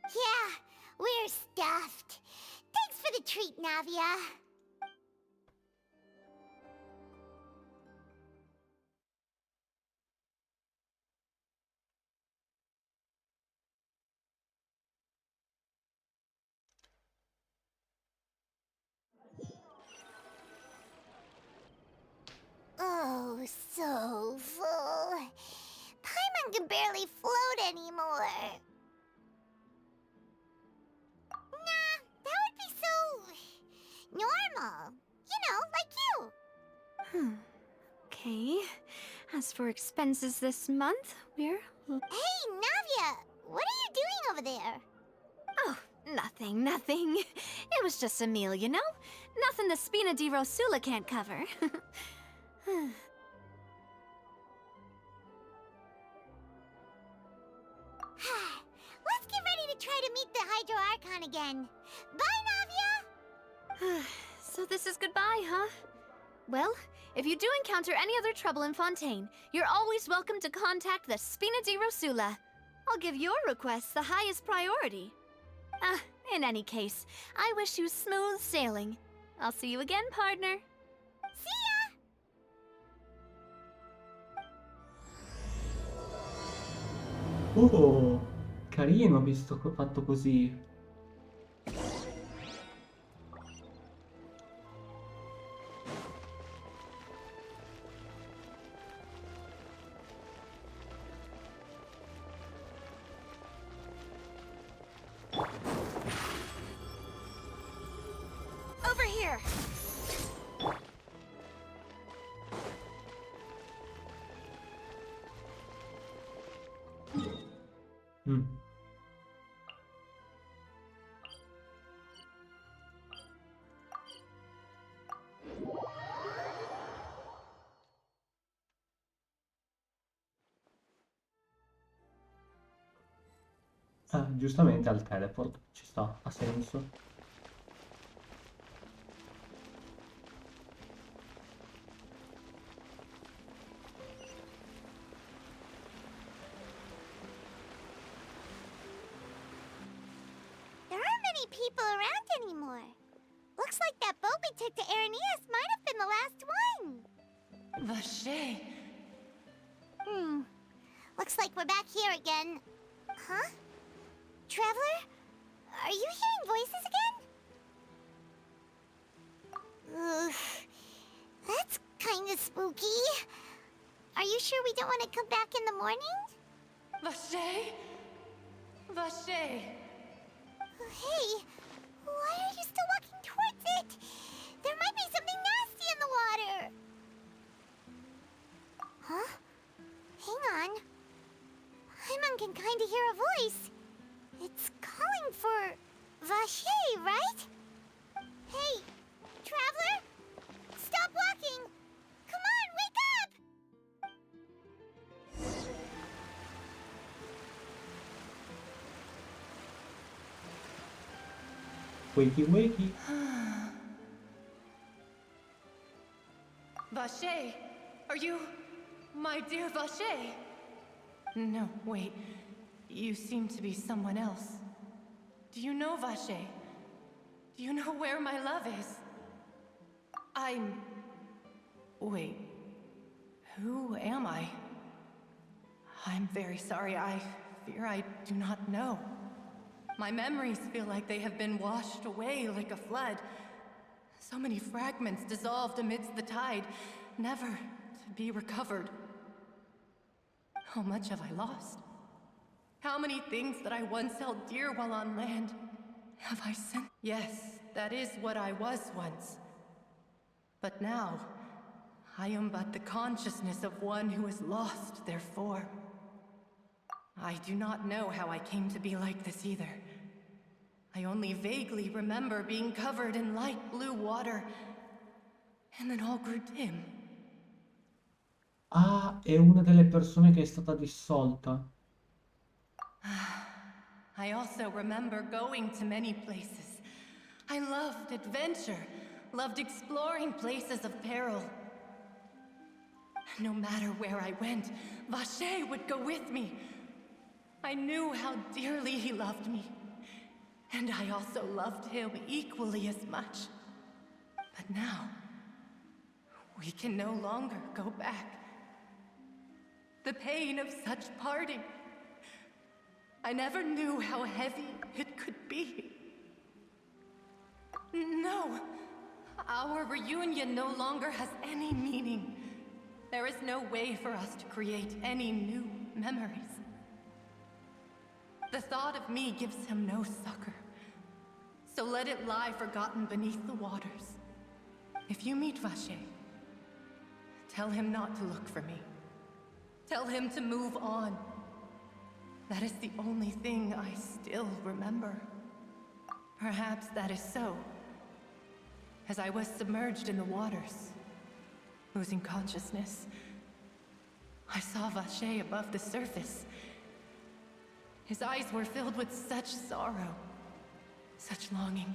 [SPEAKER 2] Yeah, we're stuffed. Thanks for the treat, Navia. Oh, so full. Paimon can barely float anymore. Nah, that would be so... normal. You know, like you.
[SPEAKER 4] Okay. As for expenses this month, we're...
[SPEAKER 2] Hey, Navia! What are you doing over there?
[SPEAKER 4] Oh, nothing. It was just a meal, you know? Nothing the Spina di Rosula can't cover.
[SPEAKER 2] Let's get ready to try to meet the Hydro Archon again. Bye, Navia!
[SPEAKER 4] So this is goodbye, huh? Well, if you do encounter any other trouble in Fontaine, you're always welcome to contact the Spina di Rosula. I'll give your requests the highest priority. In any case, I wish you smooth sailing. I'll see you again, partner.
[SPEAKER 2] See ya!
[SPEAKER 1] Oh, carino visto fatto così.
[SPEAKER 4] Over here!
[SPEAKER 1] Giustamente al teleport, ci sta, ha senso.
[SPEAKER 2] There aren't many people around anymore. Looks like that boat we took to Araneas might have been the last one.
[SPEAKER 15] Vache.
[SPEAKER 2] Looks like we're back here again. Huh? Traveler? Are you hearing voices again? Ugh. That's kinda spooky. Are you sure we don't want to come back in the morning?
[SPEAKER 15] Vache? Vache.
[SPEAKER 2] Hey, why are you still walking towards it? There might be something nasty in the water. Huh? Hang on. Paimon can kinda hear a voice. It's calling for Vache, right? Hey, Traveler? Stop walking! Come on, wake up!
[SPEAKER 1] Wakey wakey.
[SPEAKER 15] Vache, are you my dear Vache? No, wait. You seem to be someone else. Do you know Vache? Do you know where my love is? Wait. Who am I? I'm very sorry. I fear I do not know. My memories feel like they have been washed away like a flood. So many fragments dissolved amidst the tide, never to be recovered. How much have I lost? How many things that I once held dear while on land have I sent? Yes, that is what I was once. But now, I am but the consciousness of one who is lost, therefore. I do not know how I came to be like this either. I only vaguely remember being covered in light blue water, and then all grew dim.
[SPEAKER 1] Ah, è una delle persone che è stata dissolta.
[SPEAKER 15] I also remember going to many places. I loved adventure, loved exploring places of peril. No matter where I went, Vache would go with me. I knew how dearly he loved me, and I also loved him equally as much. But now, we can no longer go back. The pain of such parting, I never knew how heavy it could be. No, our reunion no longer has any meaning. There is no way for us to create any new memories. The thought of me gives him no succor. So let it lie forgotten beneath the waters. If you meet Vache, tell him not to look for me. Tell him to move on. That is the only thing I still remember. Perhaps that is so. As I was submerged in the waters, losing consciousness, I saw Vache above the surface. His eyes were filled with such sorrow, such longing.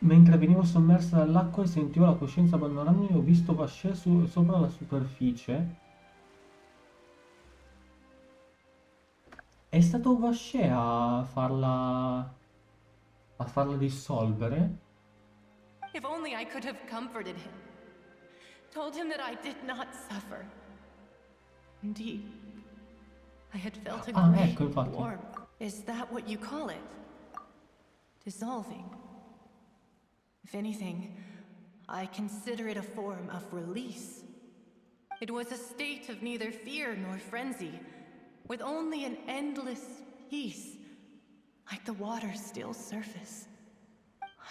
[SPEAKER 1] Mentre venivo sommersa dall'acqua e sentivo la coscienza abbandonarmi, ho visto Vache sopra la superficie. È stato Vache a farla dissolvere?
[SPEAKER 15] If only I could have comforted him. Told him that I did not suffer. Indeed, I had felt a great
[SPEAKER 1] ecco, infatti.
[SPEAKER 15] warmth. Is that what you call it? Dissolving. If anything, I consider it a form of release. It was a state of neither fear nor frenzy, with only an endless peace, like the water's still surface.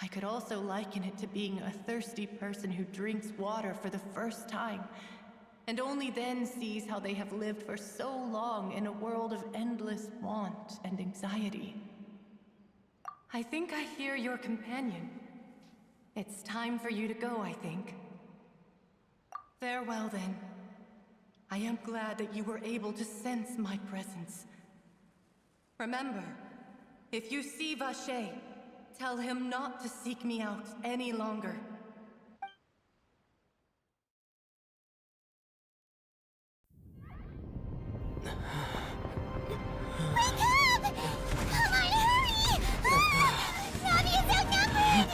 [SPEAKER 15] I could also liken it to being a thirsty person who drinks water for the first time, and only then sees how they have lived for so long in a world of endless want and anxiety. I think I hear your companion. It's time for you to go, I think. Farewell, then.
[SPEAKER 13] I am glad that you were able to sense my presence. Remember, if you see Vache, tell him not to seek me out any longer.
[SPEAKER 2] Wake up! Come on, hurry! Navi is outnumbered!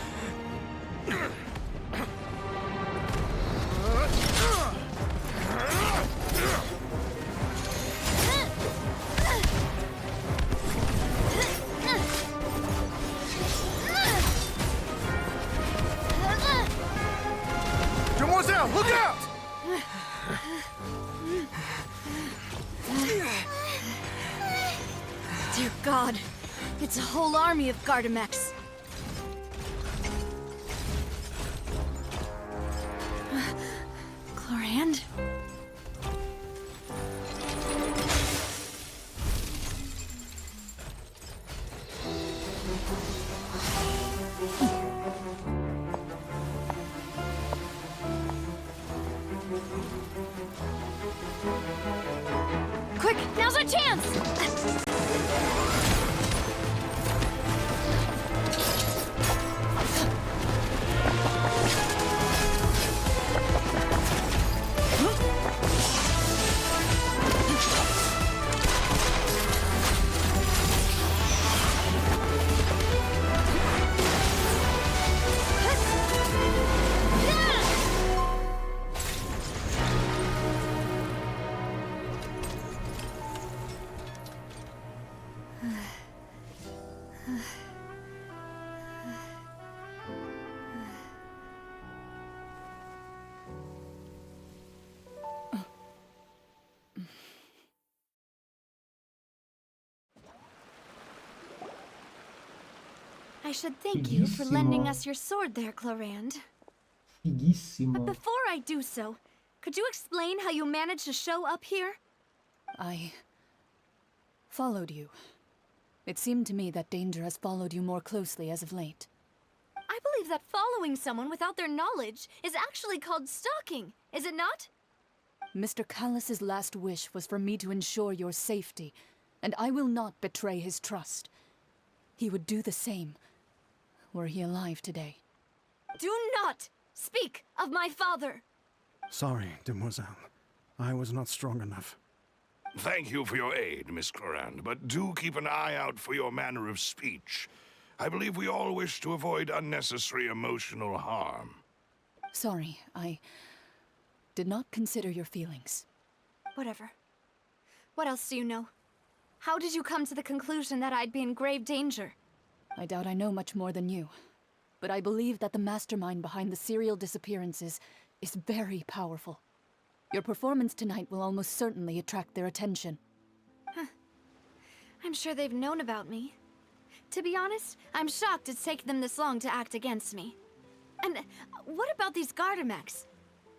[SPEAKER 6] Demoiselle, look out!
[SPEAKER 4] Dear God, it's a whole army of Gardamex. Clorand? Quick, now's our chance! I should thank you for lending us your sword there, Clorand. But
[SPEAKER 1] Fighissimo.
[SPEAKER 4] before I do so, could you explain how you managed to show up here?
[SPEAKER 22] I followed you. It seemed to me that danger has followed you more closely as of late.
[SPEAKER 4] I believe that following someone without their knowledge is actually called stalking, is it not?
[SPEAKER 22] Mr. Callus's last wish was for me to ensure your safety, and I will not betray his trust. He would do the same, were he alive today.
[SPEAKER 4] Do not speak of my father!
[SPEAKER 18] Sorry, demoiselle. I was not strong enough.
[SPEAKER 6] Thank you for your aid, Miss Clorand, but do keep an eye out for your manner of speech. I believe we all wish to avoid unnecessary emotional harm.
[SPEAKER 22] Sorry, I did not consider your feelings.
[SPEAKER 4] Whatever. What else do you know? How did you come to the conclusion that I'd be in grave danger?
[SPEAKER 22] I doubt I know much more than you, but I believe that the mastermind behind the serial disappearances is very powerful. Your performance tonight will almost certainly attract their attention.
[SPEAKER 4] I'm sure they've known about me. To be honest, I'm shocked it's taken them this long to act against me. And what about these Gardamex?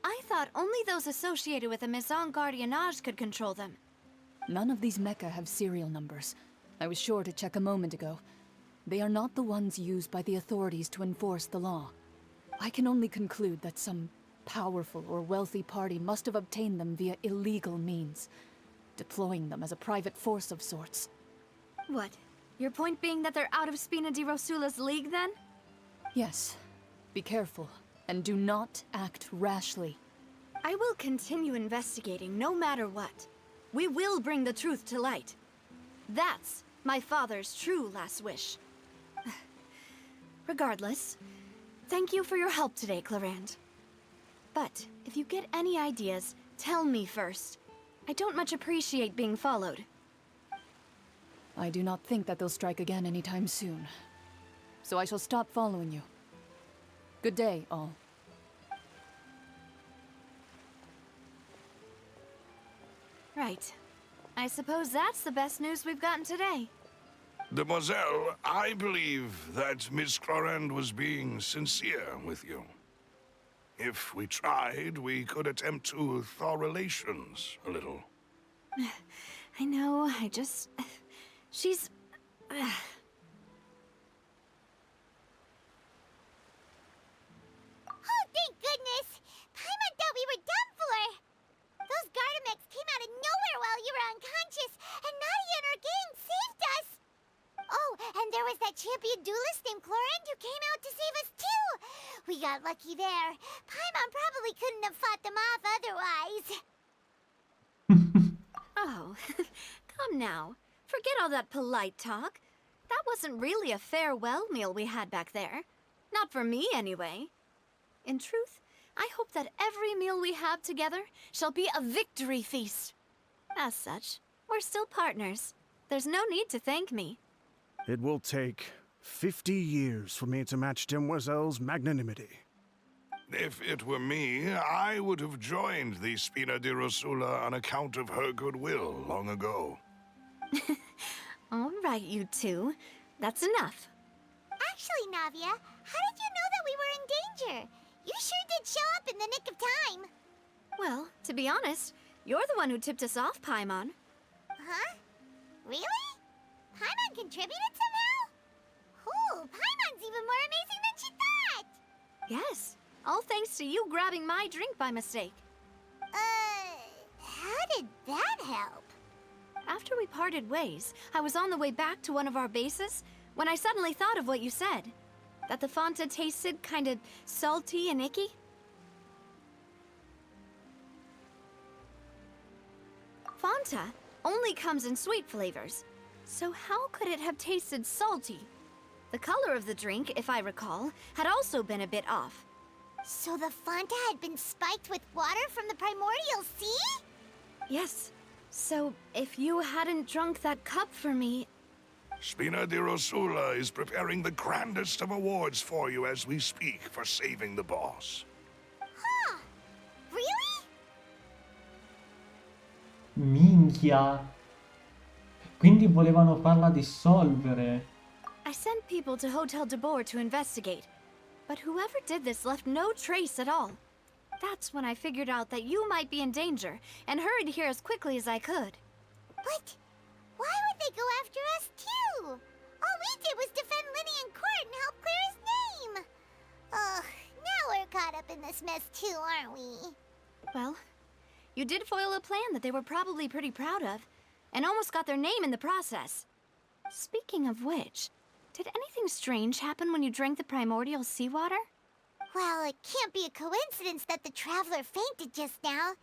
[SPEAKER 4] I thought only those associated with a Maison Gardiennage could control them.
[SPEAKER 22] None of these mecha have serial numbers. I was sure to check a moment ago. They are not the ones used by the authorities to enforce the law. I can only conclude that some powerful or wealthy party must have obtained them via illegal means, deploying them as a private force of sorts.
[SPEAKER 4] What? Your point being that they're out of Spina di Rosula's league, then?
[SPEAKER 22] Yes. Be careful, and do not act rashly.
[SPEAKER 4] I will continue investigating no matter what. We will bring the truth to light. That's my father's true last wish. Regardless, thank you for your help today, Clorand. But if you get any ideas, tell me first. I don't much appreciate being followed.
[SPEAKER 22] I do not think that they'll strike again anytime soon. So I shall stop following you. Good day, all.
[SPEAKER 4] Right. I suppose that's the best news we've gotten today.
[SPEAKER 6] Demoiselle, I believe that Miss Clorand was being sincere with you. If we tried, we could attempt to thaw relations a little.
[SPEAKER 4] I know, she's...
[SPEAKER 2] Oh, thank goodness! Paimon thought we were done for! Those Gardamex a champion duelist named Chlorine who came out to save us too. We got lucky there. Paimon probably couldn't have fought them off otherwise.
[SPEAKER 4] Oh, come now. Forget all that polite talk. That wasn't really a farewell meal we had back there. Not for me, anyway. In truth, I hope that every meal we have together shall be a victory feast. As such, we're still partners. There's no need to thank me.
[SPEAKER 18] It will take 50 years for me to match Demoiselle's magnanimity.
[SPEAKER 6] If it were me, I would have joined the Spina di Rosula on account of her goodwill long ago.
[SPEAKER 4] All right, you two. That's enough.
[SPEAKER 2] Actually, Navia, how did you know that we were in danger? You sure did show up in the nick of time.
[SPEAKER 4] Well, to be honest, you're the one who tipped us off, Paimon.
[SPEAKER 2] Huh? Really? Paimon contributed somehow? Ooh, Paimon's even more amazing than she thought!
[SPEAKER 4] Yes, all thanks to you grabbing my drink by mistake.
[SPEAKER 2] How did that help?
[SPEAKER 4] After we parted ways, I was on the way back to one of our bases when I suddenly thought of what you said. That the Fanta tasted kind of salty and icky. Fanta only comes in sweet flavors, so how could it have tasted salty? The color of the drink, if I recall, had also been a bit off.
[SPEAKER 2] So the Fanta had been spiked with water from the primordial sea?
[SPEAKER 4] Yes. So, if you hadn't drunk that cup for me...
[SPEAKER 6] Spina di Rosula is preparing the grandest of awards for you as we speak for saving the boss.
[SPEAKER 2] Huh. Really?
[SPEAKER 1] Minchia. Quindi volevano farla dissolvere.
[SPEAKER 4] I sent people to Hotel de Boer to investigate, but whoever did this left no trace at all. That's when I figured out that you might be in danger, and hurried here as quickly as I could.
[SPEAKER 2] But why would they go after us too? All we did was defend Linny in court and help clear his name. Ugh, now we're caught up in this mess too, aren't we?
[SPEAKER 4] Well, you did foil a plan that they were probably pretty proud of, and almost got their name in the process. Speaking of which, did anything strange happen when you drank the primordial seawater?
[SPEAKER 2] Well, it can't be a coincidence that the traveler fainted just now.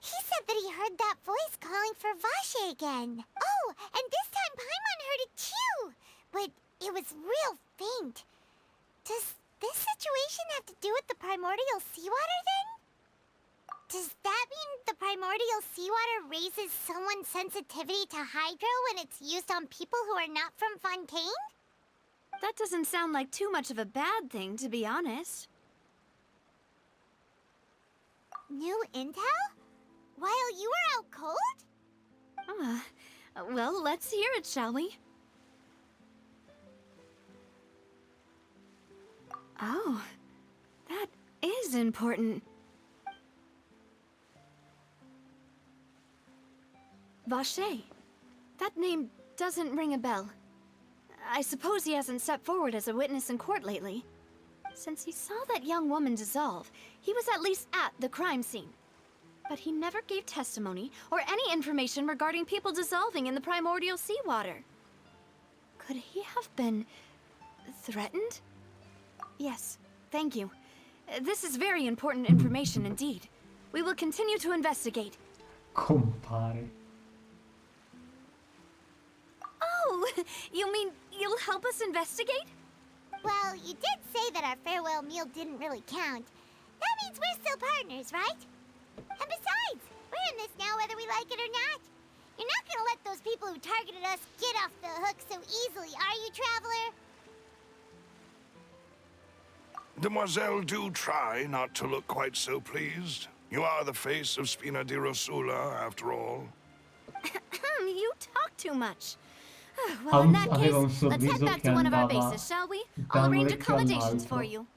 [SPEAKER 2] He said that he heard that voice calling for Vache again. Oh, and this time Paimon heard it too. But it was real faint. Does this situation have to do with the primordial seawater then? Does that mean the primordial seawater raises someone's sensitivity to hydro when it's used on people who are not from Fontaine?
[SPEAKER 4] That doesn't sound like too much of a bad thing, to be honest.
[SPEAKER 2] New intel? While you were out cold?
[SPEAKER 4] Well, let's hear it, shall we? Oh, that is important. Vache. That name doesn't ring a bell. I suppose he hasn't stepped forward as a witness in court lately. Since he saw that young woman dissolve, he was at least at the crime scene. But he never gave testimony or any information regarding people dissolving in the primordial seawater. Could he have been threatened? Yes, thank you. This is very important information indeed. We will continue to investigate.
[SPEAKER 1] Compare.
[SPEAKER 4] Oh, you mean you'll help us investigate?
[SPEAKER 2] Well, you did say that our farewell meal didn't really count. That means we're still partners, right? And besides, we're in this now whether we like it or not. You're not gonna let those people who targeted us get off the hook so easily, are you, Traveler?
[SPEAKER 6] Demoiselle, do try not to look quite so pleased. You are the face of Spina di Rosula, after all.
[SPEAKER 4] You talk too much. Well, in that case, let's head back to one of our
[SPEAKER 1] andava
[SPEAKER 4] bases, shall we?
[SPEAKER 1] da
[SPEAKER 4] I'll
[SPEAKER 1] un
[SPEAKER 4] arrange
[SPEAKER 1] orecchio
[SPEAKER 4] accommodations
[SPEAKER 1] all'altro.
[SPEAKER 4] for you.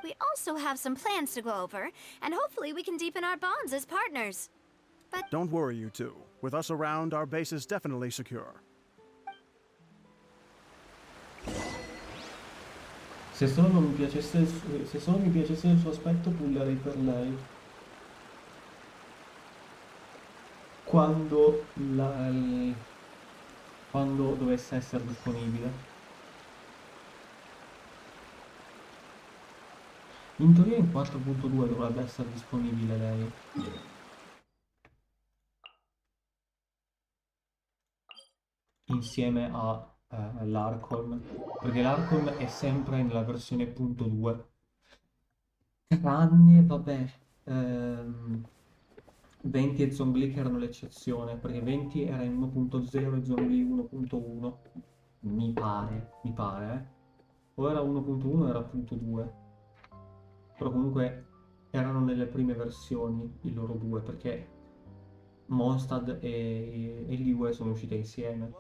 [SPEAKER 4] We also have some plans to go over, and hopefully we can deepen our bonds as partners. But
[SPEAKER 18] Don't worry, you two. With us around, our base is definitely secure.
[SPEAKER 1] Se solo mi piacesse il suo aspetto, pullerei per lei. Quando dovesse essere disponibile. In teoria in 4.2 dovrebbe essere disponibile lei. Insieme a l'Archon, perché l'Archon è sempre nella versione punto 2. Tranne, vabbè, 20 e Zongli che erano l'eccezione, perché 20 era in 1.0 e Zongli 1.1. Mi pare, eh. O era 1.1 o era punto 2. Però comunque erano nelle prime versioni i loro due, perché Mondstadt e Liyue sono uscite insieme.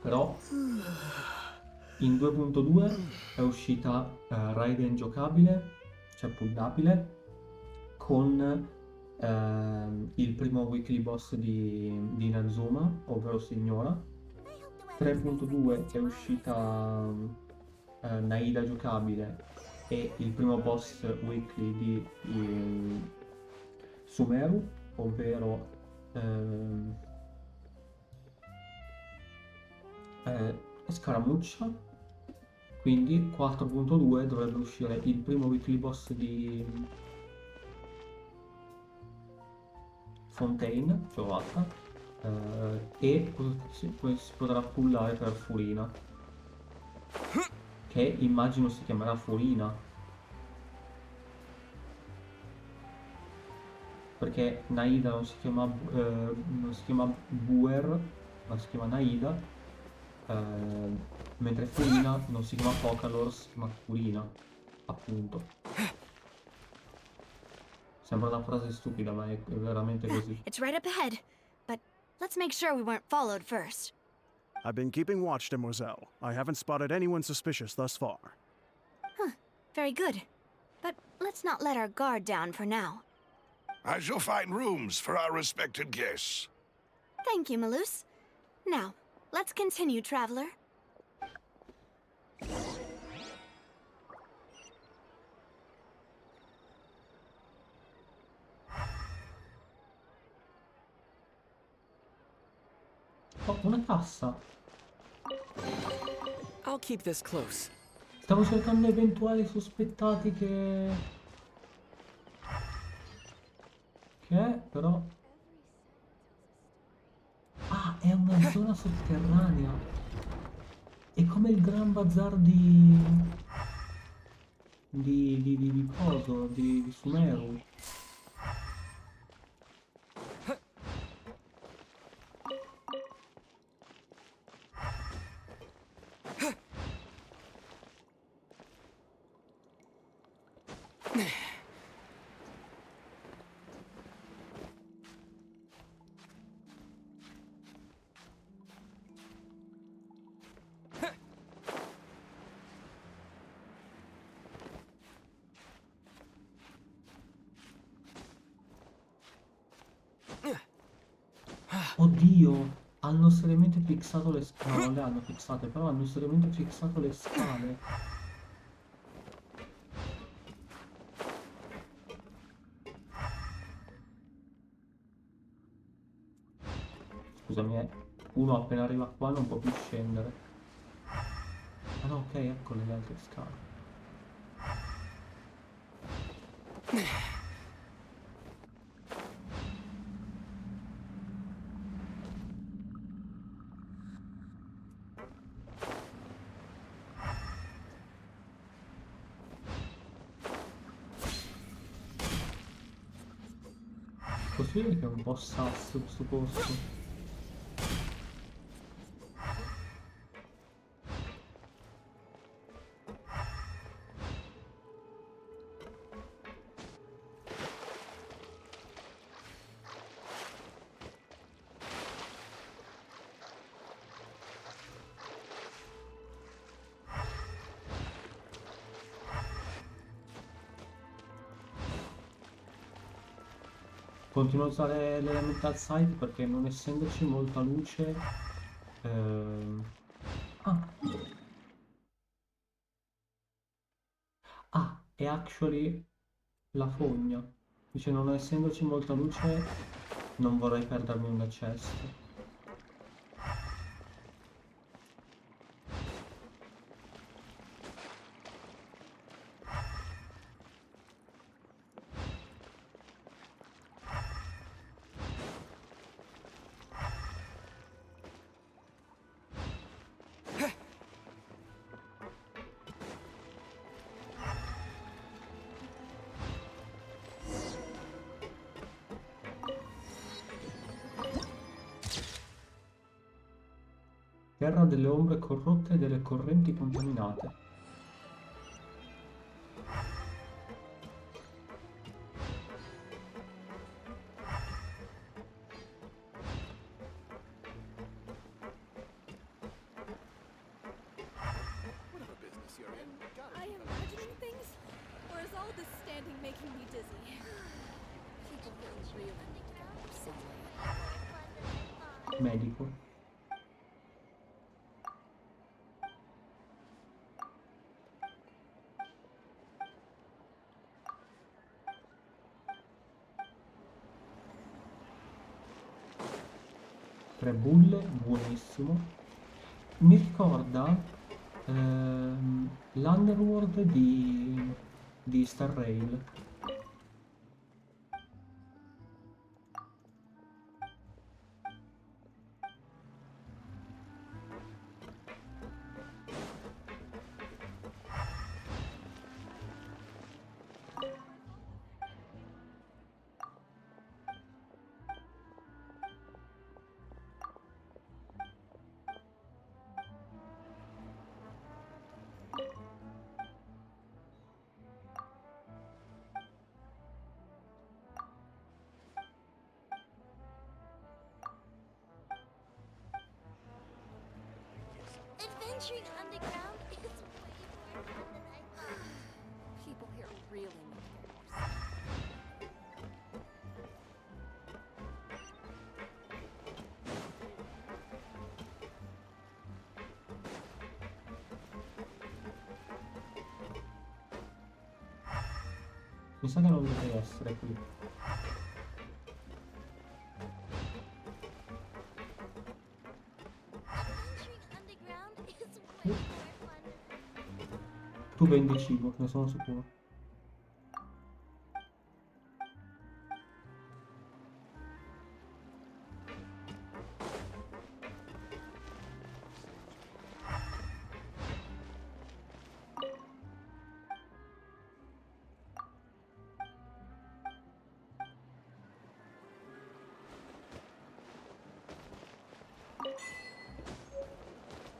[SPEAKER 1] Però in 2.2 è uscita Raiden giocabile, cioè pullabile, con il primo weekly boss di Inazuma, ovvero Signora. 3.2 è uscita Naida giocabile e il primo boss weekly di Sumeru, ovvero Scaramuccia. Quindi 4.2 dovrebbe uscire il primo weekly boss di Fontaine, Giovata, e poi si potrà pullare per Furina, che immagino si chiamerà Furina, perché Naida non si chiama Buer, ma si chiama Naida, mentre Furina non si chiama Focalor, si chiama Furina, appunto. Sembra una frase stupida, ma è veramente così.
[SPEAKER 4] It's right up ahead, but let's make sure we weren't followed first.
[SPEAKER 18] I've been keeping watch, demoiselle. I haven't spotted anyone suspicious thus far.
[SPEAKER 4] Huh, very good. But let's not let our guard down for now.
[SPEAKER 8] I shall find rooms for our respected guests.
[SPEAKER 4] Thank you, Malus. Now, let's continue, traveler.
[SPEAKER 1] Oh, una cassa!
[SPEAKER 7] I'll keep this close.
[SPEAKER 1] Stavo cercando eventuali sospettati che è, però... Ah, è una zona sotterranea! È come il Gran Bazar di coso, di Sumeru. Oddio, hanno seriamente fissato le scale. No, non le hanno fissate, però hanno seriamente fissato le scale. Scusami, uno appena arriva qua non può più scendere. Ah no, ok, ecco le altre scale. Così che è un po' sasso questo posto. Continuo a usare l'elemental sight perché non essendoci molta luce... Ah! Ah, è actually la fogna. Dice non essendoci molta luce non vorrei perdermi un chest. terra delle ombre corrotte e delle correnti contaminate.
[SPEAKER 10] I am imagining things? Or is all this standing making me dizzy? People here really need to get more sunlight.
[SPEAKER 1] Medico. Tre bulle, buonissimo. Mi ricorda l'Underworld di Star Rail.
[SPEAKER 2] Adventuring underground is way more fun than I thought.
[SPEAKER 10] People here really need to get more sunlight.
[SPEAKER 1] Mi sa che non dovrei essere qui. Tu vendi cibo, ne sono sicuro.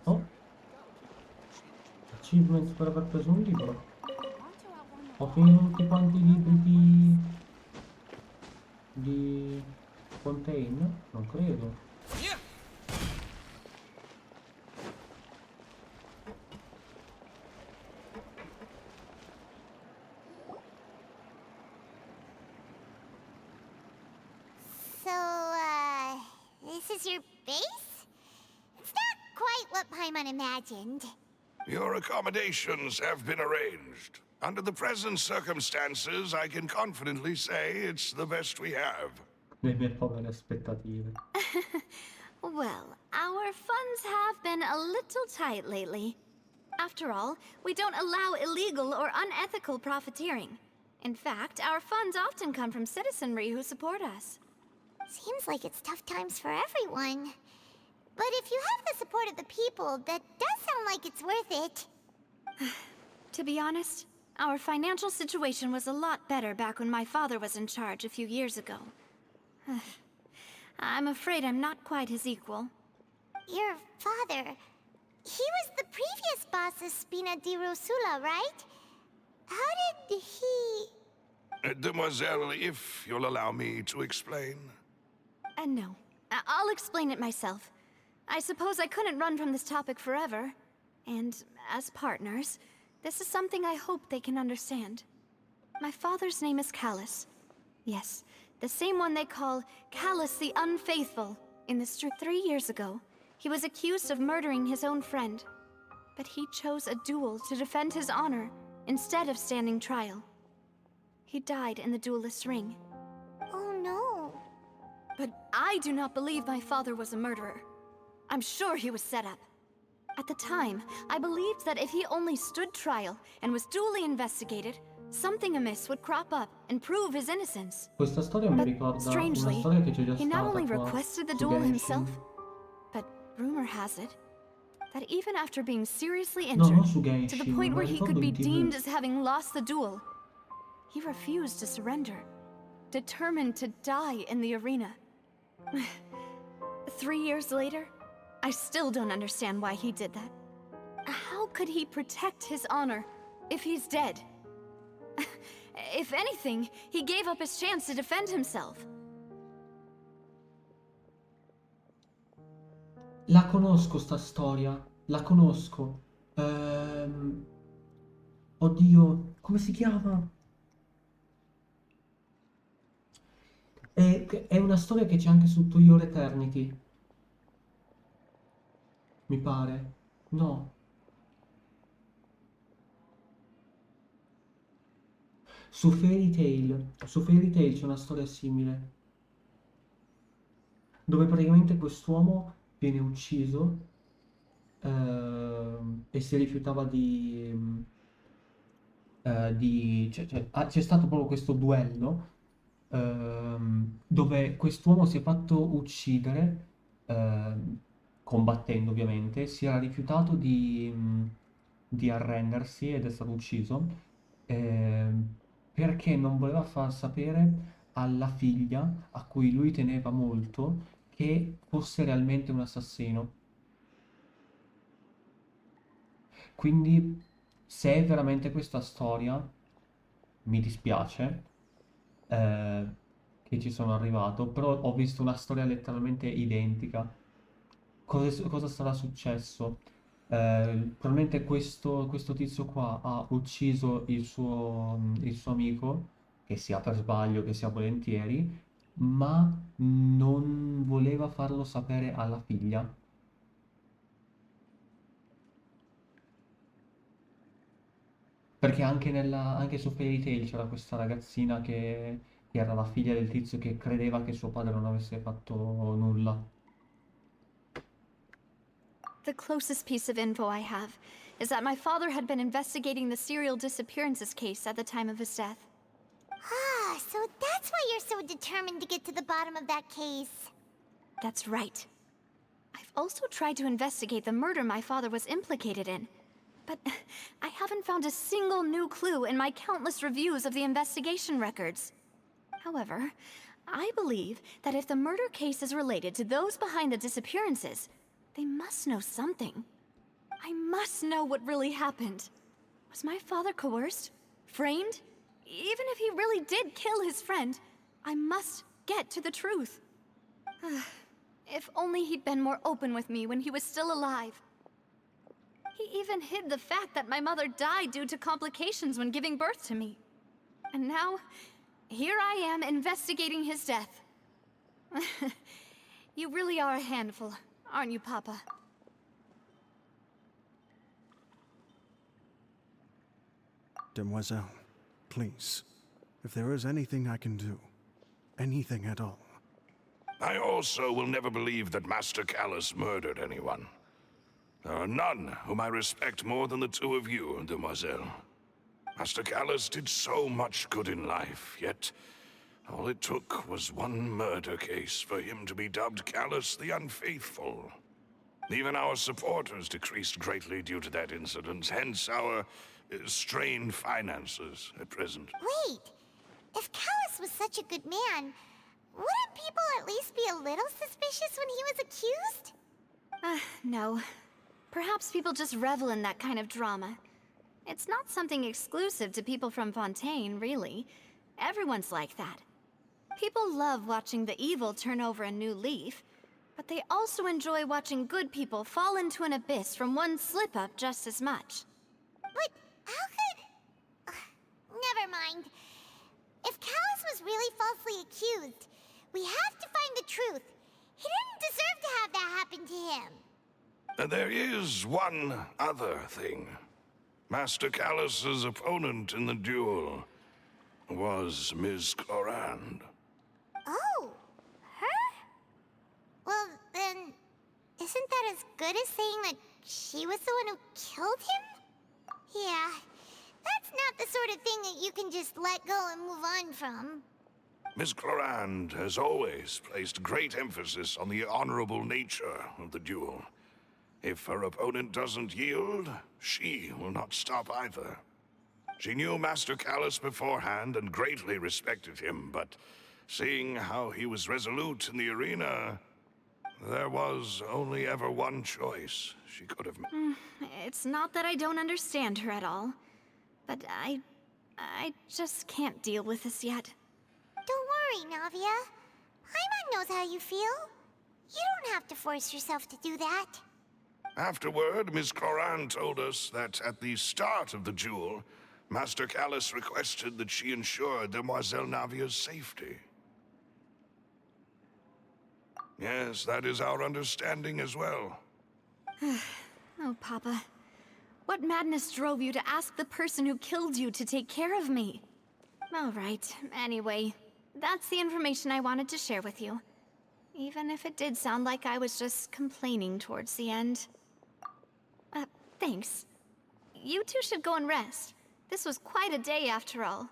[SPEAKER 1] Oh. Achievements per aver preso un libro. Ho finito tutti quanti i libri di Fontaine? Non credo.
[SPEAKER 2] So, this is your base? It's not quite what Paimon imagined.
[SPEAKER 8] Your accommodations have been arranged. Under the present circumstances, I can confidently say it's the best we have.
[SPEAKER 1] Le mie povere aspettative.
[SPEAKER 4] Well, our funds have been a little tight lately. After all, we don't allow illegal or unethical profiteering. In fact, our funds often come from citizenry who support us.
[SPEAKER 2] Seems like it's tough times for everyone. But if you have the support of the people, that does sound like it's worth it.
[SPEAKER 4] To be honest, our financial situation was a lot better back when my father was in charge a few years ago. I'm afraid I'm not quite his equal.
[SPEAKER 2] Your father... He was the previous boss of Spina di Rosula, right? How did he...
[SPEAKER 8] Demoiselle, if you'll allow me to explain.
[SPEAKER 4] No. I'll explain it myself. I suppose I couldn't run from this topic forever. And as partners, this is something I hope they can understand. My father's name is Callus. Yes, the same one they call Callus the Unfaithful in the street. 3 years ago, he was accused of murdering his own friend. But he chose a duel to defend his honor instead of standing trial. He died in the duelist's ring.
[SPEAKER 2] Oh no.
[SPEAKER 4] But I do not believe my father was a murderer. I'm sure he was set up. At the time, I believed that if he only stood trial and was duly investigated, something amiss would crop up and prove his innocence.
[SPEAKER 1] Questa storia mi ricorda una
[SPEAKER 4] Strangely,
[SPEAKER 1] storia che c'è già
[SPEAKER 4] he not
[SPEAKER 1] stata
[SPEAKER 4] only
[SPEAKER 1] qua
[SPEAKER 4] requested the
[SPEAKER 1] su
[SPEAKER 4] duel
[SPEAKER 1] Genshin.
[SPEAKER 4] himself, but rumor has it that even after being seriously
[SPEAKER 1] No, non
[SPEAKER 4] injured,
[SPEAKER 1] su
[SPEAKER 4] to
[SPEAKER 1] Genshin,
[SPEAKER 4] the point
[SPEAKER 1] ma
[SPEAKER 4] where he
[SPEAKER 1] ricordo
[SPEAKER 4] could be
[SPEAKER 1] in TV.
[SPEAKER 4] deemed as having lost the duel, he refused to surrender, determined to die in the arena. 3 years later, I still don't understand why he did that. How could he protect his honor if he's dead? If anything, he gave up his chance to defend himself.
[SPEAKER 1] La conosco sta storia, la conosco. Oddio, come si chiama? È una storia che c'è anche su To Your Eternity, mi pare. No. Su Fairy Tail c'è una storia simile, dove praticamente quest'uomo viene ucciso e si rifiutava c'è stato proprio questo duello dove quest'uomo si è fatto uccidere combattendo ovviamente, si era rifiutato di arrendersi ed è stato ucciso ehm, perché non voleva far sapere alla figlia a cui lui teneva molto che fosse realmente un assassino. Quindi, se è veramente questa storia, mi dispiace che ci sono arrivato, però ho visto una storia letteralmente identica. Cosa sarà successo? Probabilmente questo tizio qua ha ucciso il suo amico, che sia per sbaglio, che sia volentieri, ma non voleva farlo sapere alla figlia. Perché anche su Fairy Tail c'era questa ragazzina che era la figlia del tizio che credeva che suo padre non avesse fatto nulla.
[SPEAKER 4] The closest piece of info I have is that my father had been investigating the serial disappearances case at the time of his death.
[SPEAKER 2] Ah, so that's why you're so determined to get to the bottom of that case.
[SPEAKER 4] That's right. I've also tried to investigate the murder my father was implicated in, but I haven't found a single new clue in my countless reviews of the investigation records. However, I believe that if the murder case is related to those behind the disappearances, they must know something. I must know what really happened. Was my father coerced? Framed? Even if he really did kill his friend, I must get to the truth. If only he'd been more open with me when he was still alive. He even hid the fact that my mother died due to complications when giving birth to me. And now, here I am investigating his death. You really are a handful, aren't you, Papa?
[SPEAKER 18] Demoiselle, please, if there is anything I can do, anything at all.
[SPEAKER 8] I also will never believe that Master Callus murdered anyone. There are none whom I respect more than the two of you, Demoiselle. Master Callus did so much good in life, yet all it took was one murder case for him to be dubbed Callus the Unfaithful. Even our supporters decreased greatly due to that incident, hence our strained finances at present.
[SPEAKER 2] Wait, if Callus was such a good man, wouldn't people at least be a little suspicious when he was accused?
[SPEAKER 4] No. Perhaps people just revel in that kind of drama. It's not something exclusive to people from Fontaine, really. Everyone's like that. People love watching the evil turn over a new leaf, but they also enjoy watching good people fall into an abyss from one slip-up just as much.
[SPEAKER 2] But how could... Never mind. If Callus was really falsely accused, we have to find the truth. He didn't deserve to have that happen to him.
[SPEAKER 8] There is one other thing. Master Callus's opponent in the duel was Ms. Clorand.
[SPEAKER 2] Oh, her? Well, then, isn't that as good as saying that she was the one who killed him? Yeah, that's not the sort of thing that you can just let go and move on from.
[SPEAKER 8] Ms. Clorand has always placed great emphasis on the honorable nature of the duel. If her opponent doesn't yield, she will not stop either. She knew Master Callus beforehand and greatly respected him, but seeing how he was resolute in the arena, There was only ever one choice she could have made.
[SPEAKER 4] It's not that I don't understand her at all, but I just can't deal with this yet.
[SPEAKER 2] Don't worry, Navia. Paimon knows how you feel. You don't have to force yourself to do that.
[SPEAKER 8] Afterward, Ms. Coran told us that at the start of the duel, Master Callus requested that she ensure Demoiselle Navia's safety. Yes, that is our understanding as well.
[SPEAKER 4] Oh, Papa. What madness drove you to ask the person who killed you to take care of me? All right, anyway, that's the information I wanted to share with you. Even if it did sound like I was just complaining towards the end. Thanks. You two should go and rest. This was quite a day after all.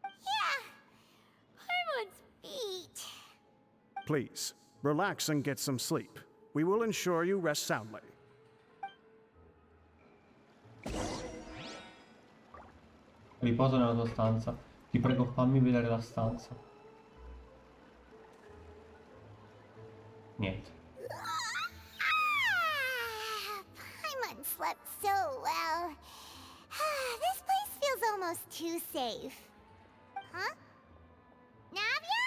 [SPEAKER 2] Yeah. Paimon's feet.
[SPEAKER 18] Please, relax and get some sleep. We will ensure you rest soundly.
[SPEAKER 1] Riposa nella tua stanza. Ti prego, fammi vedere la stanza. Niente.
[SPEAKER 2] Paimon slept so well. This place feels almost too safe. Huh? Navia?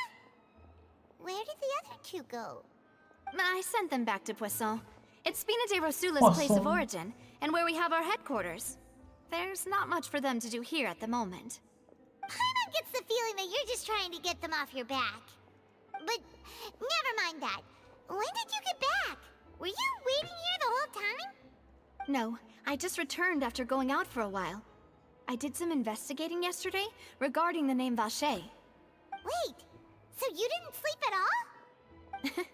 [SPEAKER 2] Where did the other two go?
[SPEAKER 4] I sent them back to Poisson. It's Spina de Rosula's place of origin, and where we have our headquarters. There's not much for them to do here at the moment.
[SPEAKER 2] Paimon gets the feeling that you're just trying to get them off your back. But never mind that. When did you get back? Were you waiting here the whole time?
[SPEAKER 4] No, I just returned after going out for a while. I did some investigating yesterday regarding the name Vache.
[SPEAKER 2] Wait, so you didn't sleep at all?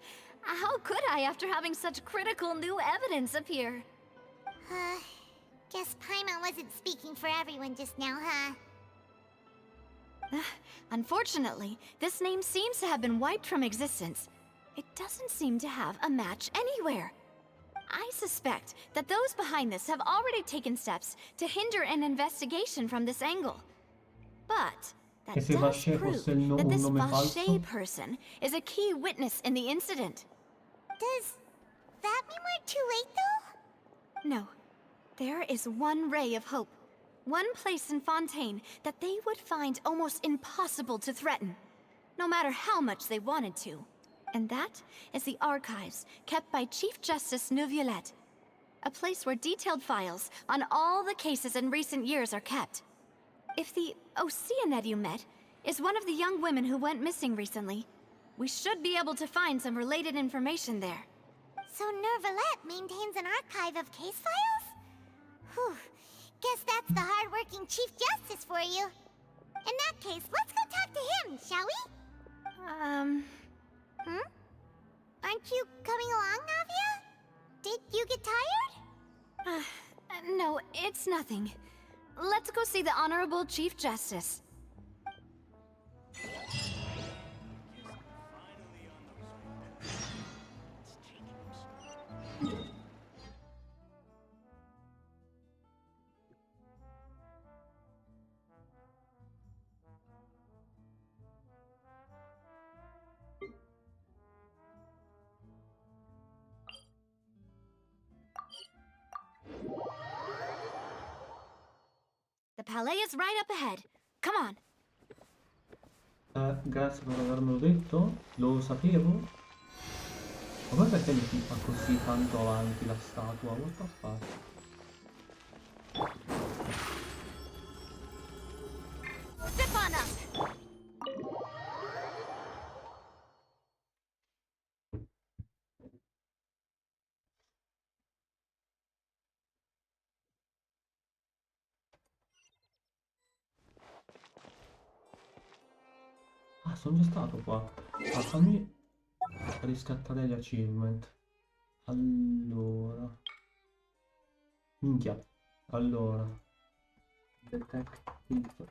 [SPEAKER 4] How could I after having such critical new evidence appear?
[SPEAKER 2] Guess Paimon wasn't speaking for everyone just now, huh?
[SPEAKER 4] Unfortunately, this name seems to have been wiped from existence. It doesn't seem to have a match anywhere. I suspect that those behind this have already taken steps to hinder an investigation from this angle. But that
[SPEAKER 1] E se
[SPEAKER 4] does
[SPEAKER 1] Vache
[SPEAKER 4] prove
[SPEAKER 1] fosse un
[SPEAKER 4] that this
[SPEAKER 1] nome
[SPEAKER 4] Vache
[SPEAKER 1] falso?
[SPEAKER 4] person is a key witness in the incident.
[SPEAKER 2] Does that mean we're too late, though?
[SPEAKER 4] No. There is one ray of hope. One place in Fontaine that they would find almost impossible to threaten, no matter how much they wanted to. And that is the archives kept by Chief Justice Neuvillette. A place where detailed files on all the cases in recent years are kept. If the Oceanette you met is one of the young women who went missing recently, we should be able to find some related information there.
[SPEAKER 2] So Neuvillette maintains an archive of case files? Whew. Guess that's the hard-working Chief Justice for you. In that case, let's go talk to him, shall we? Aren't you coming along, Navia? Did you get tired?
[SPEAKER 4] No, it's nothing. Let's go see the Honorable Chief Justice. The palais is right up ahead. Come on.
[SPEAKER 1] Grazie per avermelo detto, lo sapevo. Ma poi perché mi fa così tanto avanti la statua? What the fuck?
[SPEAKER 15] Zip on up!
[SPEAKER 1] Ah, sono già stato qua. Ah, fammi riscattare gli achievement. Allora. Minchia. Allora. Detective.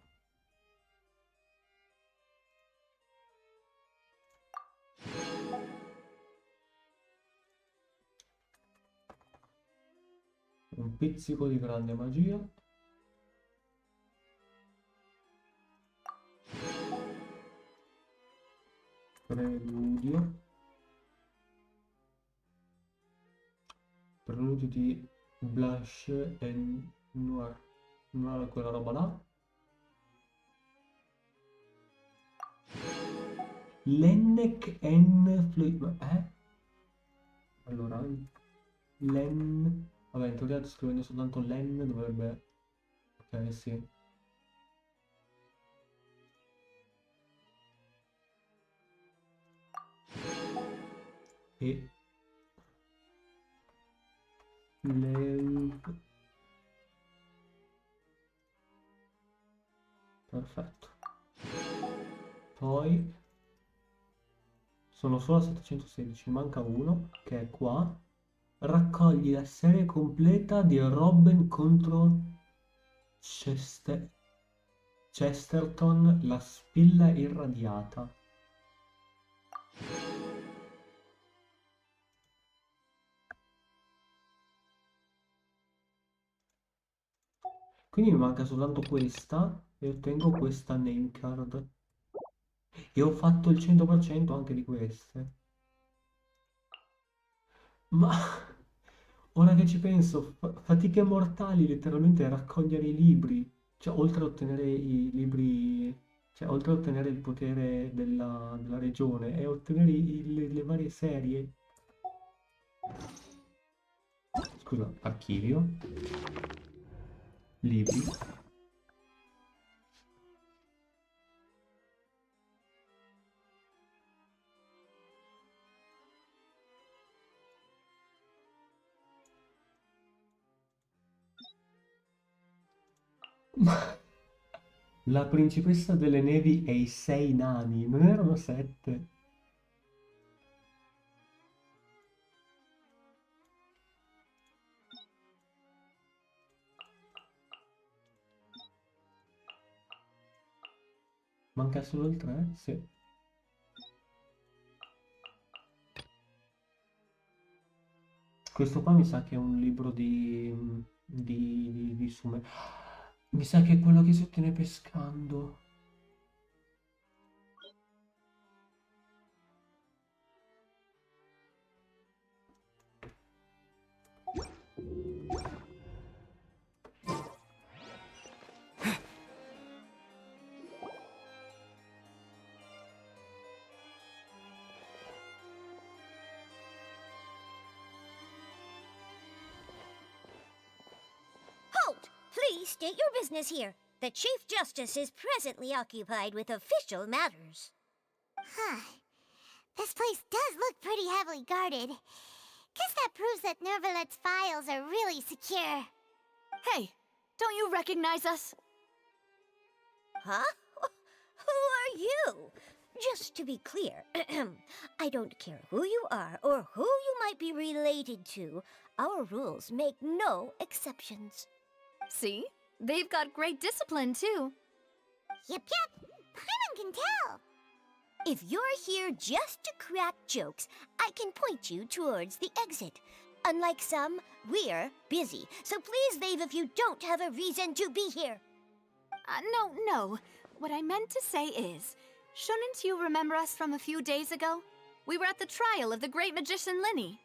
[SPEAKER 1] Un pizzico di grande magia. Preludio. Preludio di Blush e Noir. Noir, quella roba là. Lennec N Fluid. Allora, Len. Vabbè, in teoria scrivendo soltanto Len dovrebbe. Ok, sì. E Len. Perfetto. Poi sono solo a 716, manca uno che è qua. Raccogli la serie completa di Robin contro Chesterton, la spilla irradiata. Quindi mi manca soltanto questa e ottengo questa name card. E ho fatto il 100% anche di queste. Ma ora che ci penso, fatiche mortali letteralmente a raccogliere i libri. Cioè, oltre a ottenere i libri, cioè, oltre a ottenere il potere della regione e ottenere le varie serie. Scusa, archivio. Libri. La principessa delle nevi e i 6 nani, non erano 7? Manca solo il 3? Sì. Questo qua mi sa che è un libro di sume. Mi sa che è quello che si ottiene pescando.
[SPEAKER 2] Halt! Please state your business here. The Chief Justice is presently occupied with official matters. Huh. This place does look pretty heavily guarded. Guess that proves that Nervalet's files are really secure.
[SPEAKER 4] Hey, don't you recognize us?
[SPEAKER 2] Huh? Who are you? Just to be clear, I don't care who you are or who you might be related to. Our rules make no exceptions.
[SPEAKER 4] See? They've got great discipline, too.
[SPEAKER 2] Yep. Paimon can tell. If you're here just to crack jokes, I can point you towards the exit. Unlike some, we're busy, so please leave if you don't have a reason to be here.
[SPEAKER 4] No. What I meant to say is, shouldn't you remember us from a few days ago? We were at the trial of the great magician Linny.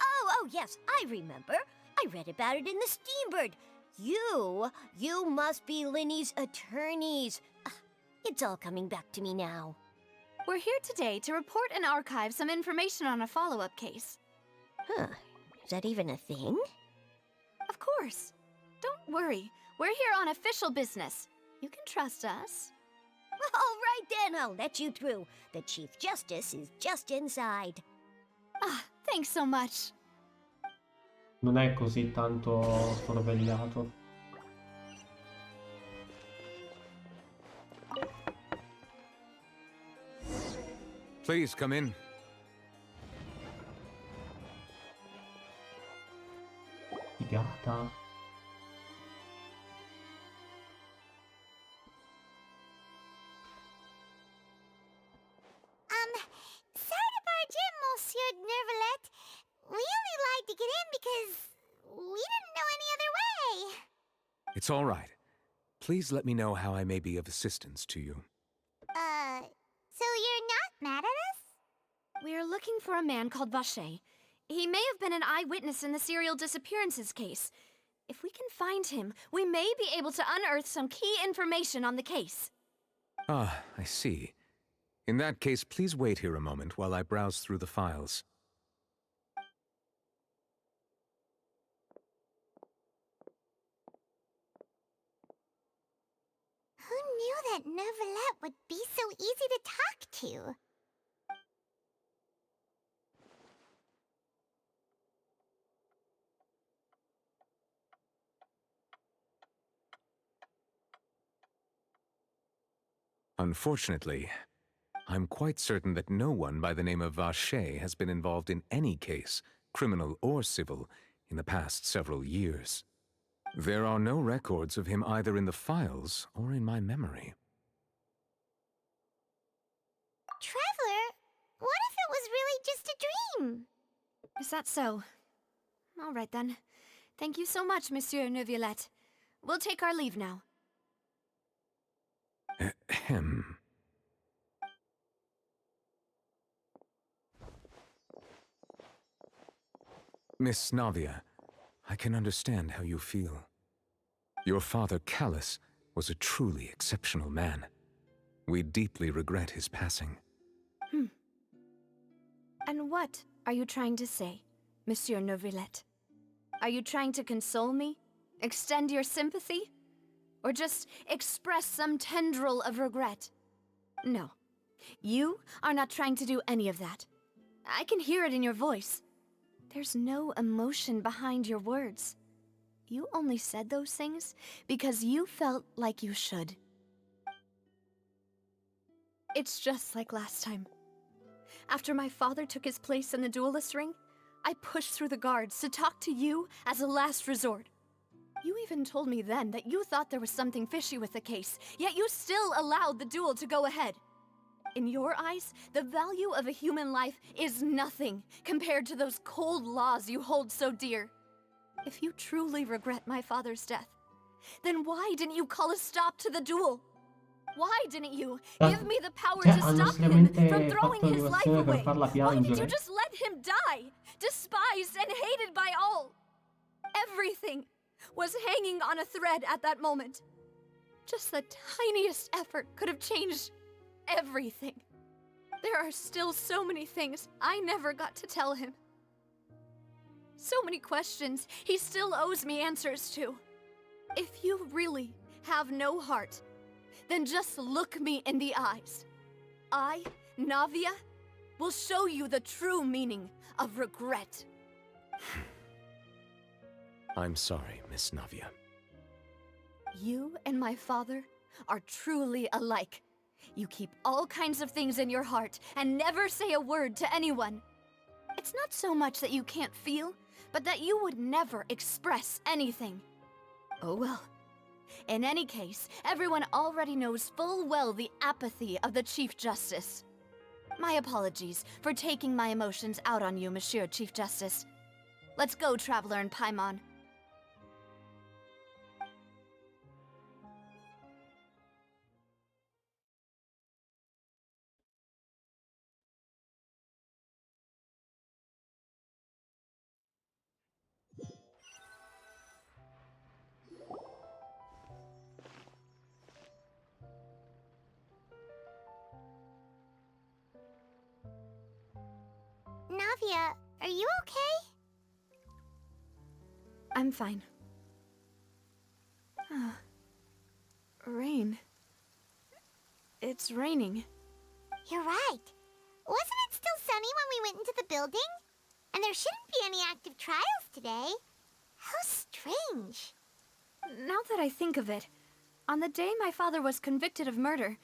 [SPEAKER 2] Oh, yes, I remember. I read about it in the Steambird. You must be Linny's attorneys. It's all coming back to me now.
[SPEAKER 4] We're here today to report and archive some information on a follow-up case.
[SPEAKER 2] Huh. Is that even a thing?
[SPEAKER 4] Of course. Don't worry. We're here on official business. You can trust us.
[SPEAKER 2] All right then, I'll let you through. The Chief Justice is just inside.
[SPEAKER 4] Thanks so much.
[SPEAKER 1] Non è così tanto sorvegliato.
[SPEAKER 14] Please come in.
[SPEAKER 1] Figata.
[SPEAKER 2] Sorry to barge in, Monsieur Nervalet. We only lied to get in because we didn't know any other way.
[SPEAKER 14] It's all right. Please let me know how I may be of assistance to you.
[SPEAKER 2] So you're not mad at us?
[SPEAKER 4] We're looking for a man called Vacher. He may have been an eyewitness in the serial disappearances case. If we can find him, we may be able to unearth some key information on the case.
[SPEAKER 14] Ah, I see. In that case, please wait here a moment while I browse through the files.
[SPEAKER 2] Who knew that Neuvillette would be so easy to talk to?
[SPEAKER 14] Unfortunately, I'm quite certain that no one by the name of Vacher has been involved in any case, criminal or civil, in the past several years. There are no records of him either in the files or in my memory.
[SPEAKER 2] Traveler, what if it was really just a dream?
[SPEAKER 4] Is that so? All right then. Thank you so much, Monsieur Neuvillette. We'll take our leave now.
[SPEAKER 14] Ahem. Miss Navia, I can understand how you feel. Your father, Callus, was a truly exceptional man. We deeply regret his passing.
[SPEAKER 4] And what are you trying to say, Monsieur Neuvillette? Are you trying to console me? Extend your sympathy? Or just express some tendril of regret? No. You are not trying to do any of that. I can hear it in your voice. There's no emotion behind your words. You only said those things because you felt like you should. It's just like last time. After my father took his place in the duelist ring, I pushed through the guards to talk to you as a last resort. You even told me then that you thought there was something fishy with the case, yet you still allowed the duel to go ahead. In your eyes, the value of a human life is nothing compared to those cold laws you hold so dear. If you truly regret my father's death, then why didn't you call a stop to the duel? Why didn't you give me the power to
[SPEAKER 1] hanno
[SPEAKER 4] stop him
[SPEAKER 1] seriamente
[SPEAKER 4] from throwing
[SPEAKER 1] fatto
[SPEAKER 4] his life
[SPEAKER 1] l'equazione per
[SPEAKER 4] away?
[SPEAKER 1] farla
[SPEAKER 4] Why did you
[SPEAKER 1] piangere.
[SPEAKER 4] just let him die, despised and hated by all? Everything was hanging on a thread at that moment. Just the tiniest effort could have changed everything. There are still so many things I never got to tell him. So many questions he still owes me answers to. If you really have no heart, then just look me in the eyes. I, Navia, will show you the true meaning of regret.
[SPEAKER 14] I'm sorry, Miss Navia.
[SPEAKER 4] You and my father are truly alike. You keep all kinds of things in your heart and never say a word to anyone. It's not so much that you can't feel, but that you would never express anything. Oh well. In any case, everyone already knows full well the apathy of the Chief Justice. My apologies for taking my emotions out on you, Monsieur Chief Justice. Let's go, Traveler and Paimon.
[SPEAKER 2] Navia, are you okay?
[SPEAKER 4] I'm fine. Rain. It's raining.
[SPEAKER 2] You're right. Wasn't it still sunny when we went into the building? And there shouldn't be any active trials today. How strange.
[SPEAKER 4] Now that I think of it, on the day my father was convicted of murder,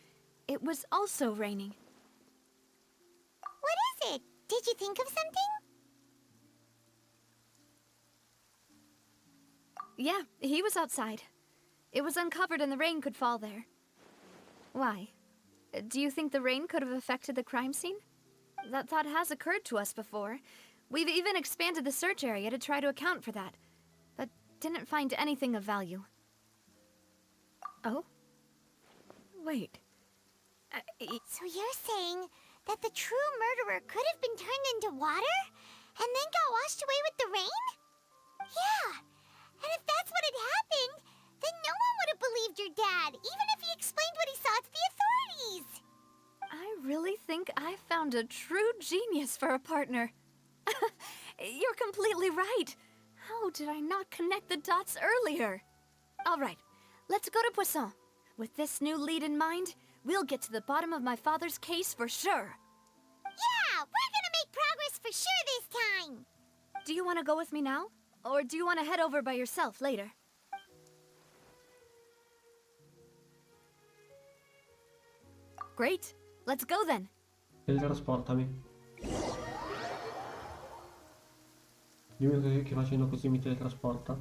[SPEAKER 4] it was also raining.
[SPEAKER 2] What is it? Did you think of something?
[SPEAKER 4] Yeah, he was outside. It was uncovered and the rain could fall there. Why? Do you think the rain could have affected the crime scene? That thought has occurred to us before. We've even expanded the search area to try to account for that, but didn't find anything of value. Oh? Wait.
[SPEAKER 2] So you're saying that the true murderer could have been turned into water? and then got washed away with the rain? Yeah, and if that's what had happened, then no one would have believed your dad, even if he explained what he saw to the authorities.
[SPEAKER 4] I really think I found a true genius for a partner. You're completely right. How did I not connect the dots earlier? All right, let's go to Poisson. With this new lead in mind, we'll get to the bottom of my father's case for sure.
[SPEAKER 2] Yeah, we're gonna make progress for sure this time.
[SPEAKER 4] Do you want to go with me now? Or do you want to head over by yourself later? Great. Let's go then.
[SPEAKER 1] Teletrasportami. Dimmi che facendo così mi teletrasporta.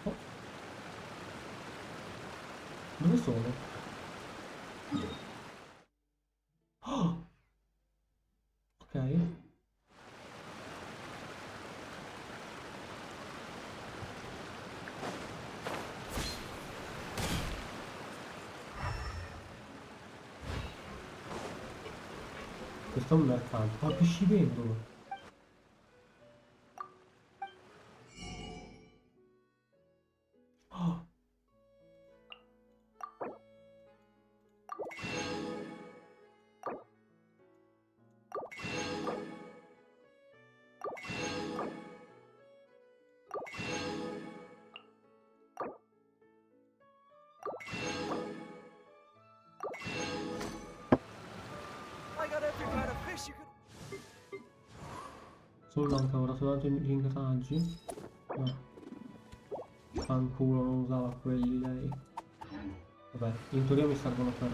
[SPEAKER 1] Oh. Dove sono? Oh! Ok. Questo è un mercato. Ah, pesci vendono. Oh.
[SPEAKER 11] I got every kind of fish you could.
[SPEAKER 1] Solo manca ora soltanto gli ingranaggi. No. Fanculo, non usava quelli lei. Vabbè, in teoria mi servono per...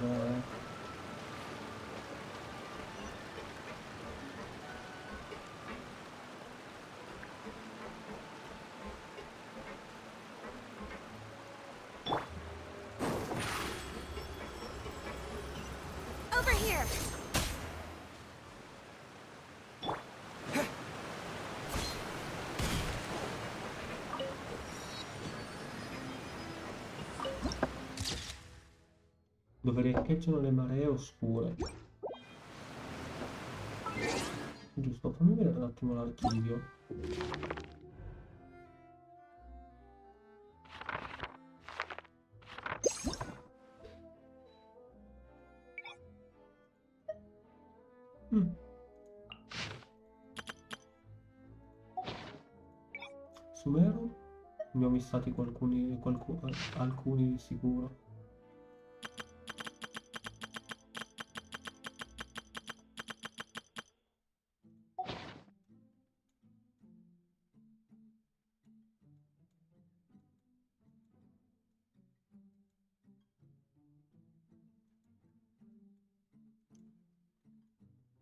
[SPEAKER 2] Over here.
[SPEAKER 1] dove riecheggiano le maree oscure. Giusto, fammi vedere un attimo l'archivio. Sumero? Ne ho missati alcuni di sicuro.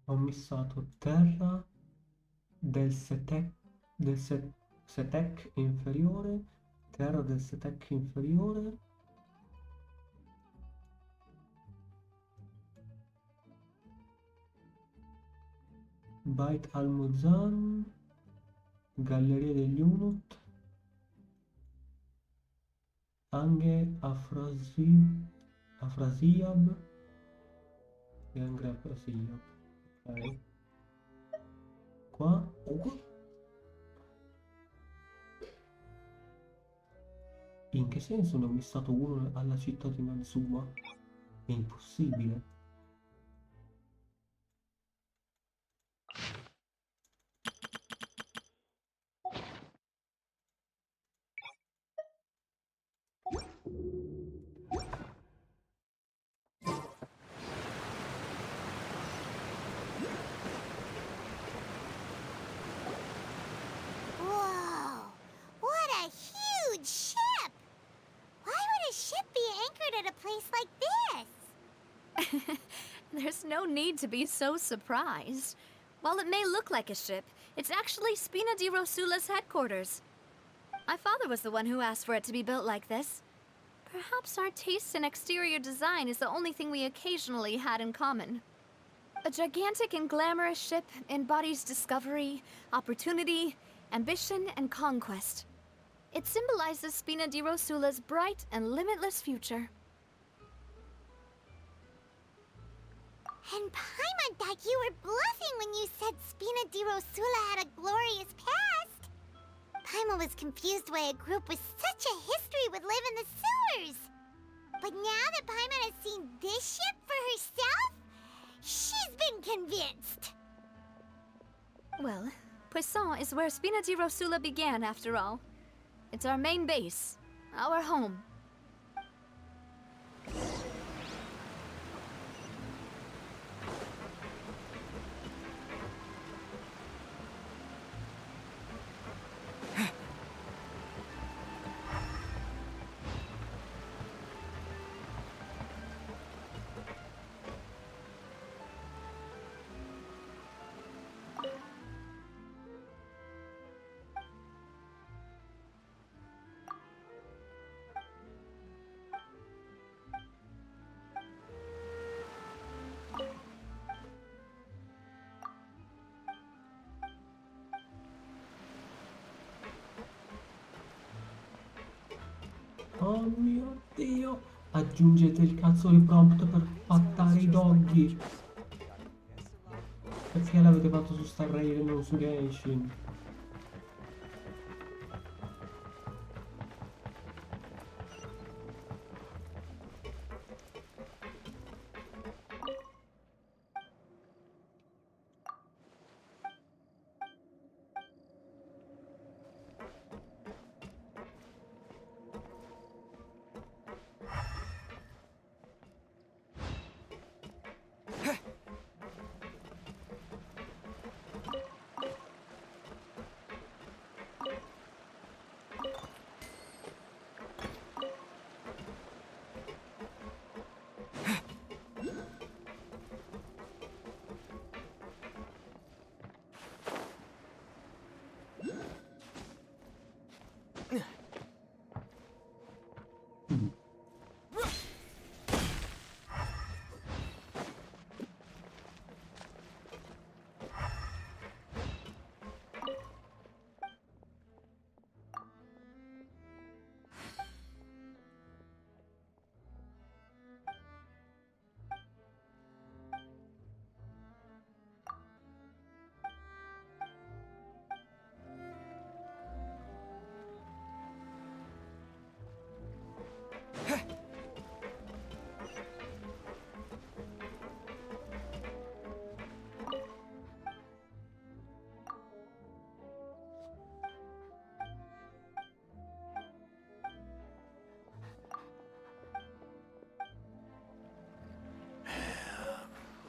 [SPEAKER 1] Ho missato terra del Setec inferiore, terra del Setec inferiore, Bait al-Muzan, Galleria degli Unut, Anghe Afrasiab e Angre Afrasiab. Ok. Qua. In che senso ne ho missato uno alla città di Mansuma? È impossibile.
[SPEAKER 2] Whoa! What a huge ship! Why would a ship be anchored at a place like this?
[SPEAKER 4] There's no need to be so surprised. While it may look like a ship, it's actually Spina di Rosula's headquarters. My father was the one who asked for it to be built like this. Perhaps our taste in exterior design is the only thing we occasionally had in common. A gigantic and glamorous ship embodies discovery, opportunity, ambition, and conquest. It symbolizes Spina di Rosula's bright and limitless future.
[SPEAKER 2] And Paimon thought you were bluffing when you said Spina di Rosula had a glorious past. Paimon was confused why a group with such a history would live in the sewers. But now that Paimon has seen this ship for herself, she's been convinced.
[SPEAKER 4] Well, Poisson is where Spina di Rosula began, after all. It's our main base, our home.
[SPEAKER 1] Oh mio Dio! Aggiungete il cazzo di prompt per pattare i doggy! Perché l'avete fatto su Star Rail e non su Genshin?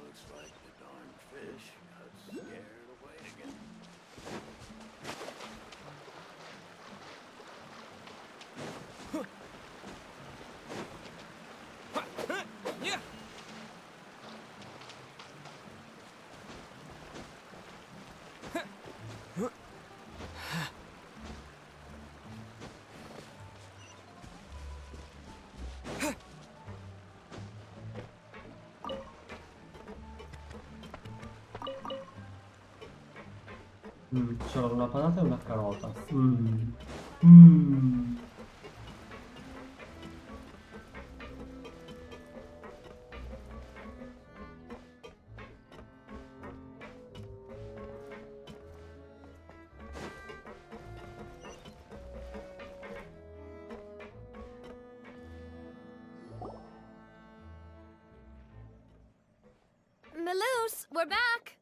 [SPEAKER 6] Looks like the darn fish got scared away again.
[SPEAKER 1] C'era una patata e una carota. Mm.
[SPEAKER 4] Melus, we're back!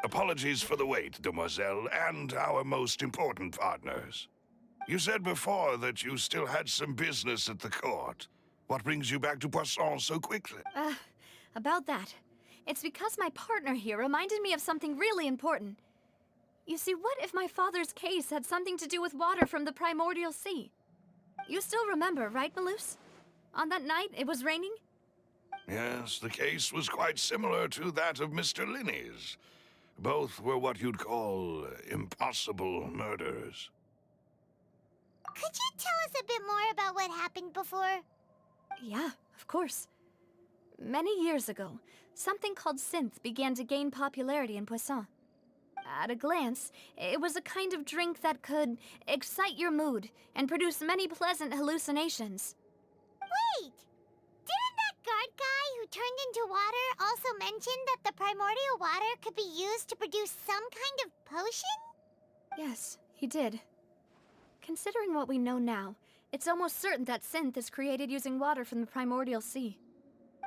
[SPEAKER 8] Apologies for the wait, demoiselle, and our most important partners. You said before that you still had some business at the court. What brings you back to Poisson so quickly?
[SPEAKER 4] About that. It's because my partner here reminded me of something really important. You see, what if my father's case had something to do with water from the primordial sea? You still remember, right, Melus? On that night, it was raining?
[SPEAKER 8] Yes, the case was quite similar to that of Mr. Linney's. Both were what you'd call impossible murders.
[SPEAKER 2] Could you tell us a bit more about what happened before?
[SPEAKER 4] Yeah, of course. Many years ago, something called synth began to gain popularity in Poisson. At a glance, it was a kind of drink that could excite your mood and produce many pleasant hallucinations.
[SPEAKER 2] Wait! Didn't that guard guy who turned into water also mention that the primordial water could be used to produce some kind of potion?
[SPEAKER 4] Yes, he did. Considering what we know now, it's almost certain that synth is created using water from the primordial sea.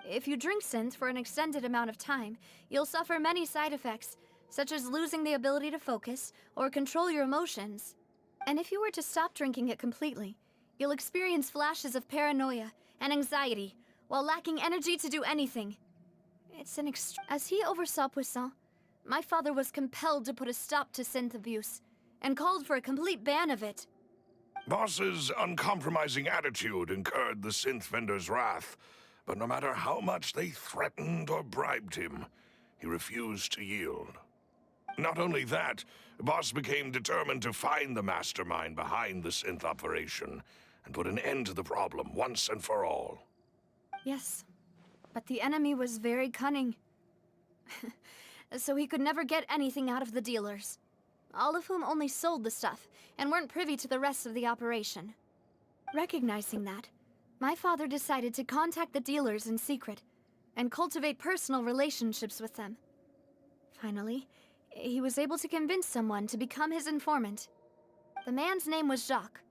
[SPEAKER 4] If you drink synth for an extended amount of time, you'll suffer many side effects, such as losing the ability to focus or control your emotions. And if you were to stop drinking it completely, you'll experience flashes of paranoia and anxiety while lacking energy to do anything. It's an As he oversaw Poisson, my father was compelled to put a stop to synth abuse and called for a complete ban of it.
[SPEAKER 8] Boss's uncompromising attitude incurred the synth vendor's wrath, but no matter how much they threatened or bribed him, he refused to yield. Not only that, Boss became determined to find the mastermind behind the synth operation and put an end to the problem once and for all.
[SPEAKER 4] Yes, but the enemy was very cunning. So he could never get anything out of the dealers, all of whom only sold the stuff and weren't privy to the rest of the operation. Recognizing that, my father decided to contact the dealers in secret and cultivate personal relationships with them. Finally, he was able to convince someone to become his informant. The man's name was Jacques.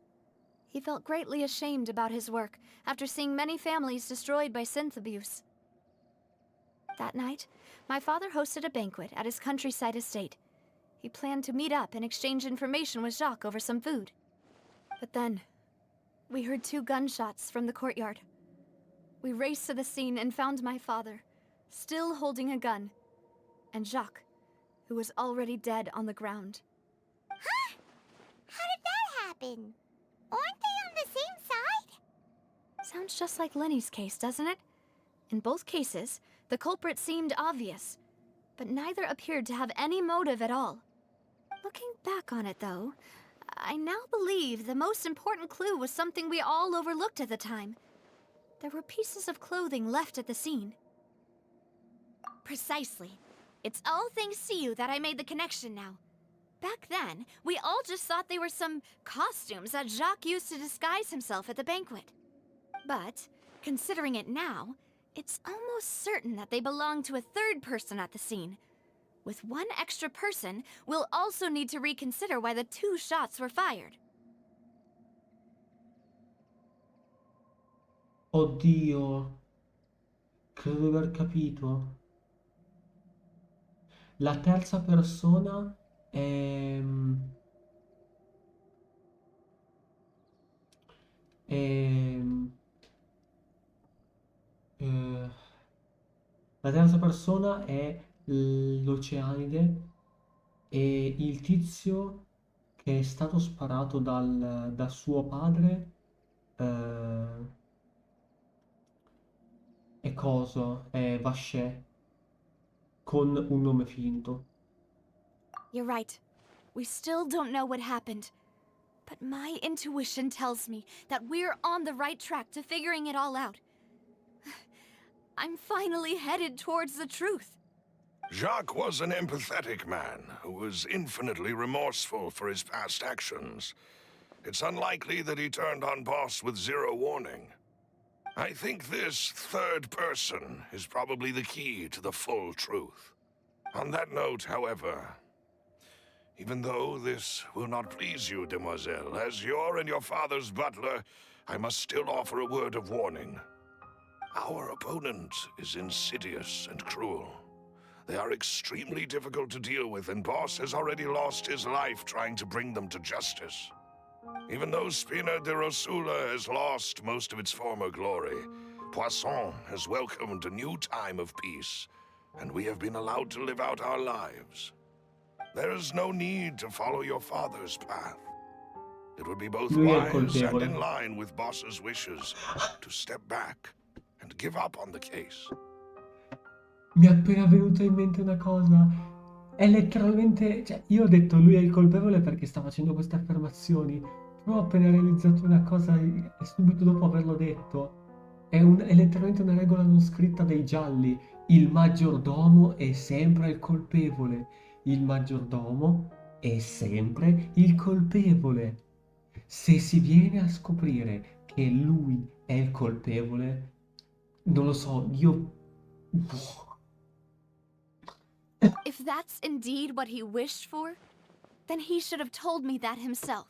[SPEAKER 4] He felt greatly ashamed about his work after seeing many families destroyed by synth abuse. That night, my father hosted a banquet at his countryside estate. He planned to meet up and exchange information with Jacques over some food. But then, we heard 2 gunshots from the courtyard. We raced to the scene and found my father, still holding a gun, and Jacques, who was already dead on the ground.
[SPEAKER 2] Huh? How did that happen? Aren't they on the same side?
[SPEAKER 4] Sounds just like Lenny's case, doesn't it? In both cases, the culprit seemed obvious, but neither appeared to have any motive at all. Looking back on it, though, I now believe the most important clue was something we all overlooked at the time. There were pieces of clothing left at the scene.
[SPEAKER 15] Precisely. It's all thanks to you that I made the connection now. Back then, we all just thought they were some costumes that Jacques used to disguise himself at the banquet. But, considering it now, it's almost certain that they belong to a third person at the scene. With one extra person, we'll also need to reconsider why the 2 shots were fired.
[SPEAKER 1] Oddio, credo di aver capito. La terza persona è... è... La terza persona è l'Oceanide e il tizio che è stato sparato da suo padre è coso, è Vaché, con un nome finto.
[SPEAKER 15] You're right. We still don't know what happened. But my intuition tells me that we're on the right track to figuring it all out. I'm finally headed towards the truth.
[SPEAKER 8] Jacques was an empathetic man who was infinitely remorseful for his past actions. It's unlikely that he turned on Boss with 0 warning. I think this third person is probably the key to the full truth. On that note, however, even though this will not please you, demoiselle, as your and your father's butler, I must still offer a word of warning. Our opponent is insidious and cruel. They are extremely difficult to deal with, and Boss has already lost his life trying to bring them to justice. Even though Spina de Rosula has lost most of its former glory, Poisson has welcomed a new time of peace, and we have been allowed to live out our lives. There is no need to follow your father's path. It would be both
[SPEAKER 1] Lui è il
[SPEAKER 8] wise and
[SPEAKER 1] colpevole.
[SPEAKER 8] in line with Boss's wishes to step back and give up on the case.
[SPEAKER 1] Mi è appena venuta in mente una cosa. È letteralmente... Cioè, io ho detto lui è il colpevole perché sta facendo queste affermazioni. Però ho appena realizzato una cosa e subito dopo averlo detto. È letteralmente una regola non scritta dei gialli. Il maggiordomo è sempre il colpevole. Il maggiordomo è sempre il colpevole. Se si viene a scoprire che lui è il colpevole, non lo so, io...
[SPEAKER 4] If that's indeed what he wished for, then he should have told me that himself.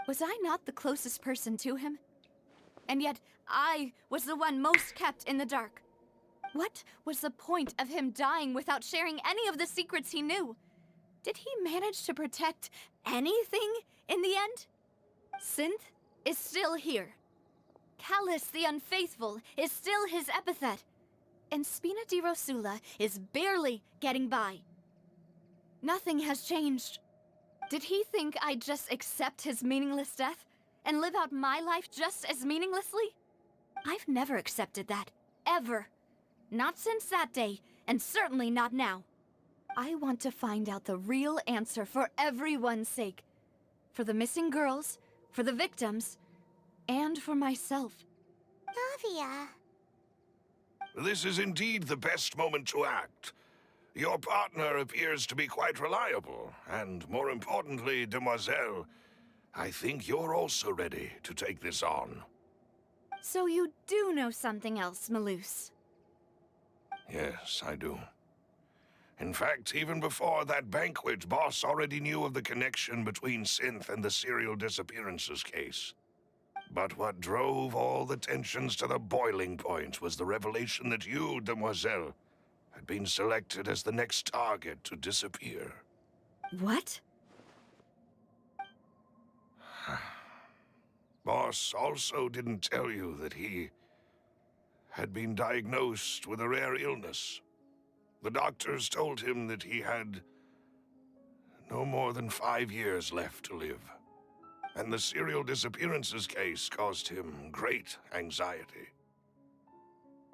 [SPEAKER 4] Was I not the closest person to him? And yet, I was the one most kept in the dark. What was the point of him dying without sharing any of the secrets he knew? Did he manage to protect anything in the end? Synth is still here. Callus the Unfaithful is still his epithet. And Spina di Rosula is barely getting by. Nothing has changed. Did he think I'd just accept his meaningless death and live out my life just as meaninglessly? I've never accepted that, ever. Not since that day, and certainly not now. I want to find out the real answer for everyone's sake. For the missing girls, for the victims, and for myself.
[SPEAKER 2] Navia.
[SPEAKER 8] This is indeed the best moment to act. Your partner appears to be quite reliable, and more importantly, demoiselle, I think you're also ready to take this on.
[SPEAKER 4] So you do know something else, Malus?
[SPEAKER 8] Yes, I do. In fact, even before that banquet, Boss already knew of the connection between Synth and the serial disappearances case. But what drove all the tensions to the boiling point was the revelation that you, demoiselle, had been selected as the next target to disappear.
[SPEAKER 4] What?
[SPEAKER 8] Boss also didn't tell you that he had been diagnosed with a rare illness. The doctors told him that he had no more than 5 years left to live. And the serial disappearances case caused him great anxiety.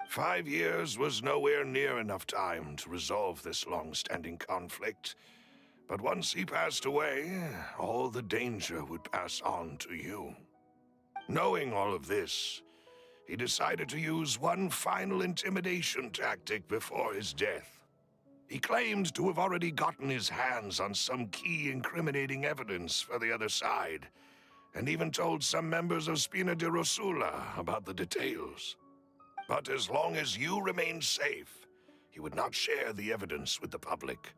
[SPEAKER 8] 5 years was nowhere near enough time to resolve this long-standing conflict. But once he passed away, all the danger would pass on to you. Knowing all of this, he decided to use one final intimidation tactic before his death. He claimed to have already gotten his hands on some key incriminating evidence for the other side, and even told some members of Spina di Rosula about the details. But as long as you remained safe, he would not share the evidence with the public.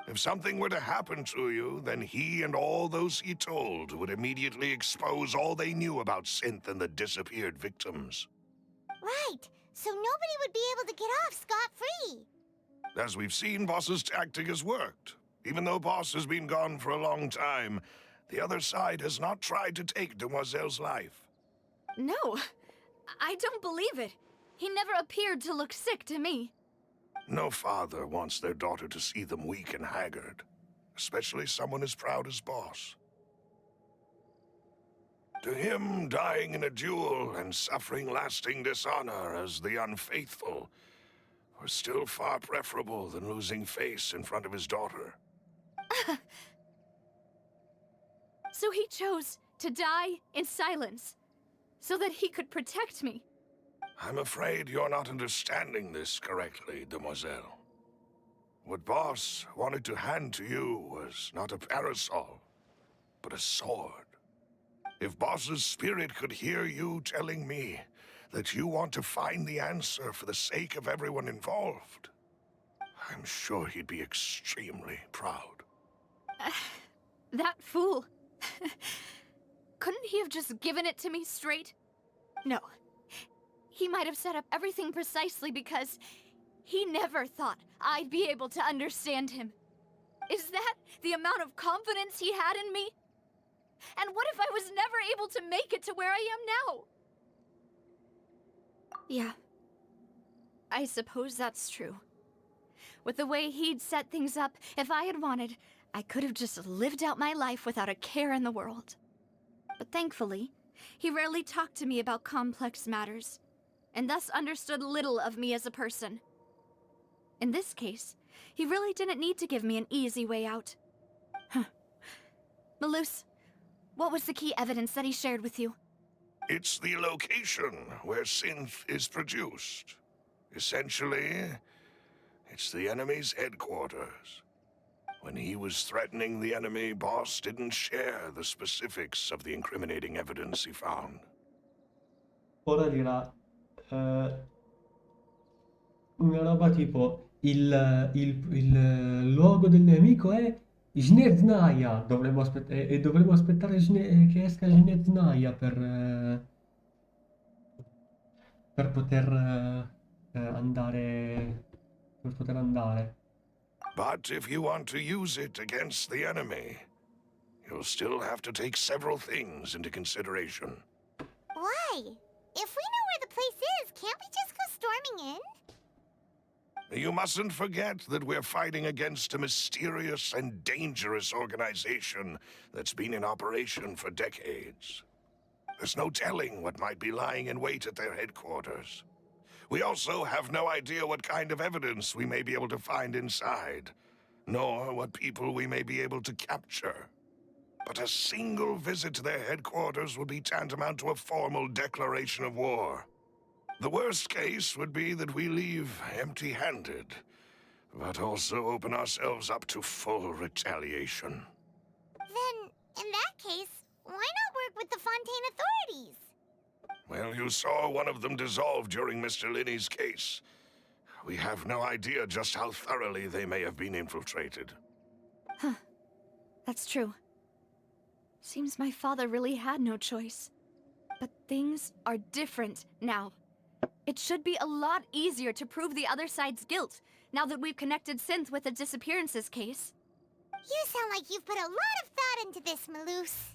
[SPEAKER 8] If something were to happen to you, then he and all those he told would immediately expose all they knew about Synth and the disappeared victims.
[SPEAKER 2] Right, so nobody would be able to get off scot-free.
[SPEAKER 8] As we've seen, Boss's tactic has worked. Even though Boss has been gone for a long time, the other side has not tried to take Demoiselle's life.
[SPEAKER 4] No, I don't believe it. He never appeared to look sick to me.
[SPEAKER 8] No father wants their daughter to see them weak and haggard, especially someone as proud as Boss. To him, dying in a duel and suffering lasting dishonor as the Unfaithful were still far preferable than losing face in front of his daughter.
[SPEAKER 4] So he chose to die in silence, so that he could protect me.
[SPEAKER 8] I'm afraid you're not understanding this correctly, demoiselle. What Boss wanted to hand to you was not a parasol, but a sword. If Boss's spirit could hear you telling me that you want to find the answer for the sake of everyone involved, I'm sure he'd be extremely proud.
[SPEAKER 4] That fool. Couldn't he have just given it to me straight? No. He might have set up everything precisely because he never thought I'd be able to understand him. Is that the amount of confidence he had in me? And what if I was never able to make it to where I am now? Yeah. I suppose that's true. With the way he'd set things up, if I had wanted, I could have just lived out my life without a care in the world. But thankfully, he rarely talked to me about complex matters, and thus understood little of me as a person. In this case, he really didn't need to give me an easy way out. Malus, what was the key evidence that he shared with you?
[SPEAKER 8] It's the location where Synth is produced. Essentially, It's the enemy's headquarters. When he was threatening the enemy, Boss didn't share the specifics of the incriminating evidence he found.
[SPEAKER 1] Ora dirà una roba tipo il luogo del nemico è Snezhnaya. E dovremmo aspettare che esca Snezhnaya per poter andare. Per poter andare.
[SPEAKER 8] But if you want to use it against the enemy, you'll still have to take several things into consideration.
[SPEAKER 2] Why? If we know where the place is, can't we just go storming in?
[SPEAKER 8] You mustn't forget that we're fighting against a mysterious and dangerous organization that's been in operation for decades. There's no telling what might be lying in wait at their headquarters. We also have no idea what kind of evidence we may be able to find inside, nor what people we may be able to capture. But a single visit to their headquarters would be tantamount to a formal declaration of war. The worst case would be that we leave empty-handed, but also open ourselves up to full retaliation.
[SPEAKER 2] Then, in that case, why not work with the Fontaine authorities?
[SPEAKER 8] Well, you saw one of them dissolve during Mr. Linney's case. We have no idea just how thoroughly they may have been infiltrated.
[SPEAKER 4] Huh. That's true. Seems my father really had no choice. But things are different now. It should be a lot easier to prove the other side's guilt, now that we've connected Synth with the disappearances case.
[SPEAKER 2] You sound like you've put a lot of thought into this, Maloose.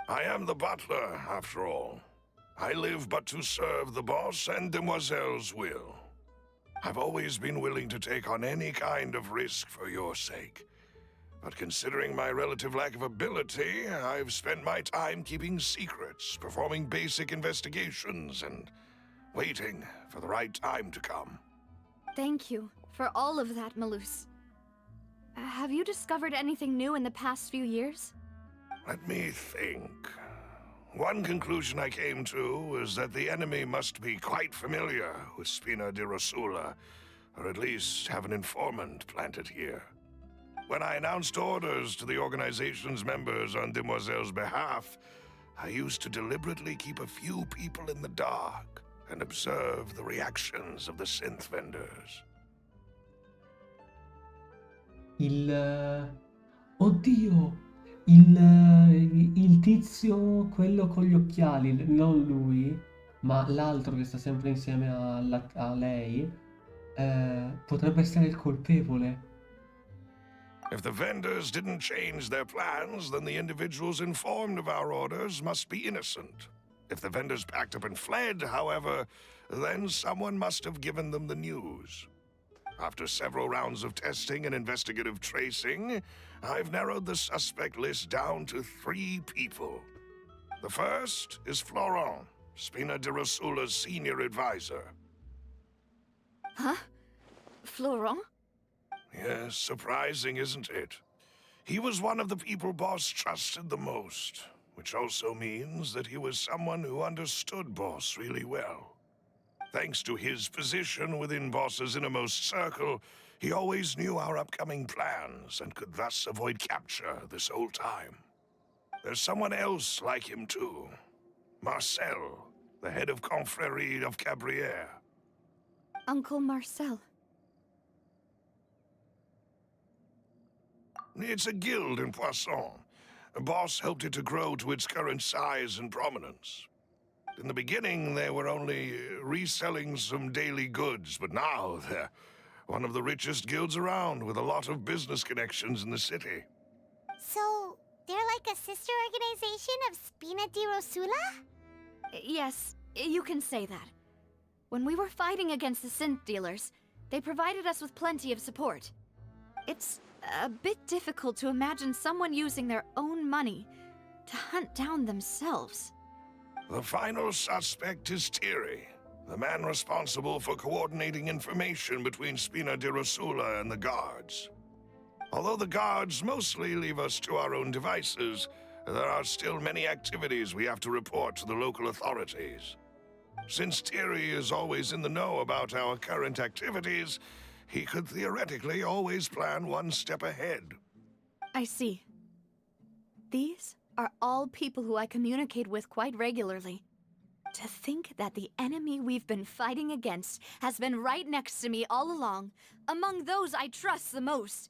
[SPEAKER 8] I am the butler, after all. I live but to serve the boss and Demoiselle's will. I've always been willing to take on any kind of risk for your sake. But considering my relative lack of ability, I've spent my time keeping secrets, performing basic investigations, and waiting for the right time to come.
[SPEAKER 4] Thank you for all of that, Maloose. Have you discovered anything new in the past few years?
[SPEAKER 8] Let me think. One conclusion I came to was that the enemy must be quite familiar with Spina di Rosula, or at least have an informant planted here. When I announced orders to the organization's members on Demoiselle's behalf, I used to deliberately keep a few people in the dark and observe the reactions of the synth vendors.
[SPEAKER 1] Oddio! Il tizio, quello con gli occhiali, non lui, ma l'altro che sta sempre insieme a lei, potrebbe essere il colpevole.
[SPEAKER 8] If the vendors didn't change their plans, then the individuals informed of our orders must be innocent. If the vendors packed up and fled, however, then someone must have given them the news. After several rounds of testing and investigative tracing, I've narrowed the suspect list down to 3 people. The first is Florent, Spina di Rosula's senior advisor.
[SPEAKER 4] Huh? Florent?
[SPEAKER 8] Yes, surprising, isn't it? He was one of the people Boss trusted the most, which also means that he was someone who understood Boss really well. Thanks to his position within Boss's innermost circle, he always knew our upcoming plans and could thus avoid capture this whole time. There's someone else like him too. Marcel, the head of Confrérie of Cabrières.
[SPEAKER 4] Uncle Marcel.
[SPEAKER 8] It's a guild in Poisson. Boss helped it to grow to its current size and prominence. In the beginning, they were only reselling some daily goods, but now they're one of the richest guilds around, with a lot of business connections in the city.
[SPEAKER 2] So, they're like a sister organization of Spina di Rosula?
[SPEAKER 4] Yes, you can say that. When we were fighting against the synth dealers, they provided us with plenty of support. It's a bit difficult to imagine someone using their own money to hunt down themselves.
[SPEAKER 8] The final suspect is Thierry, the man responsible for coordinating information between Spina di Rosula and the guards. Although the guards mostly leave us to our own devices, there are still many activities we have to report to the local authorities. Since Thierry is always in the know about our current activities, he could theoretically always plan one step ahead.
[SPEAKER 4] I see. These are all people who I communicate with quite regularly. To think that the enemy we've been fighting against has been right next to me all along, among those I trust the most.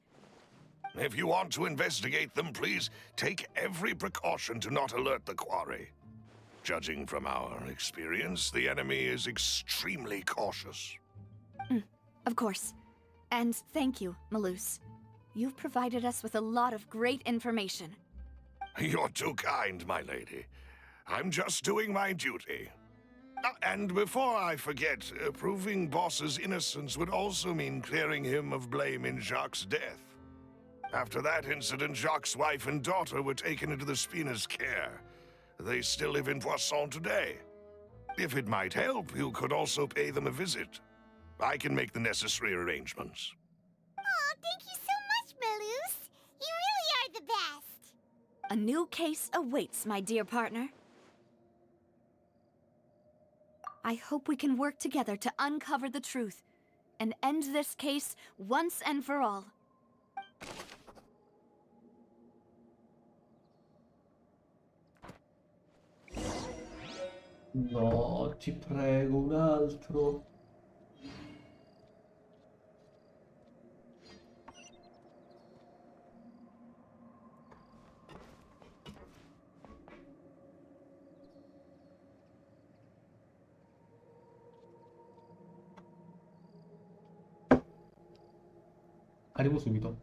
[SPEAKER 8] If you want to investigate them, please take every precaution to not alert the quarry. Judging from our experience, the enemy is extremely cautious.
[SPEAKER 4] Of course. And thank you, Malus. You've provided us with a lot of great information.
[SPEAKER 8] You're too kind, my lady. I'm just doing my duty. And before I forget, proving Boss's innocence would also mean clearing him of blame in Jacques' death. After that incident, Jacques' wife and daughter were taken into the Spina's care. They still live in Poisson today. If it might help, you could also pay them a visit. I can make the necessary arrangements.
[SPEAKER 2] Oh, thank you so much, Malus. You really are the best.
[SPEAKER 4] A new case awaits, my dear partner. I hope we can work together to uncover the truth and end this case once and for all.
[SPEAKER 1] No, ti prego, un altro. Arrivo subito.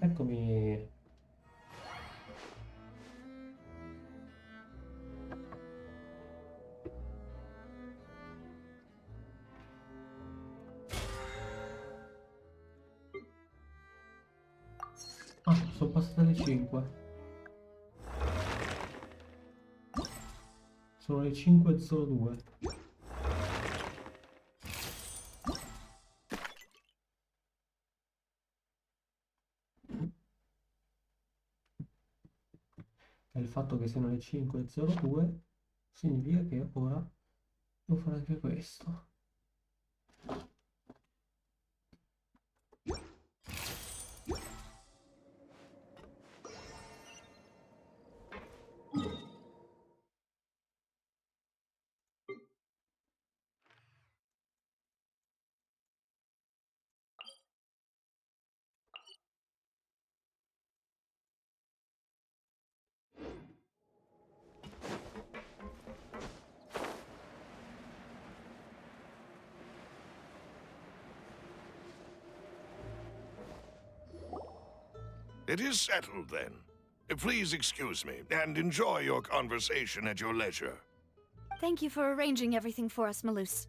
[SPEAKER 1] Eccomi. Ah, sono passate le 5. Sono le 5:02. E il fatto che siano le 5:02 significa che ora devo fare anche questo.
[SPEAKER 8] It is settled, then. Please excuse me, and enjoy your conversation at your leisure.
[SPEAKER 4] Thank you for arranging everything for us, Malus.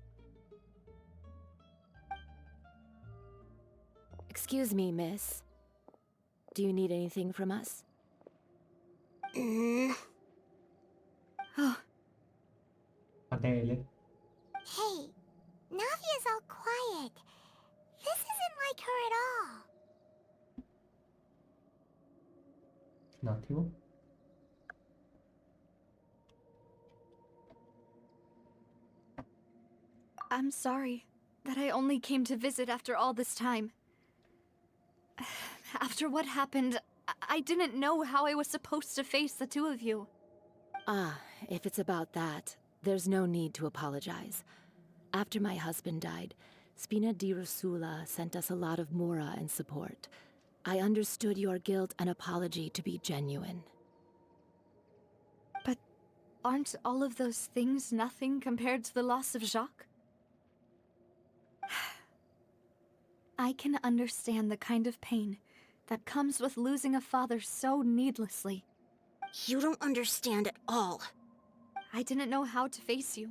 [SPEAKER 16] Excuse me, miss. Do you need anything from us?
[SPEAKER 4] Oh,
[SPEAKER 1] Adele.
[SPEAKER 2] Hey, Navia's all quiet. This isn't like her at all.
[SPEAKER 1] Un attimo.
[SPEAKER 4] I'm sorry that I only came to visit after all this time. After what happened, I didn't know how I was supposed to face the two of you.
[SPEAKER 16] Ah, if it's about that, there's no need to apologize. After my husband died, Spina di Rusula sent us a lot of mora and support. I understood your guilt and apology to be genuine.
[SPEAKER 4] But aren't all of those things nothing compared to the loss of Jacques? I can understand the kind of pain that comes with losing a father so needlessly.
[SPEAKER 15] You don't understand at all.
[SPEAKER 4] I didn't know how to face you,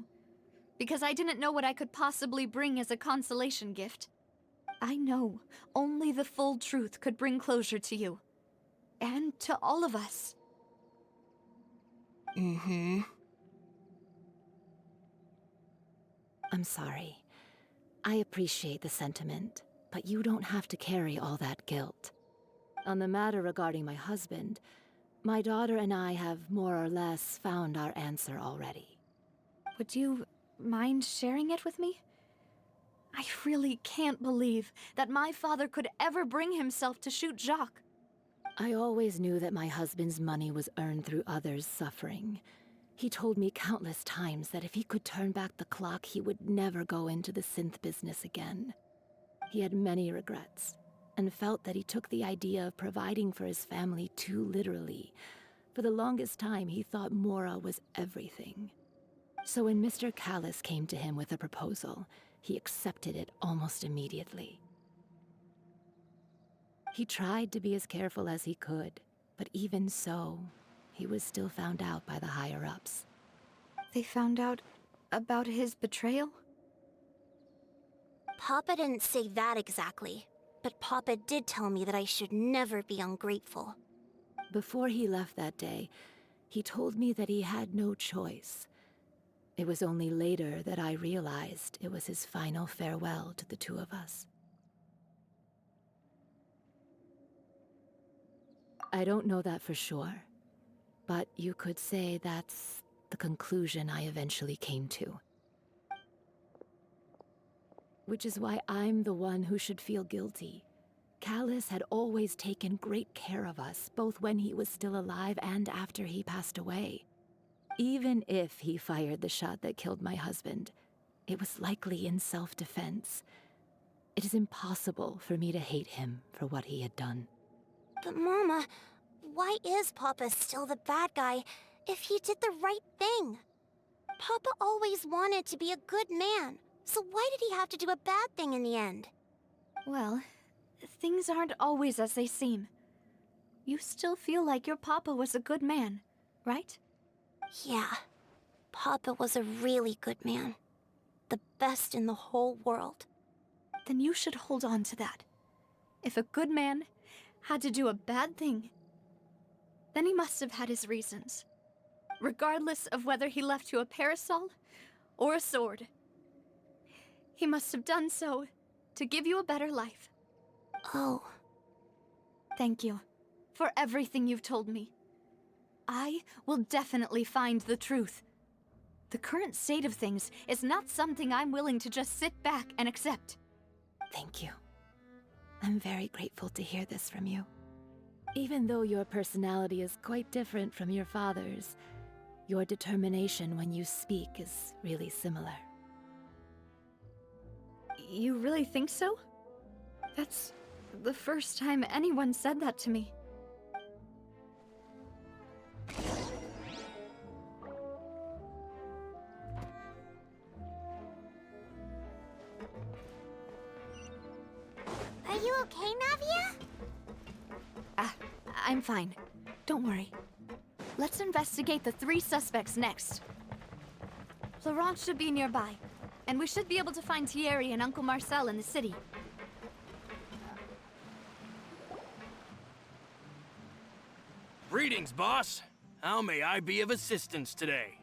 [SPEAKER 4] because I didn't know what I could possibly bring as a consolation gift. I know only the full truth could bring closure to you. And to all of us.
[SPEAKER 15] Mm-hmm.
[SPEAKER 16] I'm sorry. I appreciate the sentiment, but you don't have to carry all that guilt. On the matter regarding my husband, my daughter and I have more or less found our answer already.
[SPEAKER 4] Would you mind sharing it with me? I really can't believe that my father could ever bring himself to shoot Jacques.
[SPEAKER 16] I always knew that my husband's money was earned through others' suffering. He told me countless times that if he could turn back the clock, he would never go into the synth business again. He had many regrets, and felt that he took the idea of providing for his family too literally. For the longest time, he thought Mora was everything. So when Mr. Callis came to him with a proposal, he accepted it almost immediately. He tried to be as careful as he could, but even so, he was still found out by the higher-ups.
[SPEAKER 4] They found out about his betrayal?
[SPEAKER 15] Papa didn't say that exactly, but Papa did tell me that I should never be ungrateful.
[SPEAKER 16] Before he left that day, he told me that he had no choice. It was only later that I realized it was his final farewell to the two of us. I don't know that for sure, but you could say that's the conclusion I eventually came to. Which is why I'm the one who should feel guilty. Callis had always taken great care of us, both when he was still alive and after he passed away. Even if he fired the shot that killed my husband, it was likely in self-defense. It is impossible for me to hate him for what he had done.
[SPEAKER 15] But Mama, why is Papa still the bad guy if he did the right thing? Papa always wanted to be a good man, so why did he have to do a bad thing in the end?
[SPEAKER 4] Well, things aren't always as they seem. you still feel like your papa was a good man, right?
[SPEAKER 2] Yeah. Papa was a really good man. The best in the whole world.
[SPEAKER 4] Then you should hold on to that. If a good man had to do a bad thing, then he must have had his reasons. Regardless of whether he left you a parasol or a sword. He must have done so to give you a better life.
[SPEAKER 2] Oh.
[SPEAKER 4] Thank you for everything you've told me. I will definitely find the truth. The current state of things is not something I'm willing to just sit back and accept.
[SPEAKER 16] Thank you. I'm very grateful to hear this from you. Even though your personality is quite different from your father's, your determination when you speak is really similar.
[SPEAKER 4] You really think so? That's the first time anyone said that to me.
[SPEAKER 2] Are you okay, Navia?
[SPEAKER 4] I'm fine. Don't worry. Let's investigate the 3 suspects next. Florent should be nearby, and we should be able to find Thierry and Uncle Marcel in the city.
[SPEAKER 7] Greetings, boss. How may I be of assistance today?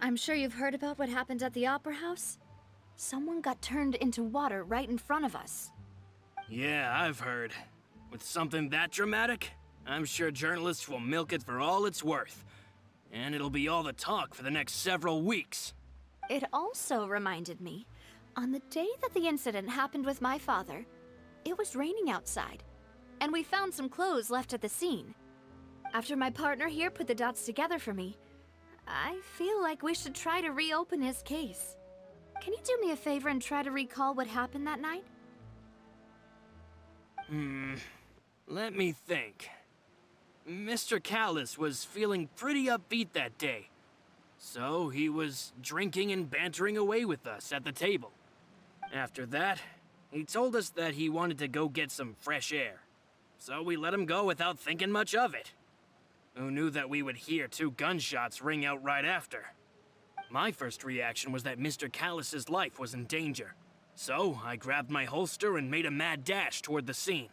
[SPEAKER 4] I'm sure you've heard about what happened at the Opera House. Someone got turned into water right in front of us.
[SPEAKER 7] Yeah, I've heard. With something that dramatic, I'm sure journalists will milk it for all it's worth. And it'll be all the talk for the next several weeks.
[SPEAKER 4] It also reminded me, on the day that the incident happened with my father, it was raining outside, and we found some clothes left at the scene. After my partner here put the dots together for me, I feel like we should try to reopen his case. Can you do me a favor and try to recall what happened that night?
[SPEAKER 7] Let me think. Mr. Callis was feeling pretty upbeat that day. So he was drinking and bantering away with us at the table. After that, he told us that he wanted to go get some fresh air. So we let him go without thinking much of it. Who knew that we would hear 2 gunshots ring out right after? My first reaction was that Mr. Callis's life was in danger. So I grabbed my holster and made a mad dash toward the scene.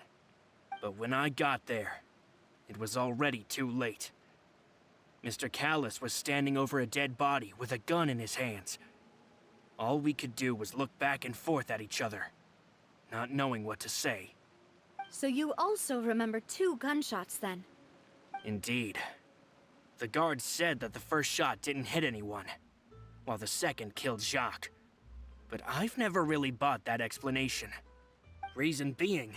[SPEAKER 7] But when I got there, it was already too late. Mr. Callis was standing over a dead body with a gun in his hands. All we could do was look back and forth at each other, not knowing what to say.
[SPEAKER 4] So you also remember 2 gunshots then?
[SPEAKER 7] Indeed. The guard said that the first shot didn't hit anyone, while the second killed Jacques. But I've never really bought that explanation. Reason being,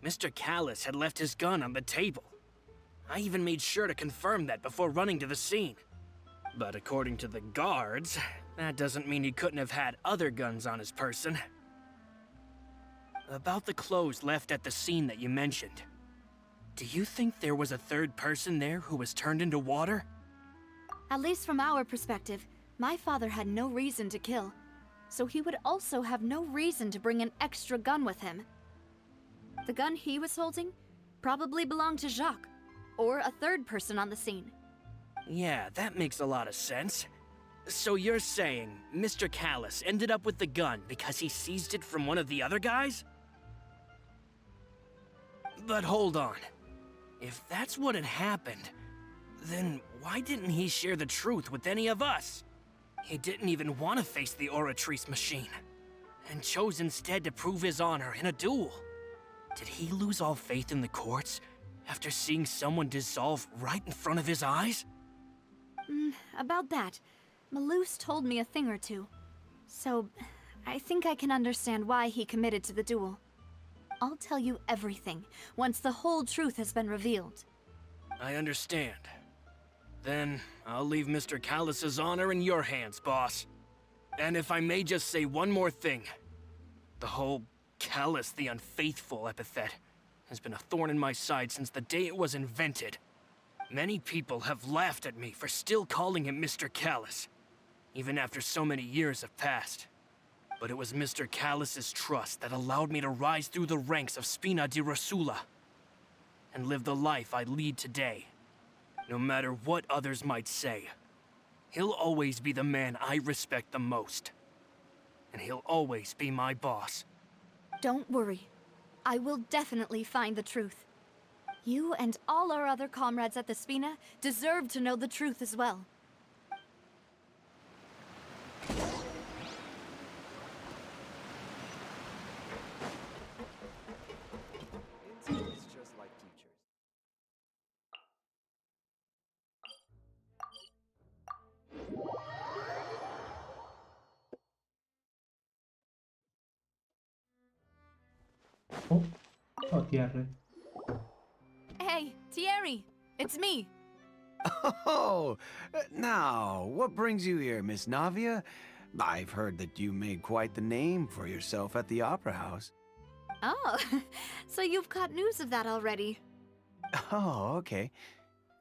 [SPEAKER 7] Mr. Callis had left his gun on the table. I even made sure to confirm that before running to the scene. But according to the guards, that doesn't mean he couldn't have had other guns on his person. About the clothes left at the scene that you mentioned, do you think there was a 3rd person there who was turned into water?
[SPEAKER 4] At least from our perspective, my father had no reason to kill. So he would also have no reason to bring an extra gun with him. The gun he was holding probably belonged to Jacques, or a 3rd person on the scene.
[SPEAKER 7] Yeah, that makes a lot of sense. So you're saying Mr. Callis ended up with the gun because he seized it from one of the other guys? But hold on. If that's what had happened, then why didn't he share the truth with any of us? He didn't even want to face the Oratrice machine, and chose instead to prove his honor in a duel. Did he lose all faith in the courts after seeing someone dissolve right in front of his eyes?
[SPEAKER 4] About that, Malus told me a thing or two. So, I think I can understand why he committed to the duel. I'll tell you everything once the whole truth has been revealed.
[SPEAKER 7] I understand. Then, I'll leave Mr. Callis's honor in your hands, boss. And if I may just say one more thing. The whole Callis the Unfaithful epithet has been a thorn in my side since the day it was invented. Many people have laughed at me for still calling him Mr. Callis, even after so many years have passed. But it was Mr. Callis's trust that allowed me to rise through the ranks of Spina di Rosula. and live the life I lead today. No matter what others might say, he'll always be the man I respect the most. And he'll always be my boss.
[SPEAKER 4] Don't worry. I will definitely find the truth. You and all our other comrades at the Spina deserve to know the truth as well.
[SPEAKER 9] It's just like teachers.
[SPEAKER 1] Oh, oh, TR.
[SPEAKER 4] Hey, Thierry! It's me!
[SPEAKER 11] Oh, now, what brings you here, Miss Navia? I've heard that you made quite the name for yourself at the Opera House.
[SPEAKER 4] Oh, so you've got news of that already.
[SPEAKER 11] Oh, okay.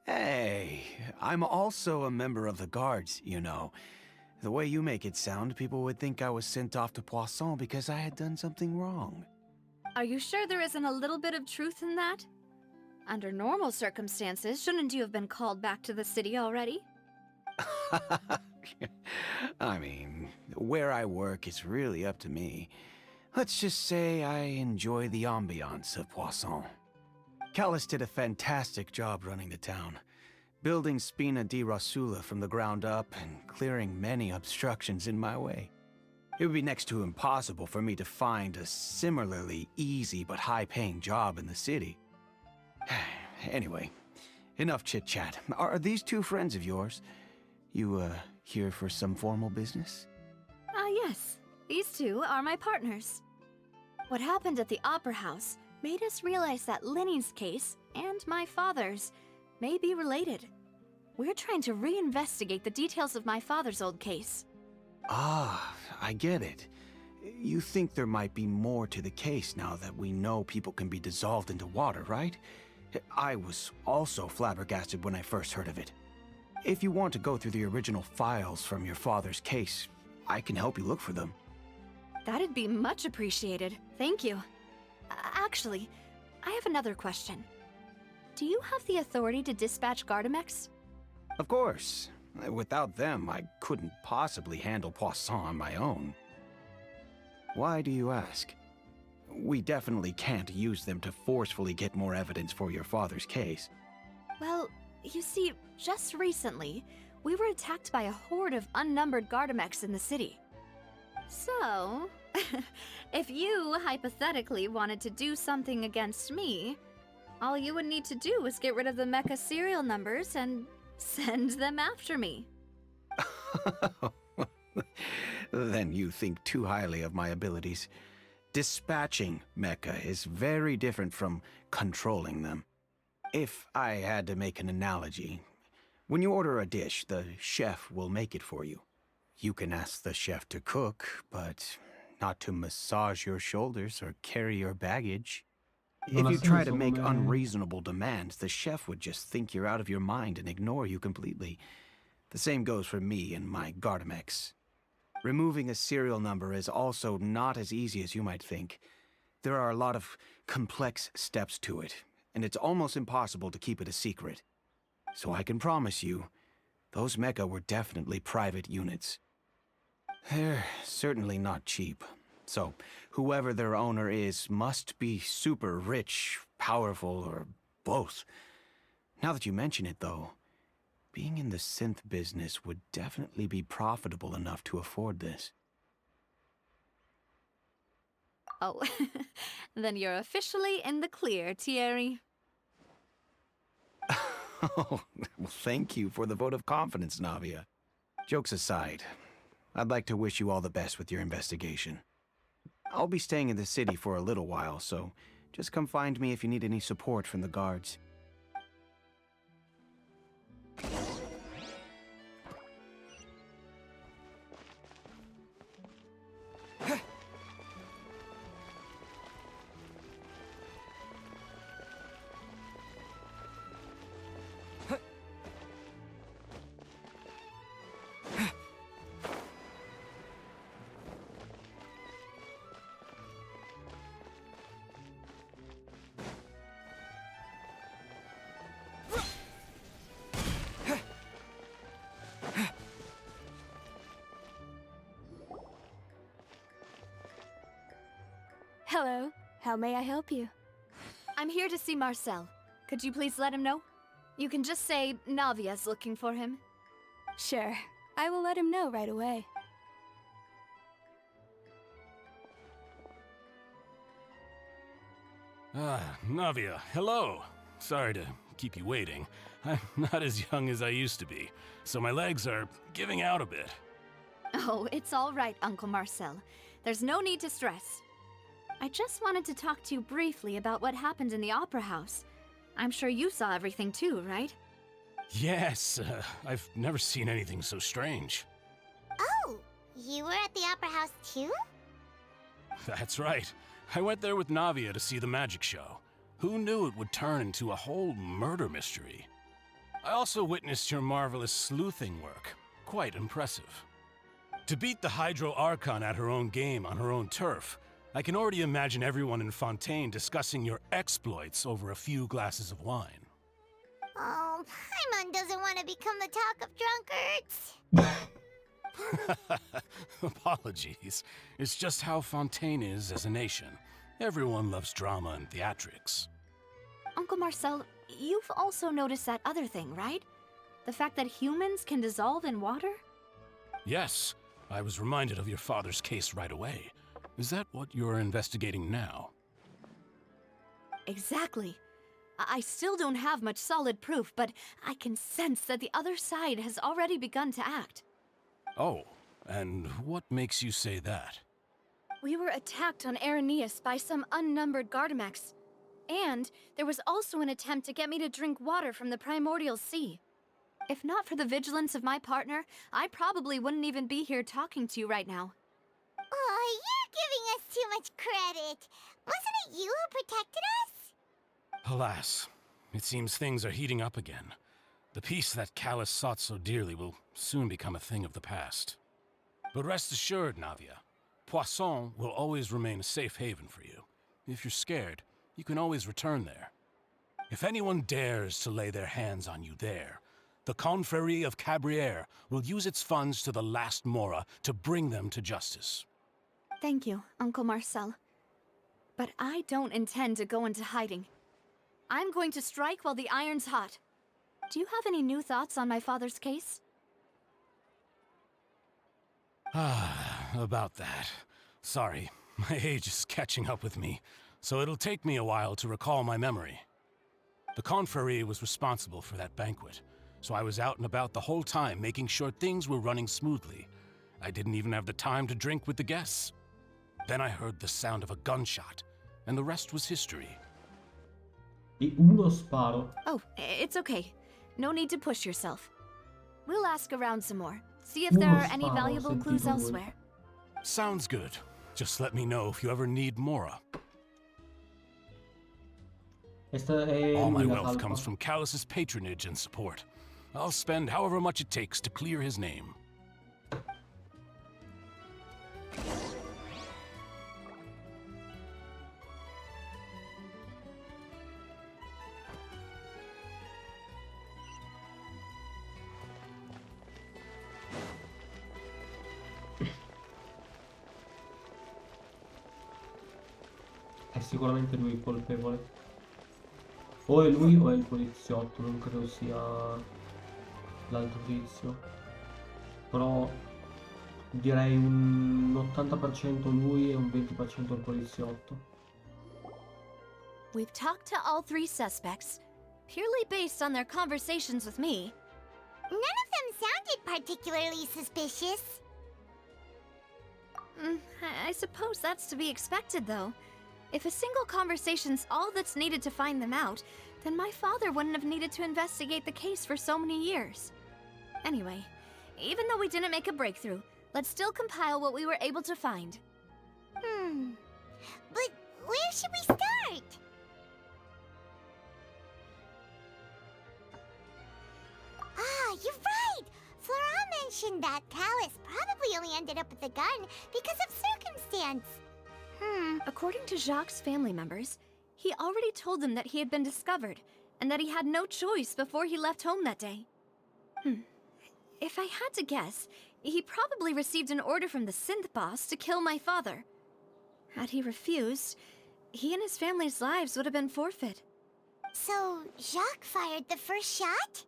[SPEAKER 11] Hey, I'm also a member of the Guards, you know. The way you make it sound, people would think I was sent off to Poisson because I had done something wrong.
[SPEAKER 4] Are you sure there isn't a little bit of truth in that? Under normal circumstances, shouldn't you have been called back to the city already?
[SPEAKER 11] I mean, where I work is really up to me. Let's just say I enjoy the ambiance of Poisson. Callus did a fantastic job running the town, building Spina di Rosula from the ground up and clearing many obstructions in my way. It would be next to impossible for me to find a similarly easy but high-paying job in the city. Anyway, enough chit-chat. Are these two friends of yours? You, here for some formal business?
[SPEAKER 4] Ah, yes. These two are my partners. What happened at the Opera House made us realize that Linny's case and my father's may be related. We're trying to reinvestigate the details of my father's old case.
[SPEAKER 11] Ah, I get it. You think there might be more to the case now that we know people can be dissolved into water, right? I was also flabbergasted when I first heard of it. If you want to go through the original files from your father's case, I can help you look for them.
[SPEAKER 4] That'd be much appreciated. Thank you. Actually, I have another question. Do you have the authority to dispatch Gardamex?
[SPEAKER 11] Of course. Without them, I couldn't possibly handle Poisson on my own. Why do you ask? We definitely can't use them to forcefully get more evidence for your father's case.
[SPEAKER 4] Well, you see, just recently, we were attacked by a horde of unnumbered Gardamex in the city. So, if you hypothetically wanted to do something against me, all you would need to do is get rid of the mecha serial numbers and send them after me.
[SPEAKER 11] Then you think too highly of my abilities. Dispatching mecha is very different from controlling them. If I had to make an analogy, when you order a dish, the chef will make it for you. You can ask the chef to cook, but not to massage your shoulders or carry your baggage.
[SPEAKER 1] Non
[SPEAKER 11] If
[SPEAKER 1] ha
[SPEAKER 11] you try to
[SPEAKER 1] senso
[SPEAKER 11] make
[SPEAKER 1] come...
[SPEAKER 11] unreasonable demands, the chef would just think you're out of your mind and ignore you completely. The same goes for me and my Gardamex. Removing a serial number is also not as easy as you might think. There are a lot of complex steps to it, and it's almost impossible to keep it a secret. So I can promise you, those mecha were definitely private units. They're certainly not cheap. So, whoever their owner is must be super rich, powerful, or both. Now that you mention it, though, being in the synth business would definitely be profitable enough to afford this.
[SPEAKER 4] Oh, then you're officially in the clear, Thierry.
[SPEAKER 11] Oh, well, thank you for the vote of confidence, Navia. Jokes aside, I'd like to wish you all the best with your investigation. I'll be staying in the city for a little while, so just come find me if you need any support from the guards.
[SPEAKER 17] Hello. How may I help you?
[SPEAKER 22] I'm here to see Marcel. Could you please let him know? You can just say Navia's looking for him.
[SPEAKER 17] Sure. I will let him know right away.
[SPEAKER 6] Navia, hello. Sorry to keep you waiting. I'm not as young as I used to be, so my legs are giving out a bit.
[SPEAKER 4] Oh, it's all right, Uncle Marcel. There's no need to stress. I just wanted to talk to you briefly about what happened in the Opera House. I'm sure you saw everything too, right?
[SPEAKER 6] Yes, I've never seen anything so strange.
[SPEAKER 2] Oh, you were at the Opera House too?
[SPEAKER 6] That's right. I went there with Navia to see the magic show. Who knew it would turn into a whole murder mystery? I also witnessed your marvelous sleuthing work. Quite impressive. To beat the Hydro Archon at her own game on her own turf, I can already imagine everyone in Fontaine discussing your exploits over a few glasses of wine.
[SPEAKER 2] Oh, Paimon doesn't want to become the talk of drunkards.
[SPEAKER 6] Apologies. It's just how Fontaine is as a nation. Everyone loves drama and theatrics.
[SPEAKER 4] Uncle Marcel, you've also noticed that other thing, right? The fact that humans can dissolve in water?
[SPEAKER 6] Yes, I was reminded of your father's case right away. Is that what you're investigating now?
[SPEAKER 4] Exactly. I still don't have much solid proof, but I can sense that the other side has already begun to act.
[SPEAKER 6] Oh, and what makes you say that?
[SPEAKER 4] We were attacked on Araneus by some unnumbered Gardamex. And there was also an attempt to get me to drink water from the primordial sea. If not for the vigilance of my partner, I probably wouldn't even be here talking to you right now.
[SPEAKER 2] Oh, you're giving us too much credit. Wasn't it you who protected us?
[SPEAKER 6] Alas, it seems things are heating up again. The peace that Callus sought so dearly will soon become a thing of the past. But rest assured, Navia, Poisson will always remain a safe haven for you. If you're scared, you can always return there. If anyone dares to lay their hands on you there, the Confrérie of Cabrières will use its funds to the last Mora to bring them to justice.
[SPEAKER 4] Thank you, Uncle Marcel. But I don't intend to go into hiding. I'm going to strike while the iron's hot. Do you have any new thoughts on my father's case?
[SPEAKER 6] About that. Sorry, my age is catching up with me, so it'll take me a while to recall my memory. The Confrérie was responsible for that banquet, so I was out and about the whole time making sure things were running smoothly. I didn't even have the time to drink with the guests. Then I heard the sound of a gunshot, and the rest was history.
[SPEAKER 1] E uno sparo.
[SPEAKER 4] Oh, it's okay. No need to push yourself. We'll ask around some more. See if
[SPEAKER 1] Uno
[SPEAKER 4] there are any
[SPEAKER 1] sparo,
[SPEAKER 4] valuable clues
[SPEAKER 1] sentito lui.
[SPEAKER 4] elsewhere.
[SPEAKER 6] Sounds good. Just let me know if you ever need Mora.
[SPEAKER 1] Questa è
[SPEAKER 6] All my
[SPEAKER 1] lui la
[SPEAKER 6] wealth
[SPEAKER 1] talpa.
[SPEAKER 6] comes from Callus's patronage and support. I'll spend however much it takes to clear his name.
[SPEAKER 1] È sicuramente lui il colpevole. O è lui o è il poliziotto, non credo sia l'altro tizio. Però direi un 80% lui e un 20% il poliziotto.
[SPEAKER 4] We've talked to all three suspects, purely based on their conversations with me.
[SPEAKER 2] None of them sounded particularly suspicious.
[SPEAKER 4] I suppose that's to be expected, though. If a single conversation's all that's needed to find them out, then my father wouldn't have needed to investigate the case for so many years. Anyway, even though we didn't make a breakthrough, let's still compile what we were able to find.
[SPEAKER 2] But where should we start? Ah, you're right! Flora mentioned that Callus probably only ended up with the gun because of circumstance.
[SPEAKER 4] According to Jacques' family members, he already told them that he had been discovered, and that he had no choice before he left home that day. If I had to guess, he probably received an order from the synth boss to kill my father. Had he refused, he and his family's lives would have been forfeit.
[SPEAKER 2] So, Jacques fired the first shot?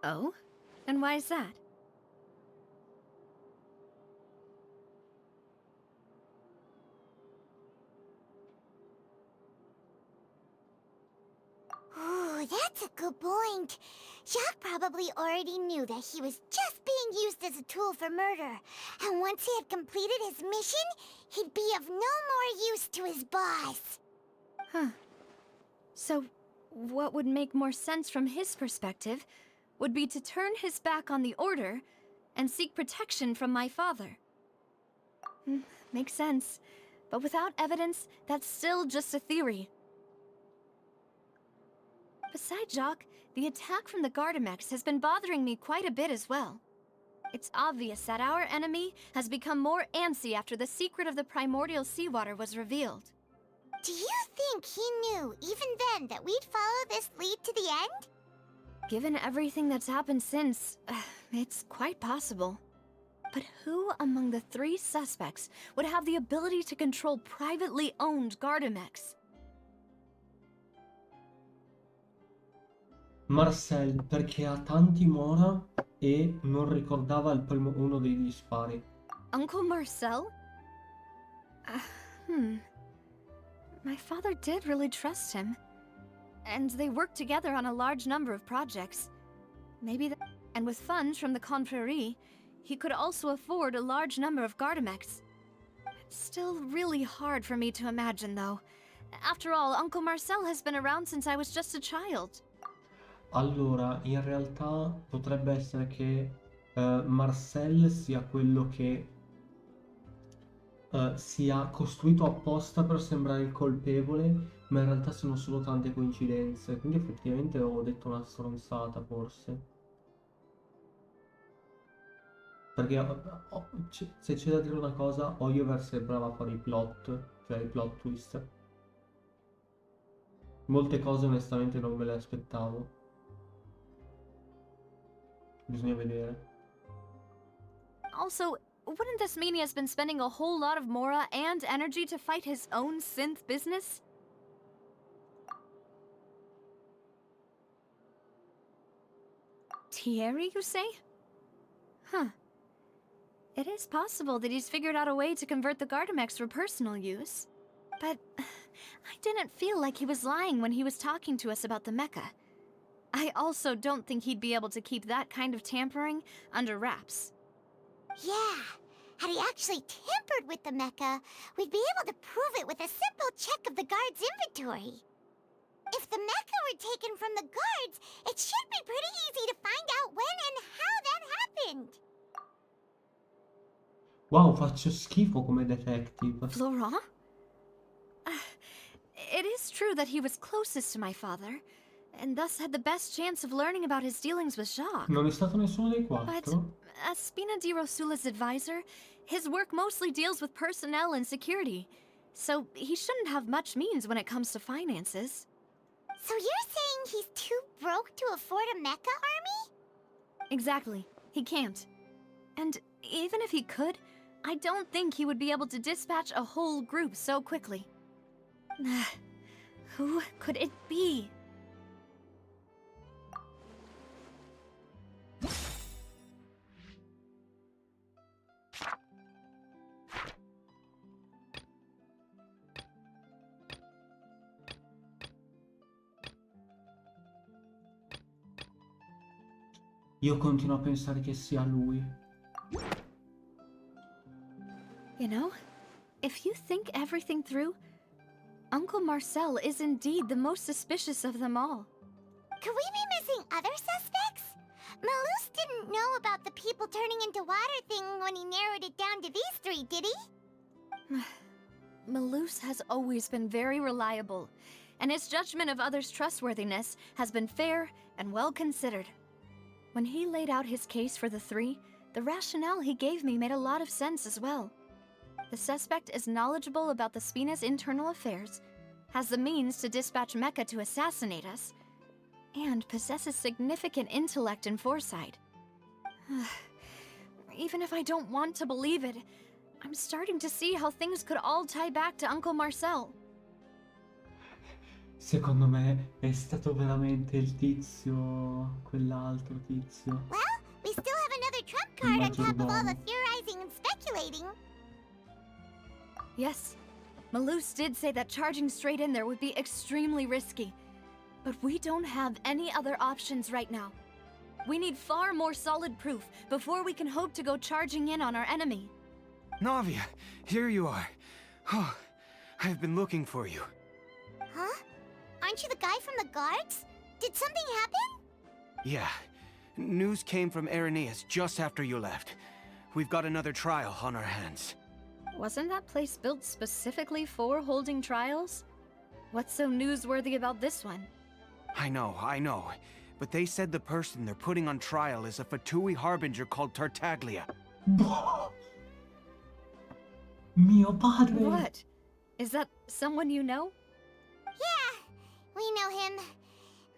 [SPEAKER 4] Oh? And why is that?
[SPEAKER 2] Ooh, that's a good point. Jacques probably already knew that he was just being used as a tool for murder. And once he had completed his mission, he'd be of no more use to his boss.
[SPEAKER 4] Huh. So, what would make more sense from his perspective would be to turn his back on the Order and seek protection from my father. Makes sense. But without evidence, that's still just a theory. Besides Jacques, the attack from the Gardamex has been bothering me quite a bit as well. It's obvious that our enemy has become more antsy after the secret of the primordial seawater was revealed.
[SPEAKER 2] Do you think he knew, even then, that we'd follow this lead to the end?
[SPEAKER 4] Given everything that's happened since, it's quite possible. But who among the 3 suspects would have the ability to control privately owned Gardamex?
[SPEAKER 1] Marcel, perché ha tanti Mora e non ricordava uno degli spari.
[SPEAKER 4] Uncle Marcel? My father did really trust him. And they worked together on a large number of projects. And with funds from the Confrérie, he could also afford a large number of Gardamex. It's still really hard for me to imagine, though. After all, Uncle Marcel has been around since I was just a child.
[SPEAKER 1] Allora, in realtà potrebbe essere che Marcel sia quello che sia costruito apposta per sembrare il colpevole, ma in realtà sono solo tante coincidenze. Quindi effettivamente ho detto una stronzata, forse. Perché se c'è da dire una cosa, Oliver è brava a fare i plot, cioè i plot twist. Molte cose onestamente non me le aspettavo. Bisogna vedere.
[SPEAKER 4] Also, wouldn't this mean he has been spending a whole lot of Mora and energy to fight his own synth business? Thierry, you say? Huh. It is possible that he's figured out a way to convert the Gardamex for personal use. But I didn't feel like he was lying when he was talking to us about the mecha. I also don't think he'd be able to keep that kind of tampering under wraps.
[SPEAKER 2] Yeah, had he actually tampered with the mecha, we'd be able to prove it with a simple check of the guard's inventory. If the mecha were taken from the guards, it should be pretty easy to find out when and how that happened.
[SPEAKER 1] Wow, faccio schifo come detective.
[SPEAKER 4] Florent? It is true that he was closest to my father, and thus had the best chance of learning about his dealings with Jacques.
[SPEAKER 1] Non è stato nessuno dei
[SPEAKER 4] But
[SPEAKER 1] quattro?
[SPEAKER 4] as Spina di Rosula's advisor, his work mostly deals with personnel and security, so he shouldn't have much means when it comes to finances.
[SPEAKER 2] So you're saying he's too broke to afford a mecha army?
[SPEAKER 4] Exactly. He can't. And even if he could, I don't think he would be able to dispatch a whole group so quickly. Who could it be?
[SPEAKER 1] Io continuo a pensare che sia lui.
[SPEAKER 4] You know, if you think everything through, Uncle Marcel is indeed the most suspicious of them all.
[SPEAKER 2] Could we be missing other suspects? Malus didn't know about the people turning into water thing when he narrowed it down to these 3, did he?
[SPEAKER 4] Malus has always been very reliable, and his judgment of others' trustworthiness has been fair and well considered. When he laid out his case for the 3, the rationale he gave me made a lot of sense as well. The suspect is knowledgeable about the Spina's internal affairs, has the means to dispatch Mecha to assassinate us, and possesses significant intellect and foresight. even if I don't want to believe it, I'm starting to see how things could all tie back to Uncle Marcel.
[SPEAKER 1] Secondo me è stato veramente il tizio, quell'altro tizio,
[SPEAKER 2] Well, we still have another trump
[SPEAKER 1] il
[SPEAKER 2] card on top of all the
[SPEAKER 1] maggiordomo.
[SPEAKER 2] theorizing and speculating.
[SPEAKER 4] Yes, Malus did say that charging straight in there would be extremely risky. But we don't have any other options right now. We need far more solid proof before we can hope to go charging in on our enemy.
[SPEAKER 11] Navia, here you are. Oh, I've been looking for you.
[SPEAKER 2] Huh? Aren't you the guy from the guards? Did something happen?
[SPEAKER 11] Yeah. News came from Irenaeus just after you left. We've got another trial on our hands.
[SPEAKER 4] Wasn't that place built specifically for holding trials? What's so newsworthy about this one?
[SPEAKER 11] I know. But they said the person they're putting on trial is a Fatui harbinger called Tartaglia.
[SPEAKER 1] Mio padre!
[SPEAKER 4] What? Is that someone you know?
[SPEAKER 2] Yeah, we know him.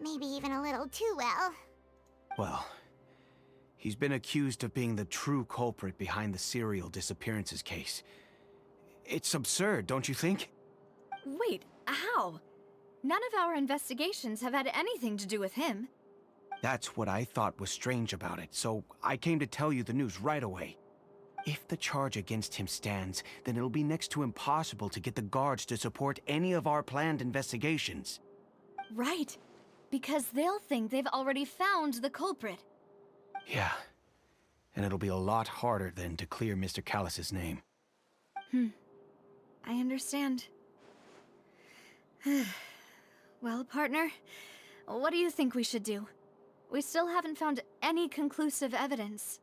[SPEAKER 2] Maybe even a little too well.
[SPEAKER 11] Well, he's been accused of being the true culprit behind the serial disappearances case. It's absurd, don't you think?
[SPEAKER 4] Wait, how? None of our investigations have had anything to do with him.
[SPEAKER 11] That's what I thought was strange about it, so I came to tell you the news right away. If the charge against him stands, then it'll be next to impossible to get the guards to support any of our planned investigations.
[SPEAKER 4] Right, because they'll think they've already found the culprit.
[SPEAKER 11] Yeah, and it'll be a lot harder then to clear Mr. Callus's name.
[SPEAKER 4] I understand. Well, partner, what do you think we should do? We still haven't found any conclusive evidence.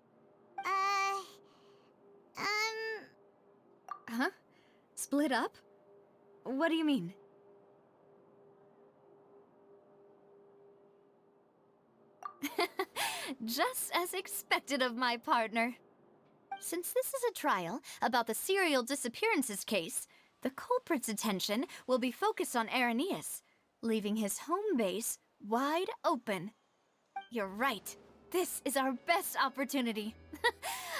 [SPEAKER 4] Huh? Split up? What do you mean? Just as expected of my partner. Since this is a trial about the serial disappearances case, the culprit's attention will be focused on Irenaeus, leaving his home base wide open. You're right. This is our best opportunity.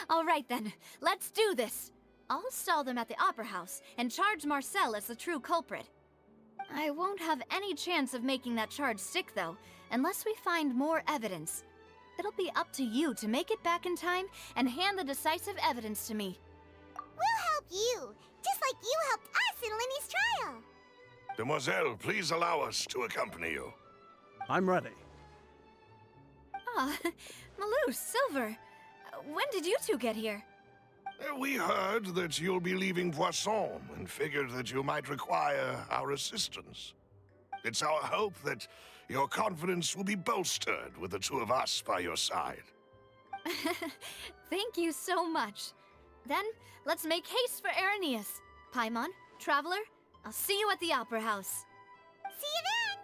[SPEAKER 4] All right then, let's do this. I'll stall them at the Opera House and charge Marcel as the true culprit. I won't have any chance of making that charge stick, though, unless we find more evidence. It'll be up to you to make it back in time and hand the decisive evidence to me.
[SPEAKER 2] We'll help you, just like you helped us in Linny's trial.
[SPEAKER 8] Demoiselle, please allow us to accompany you.
[SPEAKER 18] I'm ready.
[SPEAKER 4] Ah, Malus, Silver. When did you two get here?
[SPEAKER 8] We heard that you'll be leaving Poisson and figured that you might require our assistance. It's our hope that your confidence will be bolstered with the two of us by your side.
[SPEAKER 4] Thank you so much. Then, let's make haste for Irenaeus. Paimon, Traveler, I'll see you at the Opera House.
[SPEAKER 2] See you then!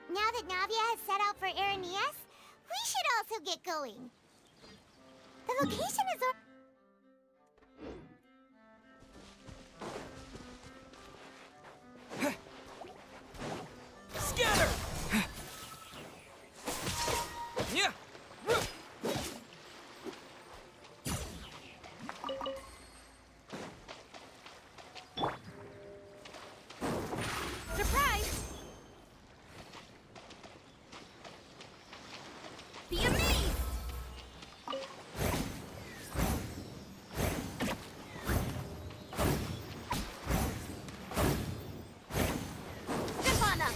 [SPEAKER 2] Now that Navia has set out for Irenaeus, we should also get going. The location is
[SPEAKER 7] Scatter! Yeah!
[SPEAKER 4] Surprise! Be amazed! Step on up!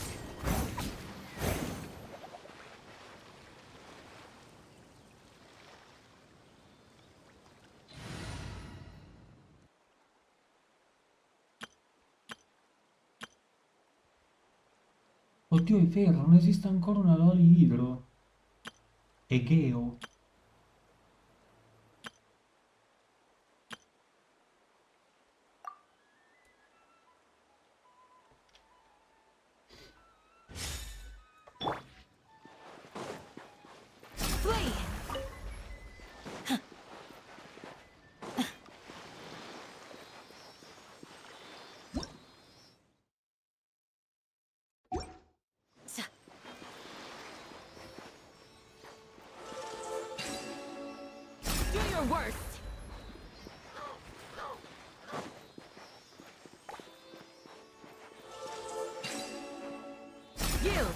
[SPEAKER 1] Oddio, è vero, non esiste ancora una Loli Hydro. Egeo.
[SPEAKER 2] your worst! Yield!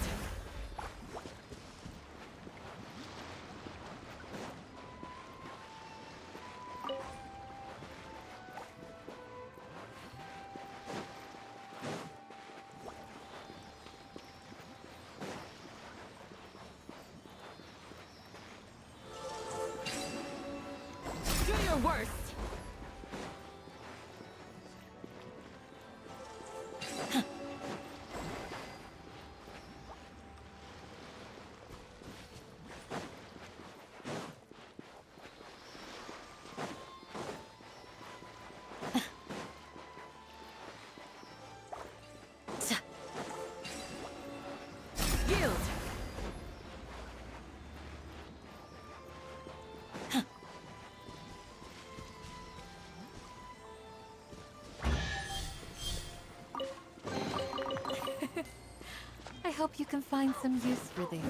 [SPEAKER 2] Do your worst! Yield!
[SPEAKER 16] I hope you can find some use for these.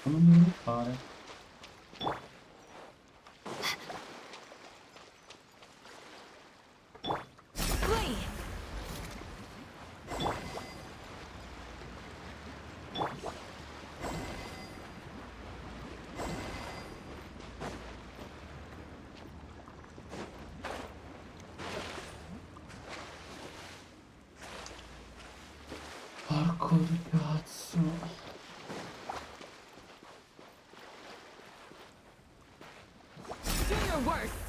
[SPEAKER 1] Non mi devo fare. Porco di cazzo.
[SPEAKER 2] Do your worst!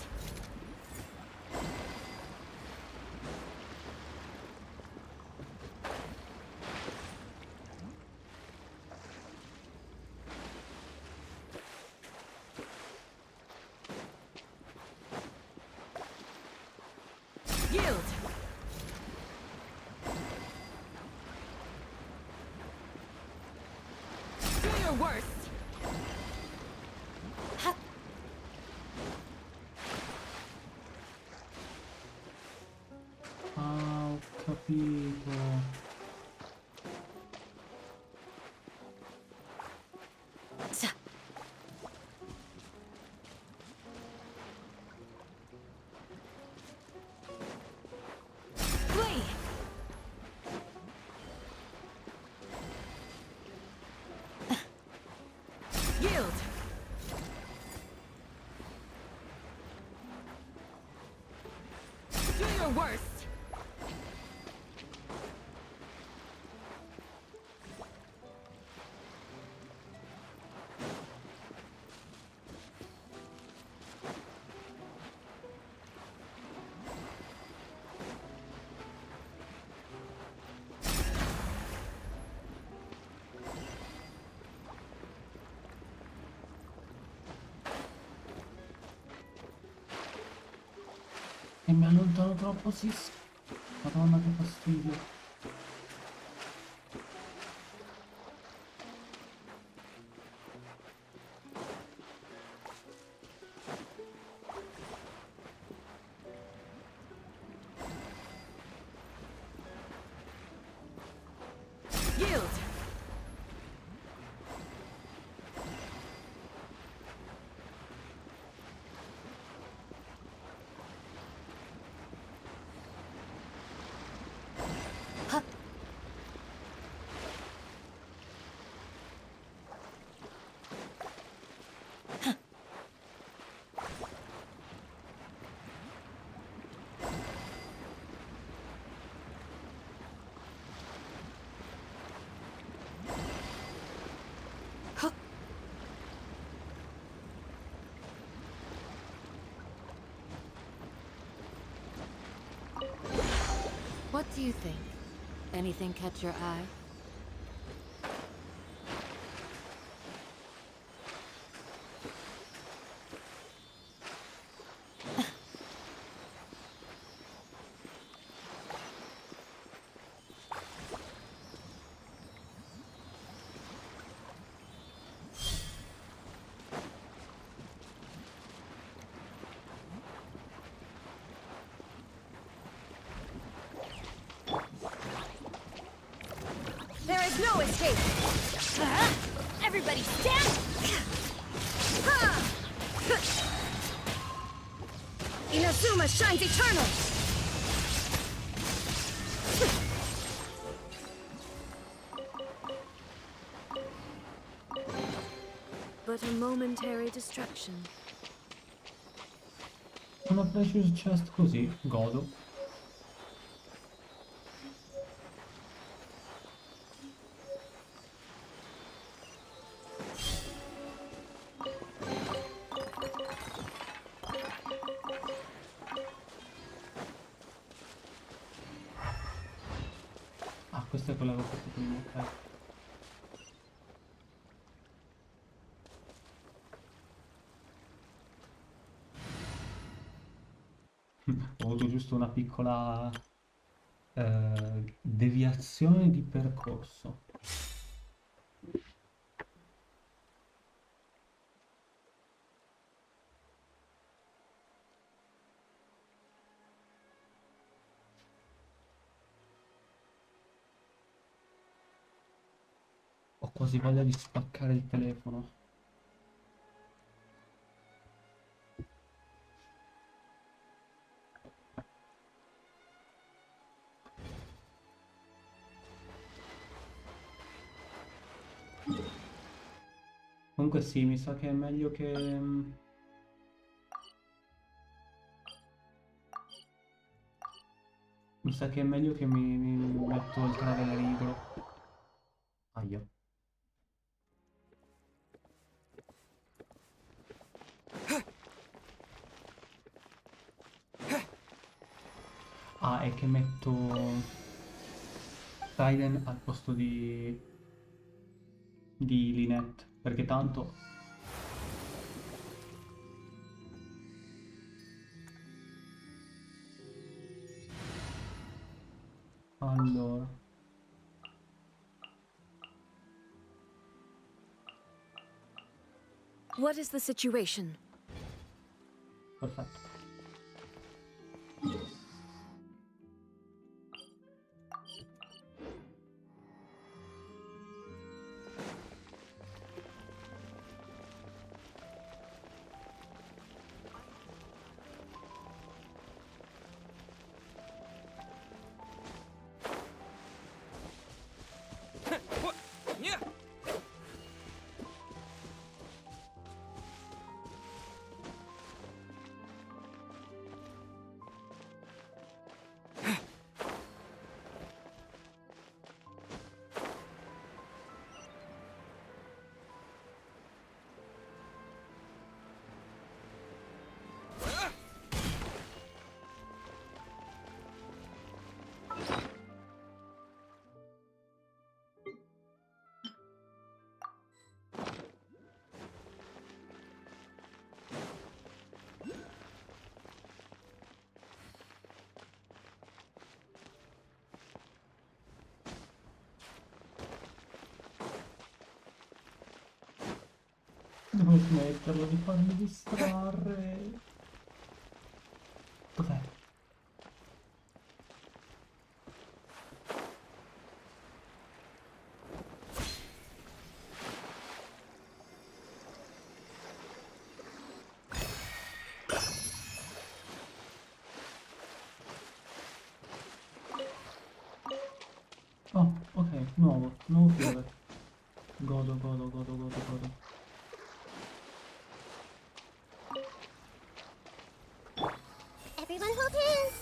[SPEAKER 2] Yield! Do your worst!
[SPEAKER 1] Ah, ho capito.
[SPEAKER 2] Flee! Yield! Do your worst!
[SPEAKER 1] E mi allontano troppo, sì. Madonna che fastidio.
[SPEAKER 2] Yield!
[SPEAKER 16] What do you think? Anything catch your eye?
[SPEAKER 10] There is no escape! Everybody stand! Inazuma shines eternal!
[SPEAKER 17] But a momentary distraction.
[SPEAKER 1] Una precious chest così, godo. Ah, questa è quella che ho fatto prima, ok. Ho avuto giusto una piccola deviazione di percorso. Ho quasi voglia di spaccare il telefono. Comunque sì, mi sa che è meglio che... Mi sa che è meglio che mi metto il travelerigro. Aia. Ah, è che metto Raiden al posto di Lynette, perché tanto... Allora...
[SPEAKER 17] What is the situation?
[SPEAKER 1] Perfetto. Devo smetterlo di farmi distrarre. Dov'è? Oh, ok, nuovo fiore. Godo, godo, godo, godo, godo.
[SPEAKER 2] Everyone hold hands!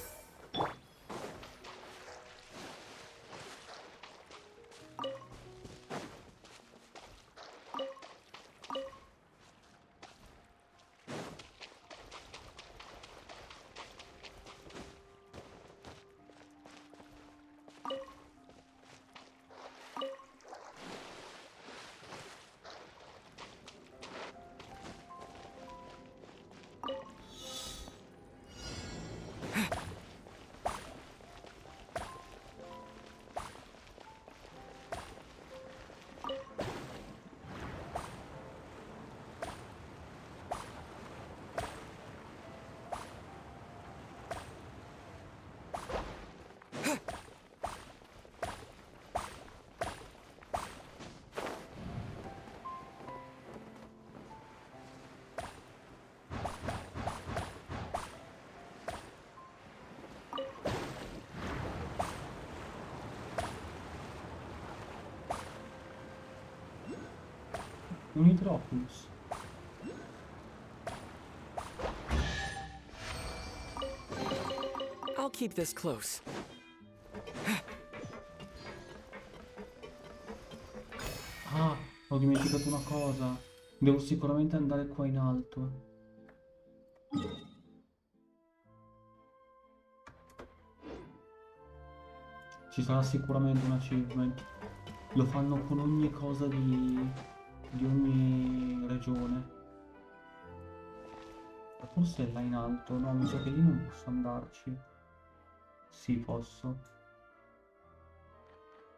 [SPEAKER 1] Un Hydroculus.
[SPEAKER 9] I'll keep this close.
[SPEAKER 1] Ah, ho dimenticato una cosa. Devo sicuramente andare qua in alto. Ci sarà sicuramente un achievement. Lo fanno con ogni cosa di ogni regione. Forse è là in alto. No, mi sa che lì non posso andarci. Sì, posso.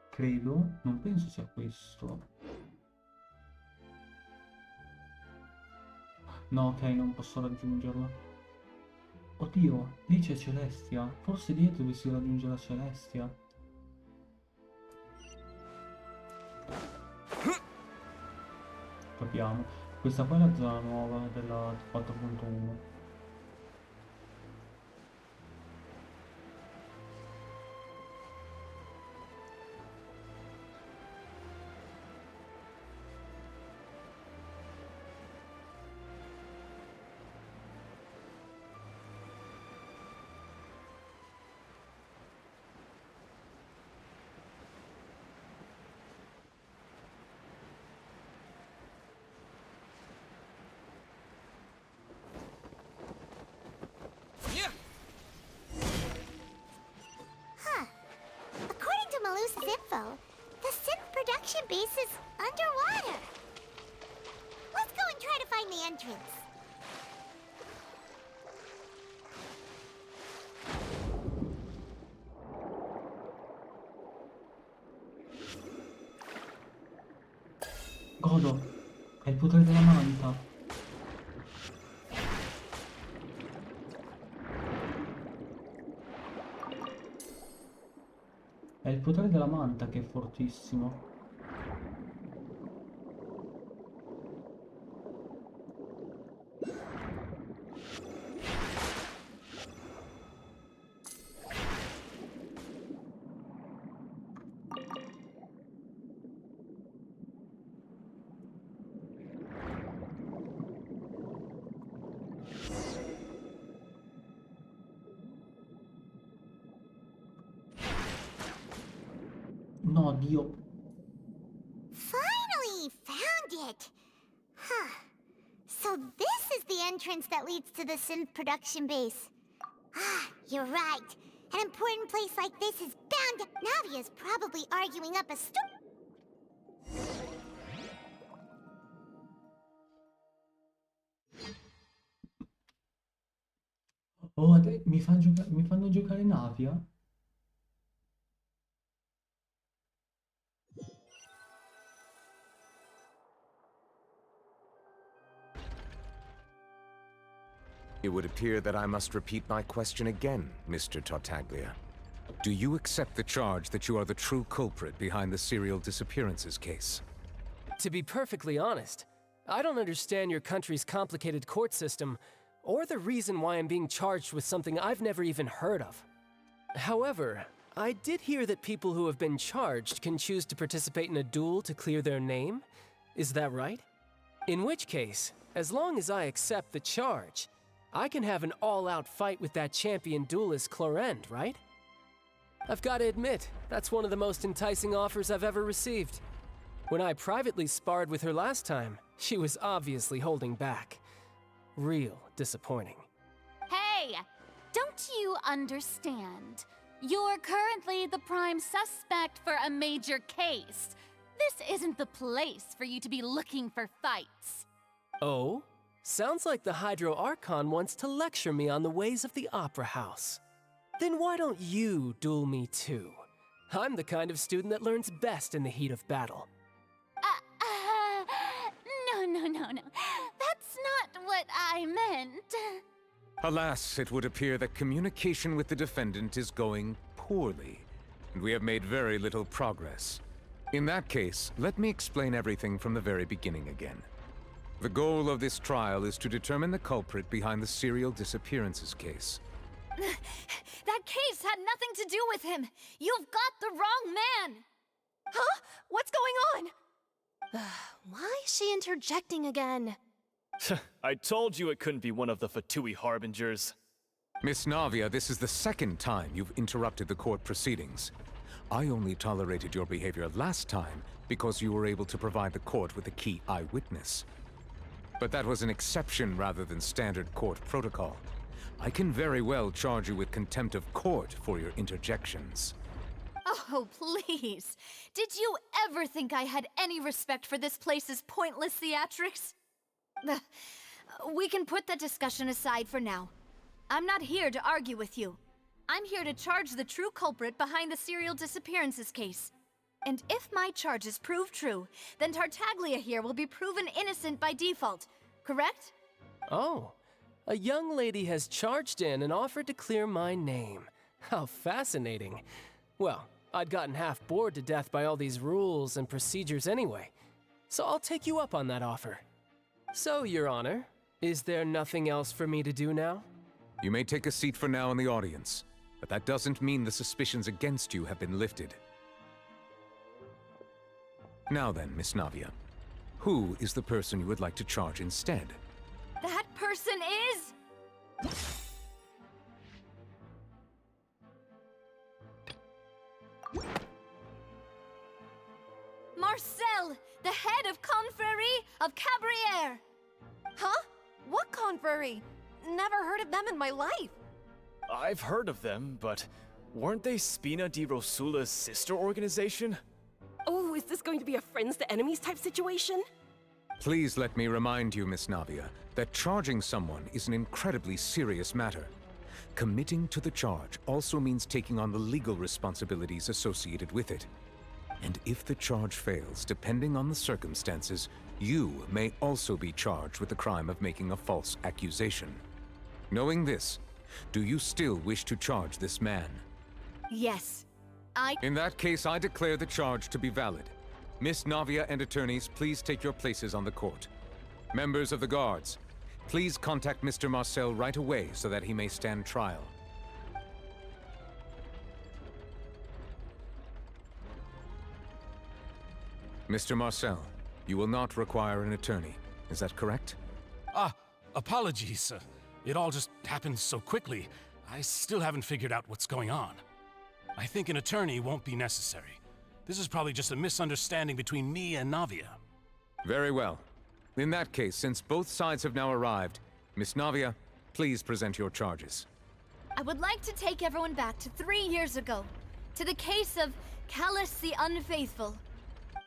[SPEAKER 1] Credo. Non penso sia questo. No, ok, non posso raggiungerlo. Oddio, lì c'è Celestia. Forse lì è dove si raggiunge la Celestia. Capiamo. Questa qua è la zona nuova della 4.1.
[SPEAKER 2] Huh. According to Malusa's info, the synth production base is underwater. Let's go and try to find the entrance.
[SPEAKER 1] Godo, è il potere della manta. È il potere della manta che è fortissimo. No, Dio.
[SPEAKER 2] Finally found it! Huh. So this is the entrance that leads to the synth production base. Ah, you're right. An important place like this is bound to... Navia's probably arguing up a
[SPEAKER 1] Oh, mi fanno giocare Navia?
[SPEAKER 14] It would appear that I must repeat my question again, Mr. Tartaglia. Do you accept the charge that you are the true culprit behind the serial disappearances case?
[SPEAKER 7] To be perfectly honest, I don't understand your country's complicated court system, or the reason why I'm being charged with something I've never even heard of. However, I did hear that people who have been charged can choose to participate in a duel to clear their name. Is that right? In which case, as long as I accept the charge, I can have an all-out fight with that champion duelist Clorend, right? I've got to admit, that's one of the most enticing offers I've ever received. When I privately sparred with her last time, she was obviously holding back. Real disappointing.
[SPEAKER 15] Hey! Don't you understand? You're currently the prime suspect for a major case. This isn't the place for you to be looking for fights.
[SPEAKER 7] Oh? Sounds like the Hydro Archon wants to lecture me on the ways of the Opera House. Then why don't you duel me too? I'm the kind of student that learns best in the heat of battle.
[SPEAKER 15] No. That's not what I meant.
[SPEAKER 14] Alas, it would appear that communication with the defendant is going poorly, and we have made very little progress. In that case, let me explain everything from the very beginning again. The goal of this trial is to determine the culprit behind the serial disappearances case.
[SPEAKER 17] That case had nothing to do with him. You've got the wrong man. Huh? What's going on?
[SPEAKER 5] Why is she interjecting again?
[SPEAKER 19] I told you it couldn't be one of the Fatui harbingers.
[SPEAKER 14] Miss Navia, this is the second time you've interrupted the court proceedings. I only tolerated your behavior last time because you were able to provide the court with a key eyewitness. But that was an exception rather than standard court protocol. I can very well charge you with contempt of court for your interjections.
[SPEAKER 17] Oh, please. Did you ever think I had any respect for this place's pointless theatrics? We can put that discussion aside for now. I'm not here to argue with you. I'm here to charge the true culprit behind the serial disappearances case. And if my charges prove true, then Tartaglia here will be proven innocent by default, correct?
[SPEAKER 7] Oh, a young lady has charged in and offered to clear my name. How fascinating. Well, I'd gotten half bored to death by all these rules and procedures anyway, so I'll take you up on that offer. So, Your Honor, is there nothing else for me to do now?
[SPEAKER 14] You may take a seat for now in the audience, but that doesn't mean the suspicions against you have been lifted. Now then, Miss Navia, who is the person you would like to charge instead?
[SPEAKER 17] That person is... Marcel, the head of Confrérie of Cabrières!
[SPEAKER 5] Huh? What confrérie? Never heard of them in my life.
[SPEAKER 19] I've heard of them, but weren't they Spina di Rosula's sister organization?
[SPEAKER 21] Oh, is this going to be a friends to enemies type situation?
[SPEAKER 14] Please let me remind you, Miss Navia, that charging someone is an incredibly serious matter. Committing to the charge also means taking on the legal responsibilities associated with it. And if the charge fails, depending on the circumstances, you may also be charged with the crime of making a false accusation. Knowing this, do you still wish to charge this man?
[SPEAKER 17] Yes.
[SPEAKER 14] In that case, I declare the charge to be valid. Miss Navia and attorneys, please take your places on the court. Members of the guards, please contact Mr. Marcel right away so that he may stand trial. Mr. Marcel, you will not require an attorney. Is that correct?
[SPEAKER 23] Apologies. It all just happened so quickly. I still haven't figured out what's going on. I think an attorney won't be necessary. This is probably just a misunderstanding between me and Navia.
[SPEAKER 14] Very well. In that case, since both sides have now arrived, Miss Navia, please present your charges.
[SPEAKER 17] I would like to take everyone back to 3 years ago, to the case of Callus the Unfaithful.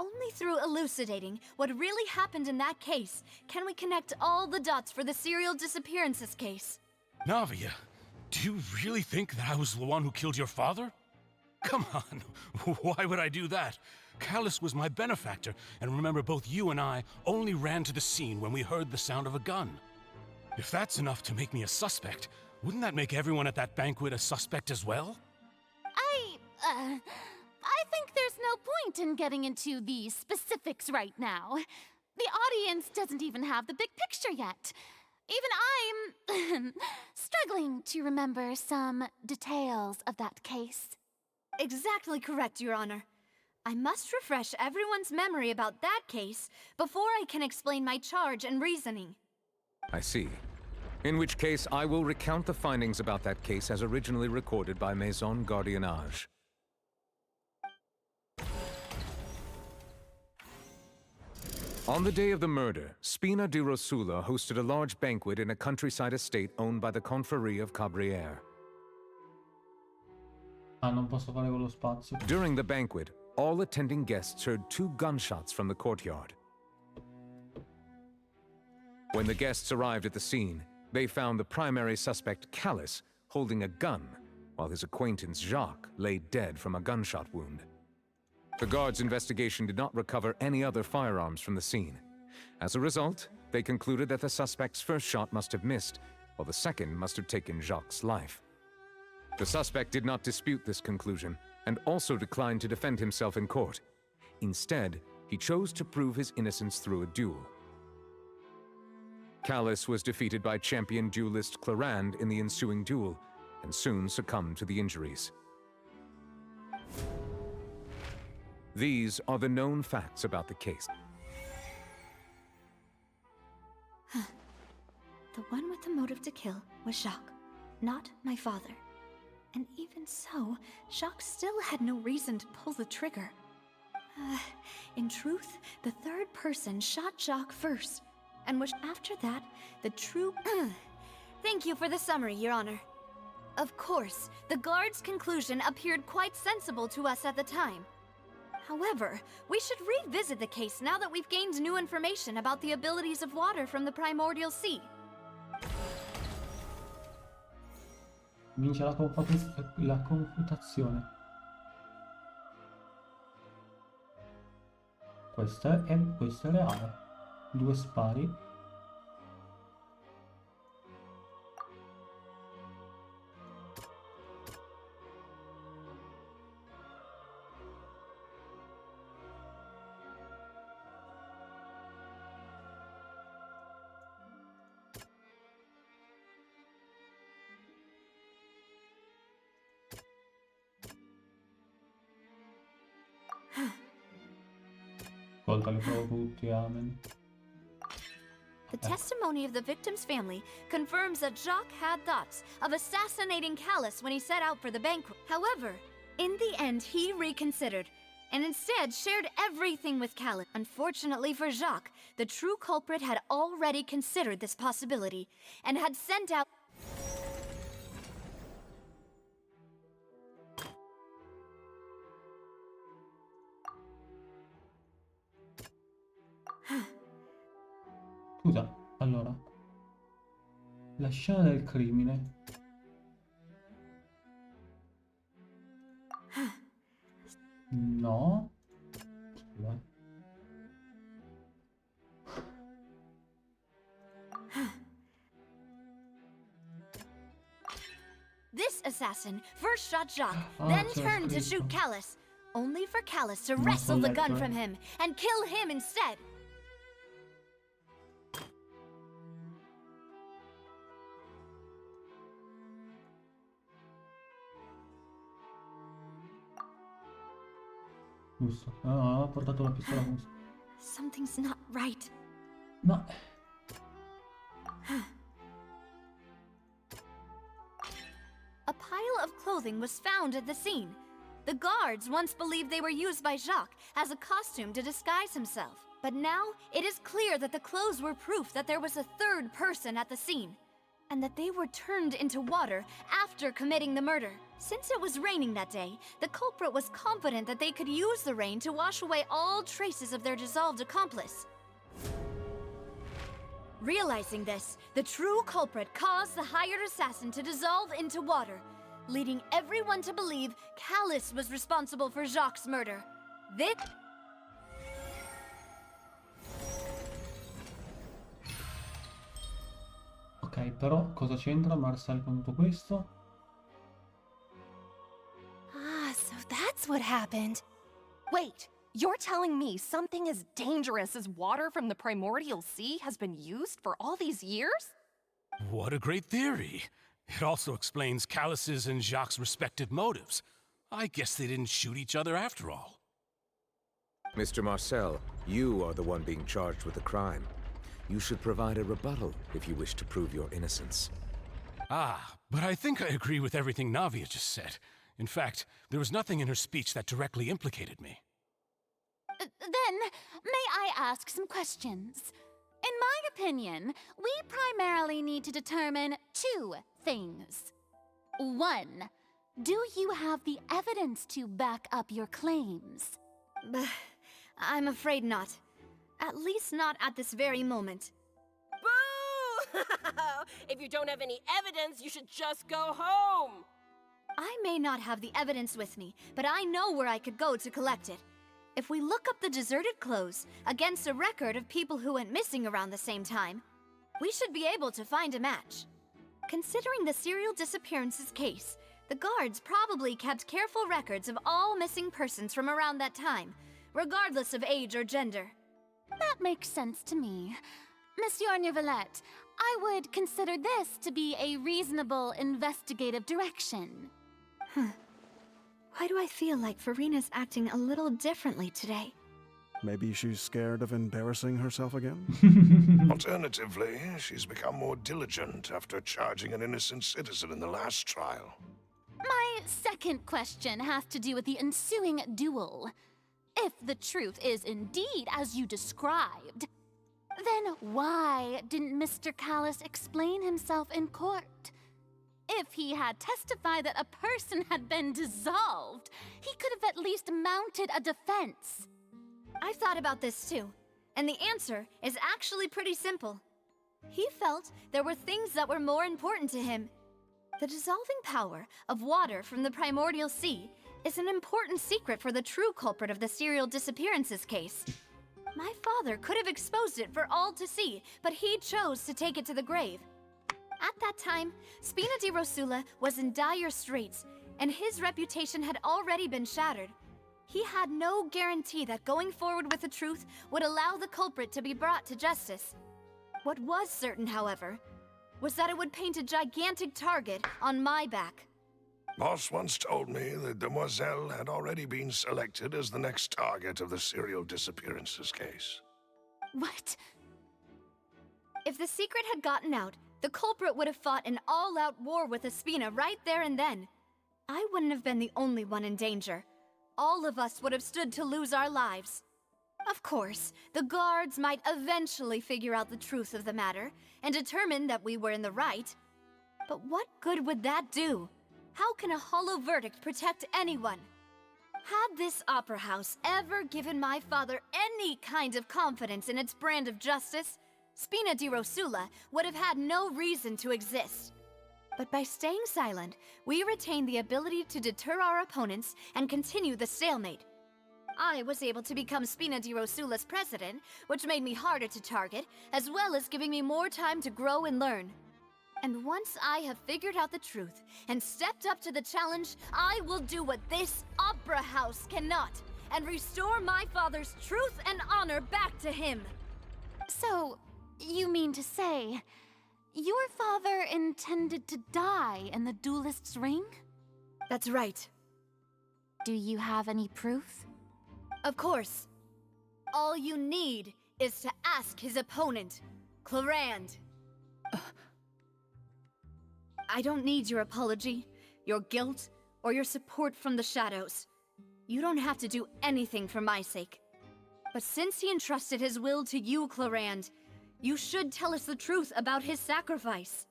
[SPEAKER 17] Only through elucidating what really happened in that case can we connect all the dots for the serial disappearances case.
[SPEAKER 23] Navia, do you really think that I was the one who killed your father? Come on, why would I do that? Callus was my benefactor, and remember both you and I only ran to the scene when we heard the sound of a gun. If that's enough to make me a suspect, wouldn't that make everyone at that banquet a suspect as well?
[SPEAKER 15] I think there's no point in getting into the specifics right now. The audience doesn't even have the big picture yet. Even I'm struggling to remember some details of that case.
[SPEAKER 17] Exactly correct, Your Honor. I must refresh everyone's memory about that case before I can explain my charge and reasoning.
[SPEAKER 14] I see. In which case, I will recount the findings about that case as originally recorded by Maison Gardiennage. On the day of the murder, Spina di Rosula hosted a large banquet in a countryside estate owned by the Confrérie of Cabrières.
[SPEAKER 1] Non posso fare con lo spazio.
[SPEAKER 14] During the banquet, all attending guests heard 2 gunshots from the courtyard. When the guests arrived at the scene, they found the primary suspect, Callus, holding a gun, while his acquaintance, Jacques, lay dead from a gunshot wound. The guards' investigation did not recover any other firearms from the scene. As a result, they concluded that the suspect's first shot must have missed, while the second must have taken Jacques' life. The suspect did not dispute this conclusion, and also declined to defend himself in court. Instead, he chose to prove his innocence through a duel. Callus was defeated by champion duelist Clarande in the ensuing duel, and soon succumbed to the injuries. These are the known facts about the case.
[SPEAKER 4] The one with the motive to kill was Jacques, not my father. And even so, Jacques still had no reason to pull the trigger. In truth, the third person shot Jacques first, and was after that the true... Thank you for the summary, Your Honor. Of course, the guard's conclusion appeared quite sensible to us at the time. However, we should revisit the case now that we've gained new information about the abilities of water from the primordial sea.
[SPEAKER 1] Vince la confutazione. Questo è reale. 2 spari. Ascoltali proprio tutti, amen.
[SPEAKER 4] The testimony of the victim's family confirms that Jacques had thoughts of assassinating Callus when he set out for the banquet. However, in the end, he reconsidered and instead shared everything with Callus. Unfortunately for Jacques, the true culprit had already considered this possibility and had sent out...
[SPEAKER 1] Scusa, allora. La scena del crimine. No. Scusa.
[SPEAKER 4] This assassin first shot Jacques, then turned to shoot Callus, only for Callus to wrestle the gun from him and kill him instead.
[SPEAKER 1] Giusto. No, ha portato la pistola con...
[SPEAKER 4] Something's not right.
[SPEAKER 1] No.
[SPEAKER 4] A pile of clothing was found at the scene. The guards once believed they were used by Jacques as a costume to disguise himself. But now, it is clear that the clothes were proof that there was a third person at the scene, and that they were turned into water after committing the murder. Since it was raining that day, the culprit was confident that they could use the rain to wash away all traces of their dissolved accomplice. Realizing this, the true culprit caused the hired assassin to dissolve into water, leading everyone to believe Callus was responsible for Jacques' murder. This...
[SPEAKER 1] Ok, però cosa c'entra Marcel con tutto questo?
[SPEAKER 21] Ah, so that's what happened. Wait, you're telling me something as dangerous as water from the primordial sea has been used for all these years?
[SPEAKER 23] What a great theory. It also explains Callus's and Jacques' respective motives. I guess they didn't shoot each other after all.
[SPEAKER 14] Mr. Marcel, you are the one being charged with the crime. You should provide a rebuttal if you wish to prove your innocence.
[SPEAKER 23] Ah, but I think I agree with everything Navia just said. In fact, there was nothing in her speech that directly implicated me.
[SPEAKER 15] Then, may I ask some questions? In my opinion, we primarily need to determine 2 things. 1, do you have the evidence to back up your claims?
[SPEAKER 4] I'm afraid not. At least not at this very moment.
[SPEAKER 21] Boo! If you don't have any evidence, you should just go home!
[SPEAKER 4] I may not have the evidence with me, but I know where I could go to collect it. If we look up the deserted clothes against a record of people who went missing around the same time, we should be able to find a match. Considering the serial disappearances case, the guards probably kept careful records of all missing persons from around that time, regardless of age or gender.
[SPEAKER 15] That makes sense to me. Monsieur Neuvillette, I would consider this to be a reasonable investigative direction.
[SPEAKER 4] Why do I feel like Farina's acting a little differently today?
[SPEAKER 18] Maybe she's scared of embarrassing herself again?
[SPEAKER 8] Alternatively, she's become more diligent after charging an innocent citizen in the last trial.
[SPEAKER 15] My second question has to do with the ensuing duel. If the truth is indeed as you described, then why didn't Mr. Callus explain himself in court? If he had testified that a person had been dissolved, he could have at least mounted a defense.
[SPEAKER 4] I've thought about this too, and the answer is actually pretty simple. He felt there were things that were more important to him. The dissolving power of water from the primordial sea is an important secret for the true culprit of the serial disappearances case. My father could have exposed it for all to see, but he chose to take it to the grave. At that time, Spina di Rosula was in dire straits, and his reputation had already been shattered. He had no guarantee that going forward with the truth would allow the culprit to be brought to justice. What was certain, however, was that it would paint a gigantic target on my back.
[SPEAKER 8] Boss once told me that Demoiselle had already been selected as the next target of the serial disappearances case.
[SPEAKER 4] What? If the secret had gotten out, the culprit would have fought an all-out war with Espina right there and then. I wouldn't have been the only one in danger. All of us would have stood to lose our lives. Of course, the guards might eventually figure out the truth of the matter and determine that we were in the right. But what good would that do? How can a hollow verdict protect anyone? Had this opera house ever given my father any kind of confidence in its brand of justice, Spina di Rosula would have had no reason to exist. But by staying silent, we retained the ability to deter our opponents and continue the stalemate. I was able to become Spina di Rosula's president, which made me harder to target, as well as giving me more time to grow and learn. And once I have figured out the truth and stepped up to the challenge, I will do what this opera house cannot, and restore my father's truth and honor back to him.
[SPEAKER 15] So, you mean to say, your father intended to die in the duelist's ring?
[SPEAKER 4] That's right.
[SPEAKER 15] Do you have any proof?
[SPEAKER 4] Of course. All you need is to ask his opponent, Clarand. I don't need your apology, your guilt, or your support from the shadows. You don't have to do anything for my sake. But since he entrusted his will to you, Clarand, you should tell us the truth about his sacrifice.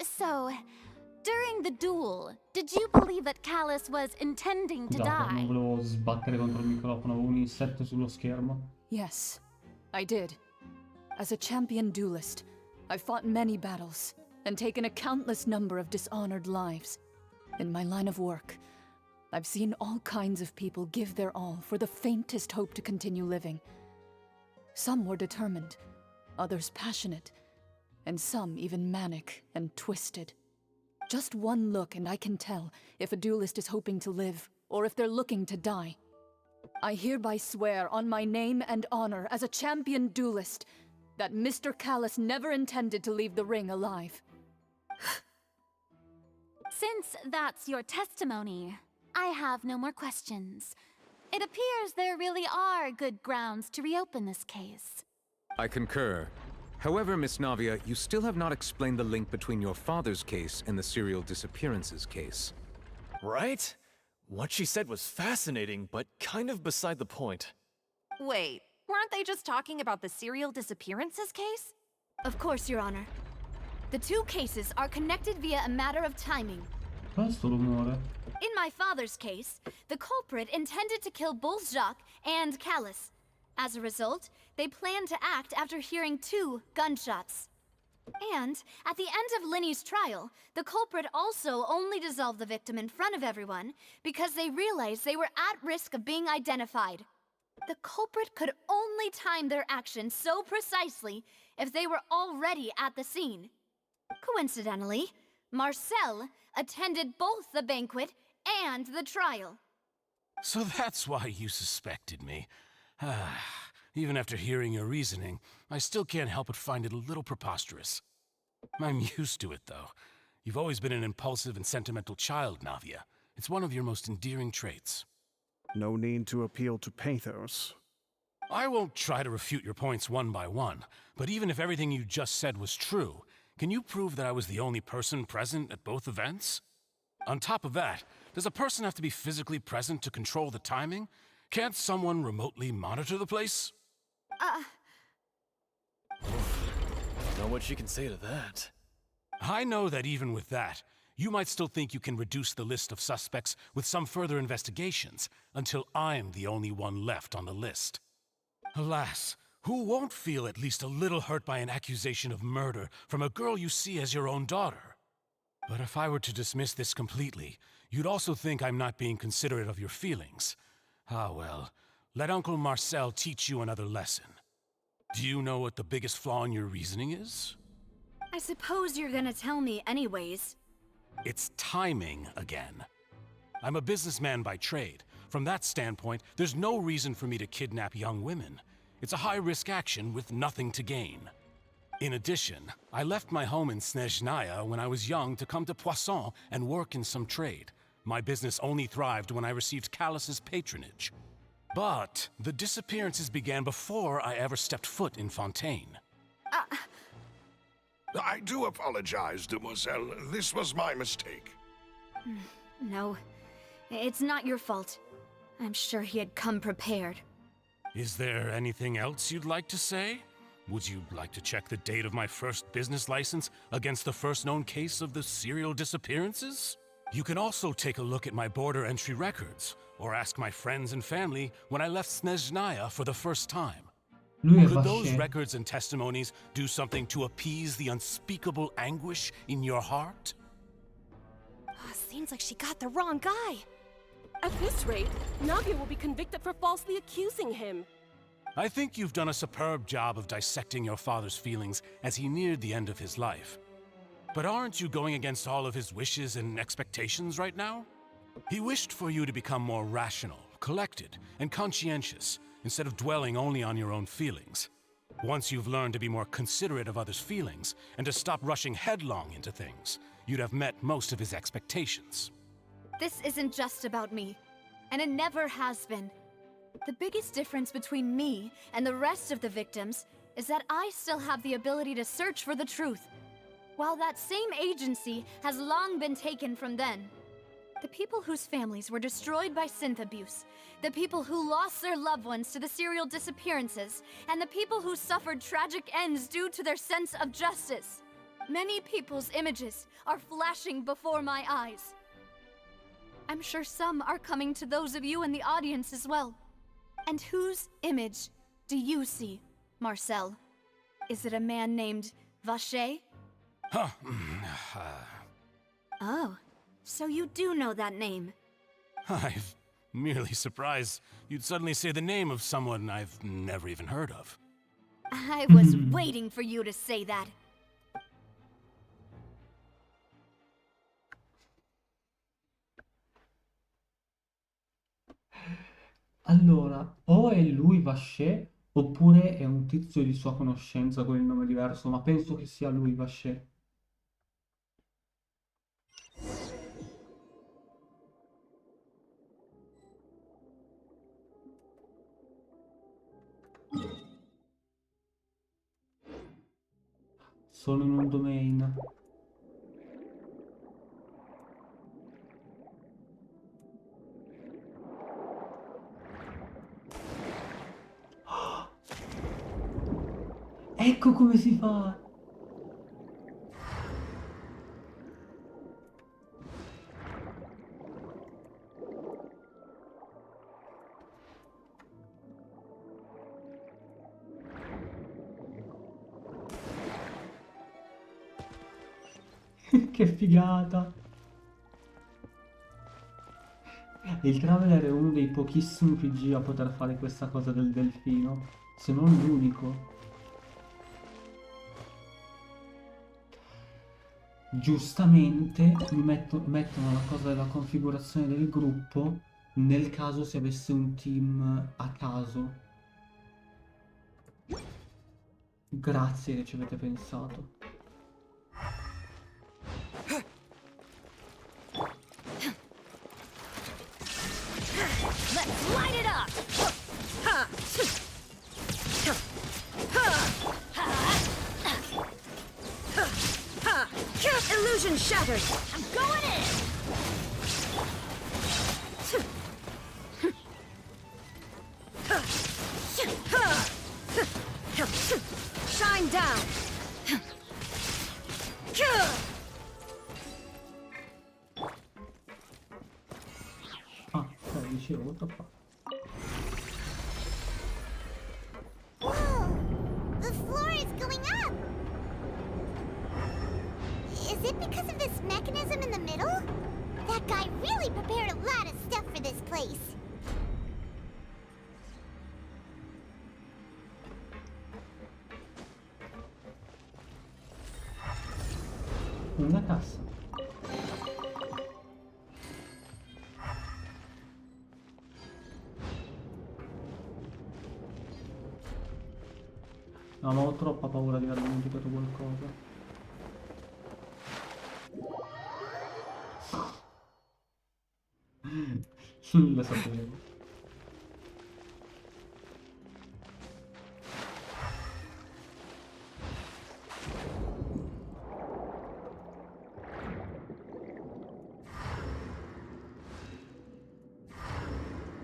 [SPEAKER 15] So, during the duel, did you believe that Callus was intending to
[SPEAKER 1] Scusate,
[SPEAKER 15] die?
[SPEAKER 1] non volevo sbattere contro il microfono, avevo un insetto sullo schermo.
[SPEAKER 22] Yes, I did. As a champion duelist, I've fought many battles and taken a countless number of dishonored lives. In my line of work, I've seen all kinds of people give their all for the faintest hope to continue living. Some were determined, others passionate, and some even manic and twisted. Just one look and I can tell if a duelist is hoping to live or if they're looking to die. I hereby swear on my name and honor as a champion duelist that Mr. Callus never intended to leave the ring alive.
[SPEAKER 15] Since that's your testimony, I have no more questions. It appears there really are good grounds to reopen this case.
[SPEAKER 14] I concur. However, Miss Navia, you still have not explained the link between your father's case and the serial disappearances case.
[SPEAKER 19] Right? What she said was fascinating, but kind of beside the point.
[SPEAKER 21] Wait, weren't they just talking about the serial disappearances case?
[SPEAKER 4] Of course, Your Honor. The two cases are connected via a matter of timing.
[SPEAKER 1] Qual è sto rumore?
[SPEAKER 4] In my father's case, the culprit intended to kill both Jacques and Callus. As a result, they planned to act after hearing 2 gunshots. And, at the end of Linny's trial, the culprit also only dissolved the victim in front of everyone because they realized they were at risk of being identified. The culprit could only time their actions so precisely if they were already at the scene. Coincidentally, Marcel attended both the banquet and the trial.
[SPEAKER 23] So that's why you suspected me. Even after hearing your reasoning, I still can't help but find it a little preposterous. I'm used to it, though. You've always been an impulsive and sentimental child, Navia. It's one of your most endearing traits.
[SPEAKER 18] No need to appeal to pathos.
[SPEAKER 23] I won't try to refute your points one by one, but even if everything you just said was true, can you prove that I was the only person present at both events? On top of that, does a person have to be physically present to control the timing? Can't someone remotely monitor the place?
[SPEAKER 19] Don't know what she can say to that.
[SPEAKER 23] I know that even with that, you might still think you can reduce the list of suspects with some further investigations until I'm the only one left on the list. Alas, who won't feel at least a little hurt by an accusation of murder from a girl you see as your own daughter? But if I were to dismiss this completely, you'd also think I'm not being considerate of your feelings. Ah well, let Uncle Marcel teach you another lesson. Do you know what the biggest flaw in your reasoning is?
[SPEAKER 4] I suppose you're gonna tell me anyways.
[SPEAKER 23] It's timing again. I'm a businessman by trade. From that standpoint, there's no reason for me to kidnap young women. It's a high-risk action with nothing to gain. In addition, I left my home in Snezhnaya when I was young to come to Poisson and work in some trade. My business only thrived when I received Callus's patronage. But the disappearances began before I ever stepped foot in Fontaine.
[SPEAKER 8] I do apologize, demoiselle. This was my mistake.
[SPEAKER 4] No, it's not your fault. I'm sure he had come prepared.
[SPEAKER 23] Is there anything else you'd like to say? Would you like to check the date of my first business license against the first known case of the serial disappearances? You can also take a look at my border entry records, or ask my friends and family when I left Snezhnaya for the first time. Could those records and testimonies do something to appease the unspeakable anguish in your heart?
[SPEAKER 21] Seems like she got the wrong guy.
[SPEAKER 3] At this rate, Navia will be convicted for falsely accusing him.
[SPEAKER 23] I think you've done a superb job of dissecting your father's feelings as he neared the end of his life. But aren't you going against all of his wishes and expectations right now? He wished for you to become more rational, collected, and conscientious, instead of dwelling only on your own feelings. Once you've learned to be more considerate of others' feelings, and to stop rushing headlong into things, you'd have met most of his expectations.
[SPEAKER 4] This isn't just about me, and it never has been. The biggest difference between me and the rest of the victims is that I still have the ability to search for the truth, while that same agency has long been taken from them. The people whose families were destroyed by synth abuse, the people who lost their loved ones to the serial disappearances, and the people who suffered tragic ends due to their sense of justice. Many people's images are flashing before my eyes. I'm sure some are coming to those of you in the audience as well. And whose image do you see, Marcel? Is it a man named Vacher?
[SPEAKER 23] Huh.
[SPEAKER 4] Oh, so you do know that name.
[SPEAKER 23] I'm merely surprised you'd suddenly say the name of someone I've never even heard of.
[SPEAKER 4] I was waiting for you to say that.
[SPEAKER 1] Allora, o è lui Vacher, oppure è un tizio di sua conoscenza con il nome diverso, ma penso che sia lui Vacher. Sono in un domain. Ecco come si fa! Che figata! Il Traveler è uno dei pochissimi PG a poter fare questa cosa del delfino, se non l'unico. Giustamente mettono la cosa della configurazione del gruppo nel caso si avesse un team a caso. Grazie che ci avete pensato.
[SPEAKER 21] Let's light it up! Ha!
[SPEAKER 4] shattered. I'm going in. Shine down.
[SPEAKER 1] Ah, dicevo, what the fuck?
[SPEAKER 2] Whoa! The floor is going up! Is it because of this mechanism in the middle? That guy really prepared a lot of stuff for this place.
[SPEAKER 1] Una cassa. No, ma ho troppa paura di aver dimenticato qualcosa. Lo sapevo.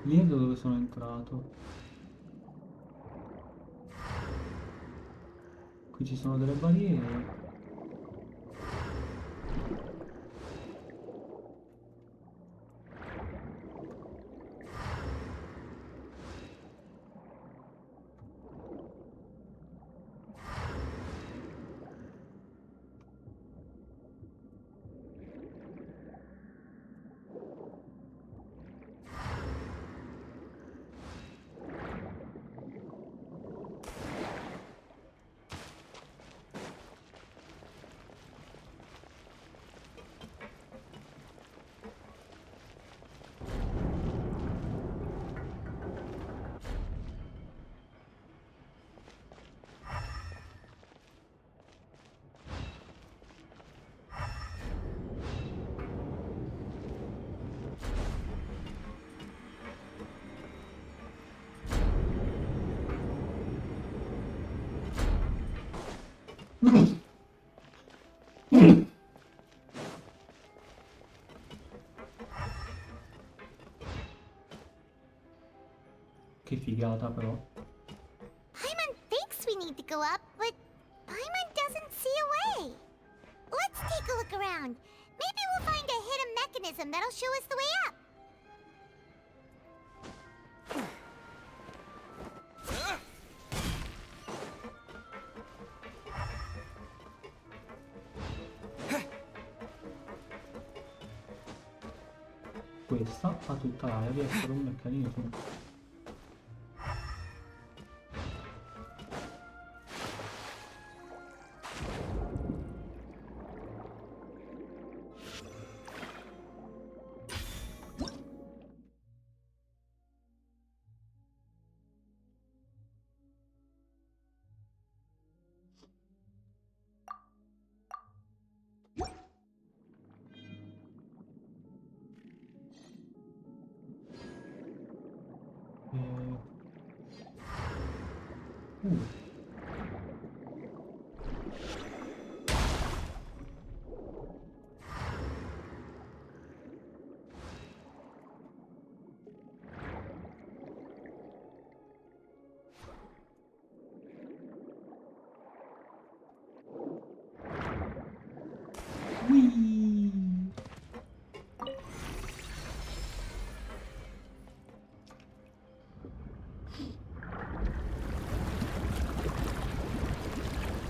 [SPEAKER 1] Lì è da dove sono entrato. Qui ci sono delle barriere. Che figata però.
[SPEAKER 2] Paimon thinks we need to go up, but Paimon doesn't see a way. Let's take a look around. Maybe we'll find a hidden mechanism that'll show us the way up.
[SPEAKER 1] Questa ha tutta l'aria di essere un meccanismo.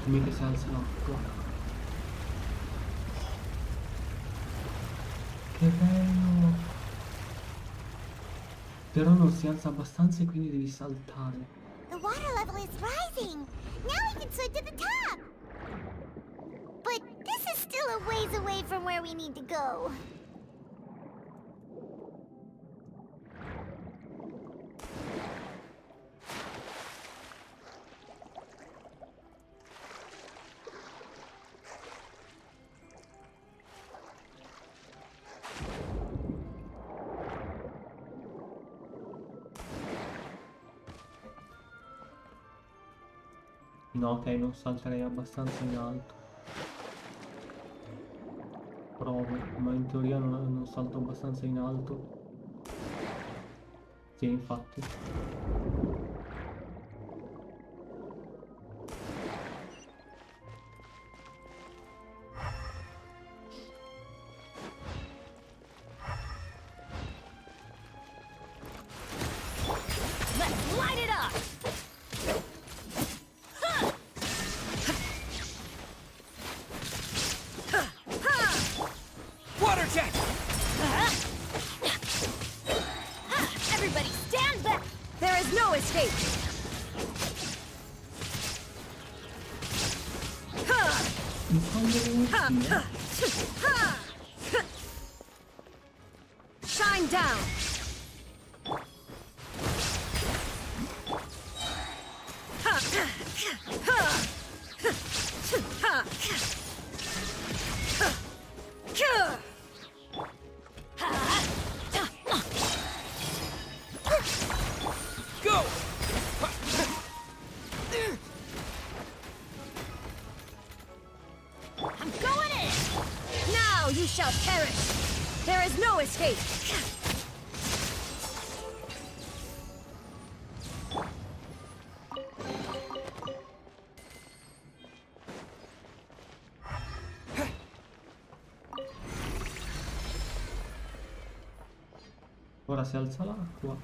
[SPEAKER 1] Come che si alza l'acqua. Che bello. Però non si alza abbastanza e quindi devi saltare.
[SPEAKER 2] The water level is rising. Now we can swim to the top. But this is still a ways away from where we need to go.
[SPEAKER 1] No, ok, non salterei abbastanza in alto. ma in teoria non salto abbastanza in alto. Sì, infatti.
[SPEAKER 15] Let's light it up!
[SPEAKER 7] Water jet!
[SPEAKER 15] Everybody stand back! There is no escape!
[SPEAKER 17] Shine down!
[SPEAKER 7] Go!
[SPEAKER 15] I'm going in! Now you shall perish! There is no escape!
[SPEAKER 1] Ora si alza l'acqua.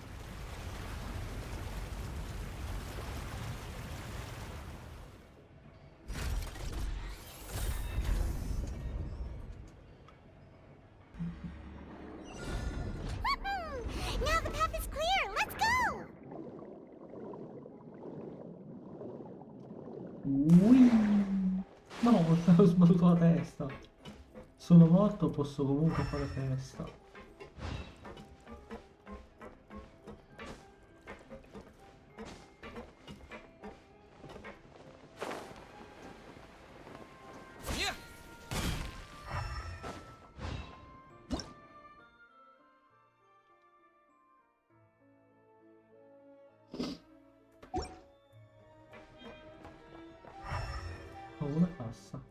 [SPEAKER 2] Now the path is clear. Let's go.
[SPEAKER 1] Ui. No, ho sbattuto la testa. Sono morto, posso comunque fare festa. Ho una cassa.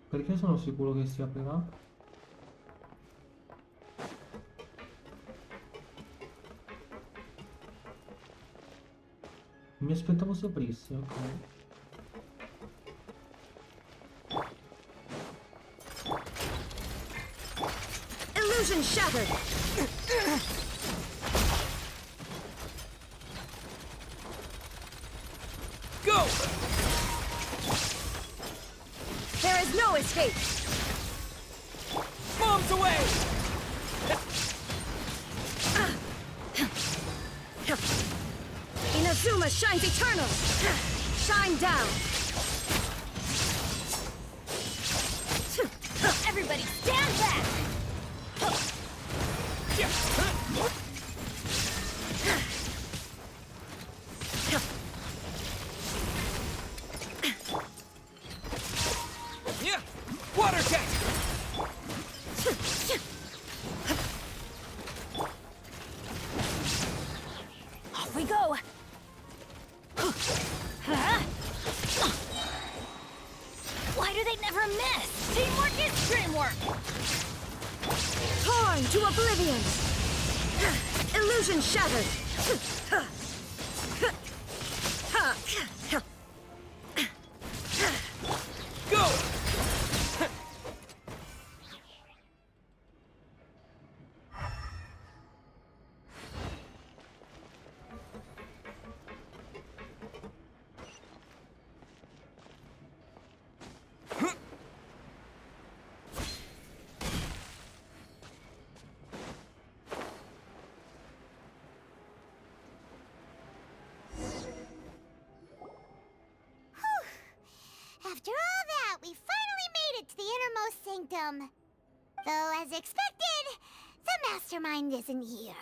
[SPEAKER 1] Perché sono sicuro che si aprirà? Mi aspettavo si aprisse, ok.
[SPEAKER 15] Illusion shattered!
[SPEAKER 7] Go!
[SPEAKER 15] There is no escape!
[SPEAKER 7] Bombs away!
[SPEAKER 15] Inazuma shines eternal! Shine down! Everybody stand back!
[SPEAKER 7] Yeah! Water jet!
[SPEAKER 15] Off we go! Why do they never miss? Teamwork is dreamwork! Torn to oblivion! Illusion shattered!
[SPEAKER 7] Go!
[SPEAKER 2] After all that, we finally made it to the innermost sanctum. Though, as expected, the mastermind isn't here.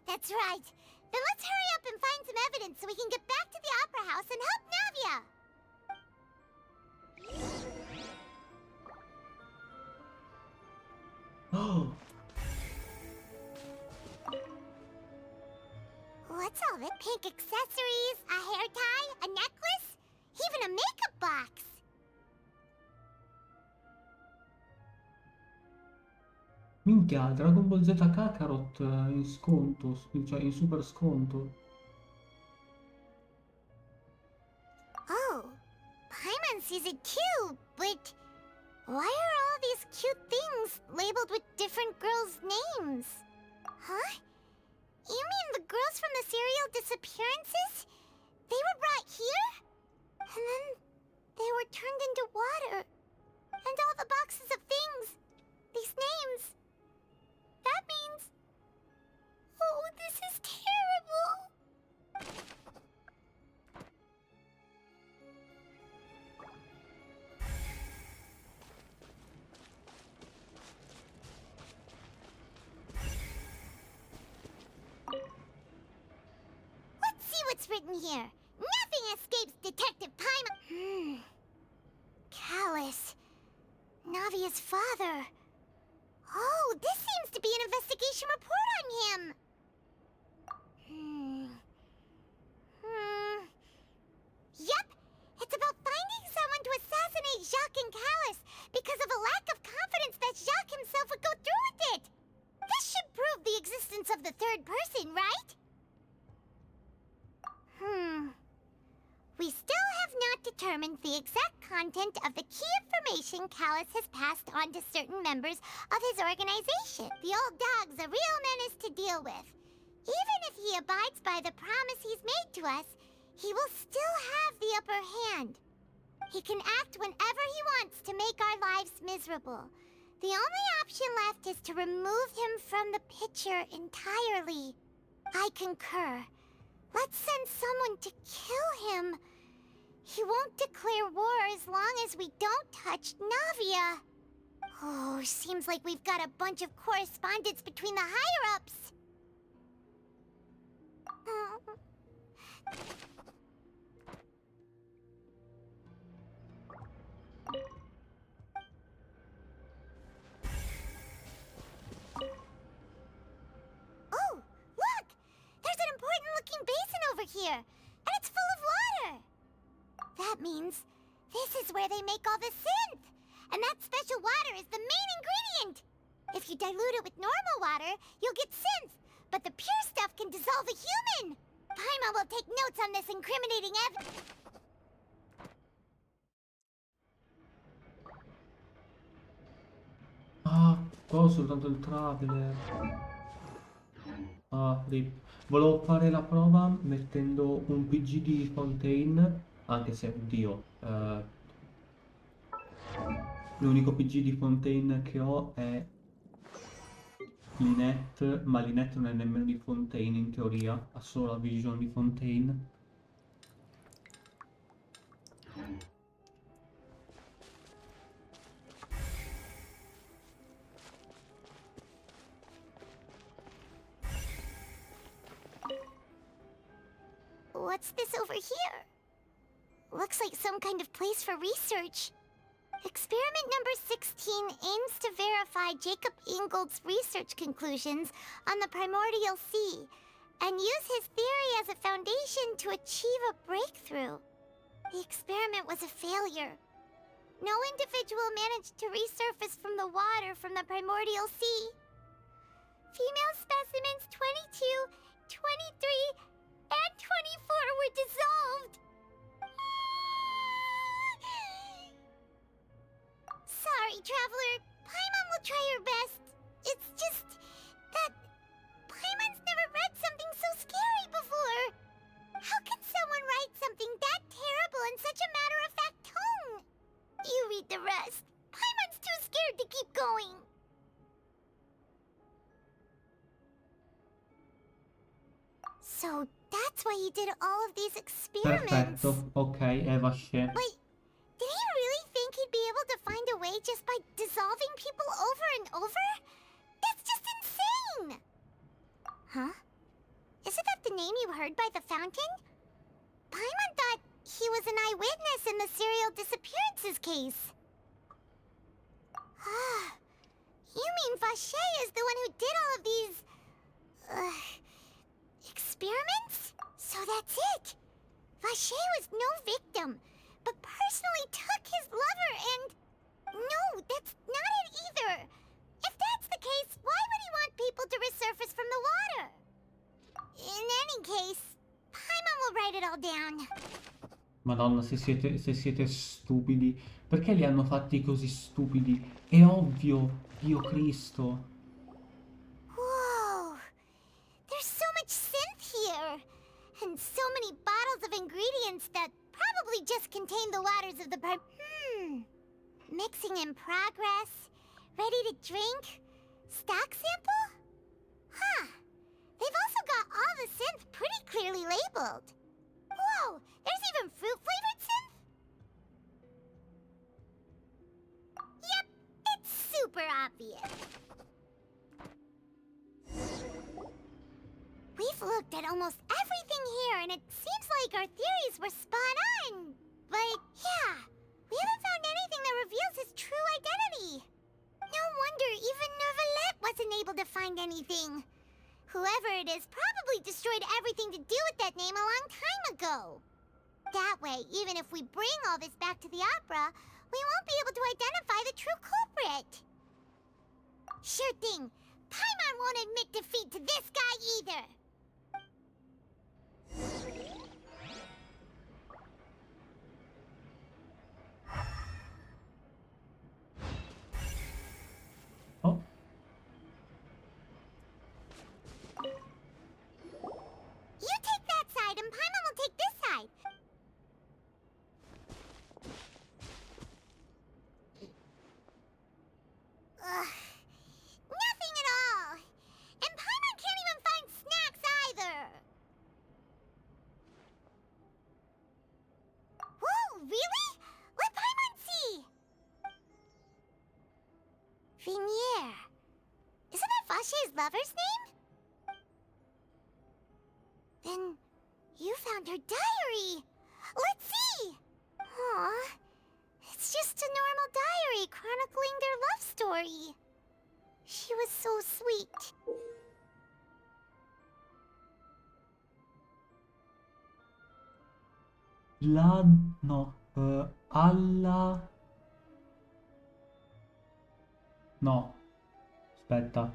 [SPEAKER 2] That's right. Then let's hurry up and find some evidence so we can get back to the Opera House and help Navia!
[SPEAKER 1] Oh,
[SPEAKER 2] What's all that? Pink accessories, a hair tie, a necklace, even a makeup box.
[SPEAKER 1] minchia, Dragon Ball Z Kakarot in sconto, cioè in super sconto.
[SPEAKER 2] Oh, Paimon sees it too, but why are all these cute things labeled with different girls' names? Huh? You mean the girls from the serial disappearances? They were brought here? And then they were turned into water. And all the boxes of things. These names. That means... Oh, this is terrible. Let's see what's written here. Nothing escapes Detective Paimon. Callus. Navia's father. Oh, this seems to be an investigation report on him. Yep. It's about finding someone to assassinate Jacques and Callus because of a lack of confidence that Jacques himself would go through with it. This should prove the existence of the third person, right? We still have not determined the exact content of the key information Callus has passed on to certain members of his organization. The old dog's a real menace to deal with. Even if he abides by the promise he's made to us, he will still have the upper hand. He can act whenever he wants to make our lives miserable. The only option left is to remove him from the picture entirely. I concur. Let's send someone to kill him. He won't declare war as long as we don't touch Navia. Oh, seems like we've got a bunch of correspondence between the higher-ups. Oh, look! There's an important-looking basin over here, and it's full of water. That means this is where they make all the synth, and that special water is the main ingredient. If you dilute it with normal water, you'll get synth, but the pure stuff can dissolve a human. Paimon will take notes on this incriminating evidence.
[SPEAKER 1] Ah, qua ho soltanto il traveler. Ah, rip. Volevo fare la prova mettendo un PG di Fontaine, anche se, oddio, l'unico PG di Fontaine che ho è Lynette, ma Lynette non è nemmeno di Fontaine in teoria, ha solo la vision di Fontaine.
[SPEAKER 2] What's this over here? Looks like some kind of place for research. Experiment number 16 aims to verify Jacob Ingold's research conclusions on the primordial sea and use his theory as a foundation to achieve a breakthrough. The experiment was a failure. No individual managed to resurface from the water from the primordial sea. Female specimens 22, 23, and 24 were dissolved. Sorry, Traveler. Paimon will try her best. It's just that Paimon's never read something so scary before. How can someone write something that terrible in such a matter-of-fact tone? You read the rest. Paimon's too scared to keep going. So that's why you did all of these experiments.
[SPEAKER 1] Perfetto, ok, Eva scè.
[SPEAKER 2] Wait, did he he'd be able to find a way just by dissolving people over and over? That's just insane! Huh? Isn't that the name you heard by the fountain? Paimon thought he was an eyewitness in the serial disappearances case. You mean Vacher is the one who did all of these... experiments? So that's it! Vacher was no victim, but personally took his lover and... No, that's not it either! If that's the case, why would he want people to resurface from the water? In any case, Paimon will write it all down.
[SPEAKER 1] Madonna, se siete stupidi, perché li hanno fatti così stupidi? È ovvio, Dio Cristo.
[SPEAKER 2] Whoa! There's so much synth here! And so many bottles of ingredients that probably just contain the waters of the Mixing in progress? Ready to drink? Stock sample? Huh. They've also got all the synth pretty clearly labeled. Whoa! There's even fruit-flavored synth? Yep, it's super obvious. We've looked at almost everything here, and it seems like our theories were spot on. But, yeah, we haven't found anything that reveals his true identity. No wonder even Neuvillette wasn't able to find anything. Whoever it is probably destroyed everything to do with that name a long time ago. That way, even if we bring all this back to the opera, we won't be able to identify the true culprit. Sure thing. Paimon won't admit defeat to this guy either.
[SPEAKER 1] Oh.
[SPEAKER 2] You take that side, and Paimon will take this side. Ugh. Nothing at all. And Paimon can't even find snacks either. Whoa, really? Let Paimon see. Vignier. Isn't that Vacher's lover's name? Then you found her diary. Let's see. Aw. It's just a normal diary chronicling their love story. She was so sweet.
[SPEAKER 1] Alla... No, aspetta.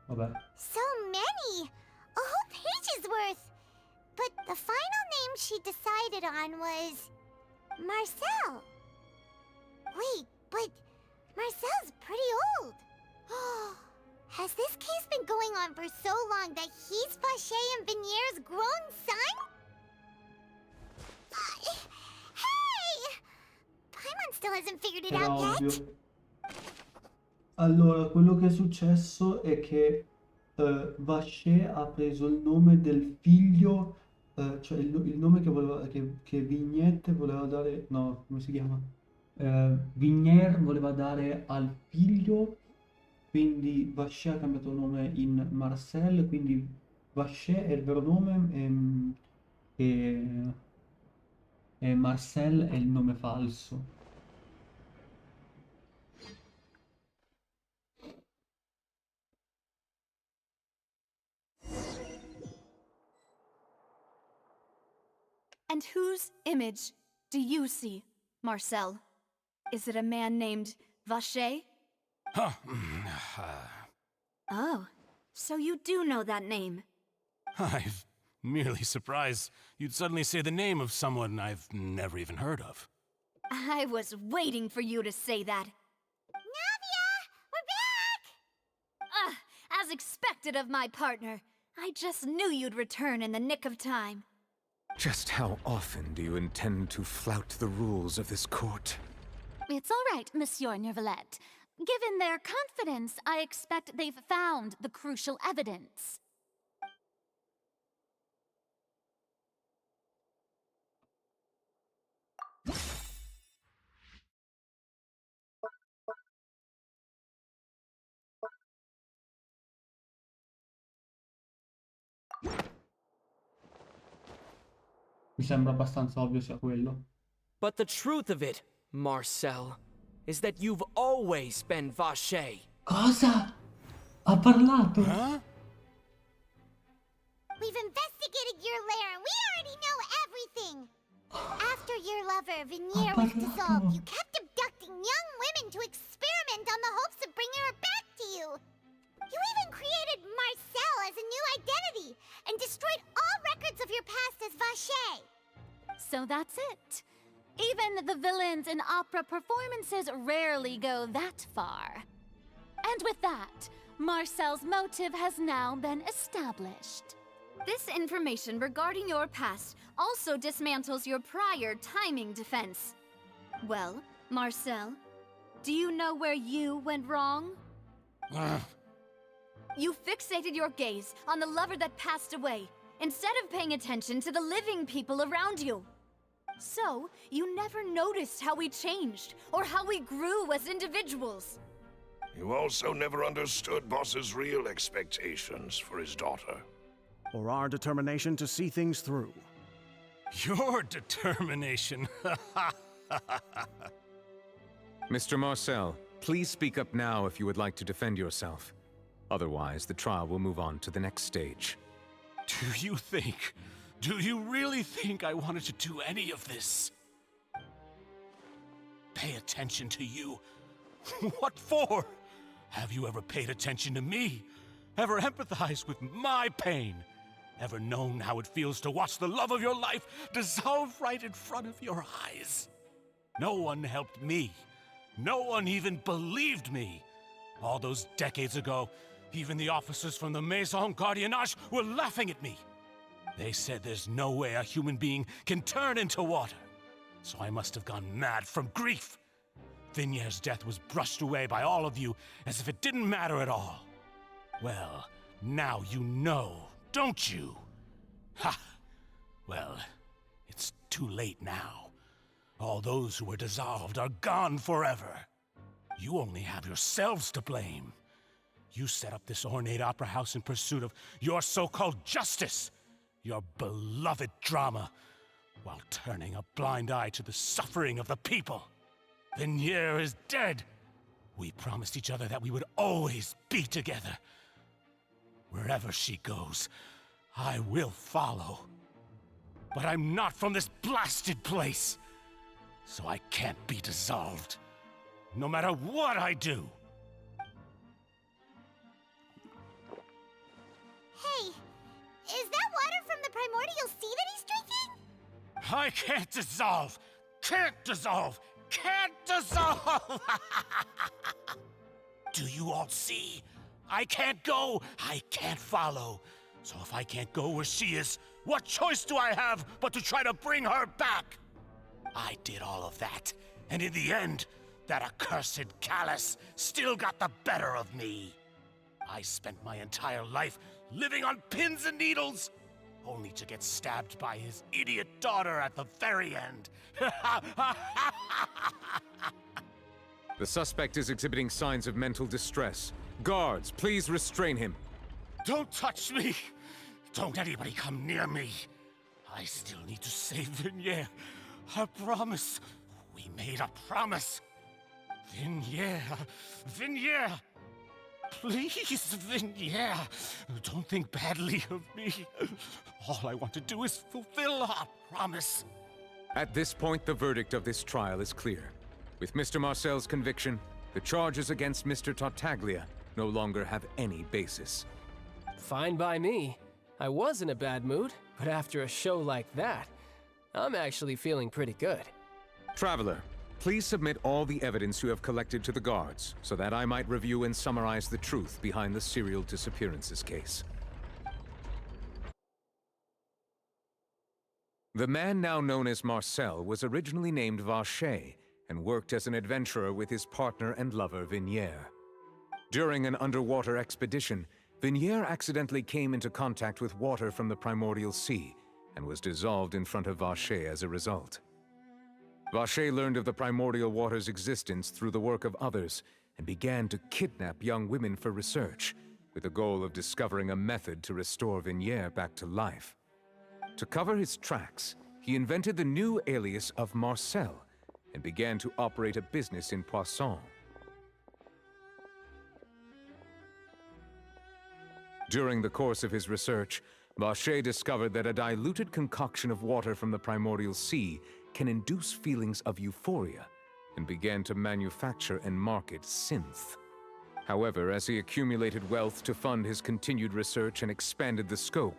[SPEAKER 1] Vabbè.
[SPEAKER 2] So many! A whole page's worth! But the final name she decided on was... Marcel. Wait, but Marcel's pretty old. Has this case been going on for so long that he's Vacher and Vignier's grown son? Hey! Paimon still hasn't figured it
[SPEAKER 1] Era
[SPEAKER 2] out
[SPEAKER 1] ovvio.
[SPEAKER 2] yet.
[SPEAKER 1] Allora, quello che è successo è che Vacher ha preso il nome del figlio, cioè il nome che voleva, che Vignette voleva dare, no, come si chiama? Vignier voleva dare al figlio, quindi Vacher ha cambiato nome in Marcel, quindi Vacher è il vero nome e Marcel è il nome falso.
[SPEAKER 17] And whose image do you see, Marcel? Is it a man named Vacher?
[SPEAKER 23] Huh.
[SPEAKER 17] Oh, so you do know that name.
[SPEAKER 23] I'm merely surprised you'd suddenly say the name of someone I've never even heard of.
[SPEAKER 17] I was waiting for you to say that.
[SPEAKER 2] Navia! We're back!
[SPEAKER 17] As expected of my partner. I just knew you'd return in the nick of time.
[SPEAKER 14] Just how often do you intend to flout the rules of this court?
[SPEAKER 15] It's all right, Monsieur Neuvillette. Given their confidence, I expect they've found the crucial evidence.
[SPEAKER 1] Mi sembra abbastanza ovvio sia quello.
[SPEAKER 9] But the truth of it, Marcel, is that you've always been Vache.
[SPEAKER 1] Cosa? Ha parlato?
[SPEAKER 2] We've investigated your lair and we already know everything. After your lover, Vinier, was dissolved, you kept abducting young women to experiment on the hopes of bringing her back to you. You even created Marcel as a new identity and destroyed all records of your past as Vache.
[SPEAKER 15] So that's it. Even the villains in opera performances rarely go that far. And with that, Marcel's motive has now been established.
[SPEAKER 17] This information regarding your past also dismantles your prior timing defense. Well, Marcel, do you know where you went wrong? You fixated your gaze on the lover that passed away, instead of paying attention to the living people around you. So, you never noticed how we changed, or how we grew as individuals.
[SPEAKER 8] You also never understood Boss's real expectations for his daughter.
[SPEAKER 18] Or our determination to see things through.
[SPEAKER 23] Your determination.
[SPEAKER 14] Mr. Marcel, please speak up now if you would like to defend yourself. Otherwise, the trial will move on to the next stage.
[SPEAKER 23] Do you really think I wanted to do any of this? Pay attention to you? What for? Have you ever paid attention to me? Ever empathized with my pain? Ever known how it feels to watch the love of your life dissolve right in front of your eyes? No one helped me. No one even believed me. All those decades ago, even the officers from the Maison Gardiennage were laughing at me. They said there's no way a human being can turn into water. So I must have gone mad from grief. Vinier's death was brushed away by all of you as if it didn't matter at all. Well, now you know, don't you? Ha! Well, it's too late now. All those who were dissolved are gone forever. You only have yourselves to blame. You set up this ornate opera house in pursuit of your so-called justice, your beloved drama, while turning a blind eye to the suffering of the people. Vinier is dead. We promised each other that we would always be together. Wherever she goes, I will follow. But I'm not from this blasted place, so I can't be dissolved, no matter what I do.
[SPEAKER 2] Hey, is that water from the primordial sea that he's drinking?
[SPEAKER 23] I can't dissolve! Can't dissolve! Can't dissolve! Do you all see? I can't go, I can't follow. So if I can't go where she is, what choice do I have but to try to bring her back? I did all of that, and in the end, that accursed Callus still got the better of me. I spent my entire life living on pins and needles, only to get stabbed by his idiot daughter at the very end.
[SPEAKER 14] The suspect is exhibiting signs of mental distress. Guards, please restrain him.
[SPEAKER 23] Don't touch me! Don't anybody come near me! I still need to save Vinier. A promise. We made a promise. Vinier. Vinier! Please, Vinier, don't think badly of me. All I want to do is fulfill our promise.
[SPEAKER 14] At this point, the verdict of this trial is clear. With Mr. Marcel's conviction, the charges against Mr. Tartaglia no longer have any basis.
[SPEAKER 7] Fine by me. I was in a bad mood, but after a show like that, I'm actually feeling pretty good.
[SPEAKER 14] Traveler, please submit all the evidence you have collected to the guards, so that I might review and summarize the truth behind the serial disappearances case. The man now known as Marcel was originally named Vache and worked as an adventurer with his partner and lover Vinier. During an underwater expedition, Vinier accidentally came into contact with water from the primordial sea and was dissolved in front of Vache as a result. Vache learned of the primordial water's existence through the work of others and began to kidnap young women for research, with the goal of discovering a method to restore Vinier back to life. To cover his tracks, he invented the new alias of Marcel and began to operate a business in Poisson. During the course of his research, Vacher discovered that a diluted concoction of water from the primordial sea can induce feelings of euphoria, and began to manufacture and market synth. However, as he accumulated wealth to fund his continued research and expanded the scope,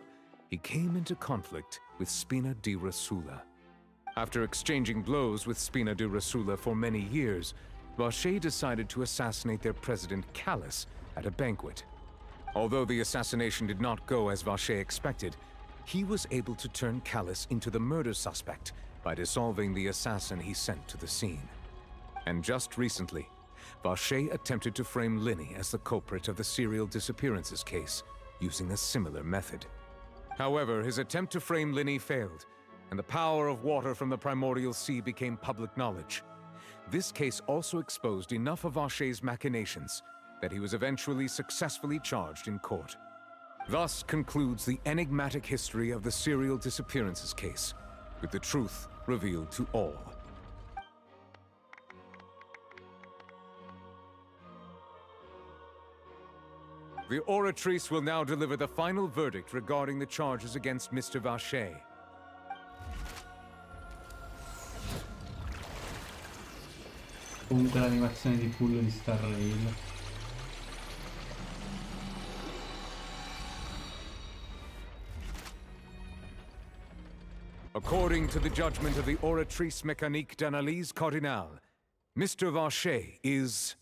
[SPEAKER 14] he came into conflict with Spina di Rosula. After exchanging blows with Spina di Rosula for many years, Vacher decided to assassinate their president Callus at a banquet. Although the assassination did not go as Vacher expected, he was able to turn Callus into the murder suspect by dissolving the assassin he sent to the scene. And just recently, Vacher attempted to frame Linny as the culprit of the serial disappearances case, using a similar method. However, his attempt to frame Linny failed, and the power of water from the primordial sea became public knowledge. This case also exposed enough of Vacher's machinations that he was eventually successfully charged in court. Thus concludes the enigmatic history of the serial disappearances case, with the truth revealed to all. The Oratrice will now deliver the final verdict regarding the charges against Mr. Vacher.
[SPEAKER 1] Comunque l'animazione di Pullo di Star Rail.
[SPEAKER 14] According to the judgment of the Oratrice Mécanique d'Analyse Cardinale, Mr. Vacher is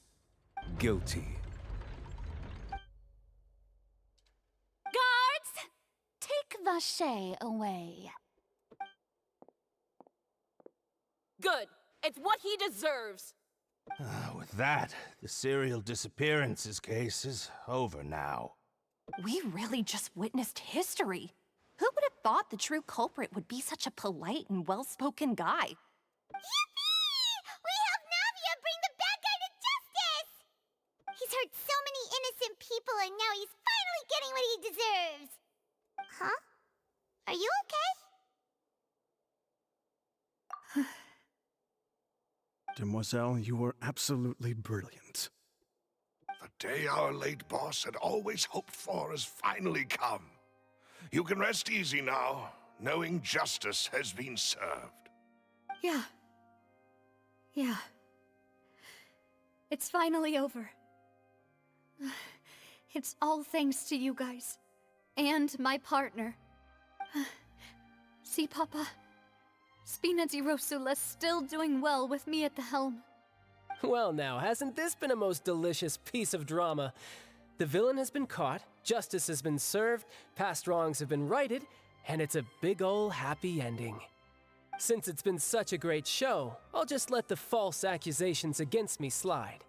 [SPEAKER 14] guilty.
[SPEAKER 15] Guards! Take Vacher away.
[SPEAKER 3] Good. It's what he deserves.
[SPEAKER 6] With that, the serial disappearances case is over now.
[SPEAKER 21] We really just witnessed history. Who would have thought the true culprit would be such a polite and well-spoken guy?
[SPEAKER 2] Yippee! We helped Navia bring the bad guy to justice! He's hurt so many innocent people and now he's finally getting what he deserves! Huh? Are you okay?
[SPEAKER 18] Demoiselle, you were absolutely brilliant.
[SPEAKER 8] The day our late boss had always hoped for has finally come. You can rest easy now, knowing justice has been served.
[SPEAKER 4] Yeah. Yeah. It's finally over. It's all thanks to you guys. And my partner. See, Papa? Spina di Rosula's still doing well with me at the helm.
[SPEAKER 7] Well now, hasn't this been a most delicious piece of drama? The villain has been caught, justice has been served, past wrongs have been righted, and it's a big ol' happy ending. Since it's been such a great show, I'll just let the false accusations against me slide.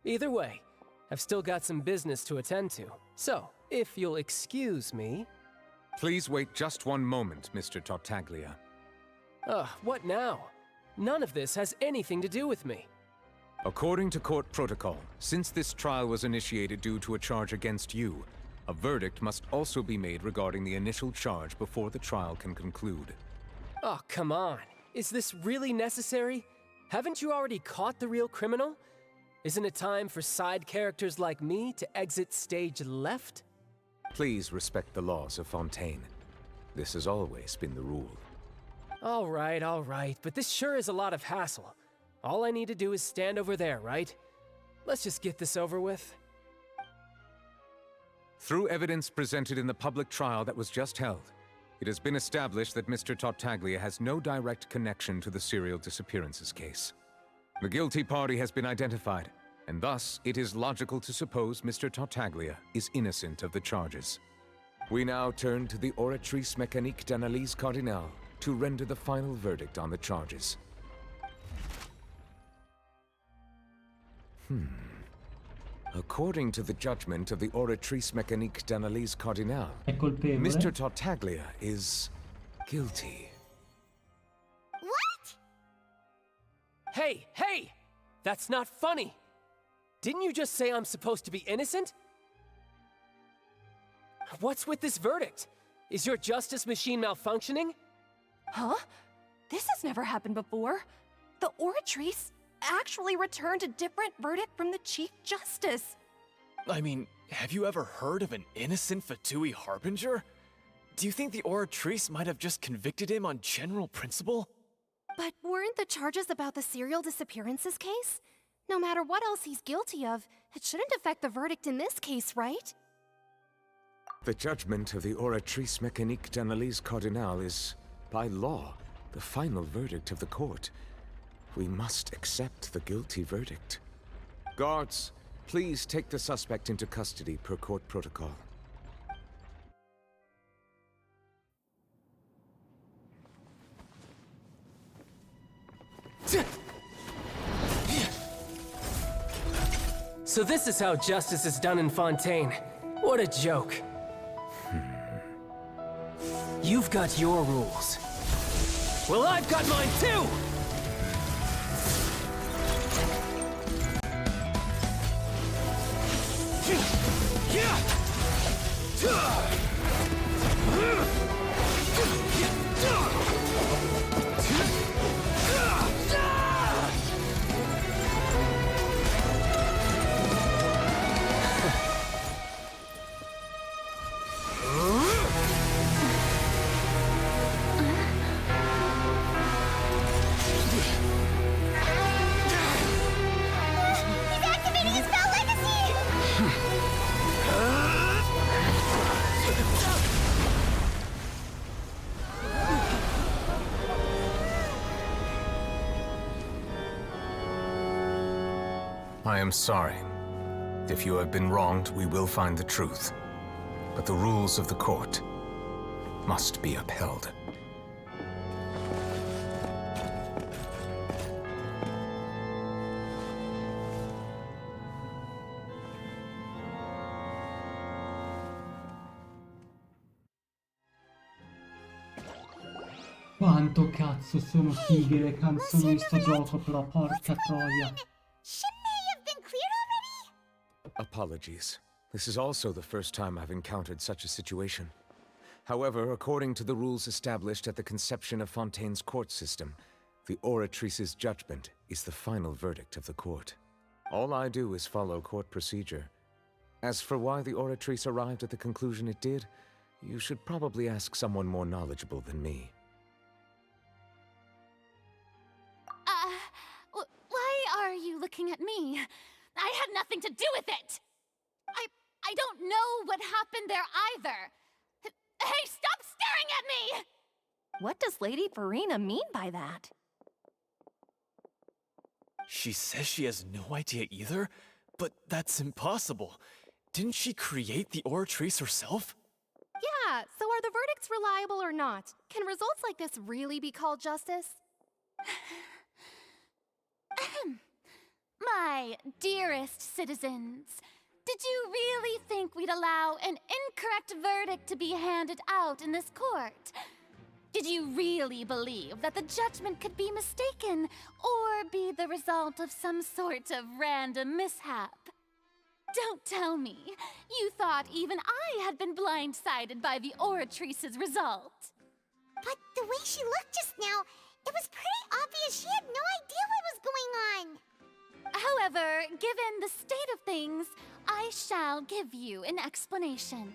[SPEAKER 7] Either way, I've still got some business to attend to, so if you'll excuse me...
[SPEAKER 14] Please wait just one moment, Mr. Tartaglia.
[SPEAKER 7] What now? None of this has anything to do with me.
[SPEAKER 14] According to court protocol, since this trial was initiated due to a charge against you, a verdict must also be made regarding the initial charge before the trial can conclude.
[SPEAKER 7] Oh, come on. Is this really necessary? Haven't you already caught the real criminal? Isn't it time for side characters like me to exit stage left?
[SPEAKER 14] Please respect the laws of Fontaine. This has always been the rule.
[SPEAKER 7] All right, but this sure is a lot of hassle. All I need to do is stand over there, right? Let's just get this over with.
[SPEAKER 14] Through evidence presented in the public trial that was just held, it has been established that Mr. Tartaglia has no direct connection to the serial disappearances case. The guilty party has been identified, and thus it is logical to suppose Mr. Tartaglia is innocent of the charges. We now turn to the Oratrice Mécanique d'Analyse Cardinale to render the final verdict on the charges. According to the judgment of the Oratrice Mécanique d'Analyse Cardinale, Mr. Tartaglia is guilty.
[SPEAKER 2] What?
[SPEAKER 7] Hey! That's not funny! Didn't you just say I'm supposed to be innocent? What's with this verdict? Is your justice machine malfunctioning?
[SPEAKER 21] Huh? This has never happened before. The Oratrice actually returned a different verdict from the Chief Justice.
[SPEAKER 19] I mean, have you ever heard of an innocent Fatui Harbinger? Do you think the Oratrice might have just convicted him on general principle?
[SPEAKER 5] But weren't the charges about the serial disappearances case? No matter what else he's guilty of, it shouldn't affect the verdict in this case, right?
[SPEAKER 14] The judgment of the Oratrice Mécanique d'Analyse Cardinal is, by law, the final verdict of the court. We must accept the guilty verdict. Guards, please take the suspect into custody per court protocol.
[SPEAKER 7] So this is how justice is done in Fontaine. What a joke. You've got your rules. Well, I've got mine too!
[SPEAKER 2] He's activating his spell legacy!
[SPEAKER 14] I am sorry. If you have been wronged, we will find the truth. But the rules of the court must be upheld.
[SPEAKER 1] Quanto cazzo sono fighe le canzoni di sto gioco, però porca troia.
[SPEAKER 2] Shouldn't they have been cleared already?
[SPEAKER 14] Apologies. This is also the first time I've encountered such a situation. However, according to the rules established at the conception of Fontaine's court system, the Oratrice's judgment is the final verdict of the court. All I do is follow court procedure. As for why the Oratrice arrived at the conclusion it did, you should probably ask someone more knowledgeable than me.
[SPEAKER 15] Why are you looking at me? I had nothing to do with it! I don't know what happened there either! Hey, stop staring at me!
[SPEAKER 21] What does Lady Farina mean by that?
[SPEAKER 19] She says she has no idea either? But that's impossible. Didn't she create the Oratrice herself?
[SPEAKER 5] Yeah, so are the verdicts reliable or not? Can results like this really be called justice?
[SPEAKER 15] My dearest citizens, did you really think we'd allow an incorrect verdict to be handed out in this court? Did you really believe that the judgment could be mistaken or be the result of some sort of random mishap? Don't tell me you thought even I had been blindsided by the Oratrice's result.
[SPEAKER 2] But the way she looked just now, it was pretty obvious she had no idea what was going on.
[SPEAKER 15] However, given the state of things, I shall give you an explanation.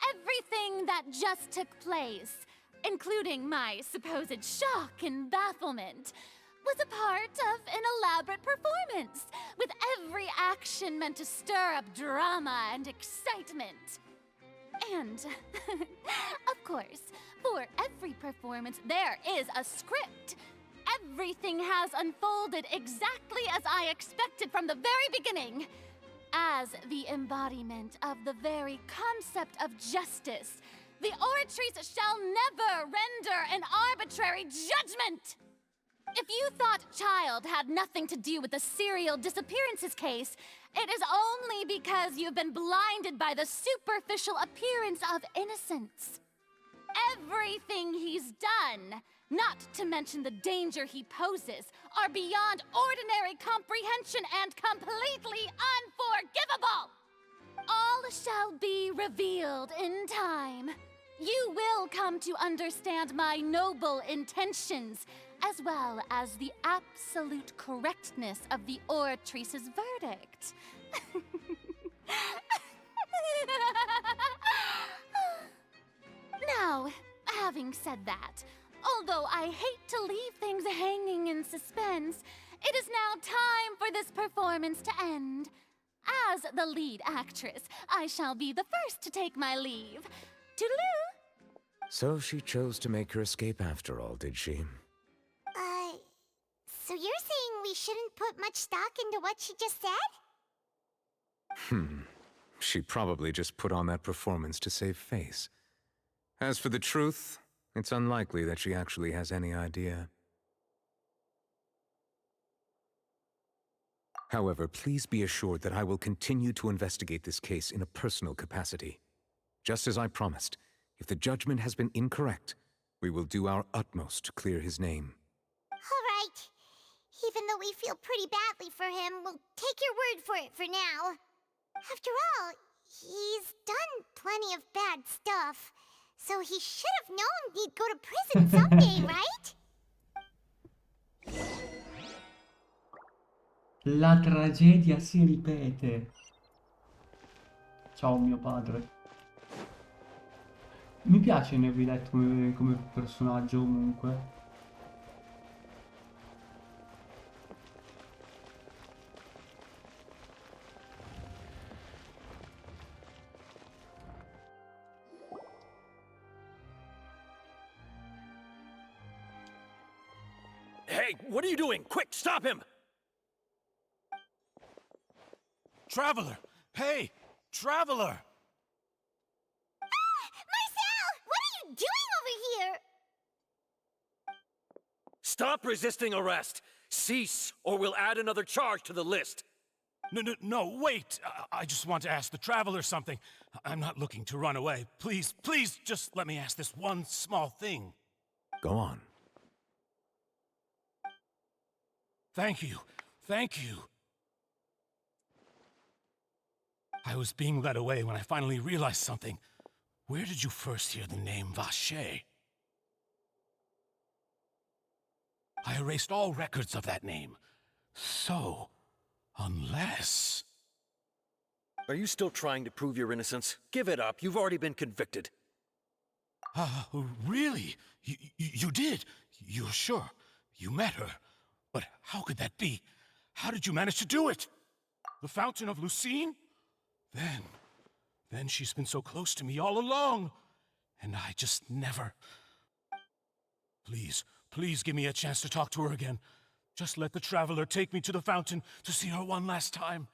[SPEAKER 15] Everything that just took place, including my supposed shock and bafflement, was a part of an elaborate performance, with every action meant to stir up drama and excitement. And, of course, for every performance, there is a script. Everything has unfolded exactly as I expected from the very beginning. As the embodiment of the very concept of justice, the Oratrice shall never render an arbitrary judgment! If you thought Child had nothing to do with the serial disappearances case, it is only because you've been blinded by the superficial appearance of innocence. Everything he's done, not to mention the danger he poses, are beyond ordinary comprehension and completely unforgivable! All shall be revealed in time. you will come to understand my noble intentions, as well as the absolute correctness of the oratrice's verdict. Now, having said that, although I hate to leave things hanging in suspense, it is now time for this performance to end. As the lead actress, I shall be the first to take my leave. Toodaloo!
[SPEAKER 14] So she chose to make her escape after all, did she?
[SPEAKER 2] So you're saying we shouldn't put much stock into what she just said?
[SPEAKER 14] She probably just put on that performance to save face. As for the truth, it's unlikely that she actually has any idea. However, please be assured that I will continue to investigate this case in a personal capacity. Just as I promised, if the judgment has been incorrect, we will do our utmost to clear his name.
[SPEAKER 2] All right. Even though we feel pretty badly for him, we'll take your word for it for now. After all, he's done plenty of bad stuff, so he should have known he'd go to prison someday, right?
[SPEAKER 1] La tragedia si ripete. Ciao mio padre. Mi piace Neville Lett come personaggio comunque.
[SPEAKER 12] Hey, what are you doing? Quick, stop him!
[SPEAKER 23] Traveler! Hey! Traveler!
[SPEAKER 2] Marcel! What are you doing over here?
[SPEAKER 12] Stop resisting arrest! Cease, or we'll add another charge to the list!
[SPEAKER 23] No, wait! I just want to ask the Traveler something. I'm not looking to run away. Please, just let me ask this one small thing.
[SPEAKER 14] Go on.
[SPEAKER 23] Thank you. I was being led away when I finally realized something. Where did you first hear the name Vacher? I erased all records of that name. So, unless...
[SPEAKER 12] Are you still trying to prove your innocence? Give it up. You've already been convicted.
[SPEAKER 23] Really? You did? You're sure? You met her? But how could that be? How did you manage to do it? The Fountain of Lucine? Then she's been so close to me all along. And I just never... Please give me a chance to talk to her again. Just let the Traveler take me to the fountain to see her one last time.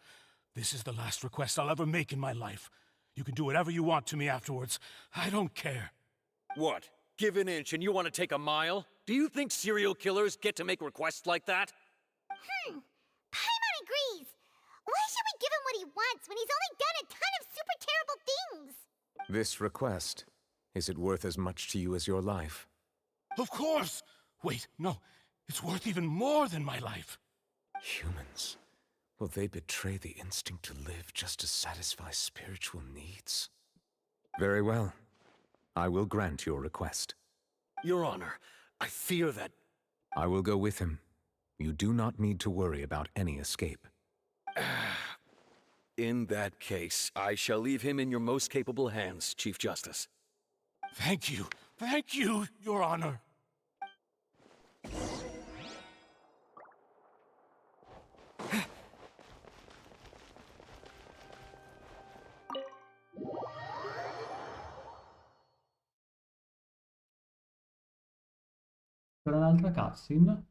[SPEAKER 23] This is the last request I'll ever make in my life. You can do whatever you want to me afterwards. I don't care.
[SPEAKER 12] What? Give an inch and you want to take a mile? Do you think serial killers get to make requests like that?
[SPEAKER 2] Paimon agrees. Why should we give him what he wants when he's only done a ton of super terrible things?
[SPEAKER 14] This request, is it worth as much to you as your life?
[SPEAKER 23] Of course! Wait, no. It's worth even more than my life.
[SPEAKER 14] Humans. Will they betray the instinct to live just to satisfy spiritual needs? Very well. I will grant your request.
[SPEAKER 12] Your Honor, I fear that...
[SPEAKER 14] I will go with him. You do not need to worry about any escape.
[SPEAKER 12] In that case, I shall leave him in your most capable hands, Chief Justice.
[SPEAKER 23] Thank you, Your Honor.
[SPEAKER 1] Per un'altra cutscene.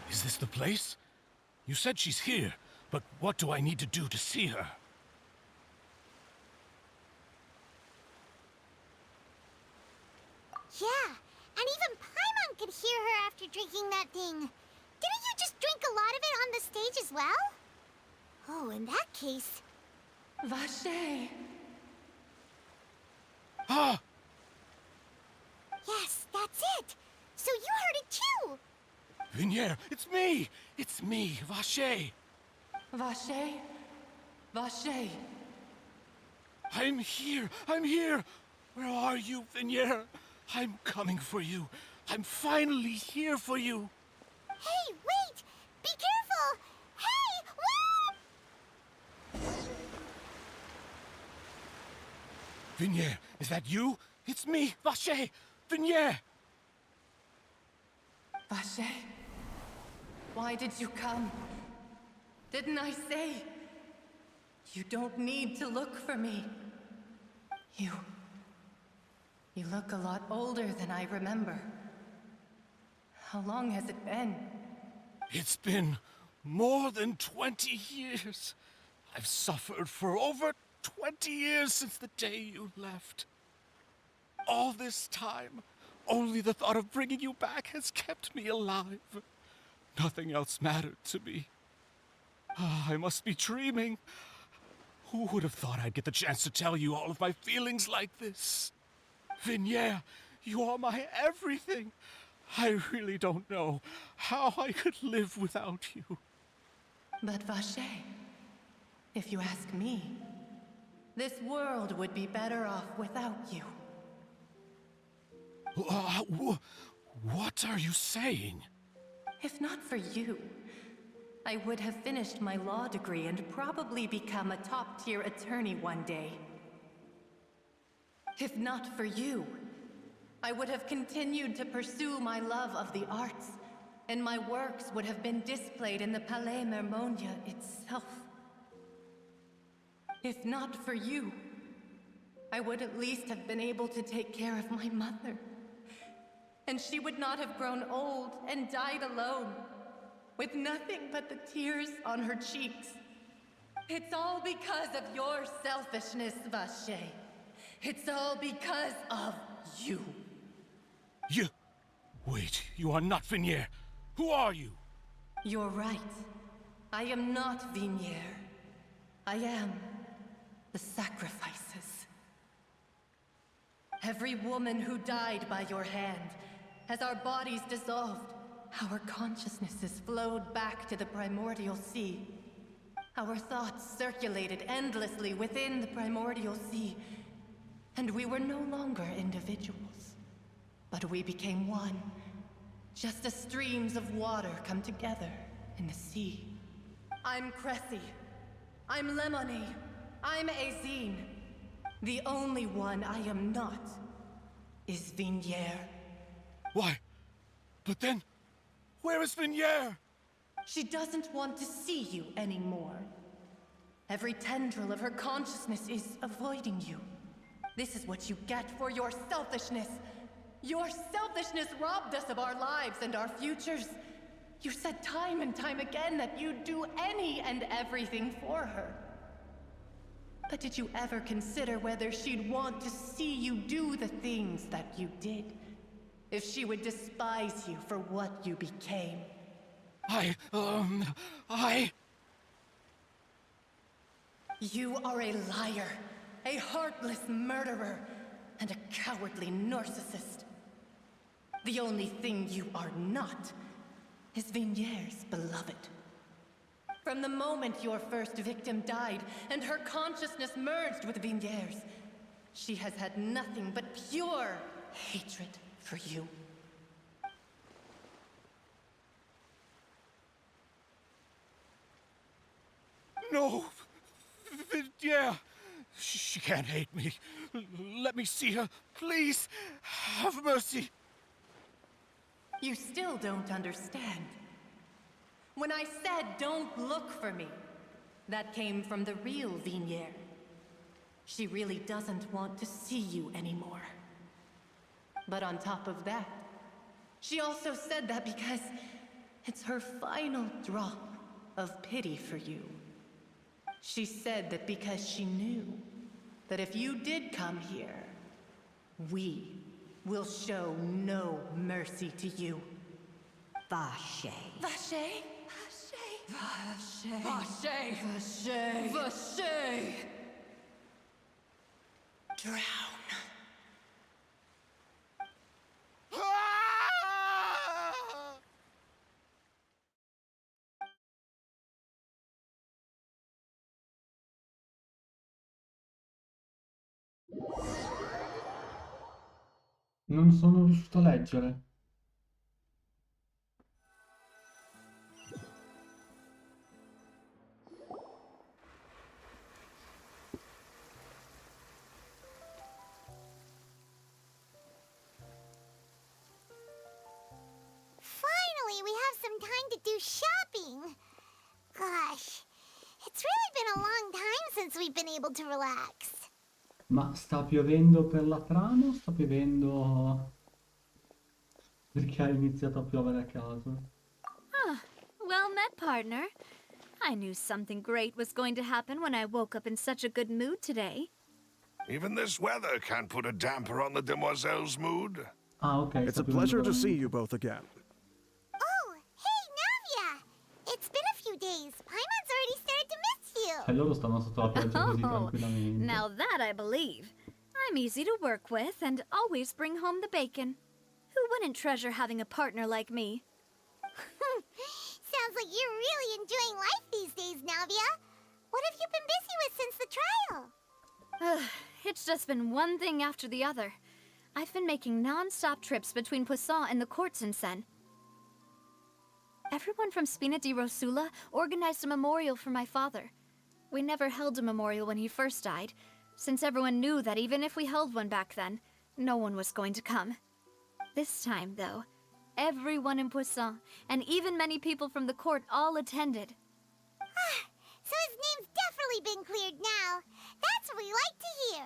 [SPEAKER 23] Is this the place? You said she's here, but what do I need to do to see her?
[SPEAKER 2] Yeah, and even Paimon could hear her after drinking that thing. Didn't you just drink a lot of it on the stage as well? Oh, in that case...
[SPEAKER 3] Vacher.
[SPEAKER 23] Ah!
[SPEAKER 2] Yes, that's it! So you heard it too!
[SPEAKER 23] Vinier, it's me! It's me, Vache!
[SPEAKER 21] Vache? Vache?
[SPEAKER 23] I'm here! I'm here! Where are you, Vinier? I'm coming for you. I'm finally here for you.
[SPEAKER 2] Hey, wait! Be careful! Hey, wait!
[SPEAKER 23] Vinier, is that you? It's me, Vache! Vinier!
[SPEAKER 21] Vache? Why did you come? Didn't I say? You don't need to look for me. You look a lot older than I remember. How long has it been?
[SPEAKER 23] It's been more than 20 years. I've suffered for over 20 years since the day you left. All this time, only the thought of bringing you back has kept me alive. Nothing else mattered to me. I must be dreaming. Who would have thought I'd get the chance to tell you all of my feelings like this? Vinier, you are my everything. I really don't know how I could live without you.
[SPEAKER 21] But Vache, if you ask me, this world would be better off without you.
[SPEAKER 23] What are you saying?
[SPEAKER 21] If not for you, I would have finished my law degree and probably become a top-tier attorney one day. If not for you, I would have continued to pursue my love of the arts, and my works would have been displayed in the Palais Mermonia itself. If not for you, I would at least have been able to take care of my mother. And she would not have grown old and died alone, with nothing but the tears on her cheeks. It's all because of your selfishness, Vache. It's all because of you.
[SPEAKER 23] You... Wait, you are not Vinier. Who are you?
[SPEAKER 21] You're right. I am not Vinier. I am the sacrifices. Every woman who died by your hand, as our bodies dissolved, our consciousnesses flowed back to the primordial sea. Our thoughts circulated endlessly within the primordial sea, and we were no longer individuals, but we became one, just as streams of water come together in the sea. I'm Cressy. I'm Lemony. I'm Azine. The only one I am not is Vinier.
[SPEAKER 23] Why? But then, where is Vinier?
[SPEAKER 21] She doesn't want to see you anymore. Every tendril of her consciousness is avoiding you. This is what you get for your selfishness. Your selfishness robbed us of our lives and our futures. You said time and time again that you'd do any and everything for her. But did you ever consider whether she'd want to see you do the things that you did? If she would despise you for what you became? You are a liar, a heartless murderer, and a cowardly narcissist. The only thing you are not is Vinier's beloved. From the moment your first victim died and her consciousness merged with Vinier's, she has had nothing but pure hatred for you.
[SPEAKER 23] No! Vinier! She can't hate me. Let me see her. Please, have mercy.
[SPEAKER 21] You still don't understand. When I said don't look for me, that came from the real Vinier. She really doesn't want to see you anymore. But on top of that, she also said that because it's her final drop of pity for you. She said that because she knew that if you did come here, we will show no mercy to you.
[SPEAKER 11] Vache.
[SPEAKER 21] Vache?
[SPEAKER 11] Vache.
[SPEAKER 21] Vache! Vache! Vache!
[SPEAKER 11] Drown.
[SPEAKER 1] Non sono riuscito a leggere.
[SPEAKER 2] Finally, we have some time to do shopping. Gosh, it's really been a long time since we've been able to relax.
[SPEAKER 1] Ma sta piovendo per la trama o sta piovendo perché ha iniziato a piovere a caso?
[SPEAKER 4] Ah, well met, partner. I knew something great was going to happen when I woke up in such a good mood today.
[SPEAKER 8] Even this weather can't put a damper on the demoiselle's mood.
[SPEAKER 1] Ah, ok,
[SPEAKER 18] It's
[SPEAKER 1] sta
[SPEAKER 18] a
[SPEAKER 1] piovendo
[SPEAKER 18] pleasure to see
[SPEAKER 1] veramente.
[SPEAKER 18] you both again.
[SPEAKER 2] Oh, hey, Navia! It's been a few days. Paimon's already started to miss you.
[SPEAKER 1] E loro stanno sotto la pioggia così
[SPEAKER 4] Oh,
[SPEAKER 1] tranquillamente.
[SPEAKER 4] now that I believe. I'm easy to work with and always bring home the bacon. Who wouldn't treasure having a partner like me?
[SPEAKER 2] Sounds like you're really enjoying life these days, Navia. What have you been busy with since the trial?
[SPEAKER 4] It's just been one thing after the other. I've been making non-stop trips between Poisson and the court since then. Everyone from Spina di Rosula organized a memorial for my father. We never held a memorial when he first died, since everyone knew that even if we held one back then, no one was going to come. This time, though, everyone in Poisson, and even many people from the court, all attended.
[SPEAKER 2] So his name's definitely been cleared now. That's what we like to hear.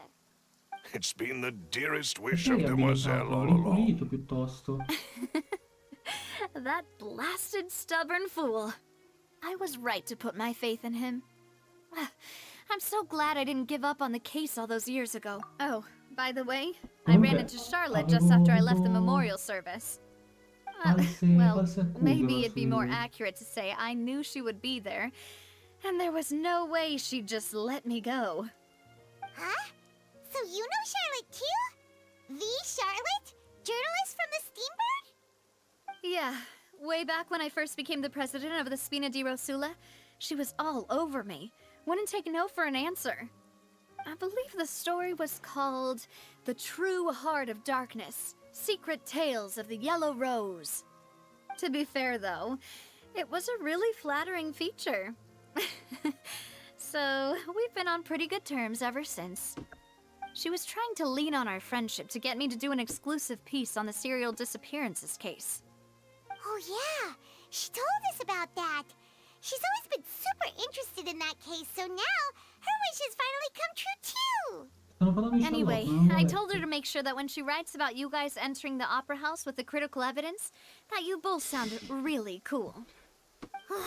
[SPEAKER 8] It's been the dearest wish
[SPEAKER 1] Perché
[SPEAKER 8] of
[SPEAKER 1] è
[SPEAKER 8] Demoiselle
[SPEAKER 1] abilitato?
[SPEAKER 8] all along.
[SPEAKER 1] Ripulito piuttosto.
[SPEAKER 4] That blasted stubborn fool. I was right to put my faith in him. I'm so glad I didn't give up on the case all those years ago. Oh, by the way, I ran into Charlotte just after I left the memorial service. Well, maybe it'd be more accurate to say I knew she would be there, and there was no way she'd just let me go.
[SPEAKER 2] Huh? So you know Charlotte too? The Charlotte? Journalist from the Steambird?
[SPEAKER 4] Yeah, way back when I first became the president of the Spina di Rosula, she was all over me. Wouldn't take no for an answer. I believe the story was called The True Heart of Darkness, Secret Tales of the Yellow Rose. To be fair, though, it was a really flattering feature. So, we've been on pretty good terms ever since. She was trying to lean on our friendship to get me to do an exclusive piece on the serial disappearances case.
[SPEAKER 2] Oh yeah, she told us about that. She's always been super interested in that case, so now her wish has finally come true too.
[SPEAKER 1] Stanno parlando di
[SPEAKER 4] Anyway,
[SPEAKER 1] Charlotte, non
[SPEAKER 4] I
[SPEAKER 1] l'ho
[SPEAKER 4] told her
[SPEAKER 1] letto.
[SPEAKER 4] to make sure that when she writes about you guys entering the opera house with the critical evidence, that you both sound really cool.
[SPEAKER 2] Now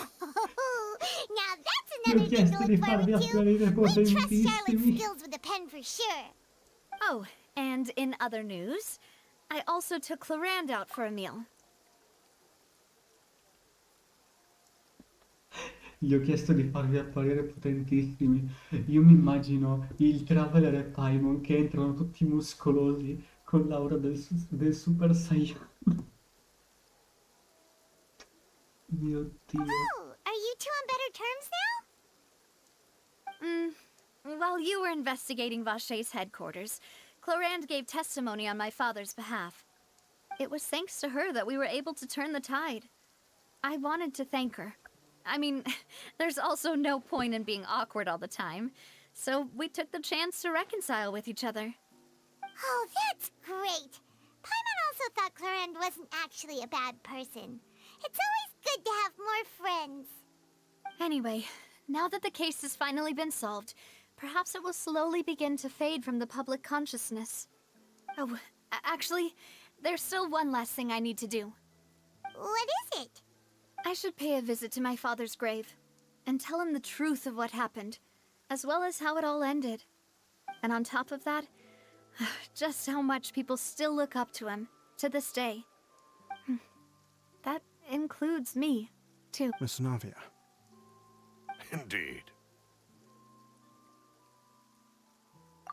[SPEAKER 2] that's
[SPEAKER 1] Gli ho
[SPEAKER 2] another thing to
[SPEAKER 1] chiesto di
[SPEAKER 2] look
[SPEAKER 1] farvi
[SPEAKER 2] forward to.
[SPEAKER 1] apparire
[SPEAKER 2] We trust Charlotte's
[SPEAKER 1] potentissimi.
[SPEAKER 2] skills with a pen for sure.
[SPEAKER 4] Oh, and in other news, I also took Clarand out for a meal.
[SPEAKER 1] Gli ho chiesto di farvi apparire potentissimi. Io mi immagino il Traveler e Paimon che entrano tutti muscolosi con l'aura del Super Saiyan. Mio Dio.
[SPEAKER 2] Oh, are you two on better terms now?
[SPEAKER 4] While you were investigating Vache's headquarters, Clarand gave testimony on my father's behalf. It was thanks to her that we were able to turn the tide. I wanted to thank her. I mean, there's also no point in being awkward all the time, so we took the chance to reconcile with each other.
[SPEAKER 2] Oh, that's great. Paimon also thought Clarend wasn't actually a bad person. It's always good to have more friends.
[SPEAKER 4] Anyway, now that the case has finally been solved, perhaps it will slowly begin to fade from the public consciousness. Oh, actually, there's still one last thing I need to do.
[SPEAKER 2] What is it?
[SPEAKER 4] I should pay a visit to my father's grave, and tell him the truth of what happened, as well as how it all ended. And on top of that, just how much people still look up to him, to this day. That includes me, too.
[SPEAKER 18] Miss Navia.
[SPEAKER 8] Indeed.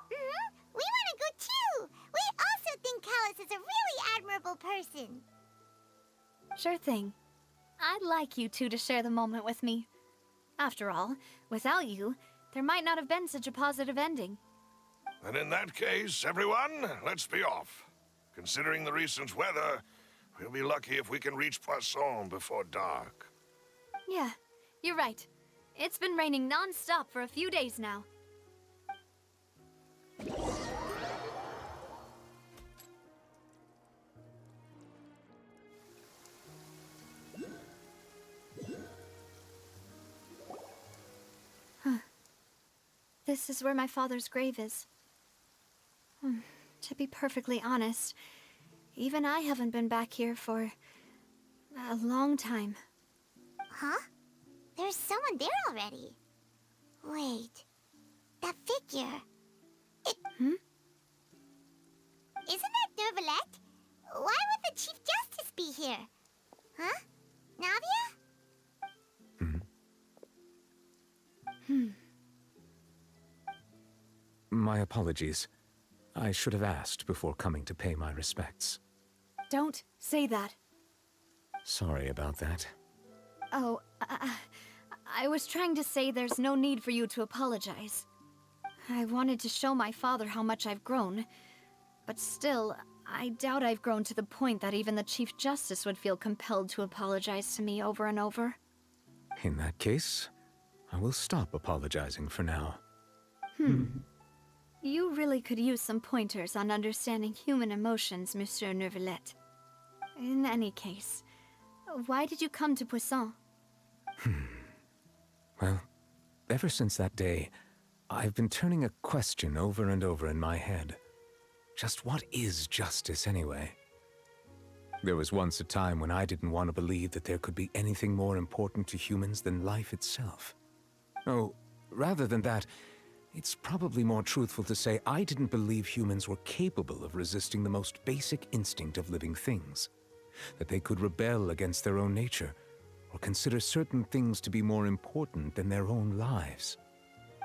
[SPEAKER 2] We want to go too! We also think Callus is a really admirable person.
[SPEAKER 4] Sure thing. I'd like you two to share the moment with me. After all, without you, there might not have been such a positive ending.
[SPEAKER 8] And in that case, everyone, let's be off. Considering the recent weather, we'll be lucky if we can reach Poisson before dark.
[SPEAKER 17] Yeah, you're right. It's been raining non-stop for a few days now. Huh. This is where my father's grave is. To be perfectly honest, even I haven't been back here for a long time.
[SPEAKER 2] Huh? There's someone there already. Wait. That figure.
[SPEAKER 17] Hmm?
[SPEAKER 2] Isn't that Neuvillette? Why would the Chief Justice be here? Huh? Navia?
[SPEAKER 14] My apologies. I should have asked before coming to pay my respects.
[SPEAKER 17] Don't say that.
[SPEAKER 14] Sorry about that.
[SPEAKER 17] Oh, I was trying to say there's no need for you to apologize. I wanted to show my father how much I've grown, but still, I doubt I've grown to the point that even the Chief Justice would feel compelled to apologize to me over and over.
[SPEAKER 14] In that case, I will stop apologizing for now.
[SPEAKER 17] You really could use some pointers on understanding human emotions, Monsieur Neuvillette. In any case, why did you come to Poisson?
[SPEAKER 14] Well, ever since that day, I've been turning a question over and over in my head. Just what is justice anyway? There was once a time when I didn't want to believe that there could be anything more important to humans than life itself. Oh, rather than that, it's probably more truthful to say I didn't believe humans were capable of resisting the most basic instinct of living things. That they could rebel against their own nature, or consider certain things to be more important than their own lives.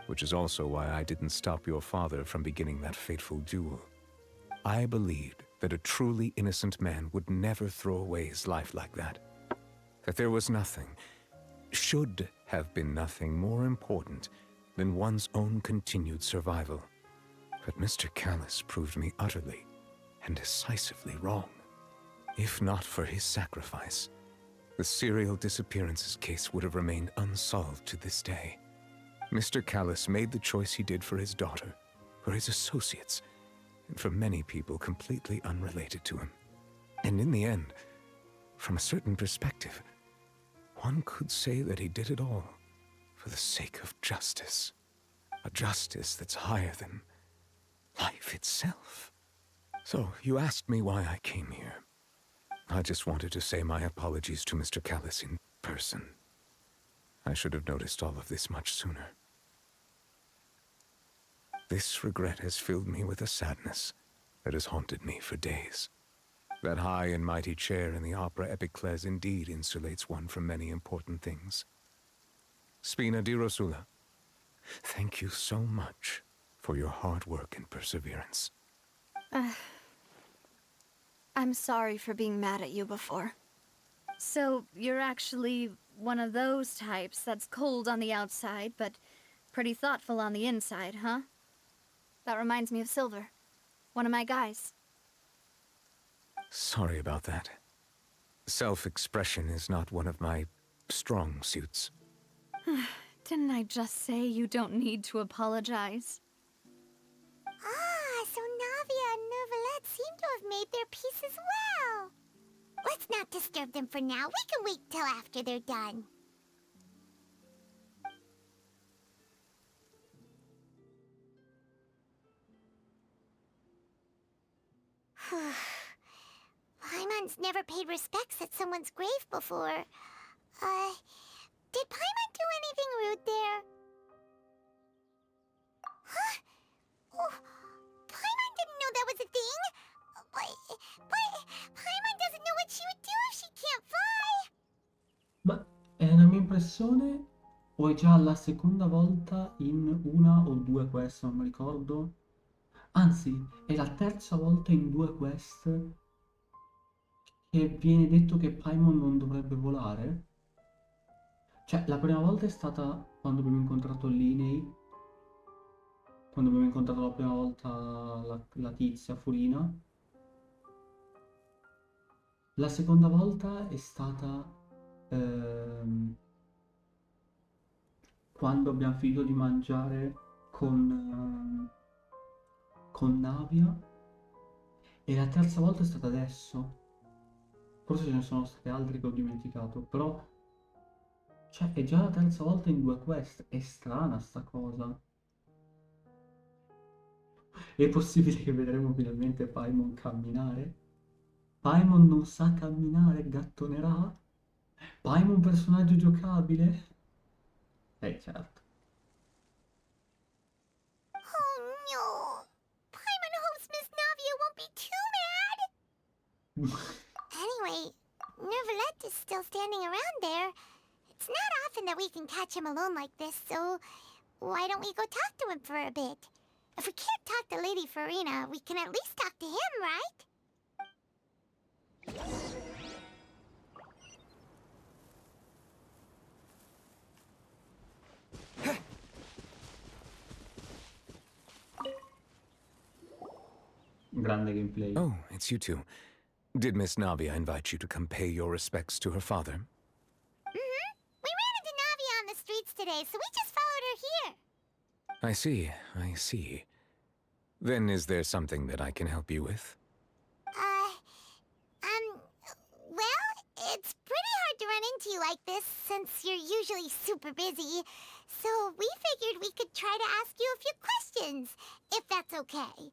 [SPEAKER 14] Which is also why I didn't stop your father from beginning that fateful duel. I believed that a truly innocent man would never throw away his life like that. That there was nothing, should have been nothing more important than one's own continued survival. But Mr. Callus proved me utterly and decisively wrong. If not for his sacrifice, the serial disappearances case would have remained unsolved to this day. Mr. Callus made the choice he did for his daughter, for his associates, and for many people completely unrelated to him. And in the end, from a certain perspective, one could say that he did it all for the sake of justice. A justice that's higher than life itself. So, you asked me why I came here. I just wanted to say my apologies to Mr. Callus in person. I should have noticed all of this much sooner. This regret has filled me with a sadness that has haunted me for days. That high and mighty chair in the opera Epiclese indeed insulates one from many important things. Spina di Rosula, thank you so much for your hard work and perseverance.
[SPEAKER 17] I'm sorry for being mad at you before. So, you're actually one of those types that's cold on the outside, but pretty thoughtful on the inside, huh? That reminds me of Silver, one of my guys.
[SPEAKER 14] Sorry about that. Self-expression is not one of my strong suits.
[SPEAKER 17] Didn't I just say you don't need to apologize?
[SPEAKER 2] Ah, so Navia and Neuvillette seem to have made their peace as well. Let's not disturb them for now. We can wait till after they're done. Paimon's never paid respects at someone's grave before. Did Paimon do anything rude there? Huh? Oh, Paimon didn't know that was a thing. But Paimon doesn't know what she would do if she can't fly.
[SPEAKER 1] Ma è una mia impressione o è già la seconda volta in una o due quest, non mi ricordo. Anzi, è la terza volta in due quest che viene detto che Paimon non dovrebbe volare. Cioè, la prima volta è stata quando abbiamo incontrato Linei, quando abbiamo incontrato la prima volta la tizia Furina. La seconda volta è stata quando abbiamo finito di mangiare con Navia e la terza volta è stata adesso. Forse ce ne sono state altre che ho dimenticato, però cioè è già la terza volta in 2 quest. È strana sta cosa. È possibile che vedremo finalmente Paimon camminare? Paimon non sa camminare, gattonerà? Paimon personaggio giocabile? Certo.
[SPEAKER 2] Oh no! Paimon hopes Miss Navia won't be too mad! Anyway, Nervalette is still standing around there. It's not often that we can catch him alone like this, so why don't we go talk to him for a bit? If we can't talk to Lady Farina, we can at least talk to him, right?
[SPEAKER 1] Grande gameplay.
[SPEAKER 14] Oh, it's you two. Did Miss Navia invite you to come pay your respects to her father?
[SPEAKER 2] Mm-hmm. We ran into Navia on the streets today, so we just followed her here.
[SPEAKER 14] I see, I see. Then is there something that I can help you with?
[SPEAKER 2] Well, it's pretty hard to run into you like this since you're usually super busy. So we figured we could try to ask you a few questions, if that's okay.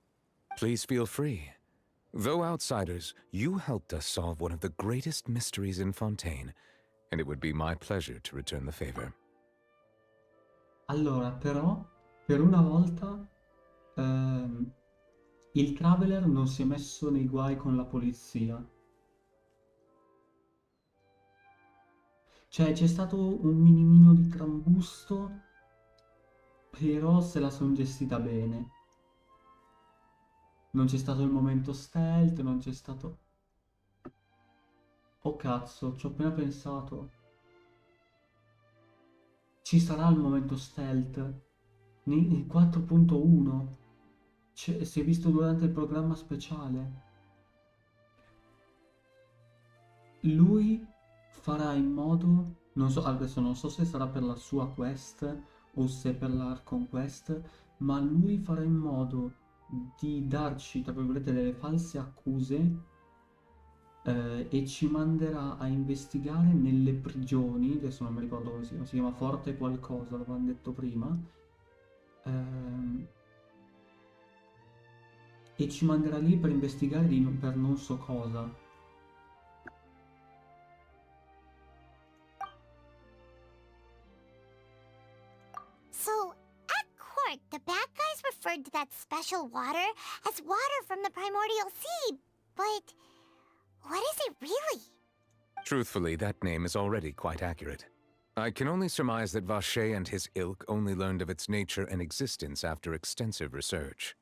[SPEAKER 14] Please feel free. Though outsiders, you helped us solve one of the greatest mysteries in Fontaine, and it would be my pleasure to return the favor.
[SPEAKER 1] Allora, però, per una volta, il Traveler non si è messo nei guai con la polizia. Cioè, c'è stato un minimino di trambusto, però se la son gestita bene. Non c'è stato il momento stealth, non c'è stato... Oh cazzo, ci ho appena pensato. Ci sarà il momento stealth nel 4.1. Si è visto durante il programma speciale. Lui farà in modo, non so, adesso non so se sarà per la sua quest o se per l'Archon quest, ma lui farà in modo di darci, tra virgolette, delle false accuse e ci manderà a investigare nelle prigioni, adesso non mi ricordo come si chiama Forte qualcosa, l'avevamo detto prima, e ci manderà lì per investigare per non so cosa.
[SPEAKER 2] So, at court, the bad guys referred to that special water as water from the primordial sea, but what is it really?
[SPEAKER 14] Truthfully, that name is already quite accurate. I can only surmise that Vacher and his ilk only learned of its nature and existence after extensive research.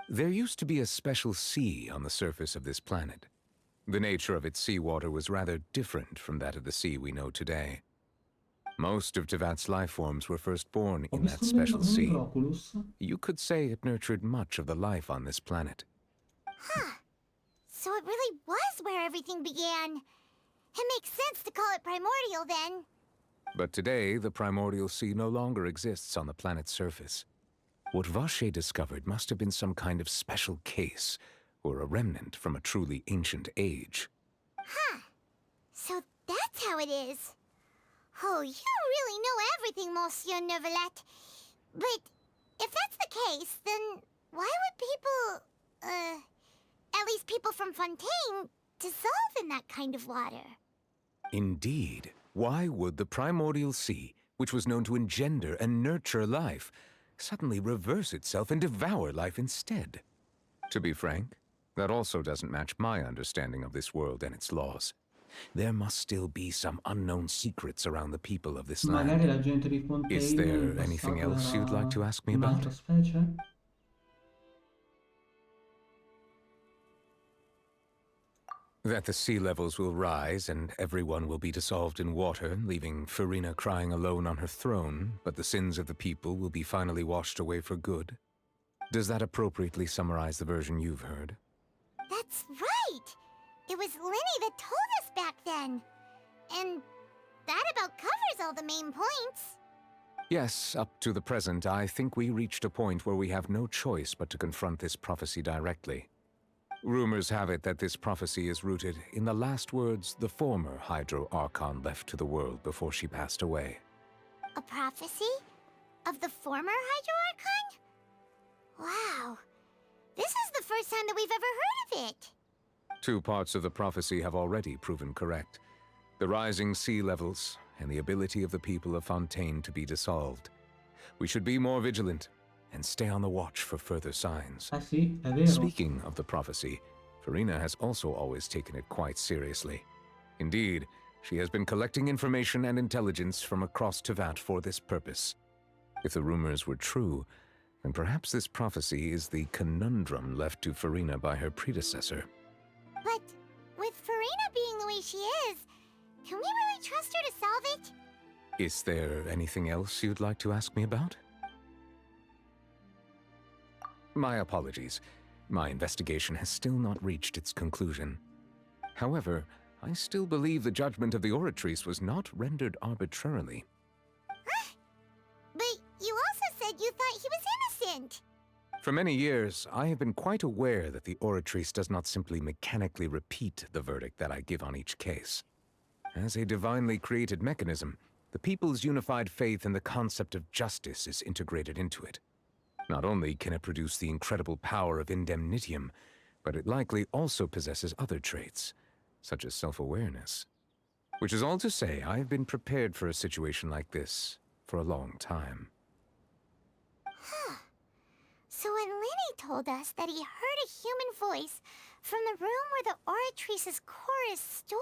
[SPEAKER 14] There used to be a special sea on the surface of this planet. The nature of its seawater was rather different from that of the sea we know today. Most of Tevat's life forms were first born in that special sea. You could say it nurtured much of the life on this planet.
[SPEAKER 2] Huh. So it really was where everything began. It makes sense to call it primordial then.
[SPEAKER 14] But today, the primordial sea no longer exists on the planet's surface. What Vacher discovered must have been some kind of special case, or a remnant from a truly ancient age.
[SPEAKER 2] Huh. So that's how it is. Oh, you really know everything, Monsieur Neuvillette. But if that's the case, then why would people, at least people from Fontaine, dissolve in that kind of water?
[SPEAKER 14] Indeed. Why would the primordial sea, which was known to engender and nurture life, suddenly reverse itself and devour life instead? To be frank, that also doesn't match my understanding of this world and its laws. There must still be some unknown secrets around the people of this land.
[SPEAKER 1] Magari la gente di Fontaine
[SPEAKER 14] Is
[SPEAKER 1] in
[SPEAKER 14] there anything
[SPEAKER 1] passato
[SPEAKER 14] else you'd like to
[SPEAKER 1] era
[SPEAKER 14] ask me about?
[SPEAKER 1] un'altra specie?
[SPEAKER 14] That the sea levels will rise and everyone will be dissolved in water, leaving Farina crying alone on her throne, but the sins of the people will be finally washed away for good. Does that appropriately summarize the version you've heard?
[SPEAKER 2] That's right! It was Linny that told us back then. And that about covers all the main points.
[SPEAKER 14] Yes, up to the present, I think we reached a point where we have no choice but to confront this prophecy directly. Rumors have it that this prophecy is rooted in the last words the former Hydro Archon left to the world before she passed away.
[SPEAKER 2] A prophecy? Of the former Hydro Archon? Wow. This is the first time that we've ever heard of it.
[SPEAKER 14] 2 parts of the prophecy have already proven correct. The rising sea levels and the ability of the people of Fontaine to be dissolved. We should be more vigilant and stay on the watch for further signs.
[SPEAKER 1] Ah sì, è vero.
[SPEAKER 14] Speaking of the prophecy, Farina has also always taken it quite seriously. Indeed, she has been collecting information and intelligence from across Tevat for this purpose. If the rumors were true, then perhaps this prophecy is the conundrum left to Farina by her predecessor.
[SPEAKER 2] But with Farina being the way she is, can we really trust her to solve it?
[SPEAKER 14] Is there anything else you'd like to ask me about? My apologies. My investigation has still not reached its conclusion. However, I still believe the judgment of the Oratrice was not rendered arbitrarily.
[SPEAKER 2] But you also said you thought he was innocent.
[SPEAKER 14] For many years, I have been quite aware that the Oratrice does not simply mechanically repeat the verdict that I give on each case. As a divinely created mechanism, the people's unified faith in the concept of justice is integrated into it. Not only can it produce the incredible power of indemnitium, but it likely also possesses other traits, such as self-awareness. Which is all to say, I have been prepared for a situation like this for a long time.
[SPEAKER 2] Huh. So when Linny told us that he heard a human voice from the room where the Oratrice's core is stored...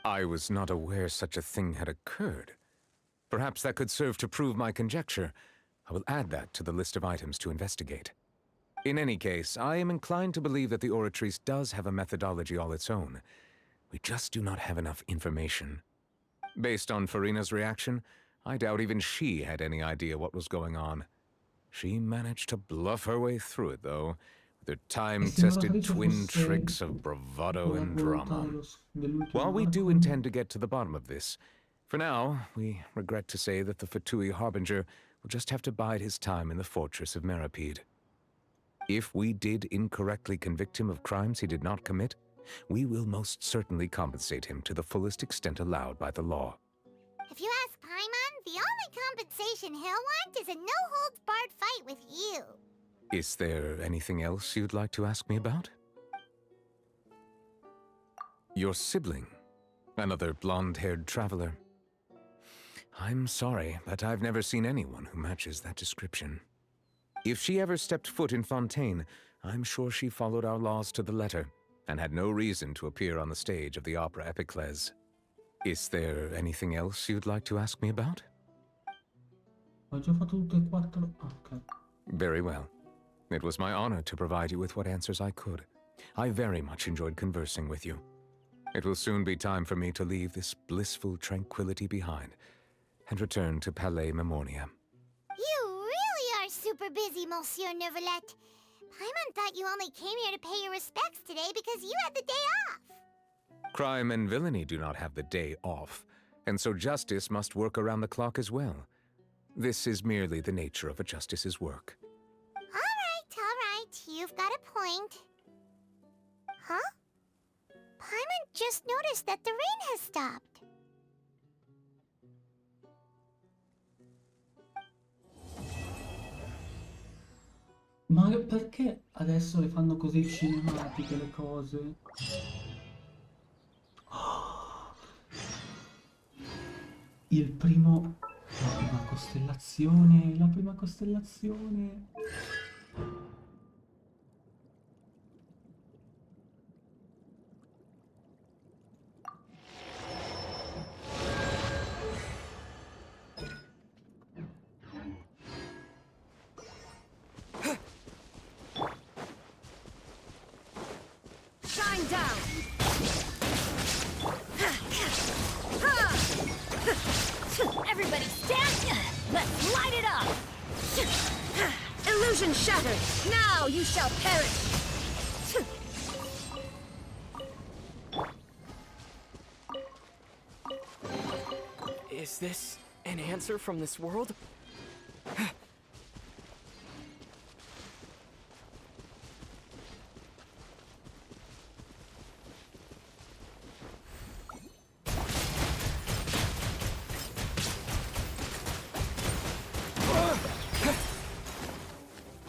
[SPEAKER 14] I was not aware such a thing had occurred. Perhaps that could serve to prove my conjecture. I will add that to the list of items to investigate. In any case, I am inclined to believe that the Oratrice does have a methodology all its own. We just do not have enough information. Based on Farina's reaction, I doubt even she had any idea what was going on. She managed to bluff her way through it, though, with her time-tested twin tricks of bravado and drama. While we do intend to get to the bottom of this, for now, we regret to say that the Fatui Harbinger will just have to bide his time in the fortress of Meripede. If we did incorrectly convict him of crimes he did not commit, we will most certainly compensate him to the fullest extent allowed by the law.
[SPEAKER 2] If you ask Paimon, the only compensation he'll want is a no-holds-barred fight with you.
[SPEAKER 14] Is there anything else you'd like to ask me about? Your sibling, another blonde-haired traveler. I'm sorry, but I've never seen anyone who matches that description. If she ever stepped foot in Fontaine, I'm sure she followed our laws to the letter, and had no reason to appear on the stage of the opera Epiclese. Is there anything else you'd like to ask me about?
[SPEAKER 1] Ho già fatto tutte e 4. Ok.
[SPEAKER 14] Very well. It was my honor to provide you with what answers I could. I very much enjoyed conversing with you. It will soon be time for me to leave this blissful tranquility behind and return to Palais Memornia.
[SPEAKER 2] You really are super busy, Monsieur Neuvillette. Paimon thought you only came here to pay your respects today because you had the day off.
[SPEAKER 14] Crime and villainy do not have the day off, and so justice must work around the clock as well. This is merely the nature of a justice's work.
[SPEAKER 2] All right, you've got a point. Huh? Paimon just noticed that the rain has stopped.
[SPEAKER 1] Ma perché adesso le fanno così cinematiche le cose? Il primo... La prima costellazione... La prima costellazione...
[SPEAKER 15] Shine down! Everybody stand! Let's light it up! Illusion shattered! Now you shall perish!
[SPEAKER 9] Is this an answer from this world?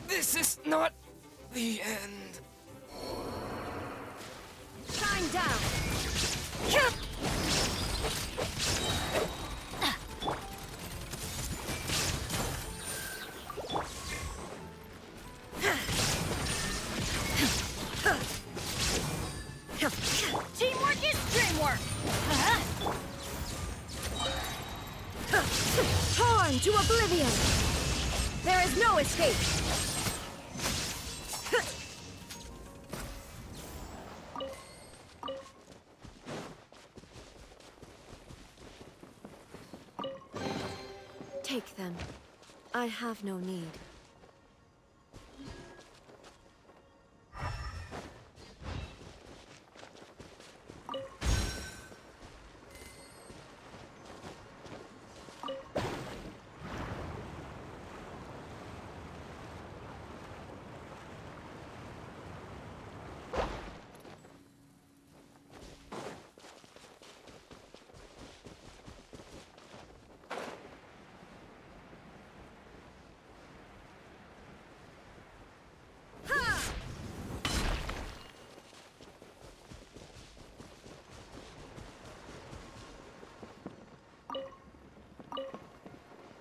[SPEAKER 9] This is not the end.
[SPEAKER 15] Shine down! Teamwork is dreamwork! Torn to oblivion! There is no escape!
[SPEAKER 13] Take them. I have no need.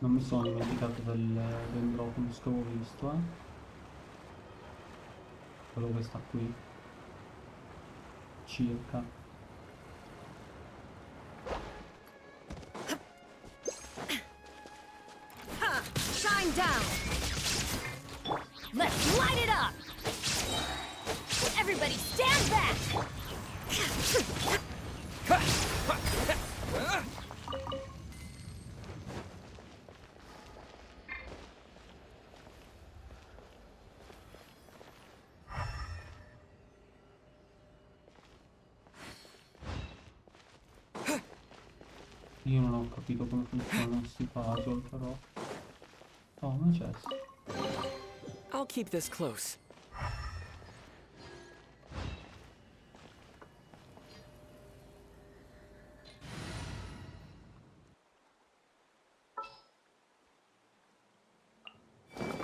[SPEAKER 1] Non mi sono dimenticato del Brocus che avevo visto, eh. Quello che sta qui. Circa.
[SPEAKER 15] Shine down! Let's light it up! Everybody stand back!
[SPEAKER 1] Io non ho capito come funziona questi puzzle, però. Oh, una chest.
[SPEAKER 9] I'll keep this close.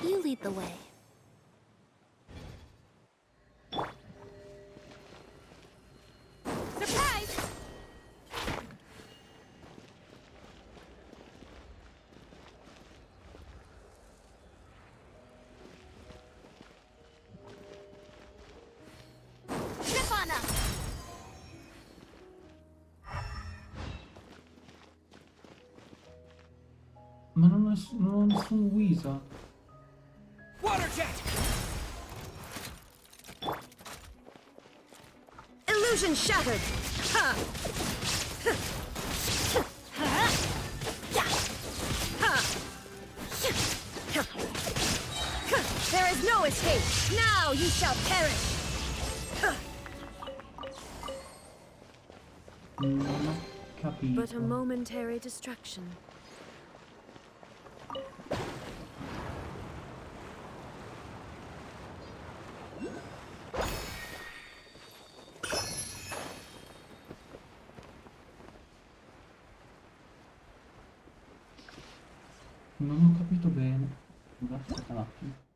[SPEAKER 4] You lead the way.
[SPEAKER 15] Surprise! Zip on up!
[SPEAKER 1] Ma non ho nessun Wisa.
[SPEAKER 12] Water jet!
[SPEAKER 15] Illusion shattered! Ha! There is no escape! Now you shall perish!
[SPEAKER 1] Non ho capito.
[SPEAKER 13] But a momentary distraction.
[SPEAKER 1] Non ho capito bene. Aspetta un attimo.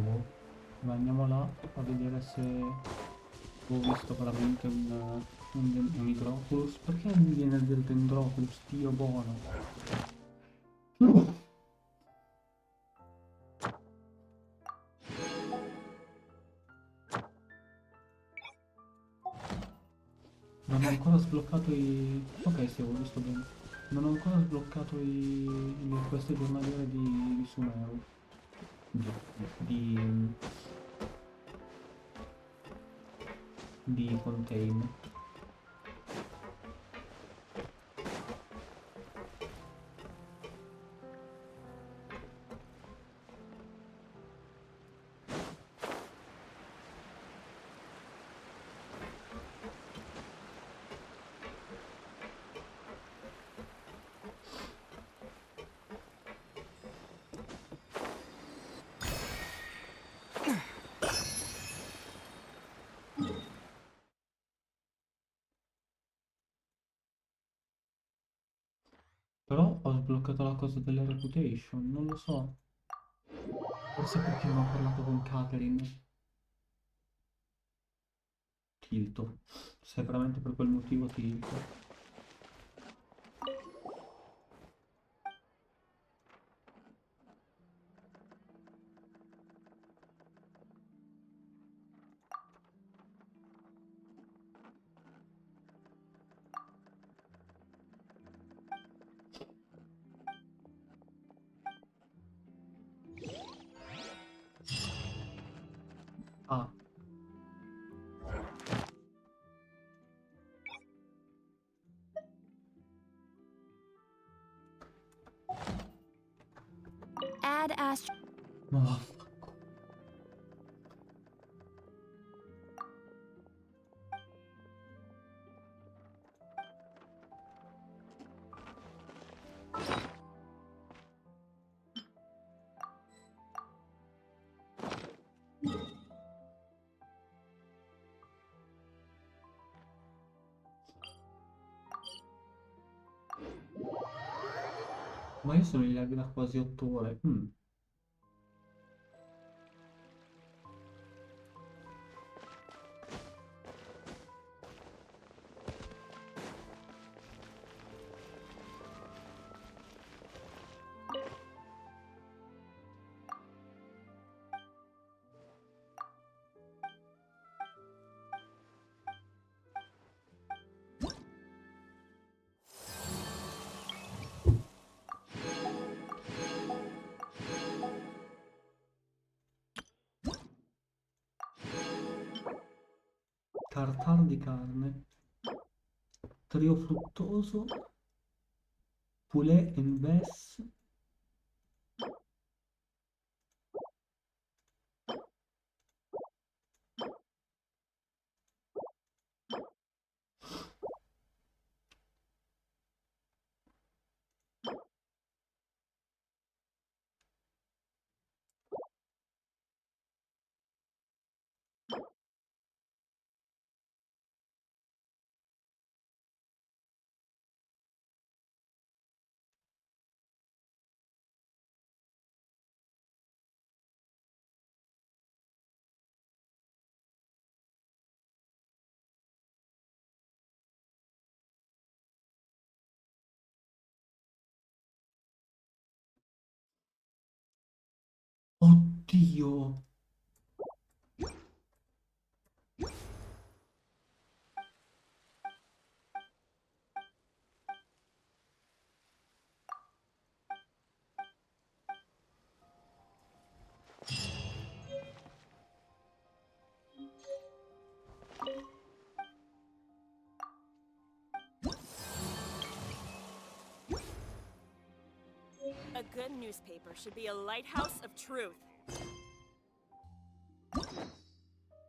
[SPEAKER 1] Oh. Ma andiamo là a vedere se ho visto veramente un Hydroculus. Perché mi viene il Dendroculus, Dio buono? Non ho ancora sbloccato i... Ok, sì, ho visto bene. Non ho ancora sbloccato le queste giornaliere di Sumeru. Di... di Fontaine. Però ho sbloccato la cosa delle reputation, non lo so. Forse perché non ho parlato con Catherine. Tilto. Se è veramente per quel motivo tilto. Ah,
[SPEAKER 4] Add Ast.
[SPEAKER 1] no. Ma io sono in live da quasi 8 ore. Tartar di carne. Trio fruttoso. Poulet and Bess. Oddio.
[SPEAKER 3] A good newspaper should be a lighthouse of truth.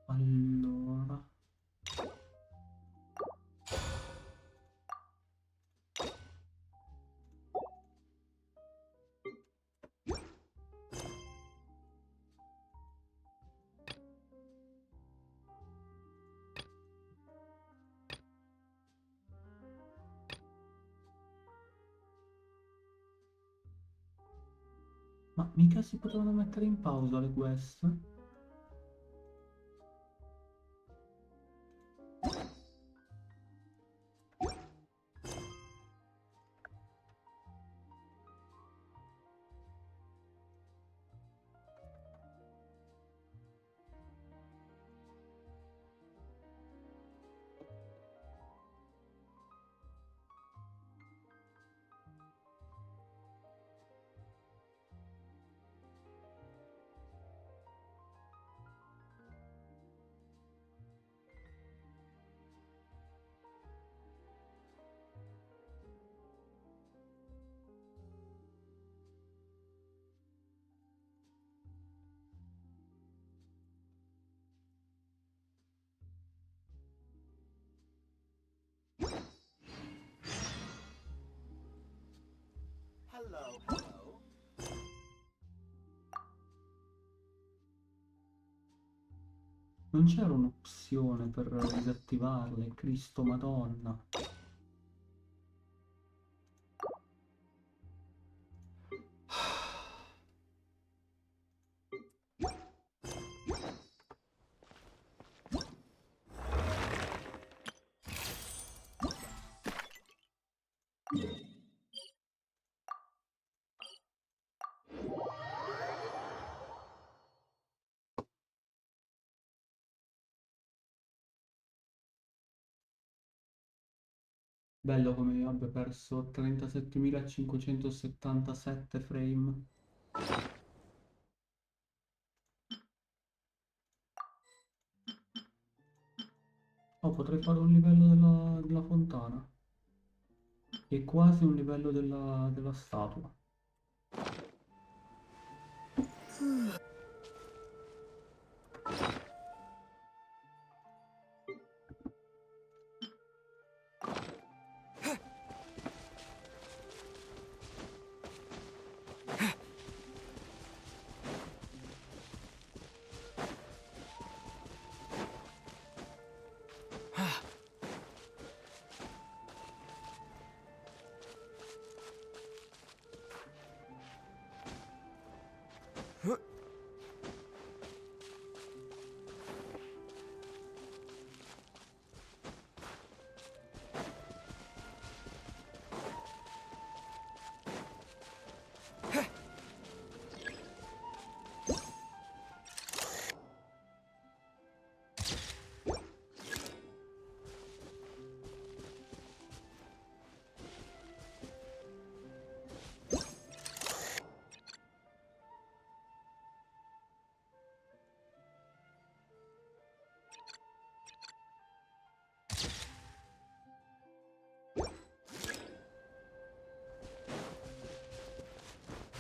[SPEAKER 1] Allora. Ma mica si potevano mettere in pausa le quest? Non c'era un'opzione per disattivarle, Cristo Madonna. Bello come abbia perso 37.577 frame. Oh, potrei fare un livello della fontana. E quasi un livello della statua.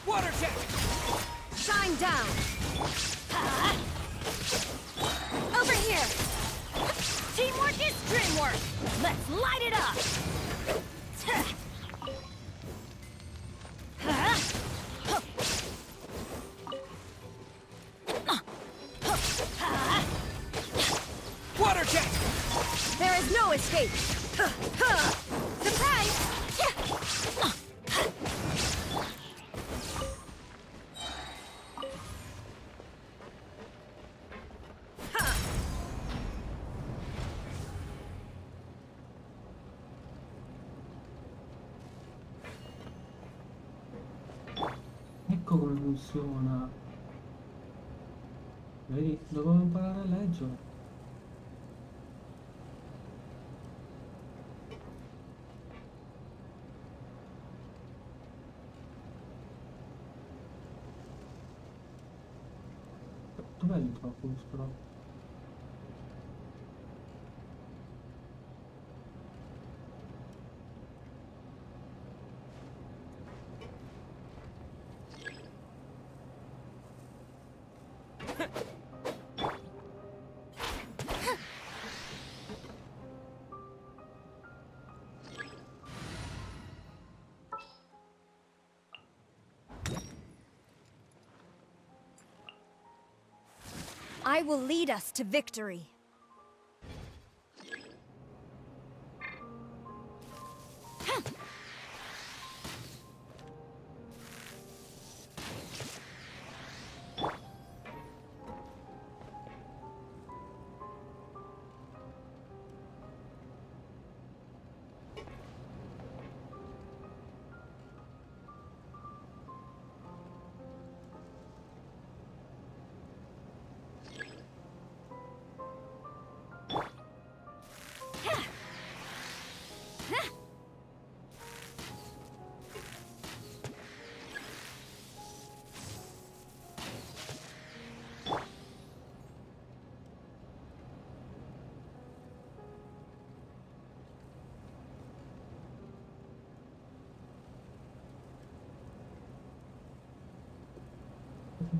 [SPEAKER 7] Water jet!
[SPEAKER 4] Shine down! Over here!
[SPEAKER 15] Teamwork is dreamwork! Let's light it up!
[SPEAKER 7] Water jet!
[SPEAKER 4] There is no escape! Surprise!
[SPEAKER 1] Ecco come funziona. Vedi, dovevo imparare a leggere. Dov'è il Trofus però?
[SPEAKER 4] I will lead us to victory.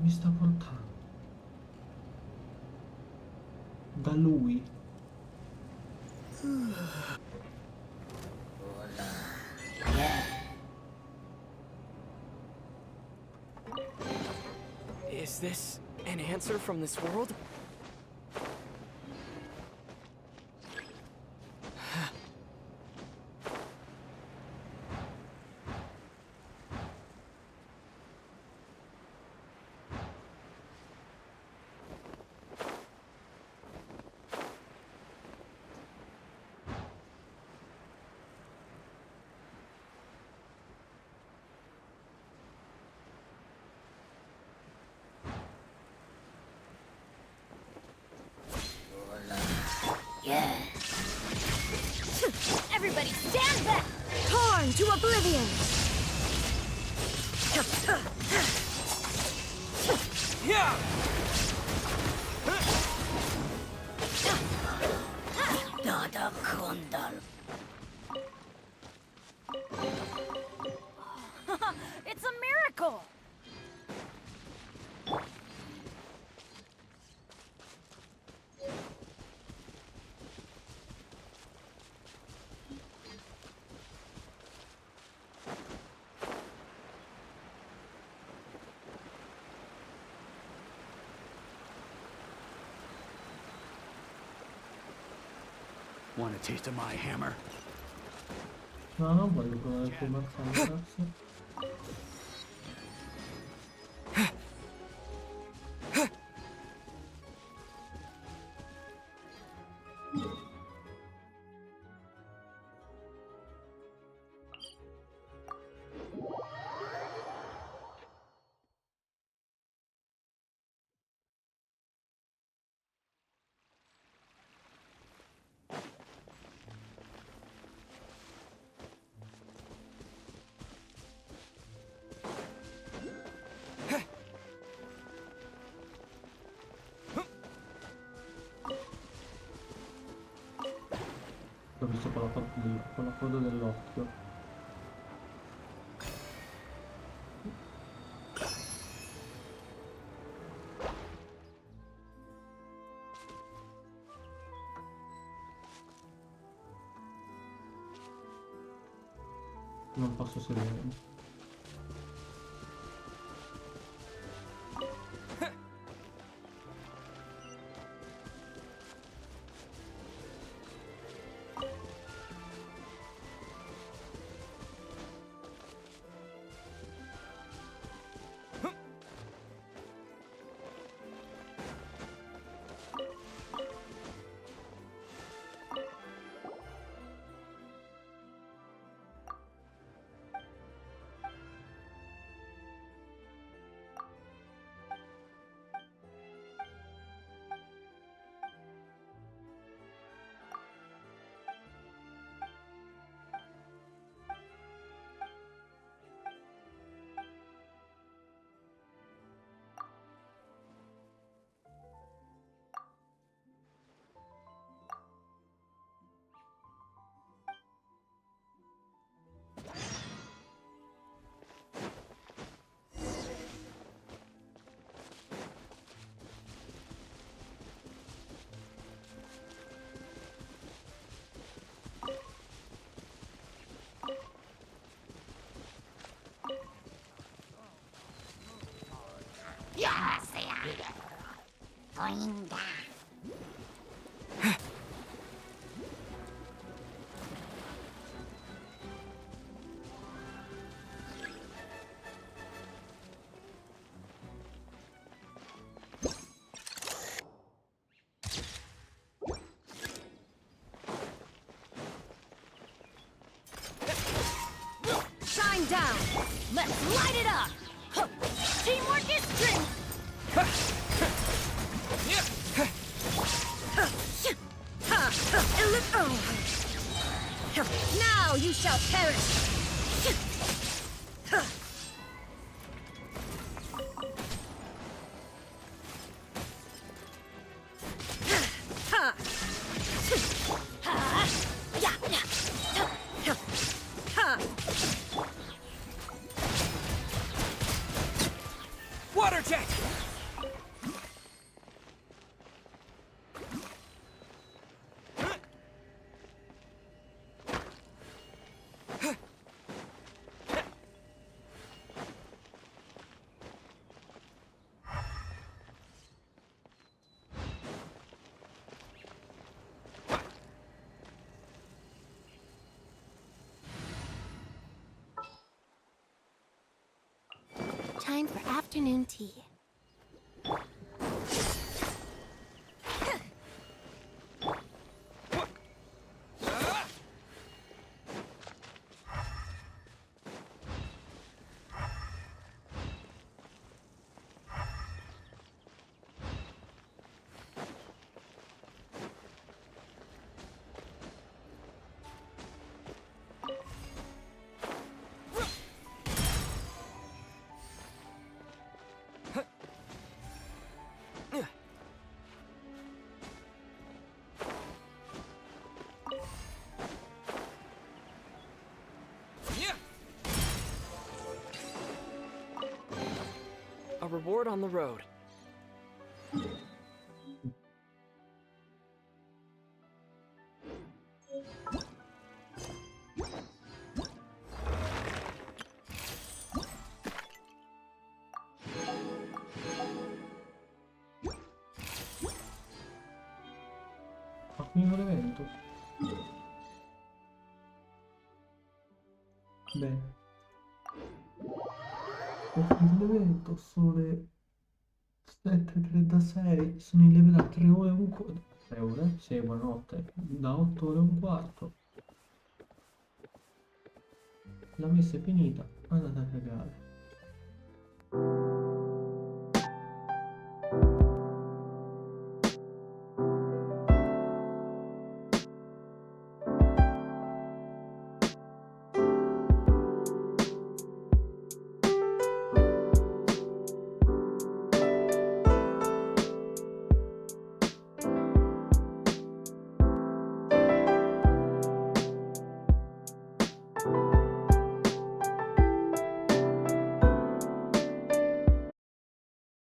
[SPEAKER 1] mi sta portando? Da lui.
[SPEAKER 9] Is this an answer from this world?
[SPEAKER 4] Everybody stand back! Torn to oblivion!
[SPEAKER 9] Yeah!
[SPEAKER 4] Dada Kondal. It's a miracle!
[SPEAKER 18] Want a taste of my hammer?
[SPEAKER 1] No, non voglio provare il tuo martello, grazie. L'ho visto con la coda dell'occhio. Non posso sedere.
[SPEAKER 4] Shine down! Let's light it up! Huh. Teamwork is strength! Now you shall perish!
[SPEAKER 7] Water jet!
[SPEAKER 15] Time for afternoon tea.
[SPEAKER 9] A reward on the road.
[SPEAKER 1] Ha finito l'evento? Bene. Ho finito l'evento, sono le 7:36, sono in level a 3 ore e un quarto. 3 ore? Sì, buonanotte. Da 8 ore e un quarto. La messa è finita, andate a cagare.